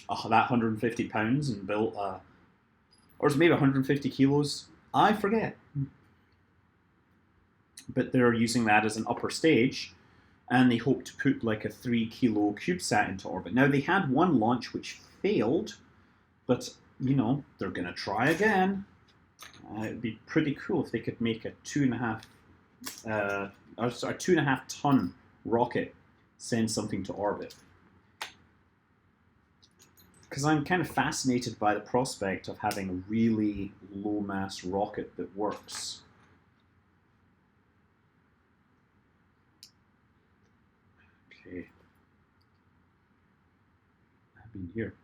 that 150 pounds and built or it's maybe 150 kilos. I forget. But they're using that as an upper stage, and they hope to put like a 3 kilo CubeSat into orbit. Now, they had one launch which failed, but, they're going to try again. It'd be pretty cool if they could make a 2.5 ton rocket send something to orbit. Because I'm kind of fascinated by the prospect of having a really low mass rocket that works. Okay. I've been here.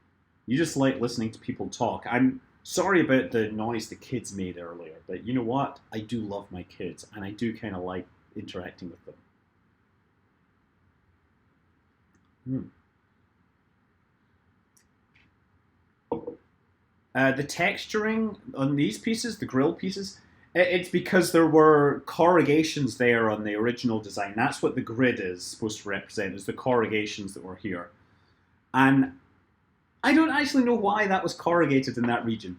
You just like listening to people talk. I'm sorry about the noise the kids made earlier, but you know what? I do love my kids, and I do kind of like interacting with them. The texturing on these pieces, the grill pieces, it's because there were corrugations there on the original design. That's what the grid is supposed to represent, is the corrugations that were here. And I don't actually know why that was corrugated in that region.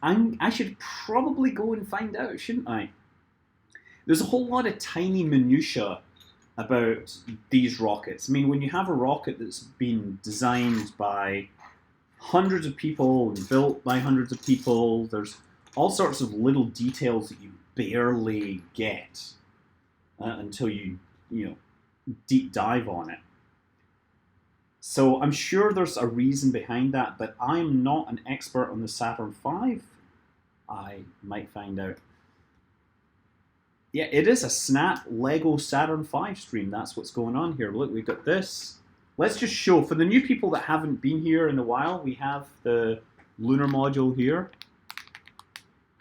I should probably go and find out, shouldn't I? there's a whole lot of tiny minutiae about these rockets. I mean, when you have a rocket that's been designed by hundreds of people and built by hundreds of people, there's all sorts of little details that you barely get until you deep dive on it. So I'm sure there's a reason behind that, but I'm not an expert on the Saturn V. I might find out. Yeah, it is a snap Lego Saturn V stream. That's what's going on here. Look, we've got this. Let's just show, for the new people that haven't been here in a while, we have the lunar module here.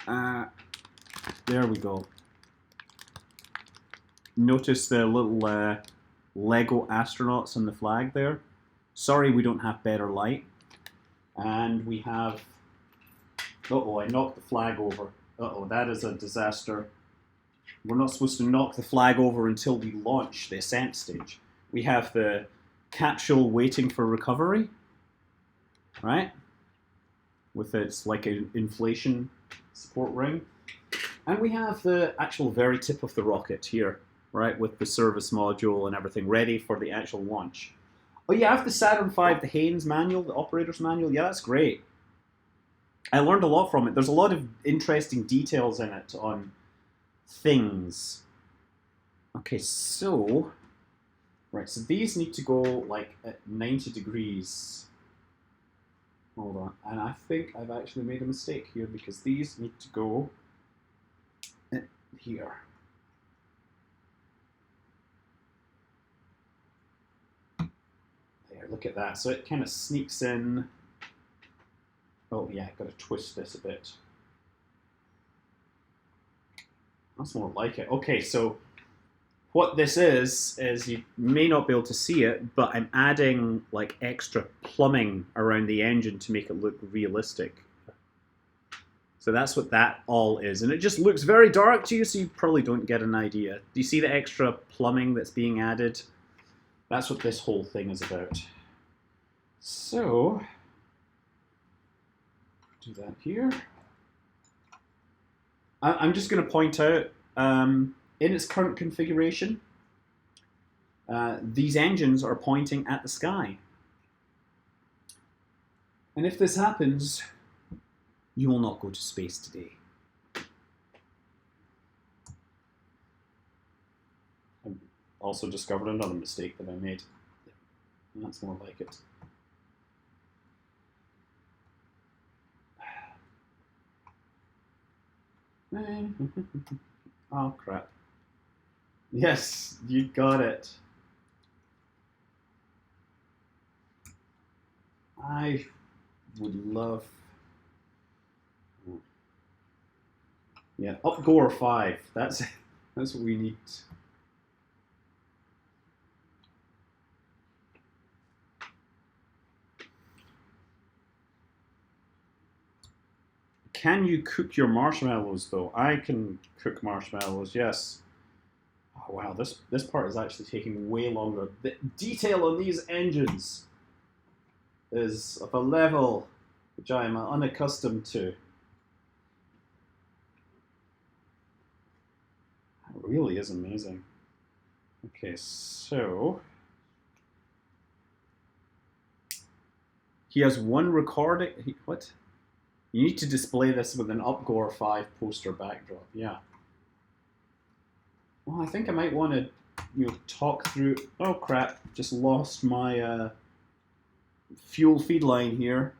There we go. Notice the little Lego astronauts on the flag there. Sorry we don't have better light. And we have... Uh-oh, I knocked the flag over. Uh-oh, that is a disaster. We're not supposed to knock the flag over until we launch the ascent stage. We have the capsule waiting for recovery, right? With its like an inflation support ring. And we have the actual very tip of the rocket here, right? With the service module and everything ready for the actual launch. Oh, you have the Saturn V, the Haynes manual, the operator's manual. Yeah, that's great. I learned a lot from it. There's a lot of interesting details in it on things. Okay, so... Right, so these need to go like at 90 degrees. Hold on. And I think I've actually made a mistake here because these need to go here. There, look at that. So it kind of sneaks in. Oh yeah, I've got to twist this a bit. That's more like it. Okay, so what this is you may not be able to see it, but I'm adding like extra plumbing around the engine to make it look realistic. So that's what that all is. And it just looks very dark to you, so you probably don't get an idea. Do you see the extra plumbing that's being added? That's what this whole thing is about. So, do that here. I'm just going to point out, in its current configuration, these engines are pointing at the sky. And if this happens, you will not go to space today. I also discovered another mistake that I made. That's more like it. Oh crap. Yes, you got it. I would love... Yeah, Upgoer 5. That's what we need. Can you cook your marshmallows though? I can cook marshmallows, yes. Oh wow, this part is actually taking way longer. The detail on these engines is of a level which I am unaccustomed to. It really is amazing. Okay, so he has one recording. What? You need to display this with an Upgoer 5 poster backdrop. Yeah. Well, I think I might want to, talk through. Oh crap! Just lost my fuel feed line here.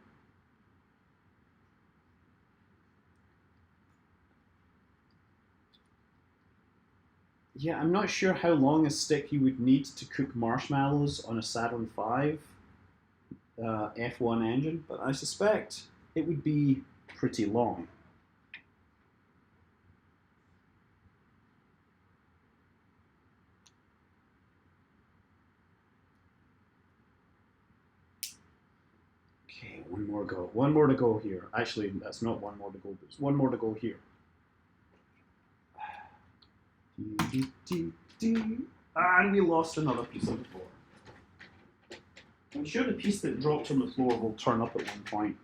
Yeah, I'm not sure how long a stick you would need to cook marshmallows on a Saturn V F1 engine, but I suspect it would be pretty long. Okay, one more go. One more to go here. Actually, that's not one more to go. There's one more to go here. And we lost another piece on the floor. I'm sure the piece that dropped on the floor will turn up at one point.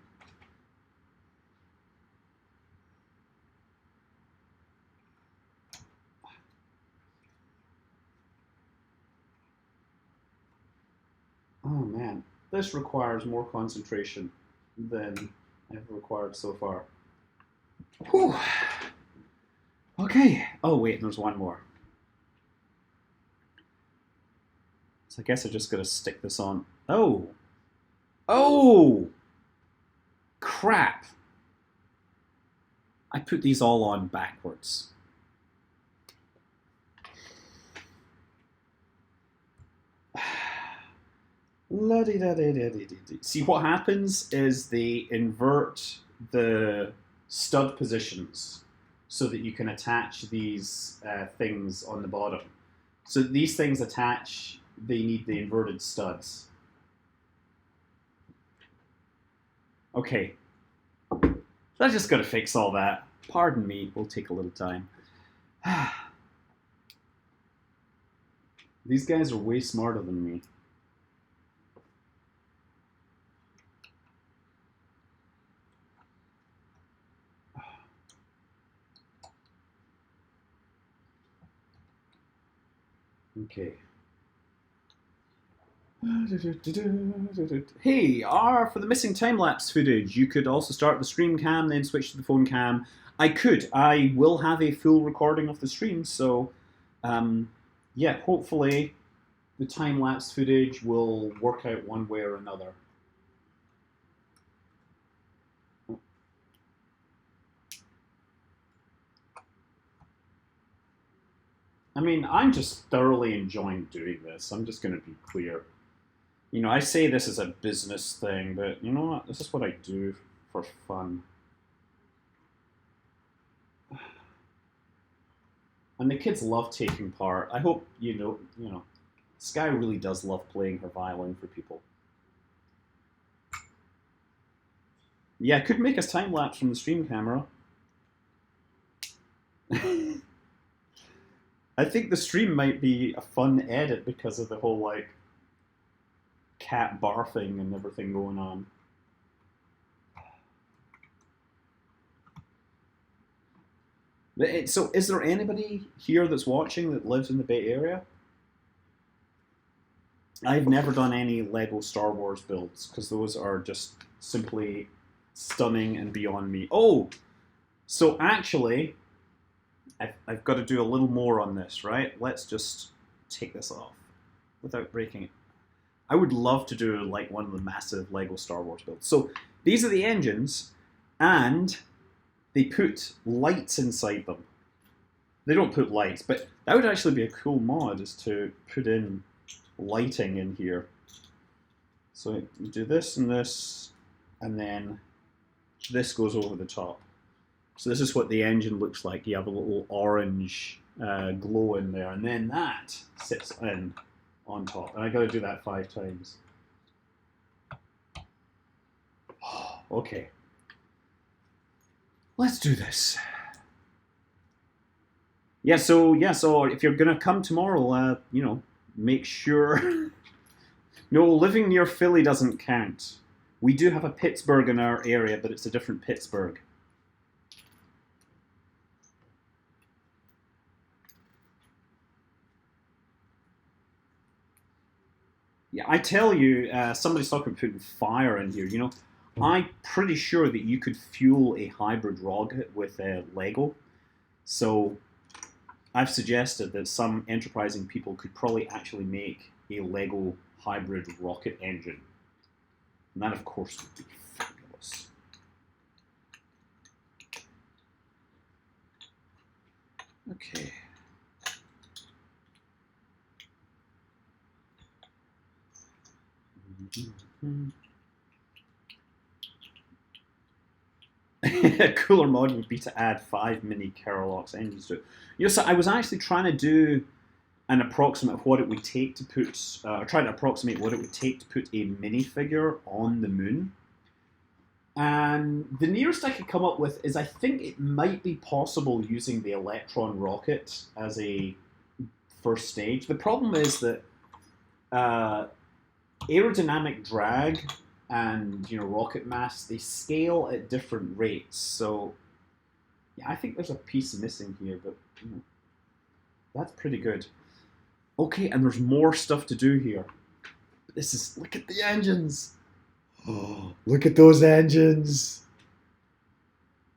Oh man, this requires more concentration than I've required so far. Whew. Okay. Oh wait, there's one more. So I guess I just gotta stick this on. Oh! Oh! Crap! I put these all on backwards. See, what happens is they invert the stud positions so that you can attach these things on the bottom. So these things attach, they need the inverted studs. Okay. I just gotta fix all that. Pardon me, will take a little time. These guys are way smarter than me. Okay. Hey, for the missing time-lapse footage, you could also start the stream cam, then switch to the phone cam. I could. I will have a full recording of the stream, so yeah, hopefully the time-lapse footage will work out one way or another. I mean, I'm just thoroughly enjoying doing this. I'm just going to be clear. You know, I say this is a business thing, but you know what? This is what I do for fun. And the kids love taking part. I hope you know, Sky really does love playing her violin for people. Yeah, could make us time lapse from the stream camera. I think the stream might be a fun edit because of the whole like cat barfing and everything going on. So, is there anybody here that's watching that lives in the Bay Area? I've never done any Lego Star Wars builds because those are just simply stunning and beyond me. Oh, so actually, I've got to do a little more on this, right? Let's just take this off without breaking it. I would love to do like one of the massive Lego Star Wars builds. So these are the engines, and they put lights inside them. They don't put lights, but that would actually be a cool mod, is to put in lighting in here. So you do this, and then this goes over the top. So this is what the engine looks like. You have a little orange glow in there, and then that sits in on top. And I got to do that 5 times. Okay. Let's do this. Yeah, so if you're gonna come tomorrow, you know, make sure. No, living near Philly doesn't count. We do have a Pittsburgh in our area, but it's a different Pittsburgh. Yeah, I tell you, somebody's talking about putting fire in here. You know, I'm pretty sure that you could fuel a hybrid rocket with Lego. So I've suggested that some enterprising people could probably actually make a Lego hybrid rocket engine. And that, of course, would be fabulous. Okay. A cooler mod would be to add 5 mini Keralox engines to it. You know, so I was actually trying to do an approximate of what it would take to put, or trying to approximate what it would take to put a minifigure on the moon. And the nearest I could come up with is I think it might be possible using the Electron rocket as a first stage. The problem is that aerodynamic drag and, you know, rocket mass, they scale at different rates. So yeah, I think there's a piece missing here, but you know, that's pretty good. Okay, and there's more stuff to do here. This is, look at the engines. Oh, look at those engines.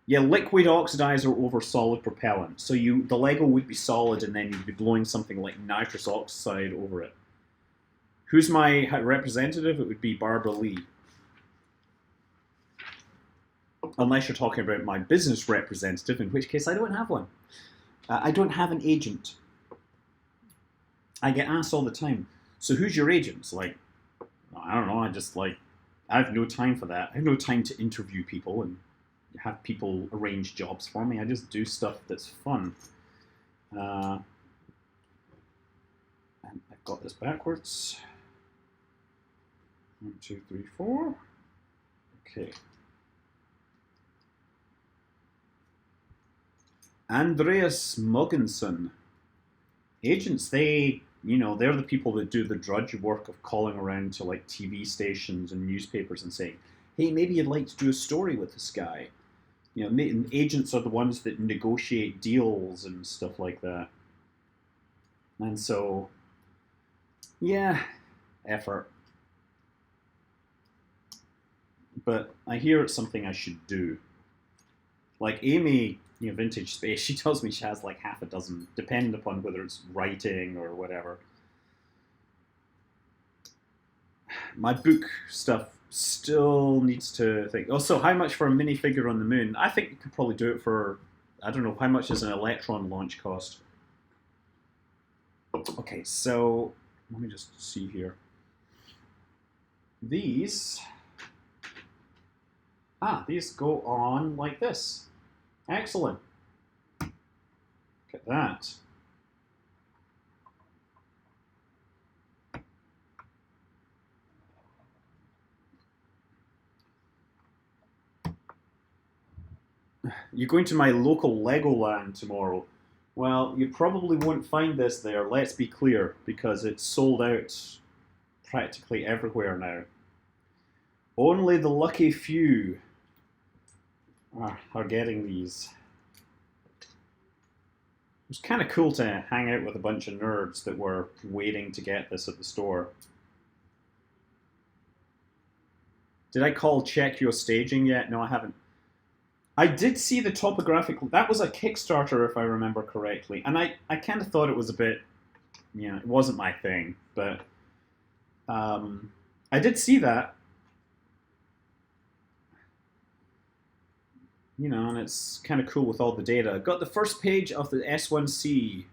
Yeah, liquid oxidizer over solid propellant. So the Lego would be solid, and then you'd be blowing something like nitrous oxide over it. Who's my representative? It would be Barbara Lee. Unless you're talking about my business representative, in which case I don't have one. I don't have an agent. I get asked all the time, so who's your agent? It's like, I don't know, I have no time for that. I have no time to interview people and have people arrange jobs for me. I just do stuff that's fun. And I've got this backwards. 1, 2, 3, 4. Okay. Andreas Mogensen. Agents, they're the people that do the drudge work of calling around to like TV stations and newspapers and saying, hey, maybe you'd like to do a story with this guy. Agents are the ones that negotiate deals and stuff like that. And so, yeah, effort. But I hear it's something I should do. Like Amy, Vintage Space, she tells me she has like half a dozen, depending upon whether it's writing or whatever. My book stuff still needs to think. Also, how much for a minifigure on the moon? I think you could probably do it for, I don't know, how much does an Electron launch cost? Okay, so let me just see here. These go on like this. Excellent. Look at that. You're going to my local Legoland tomorrow. Well, you probably won't find this there, let's be clear, because it's sold out practically everywhere now. Only the lucky few are getting these. It was kind of cool to hang out with a bunch of nerds that were waiting to get this at the store. Did I call check your staging yet? No, I haven't. I did see the topographic. That was a Kickstarter, if I remember correctly, and I kind of thought it was a bit, it wasn't my thing, but I did see that. And it's kind of cool with all the data. Got the first page of the S1C,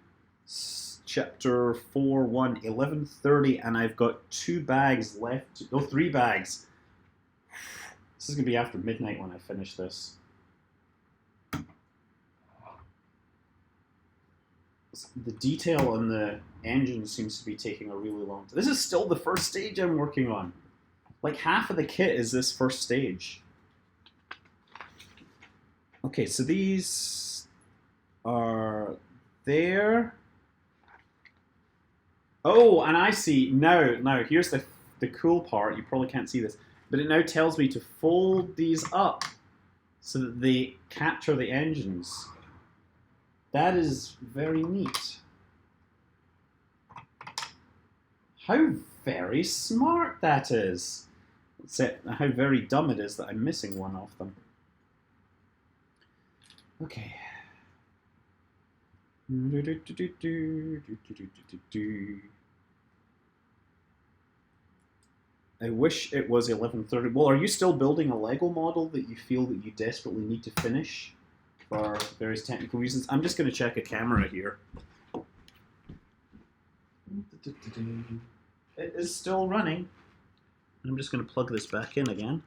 chapter 4.1, 11:30, and I've got 2 bags left. No, 3 bags. This is going to be after midnight when I finish this. The detail on the engine seems to be taking a really long time. This is still the first stage I'm working on. Like half of the kit is this first stage. Okay, so these are there. Oh, and I see now here's the cool part. You probably can't see this, but it now tells me to fold these up so that they capture the engines. That is very neat. How very smart that is. Except how very dumb it is that I'm missing one of them. Okay. I wish it was 11:30. Well, are you still building a Lego model that you feel that you desperately need to finish for various technical reasons? I'm just going to check a camera here. It is still running. I'm just going to plug this back in again.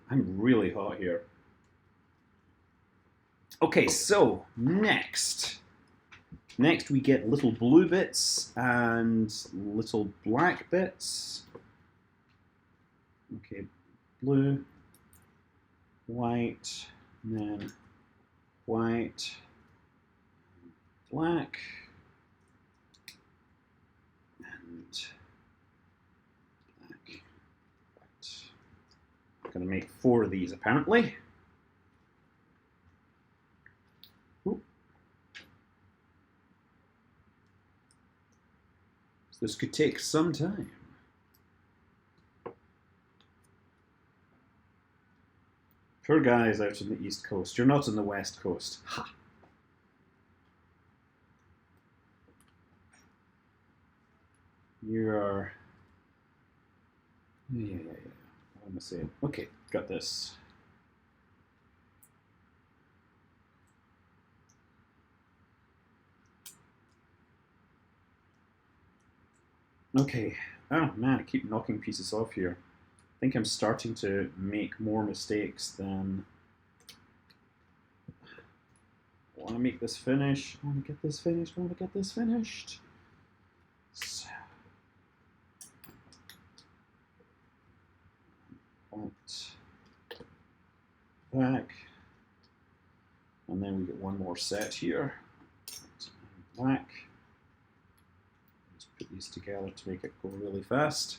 I'm really hot here. Okay, so next we get little blue bits and little black bits. Okay, blue, white, and then white, black, and black, white. I'm gonna make 4 of these apparently. This could take some time. Poor guys out on the East Coast. You're not on the West Coast. Ha! You are... Yeah. What am I saying? Okay, got this. Okay. Oh man, I keep knocking pieces off here. I think I'm starting to make more mistakes than... I want to make this finish. I want to get this finished. I want to get this finished. So. Back. And then we get one more set here. Back. Let's put these together to make it go really fast.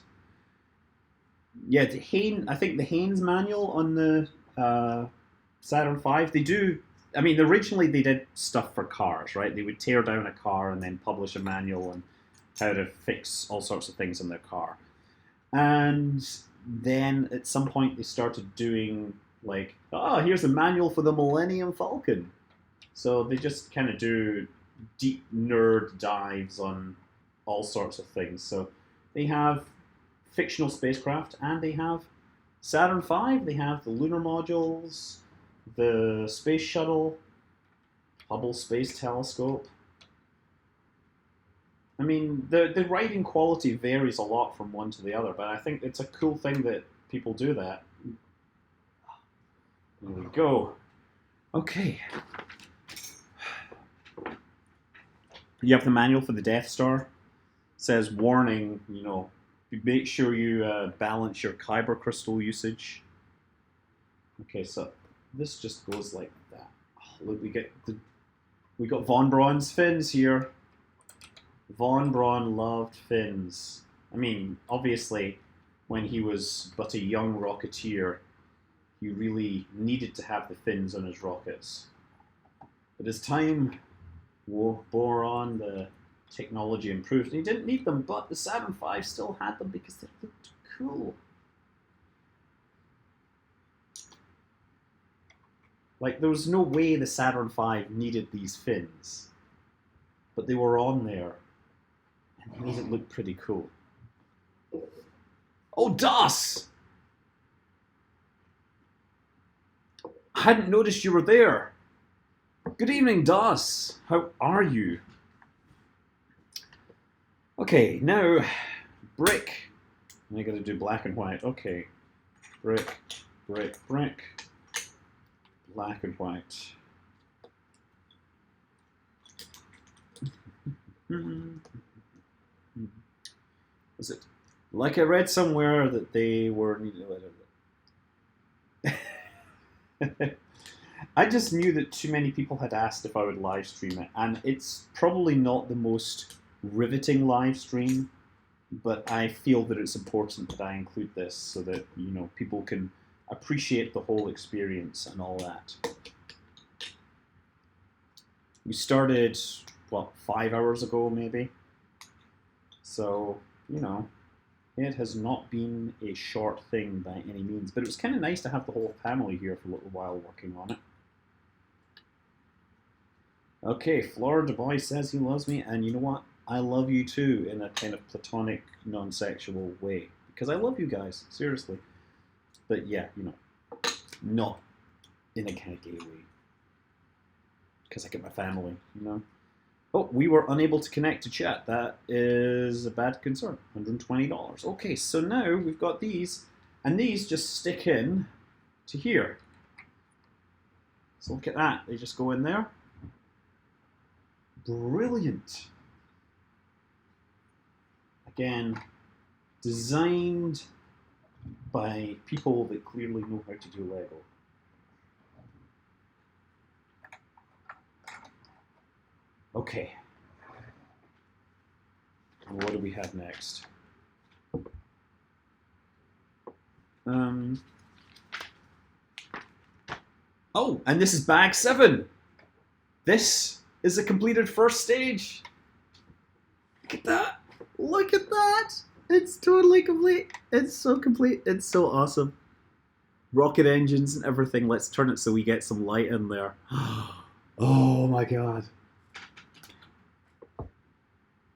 Yeah, I think the Haynes manual on the Saturn V, they do. I mean, originally they did stuff for cars, right? They would tear down a car and then publish a manual on how to fix all sorts of things in their car. And then at some point they started doing like, oh, here's a manual for the Millennium Falcon. So they just kind of do deep nerd dives on all sorts of things. So they have fictional spacecraft, and they have Saturn V, they have the lunar modules, the space shuttle, Hubble Space Telescope. I mean, the writing quality varies a lot from one to the other, but I think it's a cool thing that people do that. There we go. Okay. You have the manual for the Death Star. It says, warning, make sure you balance your kyber crystal usage. Okay, so this just goes like that. Oh, look, we got Von Braun's fins here. Von Braun loved fins. I mean, obviously, when he was but a young rocketeer, he really needed to have the fins on his rockets. But as time wore on, the technology improved. And he didn't need them, but the Saturn V still had them because they looked cool. Like, there was no way the Saturn V needed these fins. But they were on there. And they made it look pretty cool. Oh, Das! I hadn't noticed you were there. Good evening, Das. How are you? Okay, now, brick. I gotta do black and white. Okay. Brick, brick, brick. Black and white. Was it? Like I read somewhere that they were... I just knew that too many people had asked if I would live stream it, and it's probably not the most riveting live stream, but I feel that it's important that I include this so that, people can appreciate the whole experience and all that. We started, 5 hours ago maybe? So, it has not been a short thing by any means, but it was kind of nice to have the whole family here for a little while working on it. Okay, Florida Boy says he loves me, and you know what? I love you too, in a kind of platonic, non-sexual way. Because I love you guys, seriously. But yeah, not in a kind of gay way. Because I get my family, Oh, we were unable to connect to chat. That is a bad concern. $120. Okay, so now we've got these, and these just stick in to here. So look at that. They just go in there. Brilliant. Again, designed by people that clearly know how to do Lego. Okay. What do we have next? Oh, and this is bag 7. This is a completed first stage. Look at that. Look at that! It's totally complete. It's so complete. It's so awesome. Rocket engines and everything. Let's turn it so we get some light in there. Oh my god.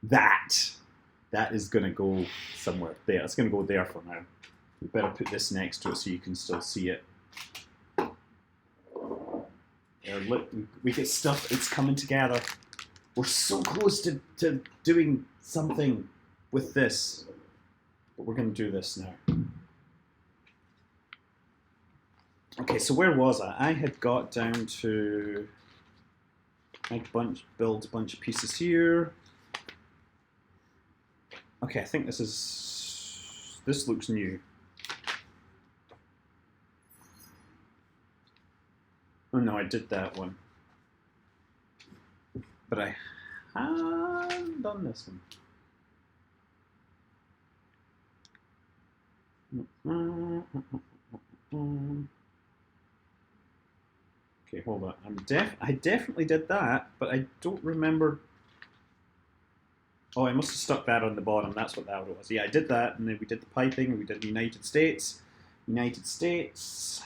That is going to go somewhere there. It's going to go there for now. We better put this next to it so you can still see it. There, look, we get stuff. It's coming together. We're so close to doing something with this. But we're going to do this now. Okay, so where was I? I had got down to... I'd build a bunch of pieces here. Okay, I think this looks new. Oh no, I did that one. But I haven't done this one. Okay, hold on. I definitely did that, but I don't remember. Oh, I must have stuck that on the bottom. That's what that was. Yeah, I did that, and then we did the piping, and we did the United States. United States.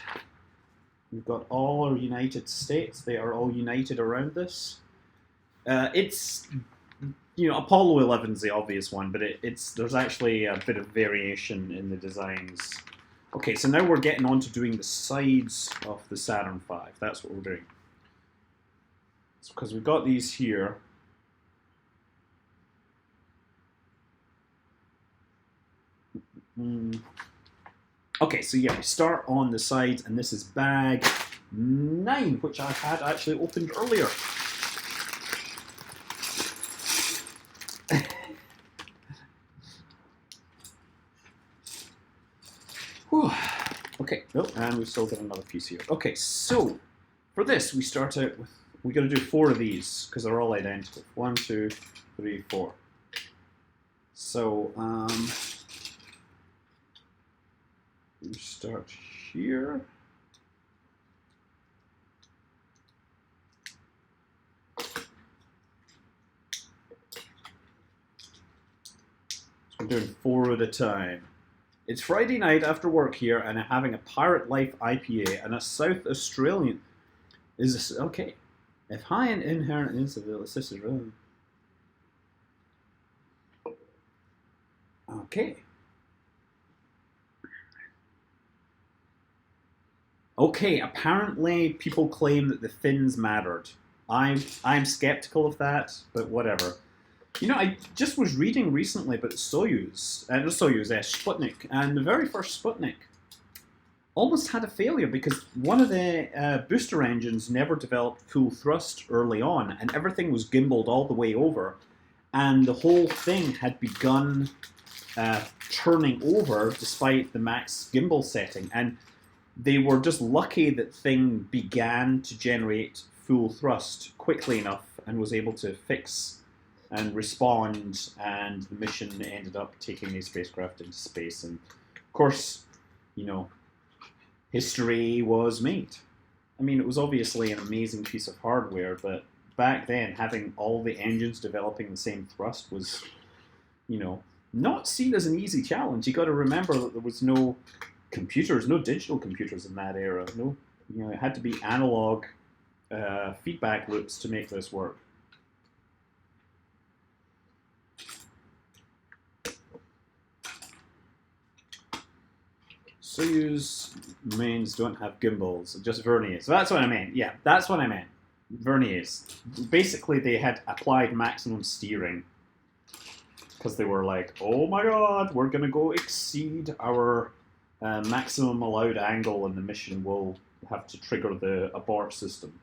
We've got all our United States. They are all united around this. It's, Apollo 11 is the obvious one, but there's actually a bit of variation in the designs. Okay, so now we're getting on to doing the sides of the Saturn V. That's what we're doing. It's because we've got these here. Okay, so yeah, we start on the sides, and this is bag 9, which I had actually opened earlier. Okay, oh, and we've still got another piece here. Okay, so for this, we start out with, we got to do 4 of these because they're all identical. 1, 2, 3, 4. So, we start here. So we're doing 4 at a time. It's Friday night after work here, and I'm having a Pirate Life IPA and a South Australian. Is this okay? If high in inherent instability, this is really okay. Okay, apparently people claim that the fins mattered. I'm skeptical of that, but whatever. I just was reading recently about Soyuz, Sputnik, and the very first Sputnik almost had a failure because one of the booster engines never developed full thrust early on, and everything was gimbaled all the way over, and the whole thing had begun turning over despite the max gimbal setting, and they were just lucky that thing began to generate full thrust quickly enough and was able to fix and respond, and the mission ended up taking the spacecraft into space. And of course, history was made. I mean, it was obviously an amazing piece of hardware, but back then, having all the engines developing the same thrust was, not seen as an easy challenge. You got to remember that there was no computers, no digital computers in that era. No, it had to be analog feedback loops to make this work. Soyuz mains don't have gimbals, just verniers. So that's what I meant. Yeah, that's what I meant. Verniers. Basically, they had applied maximum steering because they were like, oh my god, we're going to go exceed our maximum allowed angle, and the mission will have to trigger the abort system.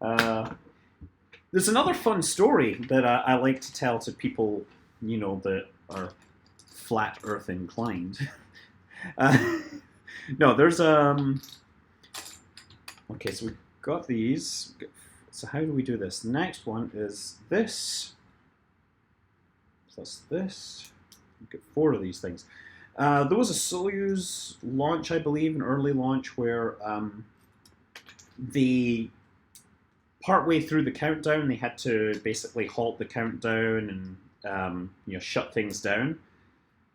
There's another fun story that I like to tell to people, that are flat Earth inclined. No, there's okay, so we've got these. So how do we do this? The next one is this plus this. We've got 4 of these things. There was a Soyuz launch, I believe, an early launch where partway through the countdown, they had to basically halt the countdown shut things down.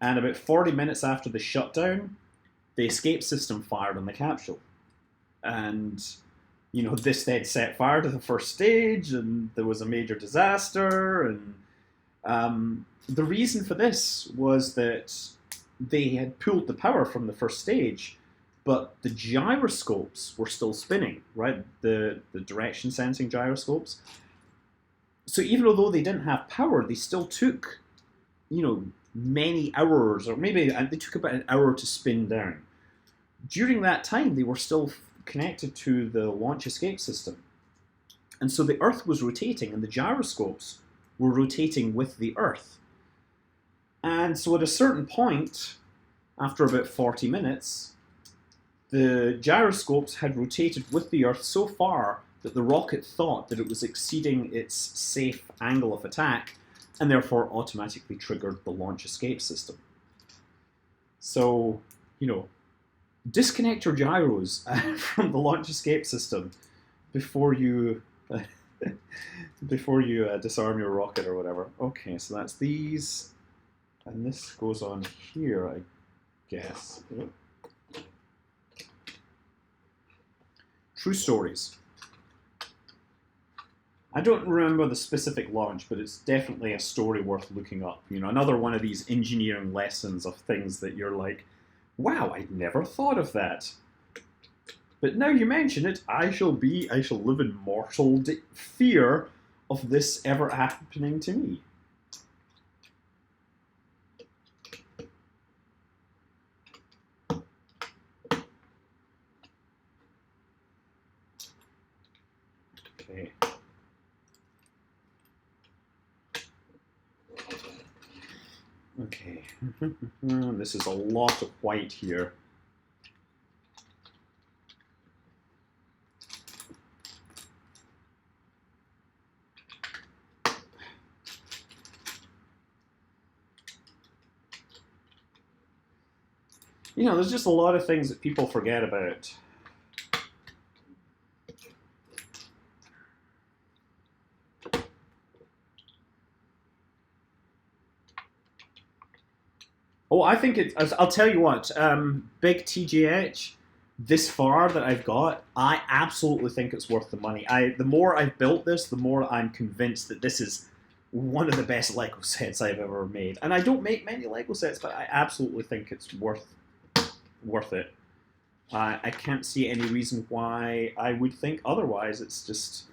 And about 40 minutes after the shutdown, the escape system fired on the capsule. And, this then set fire to the first stage, and there was a major disaster. And the reason for this was that they had pulled the power from the first stage, but the gyroscopes were still spinning, right? The direction sensing gyroscopes. So even although they didn't have power, they still took, many hours, or maybe they took about an hour to spin down. During that time, they were still connected to the launch escape system. And so the Earth was rotating, and the gyroscopes were rotating with the Earth. And so at a certain point, after about 40 minutes, the gyroscopes had rotated with the Earth so far that the rocket thought that it was exceeding its safe angle of attack, and therefore automatically triggered the launch escape system. So, disconnect your gyros from the launch escape system before you disarm your rocket or whatever. Okay, so that's these, and this goes on here, I guess. True stories. I don't remember the specific launch, but it's definitely a story worth looking up. Another one of these engineering lessons of things that you're like, wow, I'd never thought of that. But now you mention it, I shall live in mortal fear of this ever happening to me. Okay. Okay. This is a lot of white here. There's just a lot of things that people forget about. Oh, I think I'll tell you what, big TGH, this far that I've got, I absolutely think it's worth the money. The more I've built this, the more I'm convinced that this is one of the best Lego sets I've ever made. And I don't make many Lego sets, but I absolutely think it's worth it. I can't see any reason why I would think otherwise. It's just,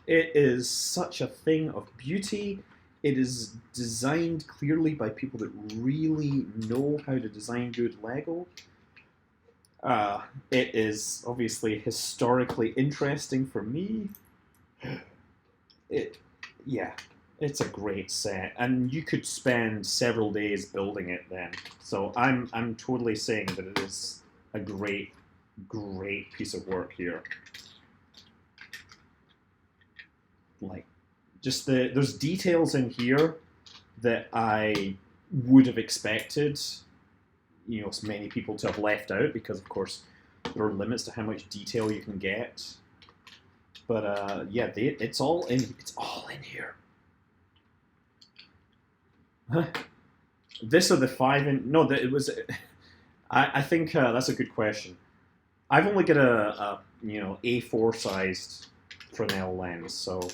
it is such a thing of beauty. It is designed clearly by people that really know how to design good Lego. It is obviously historically interesting for me. It's a great set, and you could spend several days building it then. So I'm totally saying that it is a great piece of work here. Like, just there's details in here that I would have expected, many people to have left out, because of course there are limits to how much detail you can get. But it's all in here. This are the 5-inch. No, it was. I think that's a good question. I've only got a A4 sized Fresnel lens, so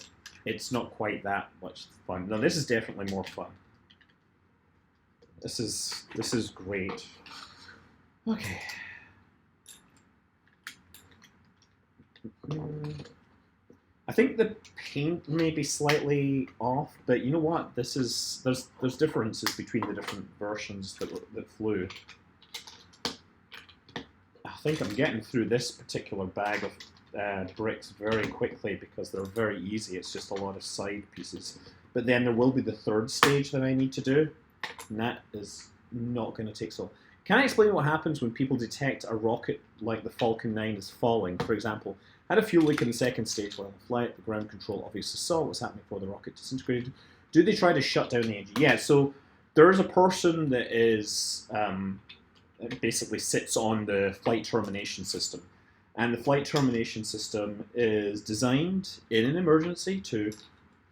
it's not quite that much fun. No, this is definitely more fun. This is great. Okay. I think the paint may be slightly off, but you know what? There's differences between the different versions that flew. I think I'm getting through this particular bag of bricks very quickly because they're very easy. It's just a lot of side pieces. But then there will be the third stage that I need to do, and that is not going to take so long. Can I explain what happens when people detect a rocket like the Falcon 9 is falling? For example, had a fuel leak in the second stage while in flight. The ground control obviously saw what was happening before the rocket disintegrated. Do they try to shut down the engine? Yeah, so there's a person that is basically sits on the flight termination system. And the flight termination system is designed in an emergency to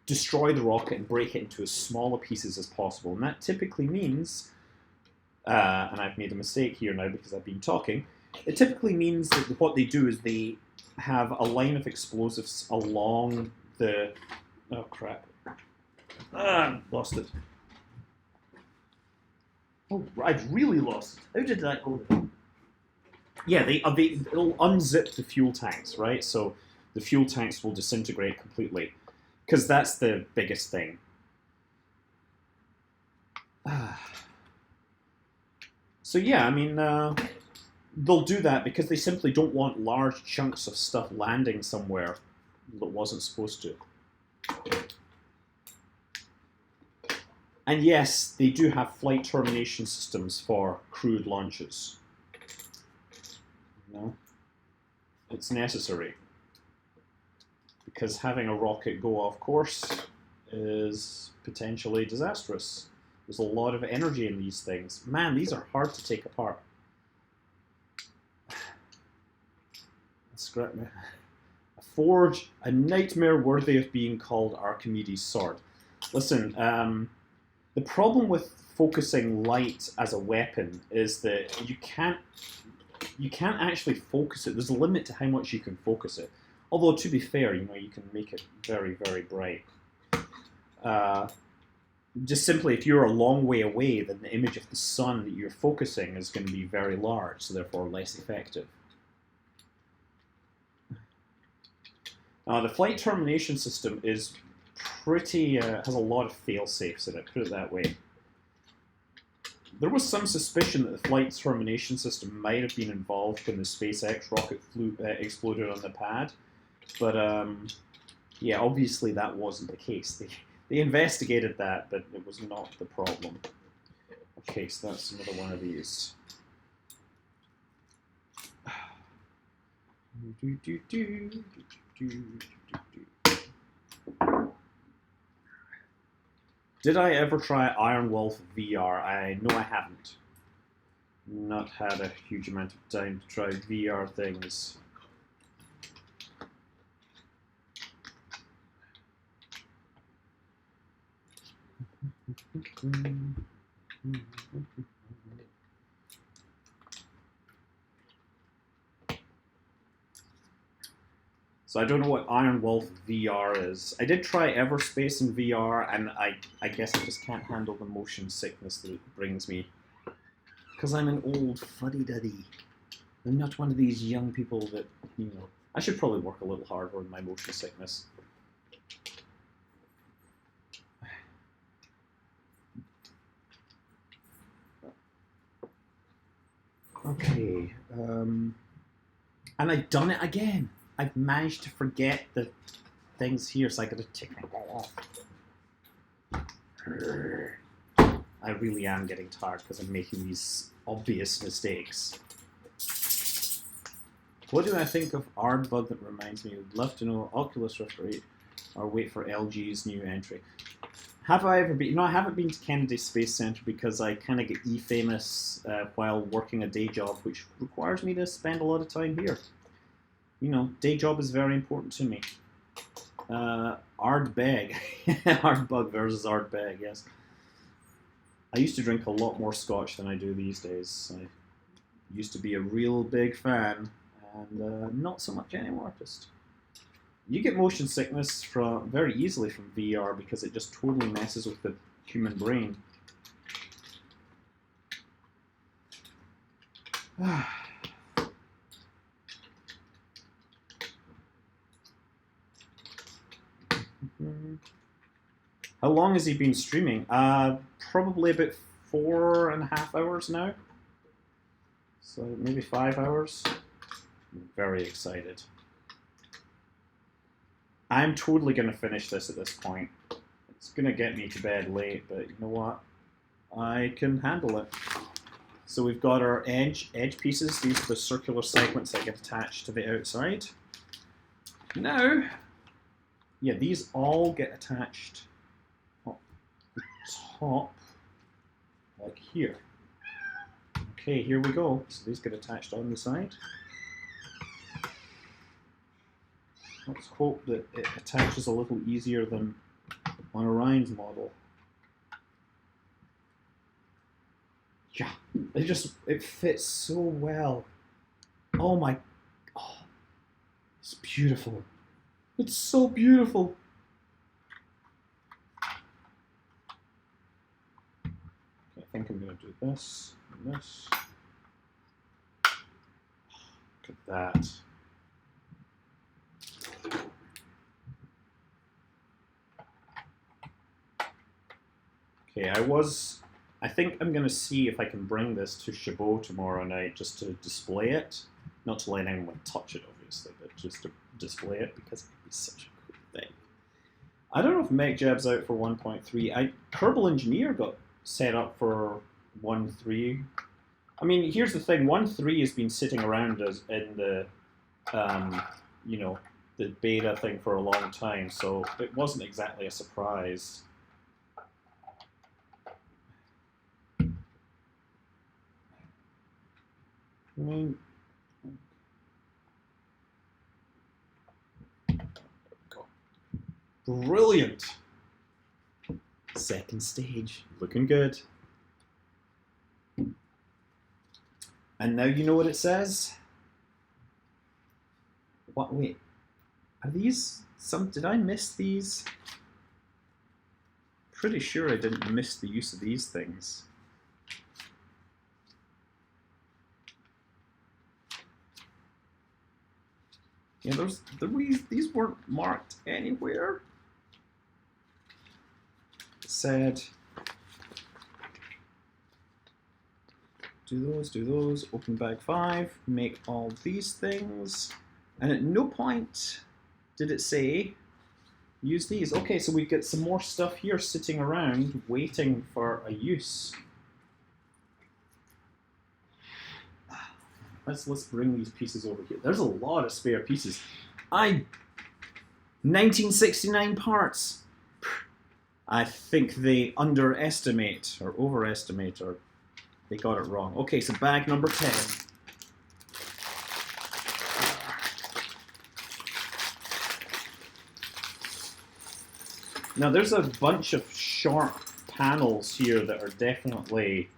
destroy the rocket and break it into as smaller pieces as possible. And that typically means, and I've made a mistake here now because I've been talking, it typically means that what they do is they have a line of explosives along the... Oh, crap. Lost it. Oh, I've really lost it. How did that go? Yeah, it'll unzip the fuel tanks, right? So the fuel tanks will disintegrate completely. Because that's the biggest thing. So yeah, I mean, they'll do that because they simply don't want large chunks of stuff landing somewhere that wasn't supposed to. And yes, they do have flight termination systems for crewed launches. No, it's necessary. Because having a rocket go off course is potentially disastrous. There's a lot of energy in these things. Man, these are hard to take apart. Scrap me. A forge, a nightmare worthy of being called Archimedes' sword. Listen, the problem with focusing light as a weapon is that you can't actually focus it. There's a limit to how much you can focus it. Although, to be fair, you can make it very, very bright. Just simply, if you're a long way away, then the image of the sun that you're focusing is going to be very large, so therefore less effective. The flight termination system is pretty, has a lot of fail-safes in it, put it that way. There was some suspicion that the flight termination system might have been involved when the SpaceX rocket exploded on the pad. But, yeah, obviously that wasn't the case. They investigated that, but it was not the problem. Okay, so that's another one of these. Did I ever try Iron Wolf VR? No, I haven't. Not had a huge amount of time to try VR things. So I don't know what Iron Wolf VR is. I did try Everspace in VR, and I guess I just can't handle the motion sickness that it brings me. Because I'm an old fuddy-duddy. I'm not one of these young people that, I should probably work a little harder on my motion sickness. Okay, and I've done it again. I've managed to forget the things here, so I gotta take my ball off. I really am getting tired because I'm making these obvious mistakes. What do I think of Ardbug that reminds me? Would love to know Oculus Rift or wait for LG's new entry. Have I ever been? No, I haven't been to Kennedy Space Center because I kind of get E-famous while working a day job, which requires me to spend a lot of time here. Day job is very important to me. Ardbeg. Ardbug versus Ardbeg, yes. I used to drink a lot more scotch than I do these days. I used to be a real big fan, and not so much anymore. You get motion sickness very easily from VR because it just totally messes with the human brain. How long has he been streaming? Probably about 4.5 hours now. So maybe 5 hours. I'm very excited. I'm totally going to finish this at this point. It's going to get me to bed late, but you know what? I can handle it. So we've got our edge pieces. These are the circular segments that get attached to the outside. Now, yeah, these all get attached up the top, like here. Okay, here we go. So these get attached on the side. Let's hope that it attaches a little easier than on Orion's model. Yeah, it fits so well. Oh my, oh, it's beautiful. It's so beautiful. Okay, I think I'm going to do this and this. Look at that. Okay, I think I'm going to see if I can bring this to Chabot tomorrow night just to display it. Not to let anyone touch it, obviously, but just to display it because it's such a cool thing. I don't know if MechJab's out for 1.3. Kerbal Engineer got set up for 1.3. I mean, here's the thing. 1.3 has been sitting around as in the, you know, the beta thing for a long time, so it wasn't exactly a surprise. I mean, brilliant. Second stage, looking good. And now you know what it says? What, wait, are these some, did I miss these? Pretty sure I didn't miss the use of these things. Yeah, these weren't marked anywhere. It said, do those, open bag 5, make all these things. And at no point did it say, use these. Okay, so we get some more stuff here sitting around waiting for a use. Let's bring these pieces over here. There's a lot of spare pieces. 1969 parts. I think they underestimate or overestimate, or they got it wrong. Okay, so bag number 10. Now there's a bunch of sharp panels here that are definitely,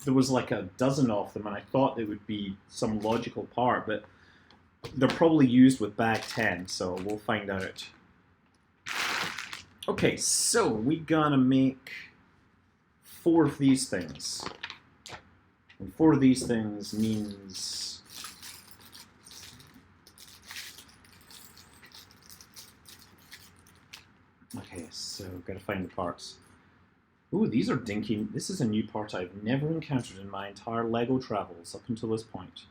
there was like a dozen of them and I thought it would be some logical part, but they're probably used with bag 10, so we'll find out. Okay, so we gotta make 4 of these things. And 4 of these things means okay, so gotta find the parts. Ooh, these are dinky. This is a new part I've never encountered in my entire LEGO travels up until this point.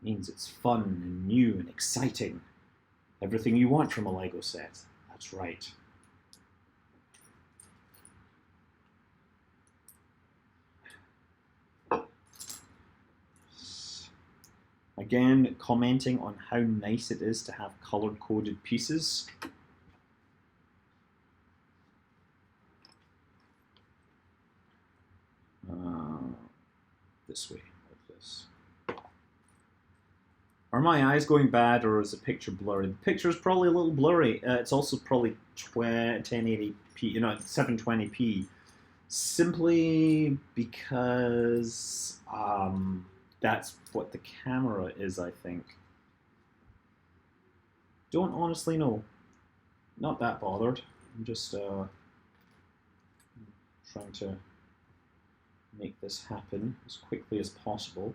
It means it's fun and new and exciting. Everything you want from a LEGO set. That's right. Again, commenting on how nice it is to have color-coded pieces. This way, like this. Are my eyes going bad, or is the picture blurry? The picture is probably a little blurry. It's also probably 1080p, 720p, simply because that's what the camera is, I think. Don't honestly know. Not that bothered. I'm just trying to make this happen as quickly as possible.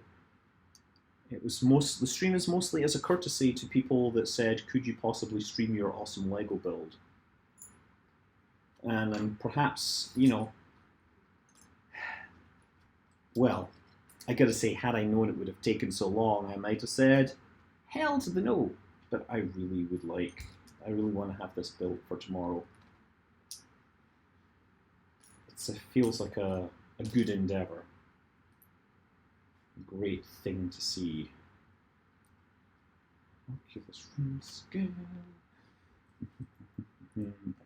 The stream is mostly as a courtesy to people that said, could you possibly stream your awesome LEGO build? And perhaps, you know, well, I gotta say, had I known it would have taken so long, I might have said, hell to the no. But I really want to have this built for tomorrow. It feels like a good endeavor. A great thing to see. Okay, this room scale.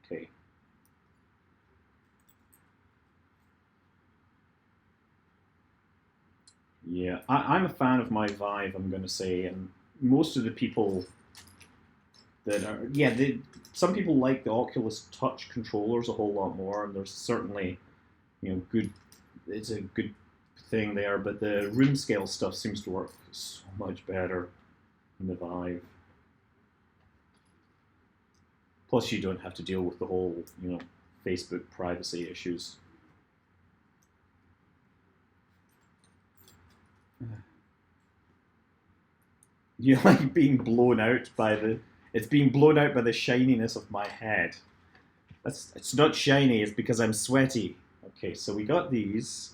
Okay. Yeah, I'm a fan of my Vive, I'm going to say, and most of the people that are some people like the Oculus Touch controllers a whole lot more, and there's certainly good. It's a good thing there, but the room scale stuff seems to work so much better in the Vive. Plus, you don't have to deal with the whole Facebook privacy issues. You like being blown out by the. It's being blown out by the shininess of my head. It's not shiny. It's because I'm sweaty. Okay, so we got these,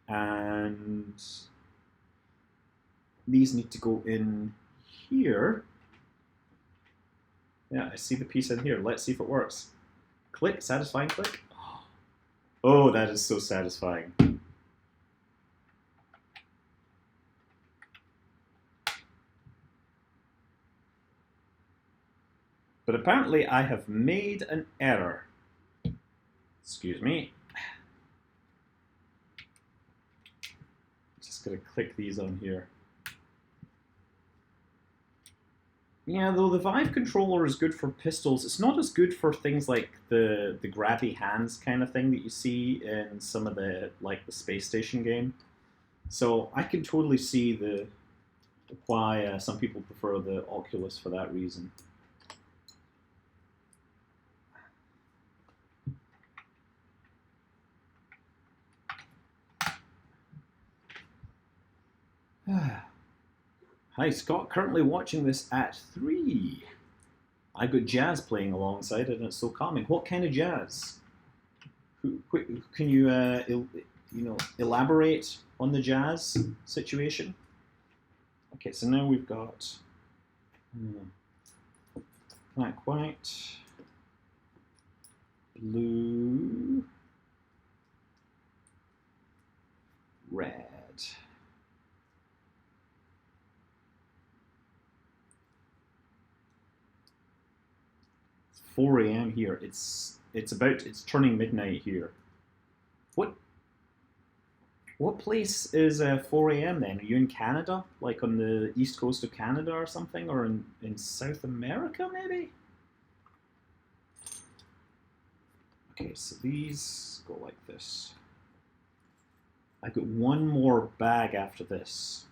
and these need to go in here. Yeah, I see the piece in here. Let's see if it works. Click, satisfying click. Oh, that is so satisfying. But apparently I have made an error. Excuse me. Just gonna click these on here. Yeah, though the Vive controller is good for pistols, it's not as good for things like the grabby hands kind of thing that you see in some of the the space station game. So I can totally see why some people prefer the Oculus for that reason. Hi Scott, currently watching this at 3. I've got jazz playing alongside it and it's so calming. What kind of jazz? Can you elaborate on the jazz situation? Okay, so now we've got black, white, blue, red. 4 a.m. here. It's turning midnight here. What place is 4 a.m. then? Are you in Canada? Like on the east coast of Canada or something? Or in South America maybe? Okay, so these go like this. I've got one more bag after this.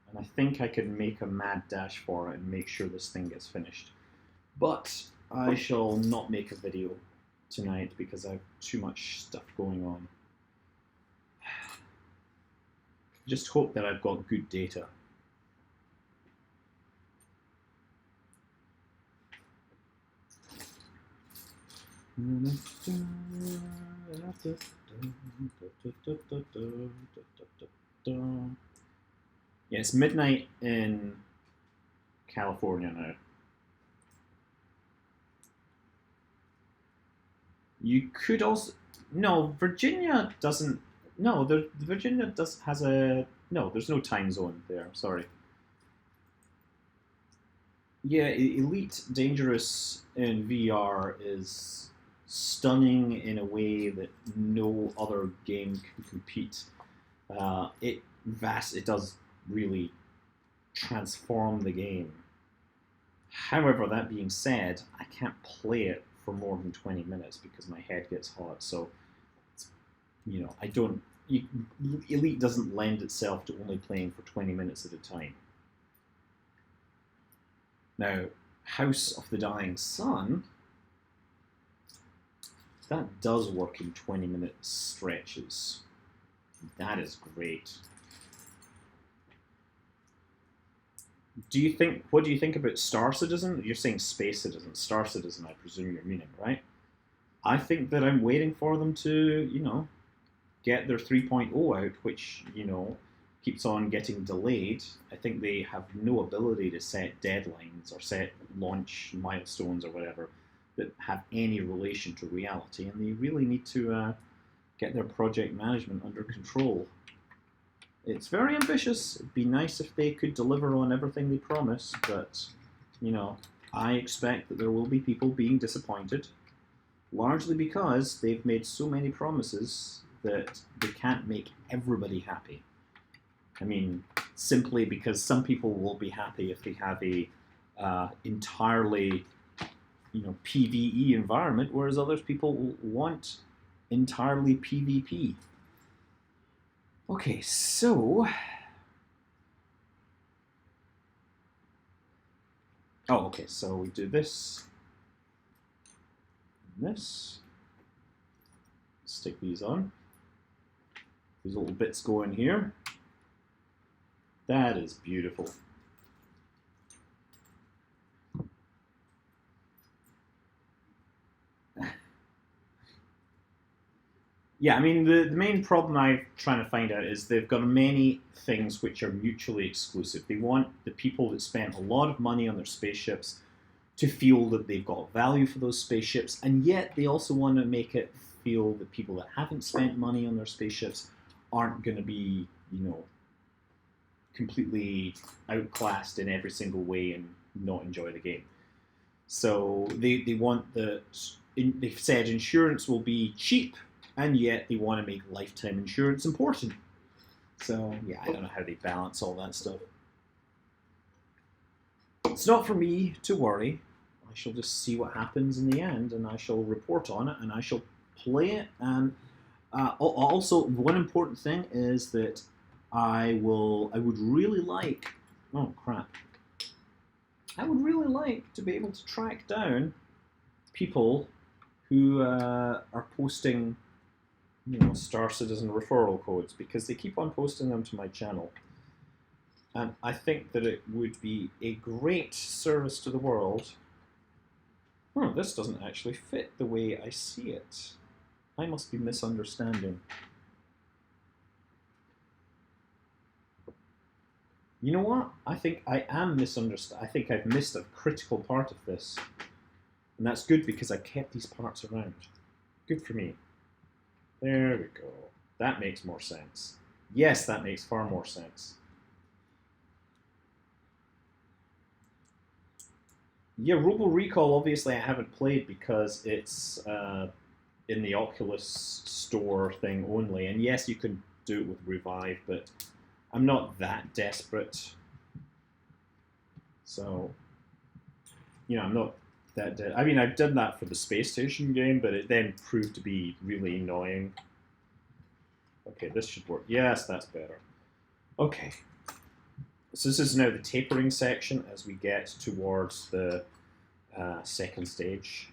And I think I can make a mad dash for it and make sure this thing gets finished. But I shall not make a video tonight because I have too much stuff going on. Just hope that I've got good data. Yeah, it's midnight in California now. You could also Virginia doesn't. No, Virginia has a no. There's no time zone there. Sorry. Yeah, Elite Dangerous in VR is stunning in a way that no other game can compete. It does really transform the game. However, that being said, I can't play it for more than 20 minutes because my head gets hot. So, I don't. Elite doesn't lend itself to only playing for 20 minutes at a time. Now, House of the Dying Sun, that does work in 20-minute stretches. That is great. What do you think about Star Citizen? You're saying Space Citizen. Star Citizen, I presume you're meaning, right? I think that I'm waiting for them to, get their 3.0 out, which, keeps on getting delayed. I think they have no ability to set deadlines or set launch milestones or whatever that have any relation to reality, and they really need to get their project management under control. It's very ambitious. It'd be nice if they could deliver on everything they promise, but, I expect that there will be people being disappointed, largely because they've made so many promises that they can't make everybody happy. I mean, simply because some people will be happy if they have a entirely, PvE environment, whereas others people want entirely PvP. Okay, so... Oh, okay, so we do this, and this. Stick these on. These little bits go in here. That is beautiful. Yeah, I mean, the main problem I'm trying to find out is they've got many things which are mutually exclusive. They want the people that spent a lot of money on their spaceships to feel that they've got value for those spaceships, and yet they also want to make it feel that people that haven't spent money on their spaceships aren't going to be, completely outclassed in every single way and not enjoy the game. So they want they've said insurance will be cheap, and yet they want to make lifetime insurance important. So, yeah, I don't know how they balance all that stuff. It's not for me to worry. I shall just see what happens in the end, and I shall report on it, and I shall play it. And also, one important thing is that I would really like... Oh, crap. I would really like to be able to track down people who are posting... Star Citizen referral codes, because they keep on posting them to my channel. And I think that it would be a great service to the world. Oh, this doesn't actually fit the way I see it. I must be misunderstanding. You know what? I think I am misunderstanding. I think I've missed a critical part of this. And that's good because I kept these parts around. Good for me. There we go. That makes more sense. Yes, that makes far more sense. Yeah, Robo Recall, obviously I haven't played because it's in the Oculus Store thing only. And yes, you can do it with Revive, but I'm not that desperate. So, I'm not that I mean, I've done that for the Space Station game, but it then proved to be really annoying. Okay, this should work. Yes, that's better. Okay. So this is now the tapering section as we get towards the second stage.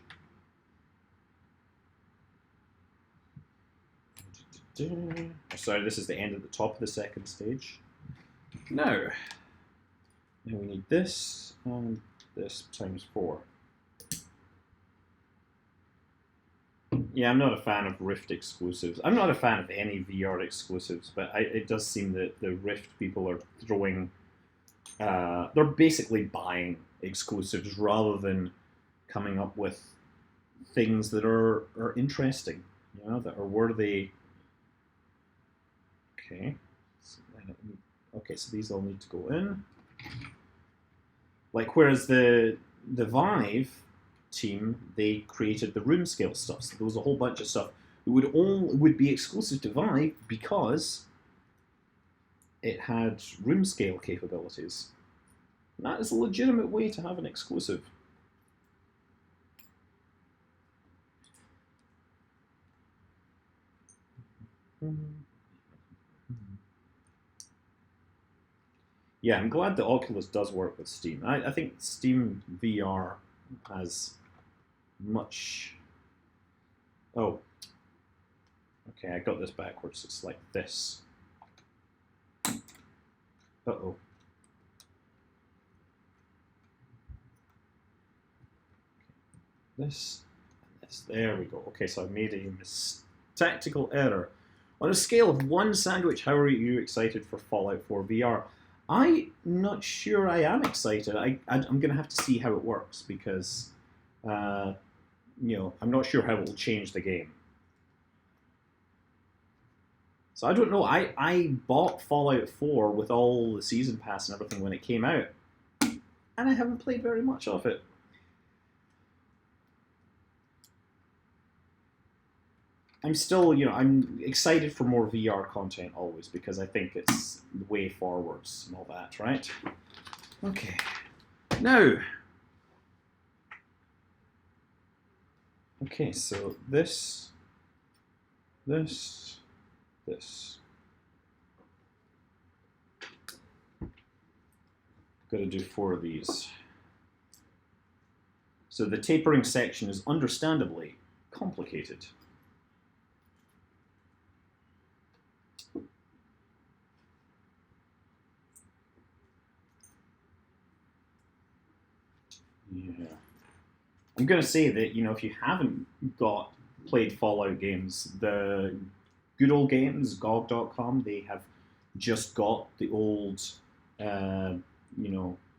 Sorry, this is the end at the top of the second stage. Now we need this and this times 4. Yeah, I'm not a fan of Rift exclusives. I'm not a fan of any VR exclusives, but it does seem that the Rift people are throwing... they're basically buying exclusives rather than coming up with things that are interesting, that are worthy. Okay. So these all need to go in. Like, whereas the Vive team, they created the room scale stuff. So there was a whole bunch of stuff that would be exclusive to Vive because it had room scale capabilities. And that is a legitimate way to have an exclusive. Yeah, I'm glad that Oculus does work with Steam. I think Steam VR has much... Oh. Okay, I got this backwards. It's like this. Uh-oh. This. There we go. Okay, so I made a tactical error. On a scale of 1 sandwich, how are you excited for Fallout 4 VR? I'm not sure I am excited. I'm going to have to see how it works because, I'm not sure how it will change the game. So I don't know. I bought Fallout 4 with all the Season Pass and everything when it came out, and I haven't played very much of it. I'm still, I'm excited for more VR content always because I think it's the way forwards and all that, right? Okay. Now, Okay, so this. Got to do 4 of these. So the tapering section is understandably complicated. Yeah. I'm going to say that, if you haven't played Fallout games, the good old games, GOG.com, they have just got the old,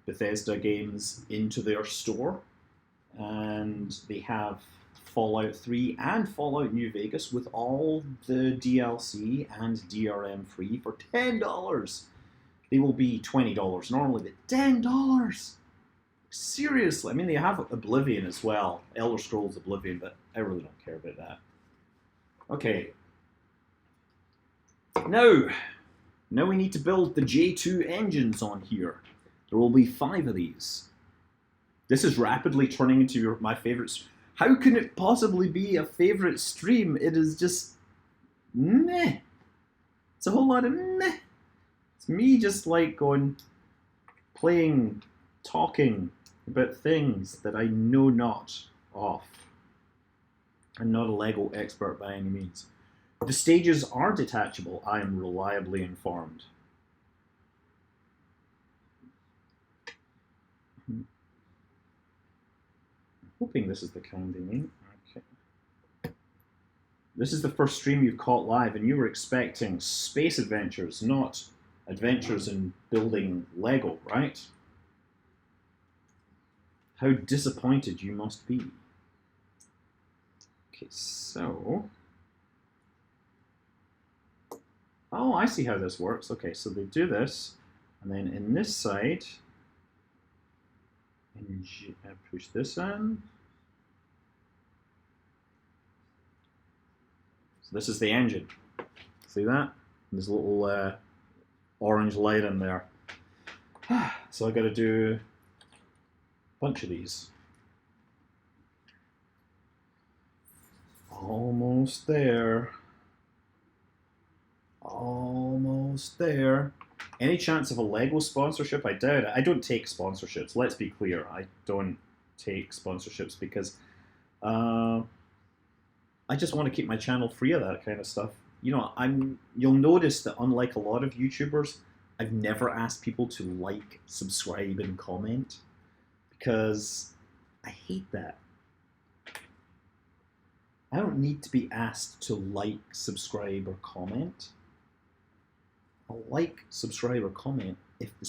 Bethesda games into their store. And they have Fallout 3 and Fallout New Vegas with all the DLC and DRM free for $10. They will be $20 normally, but $10! Seriously, I mean, they have Oblivion as well, Elder Scrolls Oblivion, but I really don't care about that. Okay. Now we need to build the J2 engines on here. There will be 5 of these. This is rapidly turning into my favorites. How can it possibly be a favorite stream? It is just meh. It's a whole lot of meh. It's me just like talking about things that I know not of. I'm not a Lego expert by any means. The stages are detachable, I am reliably informed. I'm hoping this is the kind they mean. Okay. This is the first stream you've caught live, and you were expecting space adventures, not adventures in building Lego, right? How disappointed you must be. Okay, so... Oh, I see how this works. Okay, so they do this, and then in this side, push this in. So this is the engine. See that? There's a little orange light in there. So I got to do bunch of these. Almost there. Almost there. Any chance of a Lego sponsorship? I doubt it. I don't take sponsorships. Let's be clear. I don't take sponsorships because I just want to keep my channel free of that kind of stuff. You'll notice that unlike a lot of YouTubers, I've never asked people to like, subscribe, and comment. Because I hate that. I don't need to be asked to like, subscribe, or comment. I'll like, subscribe, or comment if the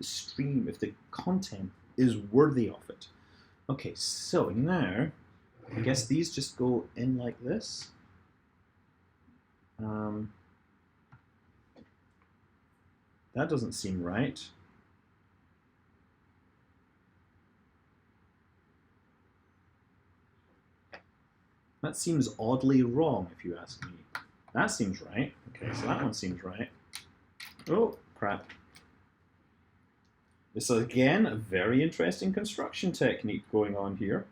stream, if the content is worthy of it. Okay, so now, I guess these just go in like this. That doesn't seem right. That seems oddly wrong, if you ask me. That seems right. Okay, so that one seems right. Oh, crap. This is, again, a very interesting construction technique going on here.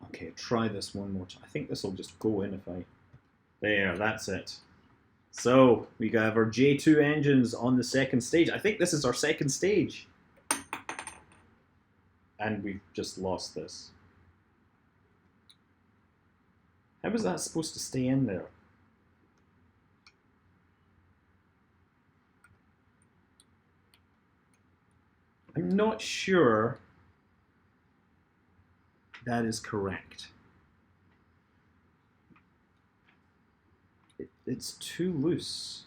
Okay, try this one more time. I think this will just go in if I... There, that's it. So, we have our J2 engines on the second stage. I think this is our second stage. And we've just lost this. How was that supposed to stay in there? I'm not sure that is correct. It's too loose.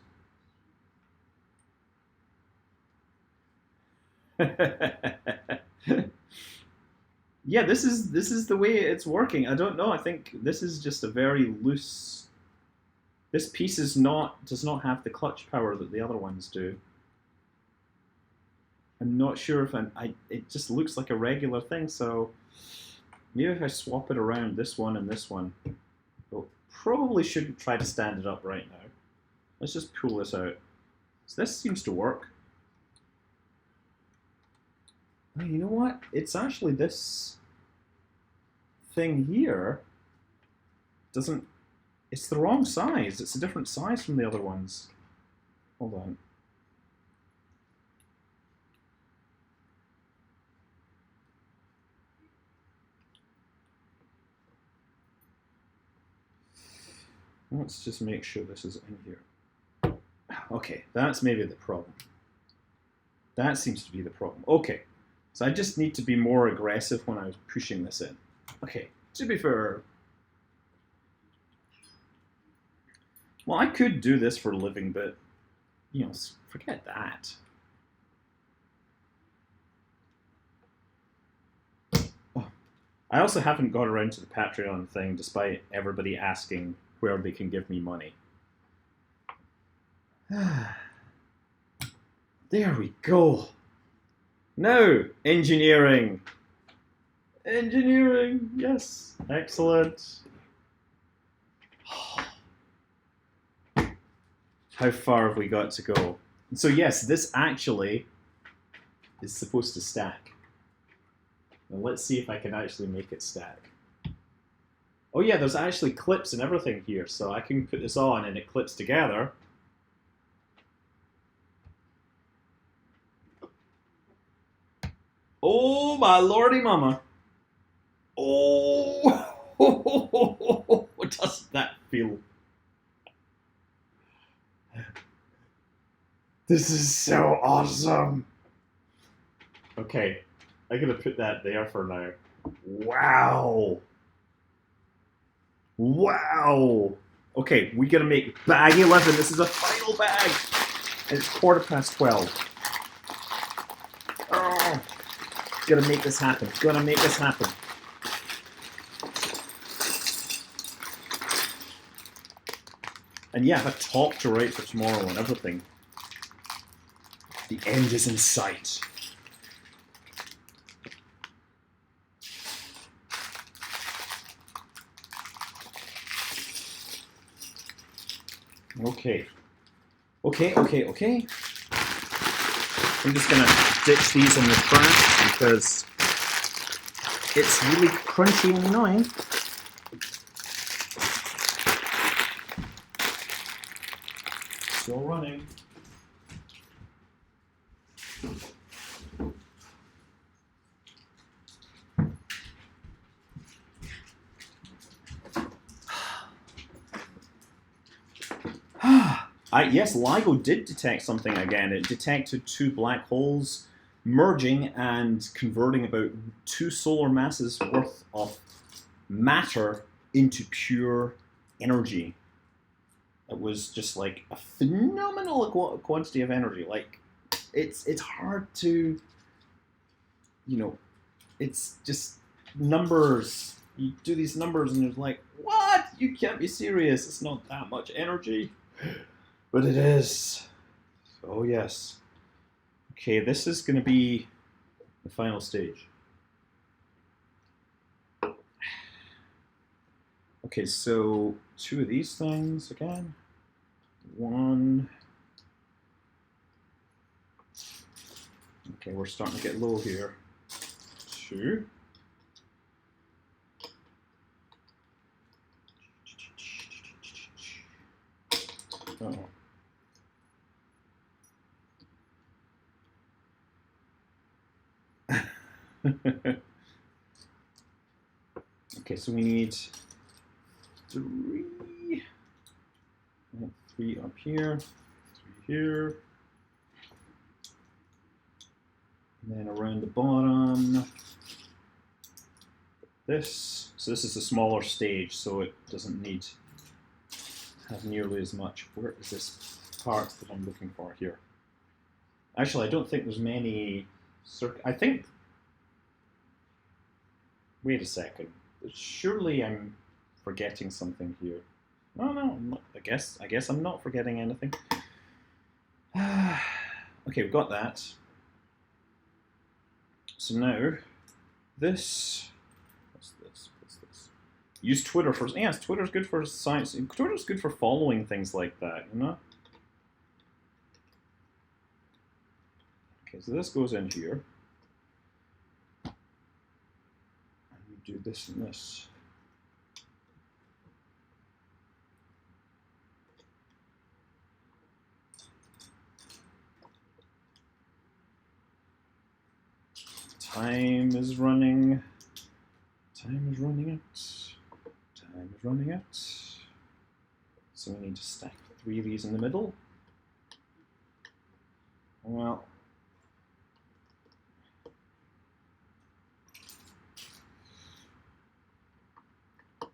Yeah, this is the way it's working. I don't know. I think this is just a very loose. This piece does not have the clutch power that the other ones do. I'm not sure if it just looks like a regular thing. So maybe if I swap it around, this one and this one, it'll probably shouldn't try to stand it up right now. Let's just pull this out. So this seems to work. Oh, you know what? It's actually this thing here doesn't... It's the wrong size. It's a different size from the other ones. Hold on. Let's just make sure this is in here. Okay, that's maybe the problem. That seems to be the problem. Okay, so I just need to be more aggressive when I was pushing this in. Okay, to be fair... Well, I could do this for a living, but, you know, forget that. Oh. I also haven't got around to the Patreon thing, despite everybody asking where they can give me money. There we go. Now, engineering. Engineering, yes. Excellent. How far have we got to go? So yes, this actually is supposed to stack. Now let's see if I can actually make it stack. Oh yeah, there's actually clips and everything here, so I can put this on and it clips together. Oh my lordy mama. Oh, what does that feel? This is so awesome. Okay, I'm gonna put that there for now. Wow. Wow. Okay, we gotta make bag 11. This is a final bag. And it's 12:15. Oh, gotta make this happen. Gonna make this happen. And yeah, I have a talk to write for tomorrow and everything. The end is in sight. Okay. Okay. I'm just gonna ditch these in the trash because it's really crunchy and annoying. Still running. Yes, LIGO did detect something again. It detected 2 black holes merging and converting about 2 solar masses worth of matter into pure energy. It was just like a phenomenal quantity of energy. Like, it's hard to, you know, it's just numbers. You do these numbers and it's like, what? You can't be serious. It's not that much energy. But it is. Oh, yes. Okay, this is going to be the final stage. Okay, so 2 of these things again. 1. Okay, we're starting to get low here. 2. Uh-oh. Okay, so we need 3. 3 up here, 3 here, and then around the bottom. This. So this is a smaller stage, so it doesn't need to have nearly as much. Where is this part that I'm looking for here? Actually, I don't think there's many. I think. Wait a second. Surely I'm forgetting something here. No, I'm not, I guess I'm not forgetting anything. Okay, we've got that. So now, this. What's this? Use Twitter for... Yes, Twitter's good for science. Twitter's good for following things like that, you know? Okay, so this goes in here. And we do this and this. Time is running. Time is running out. Time is running out. So we need to stack 3 of these in the middle. Well,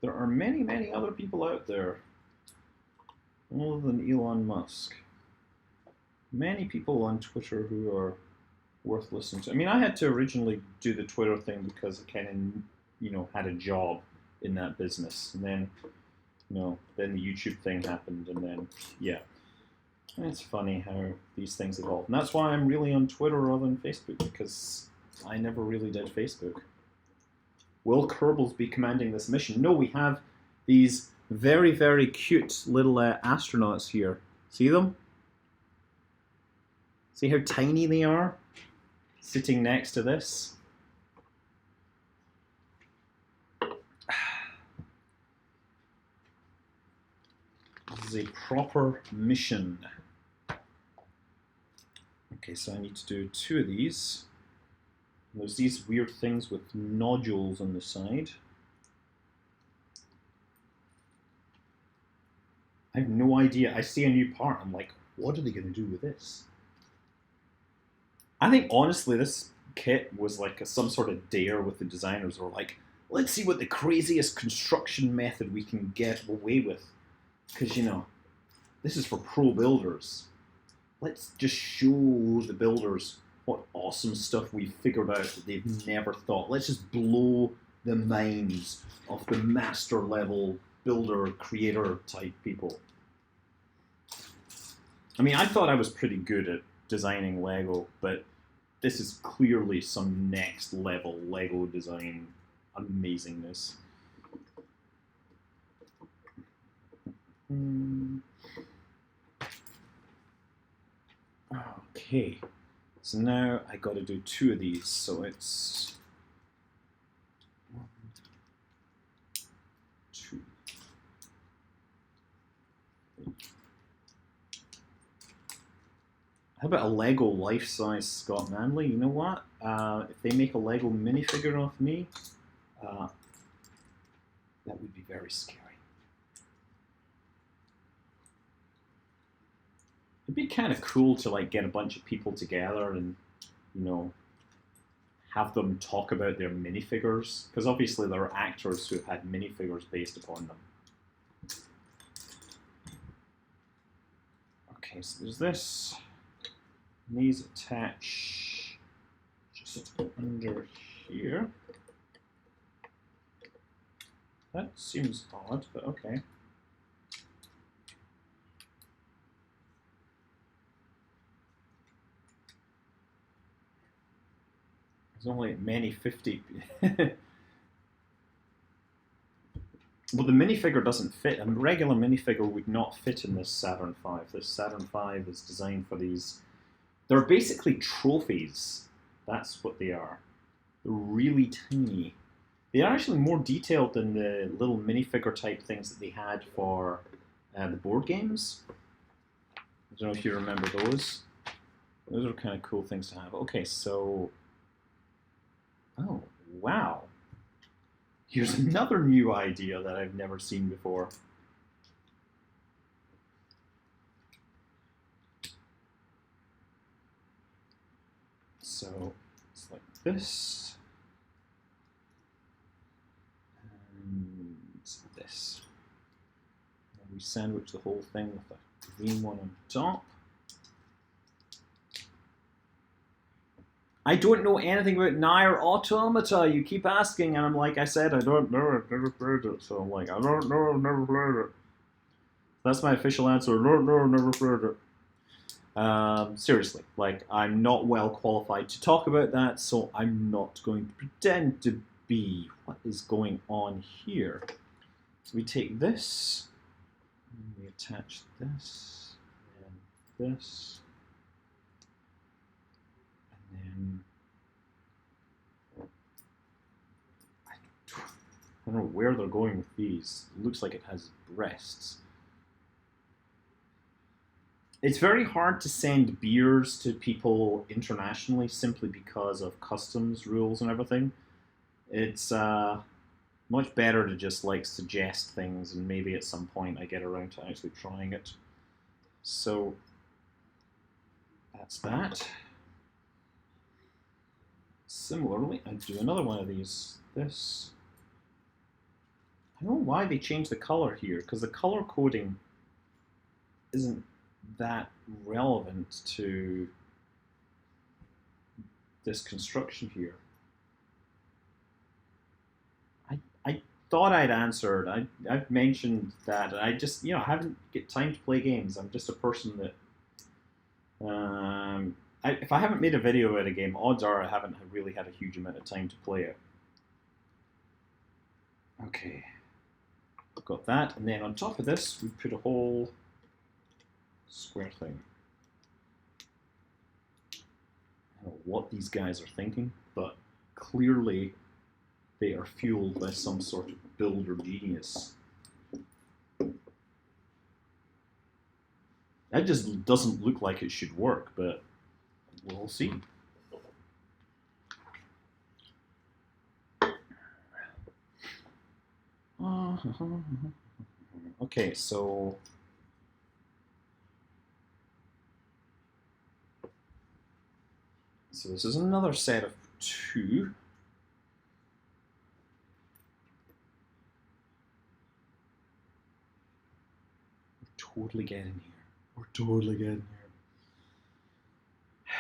there are many, many other people out there other than Elon Musk. Many people on Twitter who are worth listening to. I mean, I had to originally do the Twitter thing because I kind of, you know, had a job in that business, and then, you know, then the YouTube thing happened, and then, yeah. And it's funny how these things evolve, and that's why I'm really on Twitter rather than Facebook, because I never really did Facebook. Will Kerbals be commanding this mission? No, we have these very, very cute little astronauts here. See them? See how tiny they are? Sitting next to this. This is a proper mission. Okay, so I need to do 2 of these. There's these weird things with nodules on the side. I have no idea. I see a new part. I'm like, what are they going to do with this? I think, honestly, this kit was like some sort of dare with the designers. Or like, let's see what the craziest construction method we can get away with. Because, you know, this is for pro builders. Let's just show the builders what awesome stuff we figured out that they've never thought. Let's just blow the minds of the master level builder, creator type people. I mean, I thought I was pretty good at designing Lego, but this is clearly some next level Lego design amazingness. Okay. So now I got to do 2 of these, so it's 1, 2, 3. How about a Lego life-size Scott Manley? You know what? If they make a Lego minifigure of me, that would be very scary. It'd be kind of cool to like get a bunch of people together and, you know, have them talk about their minifigures, because obviously there are actors who have had minifigures based upon them. Okay, so there's this. And these attach just under here. That seems odd, but okay. There's only many 50. Well, the minifigure doesn't fit. A regular minifigure would not fit in this Saturn V. This Saturn V is designed for these. They're basically trophies. That's what they are. They're really tiny. They are actually more detailed than the little minifigure type things that they had for the board games. I don't know if you remember those. Those are kind of cool things to have. Okay, so... Oh, wow. Here's another new idea that I've never seen before. So it's like this. And this. And we sandwich the whole thing with a green one on top. I don't know anything about Nier Automata. You keep asking, and I'm like, I said, I don't know. I've never played it. So I'm like, I don't know. I've never played it. That's my official answer. I don't know. I've never played it. Seriously, like, I'm not well qualified to talk about that, so I'm not going to pretend to be. What is going on here? So we take this, and we attach this, and this, and then I don't know where they're going with these. It looks like it has breasts. It's very hard to send beers to people internationally simply because of customs rules and everything. It's much better to just like suggest things, and maybe at some point I get around to actually trying it. So that's that. Similarly, I do another one of these. This. I don't know why they changed the color here, because the color coding isn't that relevant to this construction here. I thought I'd answered. I've mentioned that. I just, I haven't get time to play games. I'm just a person that, if I haven't made a video at a game, odds are I haven't really had a huge amount of time to play it. Okay, got that, and then on top of this, we put a whole square thing. I don't know what these guys are thinking, but clearly they are fueled by some sort of builder genius. That just doesn't look like it should work, but we'll see. Okay, so this is another set of 2. We're totally getting here. We're totally getting here.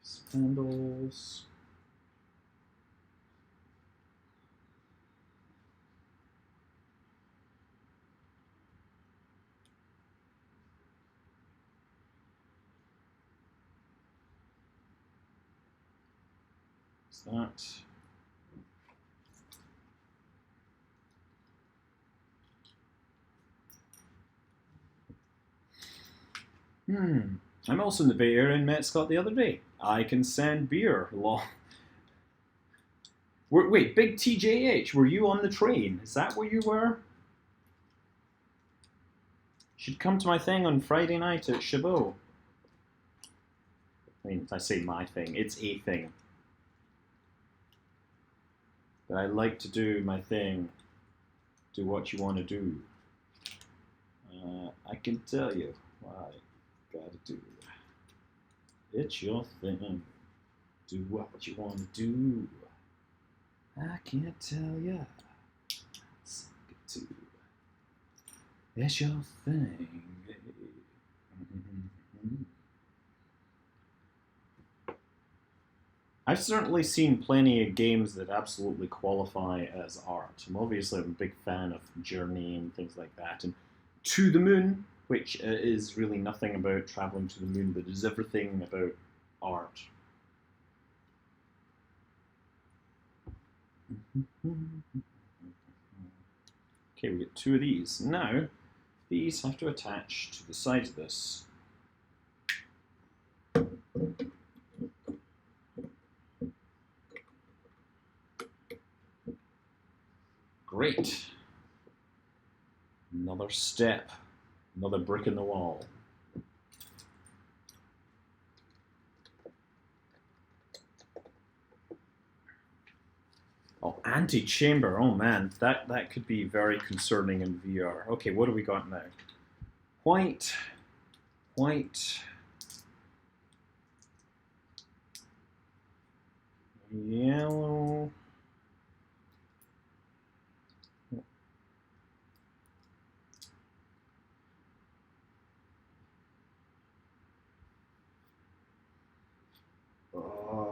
Spindles. That. I'm also in the Bay Area and met Scott the other day. I can send beer. Wait, Big TJH, were you on the train? Is that where you were? Should come to my thing on Friday night at Chabot. I mean, I say my thing, it's a thing. But I like to do my thing. Do what you want to do. I can tell you what I gotta do. It's your thing. Do what you want to do. I can't tell ya. It's your thing. I've certainly seen plenty of games that absolutely qualify as art. I'm obviously a big fan of Journey and things like that. And To the Moon, which is really nothing about traveling to the moon, but is everything about art. Okay, we get 2 of these. Now, these have to attach to the sides of this. Great. Another step. Another brick in the wall. Oh, anti-chamber. Oh man, that could be very concerning in VR. Okay, what do we got now? White, white, yellow.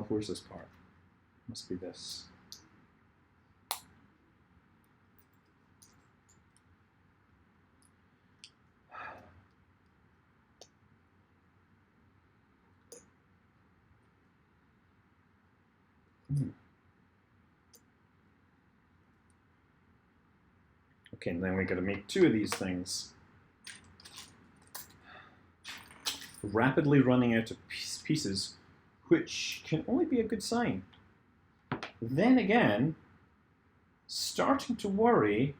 Where's this part? Must be this. Okay, and then we got to make 2 of these things. Rapidly running out of pieces, which can only be a good sign. Then again, starting to worry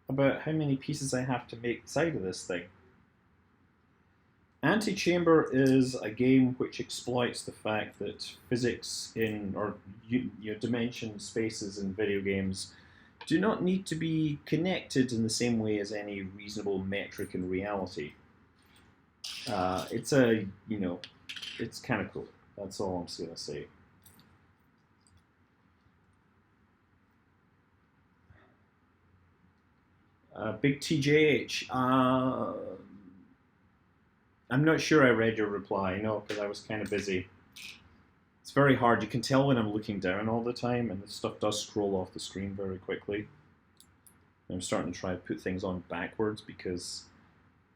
about how many pieces I have to make the side of this thing. Antichamber is a game which exploits the fact that physics in, or dimension spaces in video games do not need to be connected in the same way as any reasonable metric in reality. It's a, it's kind of cool. That's all I'm just going to say. Big TJH. I'm not sure I read your reply, because I was kind of busy. It's very hard. You can tell when I'm looking down all the time, and the stuff does scroll off the screen very quickly. I'm starting to try to put things on backwards because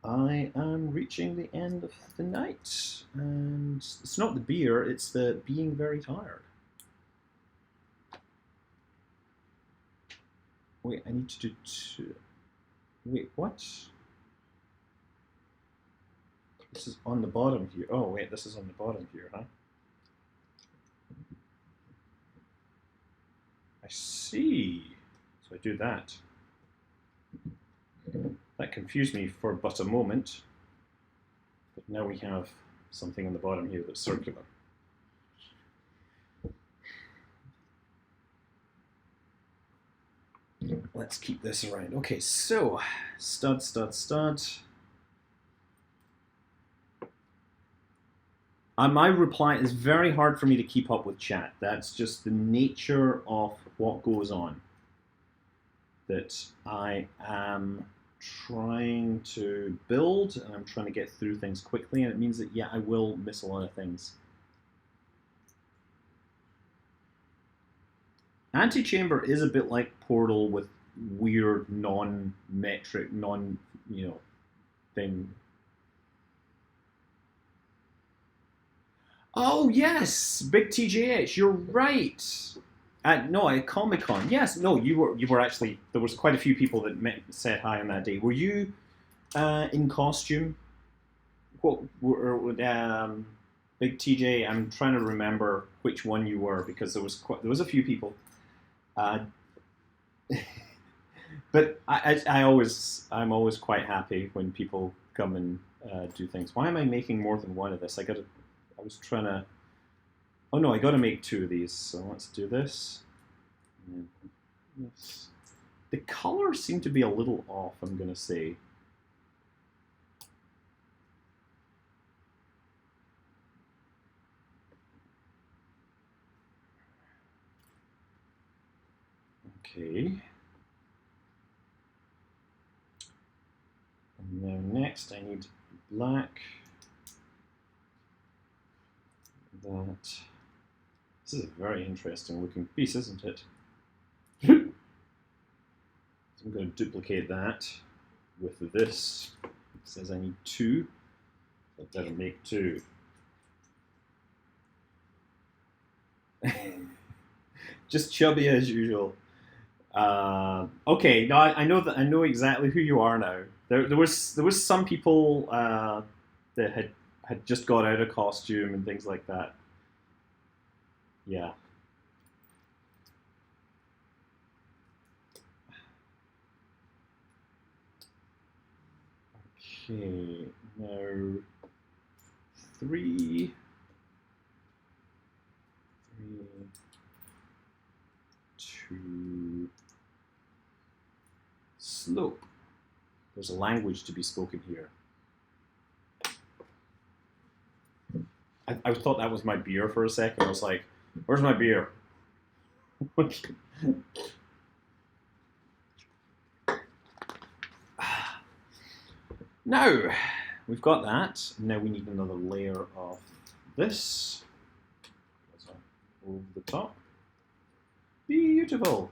I am reaching the end of the night. And it's not the beer, it's the being very tired. Wait, I need to do 2. Wait, what? This is on the bottom here. Oh, wait, this is on the bottom here, huh? I see. So I do that. That confused me for but a moment. But now we have something on the bottom here that's circular. Let's keep this around. Okay, so stud, stud, stud. My reply is very hard for me to keep up with chat. That's just the nature of what goes on. That I am trying to build and I'm trying to get through things quickly, and it means that, yeah, I will miss a lot of things. Antichamber is a bit like Portal with weird non-metric, thing. Oh yes, Big TJH, you're right. No, at Comic-Con. Yes, no, you were actually. There was quite a few people that said hi on that day. Were you in costume? What? Big TJ. I'm trying to remember which one you were because there was a few people. But I'm always quite happy when people come and do things. Why am I making more than one of this? I was trying to. Oh no, I got to make 2 of these. So let's do this. And this. The colors seem to be a little off, I'm gonna say. Okay. And now next I need black. This is a very interesting looking piece, isn't it? So I'm going to duplicate that with this. It says I need 2. So I better make 2. Just chubby as usual. Okay, now I know exactly who you are now. There was some people that had just got out of costume and things like that. Yeah. Okay, now 3, 2, slope. There's a language to be spoken here. I thought that was my beer for a second. I was like, where's my beer? Now, we've got that. Now we need another layer of this. Over the top. Beautiful.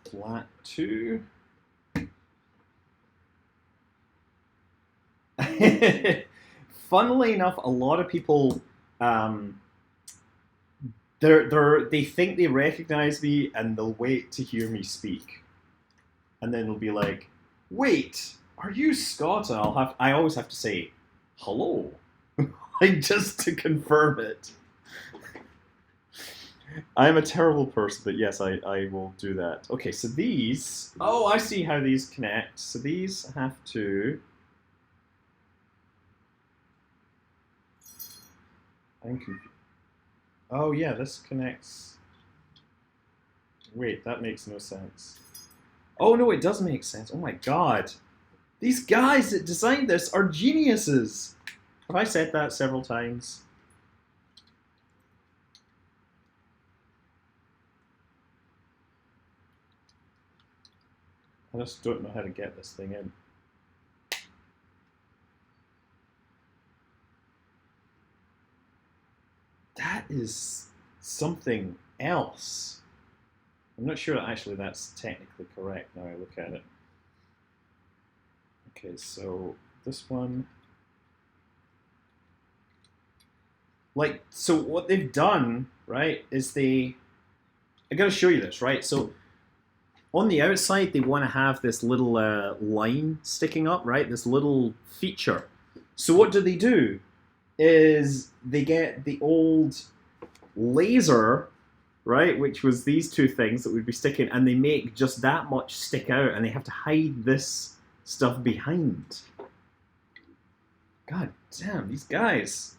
Flat 2. Funnily enough, a lot of people, they think they recognize me and they'll wait to hear me speak, and then they'll be like, "Wait, are you Scott?" And I always have to say, "Hello," like just to confirm it. I'm a terrible person, but yes, I will do that. Okay, so these... Oh, I see how these connect. So these have to... I'm confused. Oh, yeah, this connects... Wait, that makes no sense. Oh, no, it does make sense. Oh, my God. These guys that designed this are geniuses. Have I said that several times? I just don't know how to get this thing in. That is something else. I'm not sure actually that's technically correct now I look at it. Okay, so this one... Like, so what they've done, right, is I gotta show you this, right? So on the outside, they want to have this little line sticking up, right? This little feature. So what do? Is they get the old laser, right? Which was these two things that would be sticking, and they make just that much stick out, and they have to hide this stuff behind. God damn, these guys.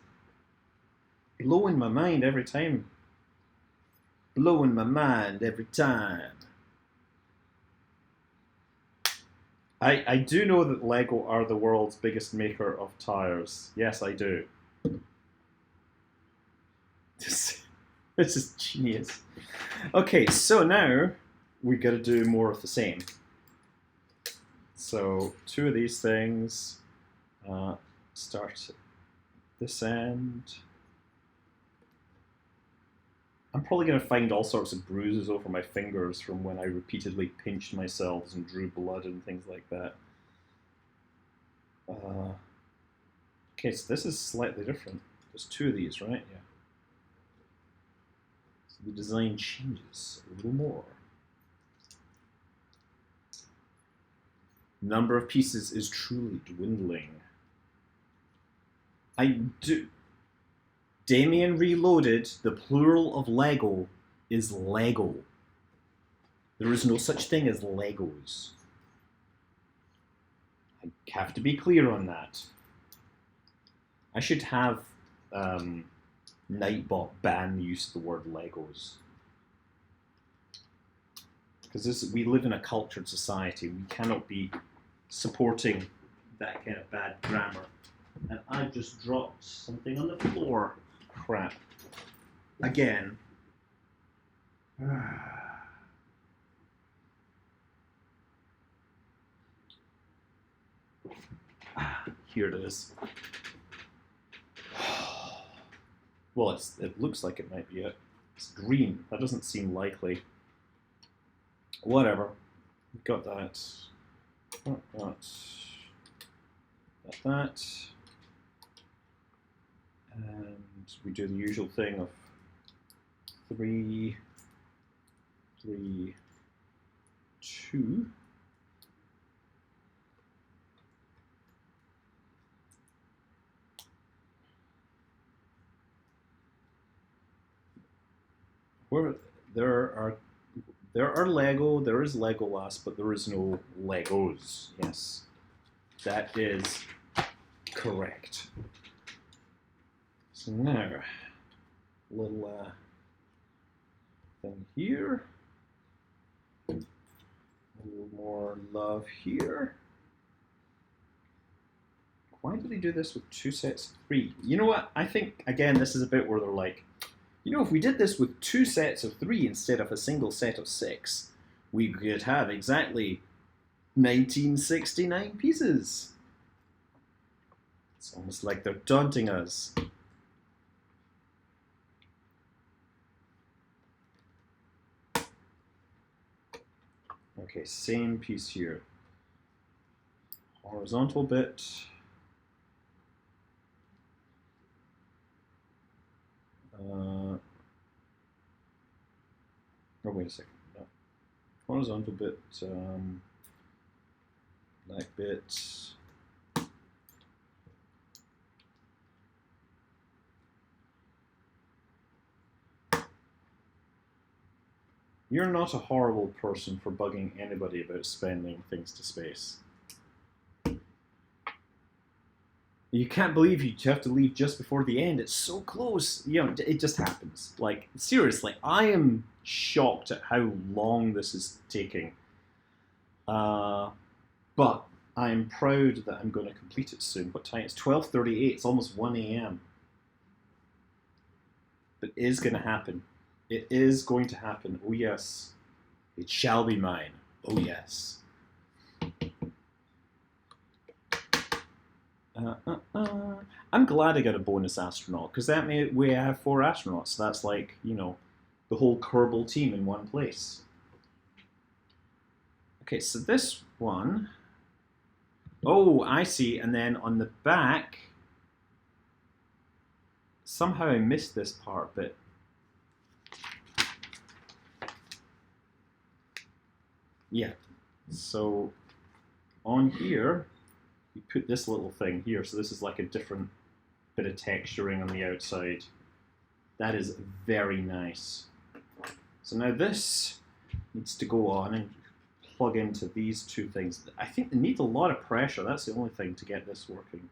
Blowing my mind every time. Blowing my mind every time. I do know that Lego are the world's biggest maker of tires. Yes, I do. This is genius. Okay, so now we got to do more of the same. So 2 of these things. Start at this end. I'm probably going to find all sorts of bruises over my fingers from when I repeatedly pinched myself and drew blood and things like that. Okay, so this is slightly different. There's 2 of these, right? Yeah. So the design changes a little more. Number of pieces is truly dwindling. Damien Reloaded, the plural of Lego, is Lego. There is no such thing as Legos. I have to be clear on that. I should have Nightbot ban the use of the word Legos. Because we live in a cultured society. We cannot be supporting that kind of bad grammar. And I just dropped something on the floor. Crap. Again. Here it is. Well, it looks like it might be it. It's green. That doesn't seem likely. Whatever. We've got that. Got that. And we do the usual thing of 3, 3, 2. Where there are Lego, there is Legolas, but there is no Legos. Yes, that is correct. So now, little thing here, a little more love here. Why do they do this with 2 sets of 3? You know what? I think, again, this is a bit where they're like, you know, if we did this with 2 sets of 3 instead of a single set of 6, we could have exactly 1969 pieces. It's almost like they're taunting us. Okay, same piece here. Horizontal bit. Oh, wait a second. No. Horizontal bit, black bit. You're not a horrible person for bugging anybody about spending things to space. You can't believe you have to leave just before the end. It's so close. You know, it just happens. Like, seriously, I am shocked at how long this is taking. But I am proud that I'm going to complete it soon. What time? It's 12:38. It's almost 1 a.m. But it is going to happen. It is going to happen. Oh, yes. It shall be mine. Oh, yes. I'm glad I got a bonus astronaut, because that way I have 4 astronauts. So that's like, you know, the whole Kerbal team in one place. Okay, so this one... Oh, I see. And then on the back... Somehow I missed this part, but... Yeah. So, on here... You put this little thing here, so this is like a different bit of texturing on the outside. That is very nice. So now this needs to go on and plug into these 2 things. I think they need a lot of pressure. That's the only thing to get this working.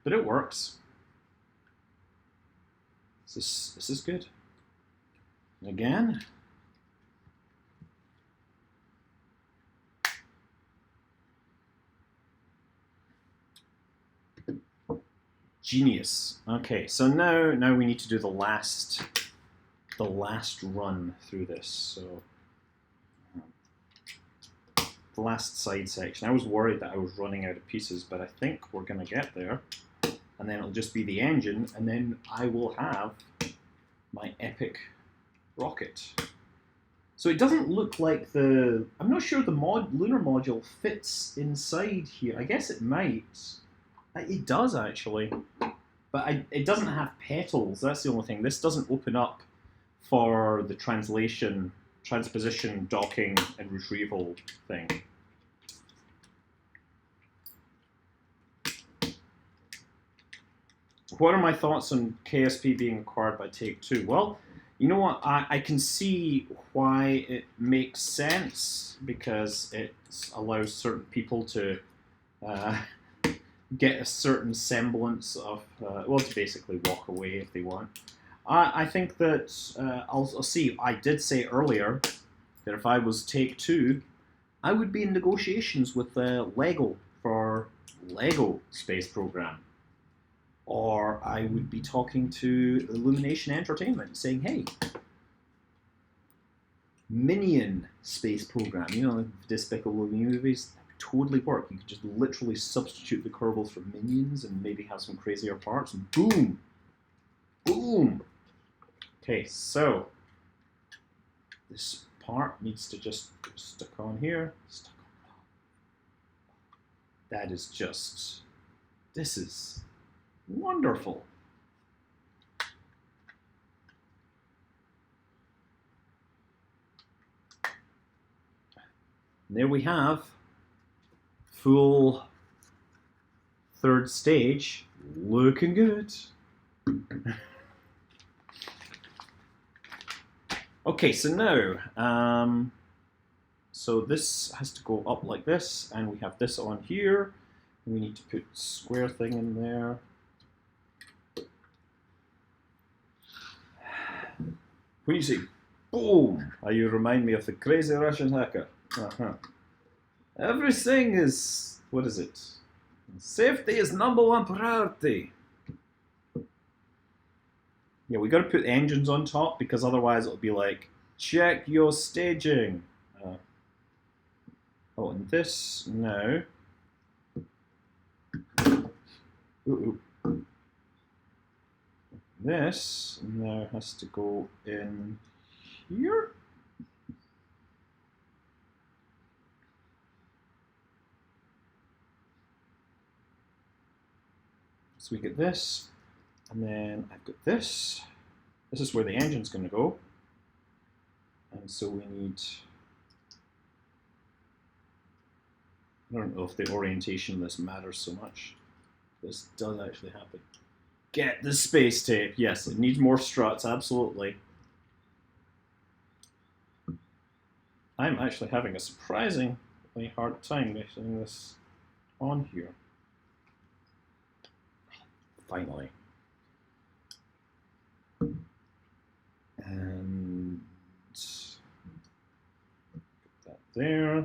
But it works. This is good. And again. Genius. Okay, so now we need to do the last run through this. So the last side section. I was worried that I was running out of pieces, but I think we're gonna get there. And then it'll just be the engine, and then I will have my epic rocket. So it doesn't look like the... I'm not sure the lunar module fits inside here. I guess it might. It does, actually. But it doesn't have petals. That's the only thing. This doesn't open up for the transposition, docking, and retrieval thing. What are my thoughts on KSP being acquired by Take-Two? Well, you know what? I can see why it makes sense, because it allows certain people to... get a certain semblance of, well, to basically walk away if they want. I think that, I'll see, I did say earlier that if I was Take-Two, I would be in negotiations with Lego for Lego Space Program. Or I would be talking to Illumination Entertainment saying, hey, Minion Space Program, you know, Despicable Me movies, totally work. You could just literally substitute the Kerbals for minions and maybe have some crazier parts, and boom! Boom! Okay, so this part needs to just go stuck on here. Stuck on. That is just... This is wonderful. And there we have full 3rd stage, looking good. Okay, so now, so this has to go up like this, and we have this on here. We need to put square thing in there. When you say boom, you remind me of the crazy Russian hacker. Everything is, what is it? Safety is #1 priority. Yeah, we got to put engines on top, because otherwise it'll be like, check your staging. Oh, and this now. This now has to go in here. So we get this, and then I've got this. This is where the engine's going to go. And so we need, I don't know if the orientation of this matters so much. This does actually happen. Get the space tape. Yes, it needs more struts, absolutely. I'm actually having a surprisingly hard time getting this on here. Finally. And put that there.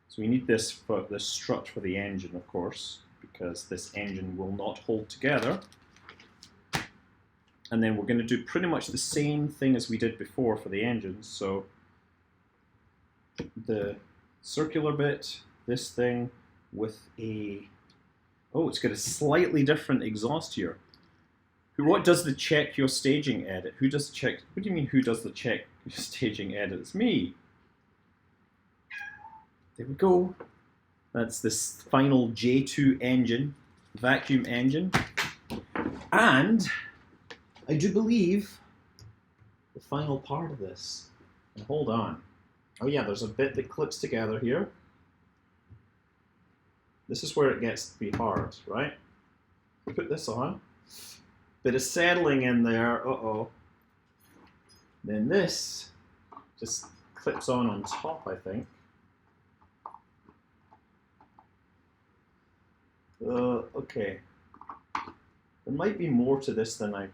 So we need this for this strut for the engine, of course, because this engine will not hold together. And then we're going to do pretty much the same thing as we did before for the engines. So the circular bit, this thing with a, oh, it's got a slightly different exhaust here. What does the check your staging edit? Who does the check? What do you mean who does the check your staging edit? It's me. There we go. That's this final J2 engine, vacuum engine. And I do believe the final part of this. And hold on. Oh yeah, there's a bit that clips together here. This is where it gets to be hard, right? Put this on. Bit of settling in there, uh-oh. Then this just clips on top, I think. Okay. There might be more to this than I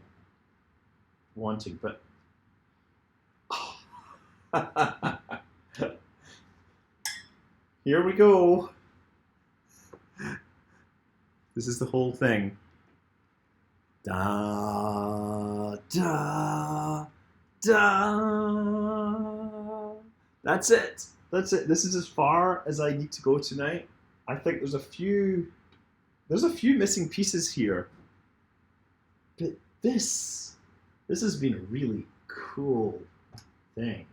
wanted, but... Here we go. This is the whole thing. Da, da, da. That's it. That's it. This is as far as I need to go tonight. I think there's a few missing pieces here. But this has been a really cool thing.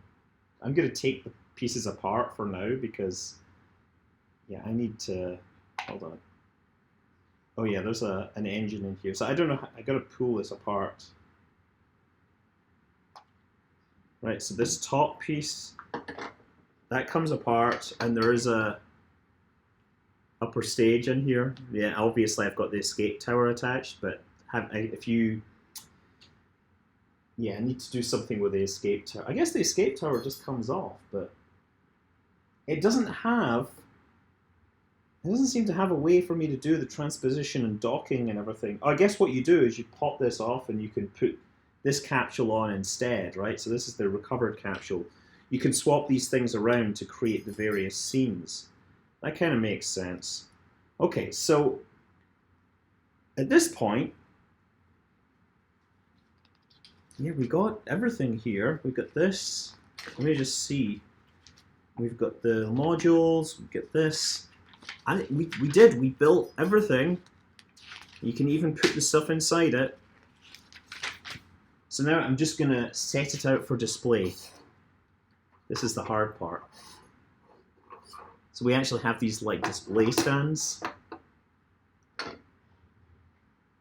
I'm going to take the pieces apart for now because, yeah, I need to, hold on. Oh yeah, there's an engine in here. So I don't know, I gotta pull this apart. Right, so this top piece, that comes apart, and there is a upper stage in here. Yeah, obviously I've got the escape tower attached, but if you, yeah, I need to do something with the escape tower. I guess the escape tower just comes off, but it doesn't seem to have a way for me to do the transposition and docking and everything. I guess what you do is you pop this off and you can put this capsule on instead, right? So this is the recovered capsule. You can swap these things around to create the various scenes. That kind of makes sense. Okay, so at this point, yeah, we got everything here. We've got this. Let me just see. We've got the modules, we get this. And we built everything. You can even put the stuff inside it. So now I'm just gonna set it out for display. This is the hard part. So we actually have these like display stands.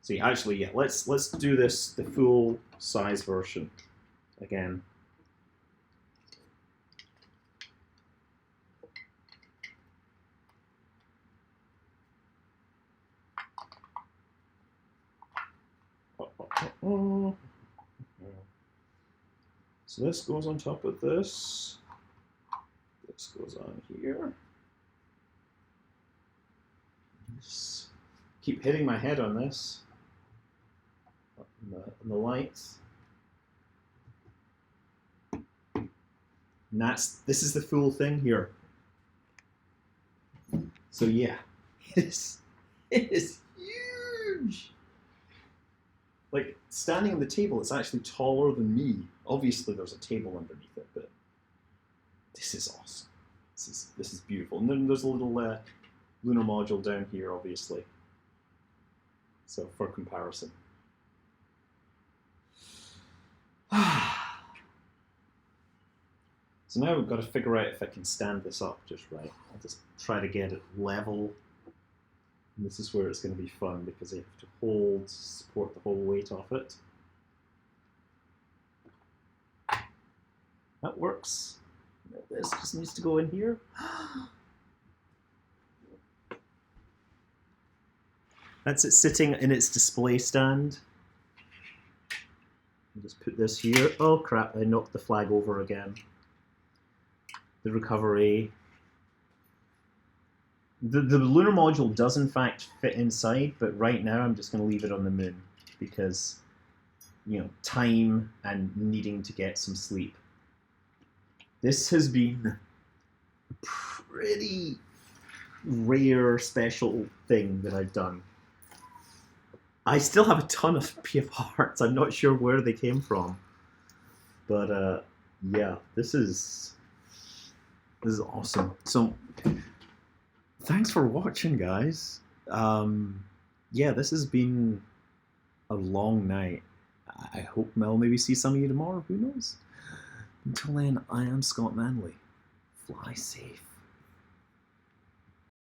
See, actually, yeah, let's do this, the full size version again. So this goes on top of this. This goes on here. Just keep hitting my head on this. Up in the lights. And this is the full thing here. So yeah, it is huge. Like, standing on the table, it's actually taller than me. Obviously, there's a table underneath it, but this is awesome. This is beautiful. And then there's a little lunar module down here, obviously. So, for comparison. So now we've got to figure out if I can stand this up just right. I'll just try to get it level. And this is where it's going to be fun because I have to hold, support the whole weight off it. That works. This just needs to go in here. That's it sitting in its display stand. I'll just put this here. Oh crap, I knocked the flag over again. The recovery. The lunar module does in fact fit inside, but right now I'm just going to leave it on the moon because, you know, time and needing to get some sleep. This has been a pretty rare, special thing that I've done. I still have a ton of PF parts. I'm not sure where they came from, but yeah, this is awesome. So, thanks for watching, guys. Yeah, this has been a long night. I hope Mel maybe see some of you tomorrow. Who knows? Until then, I am Scott Manley. Fly safe.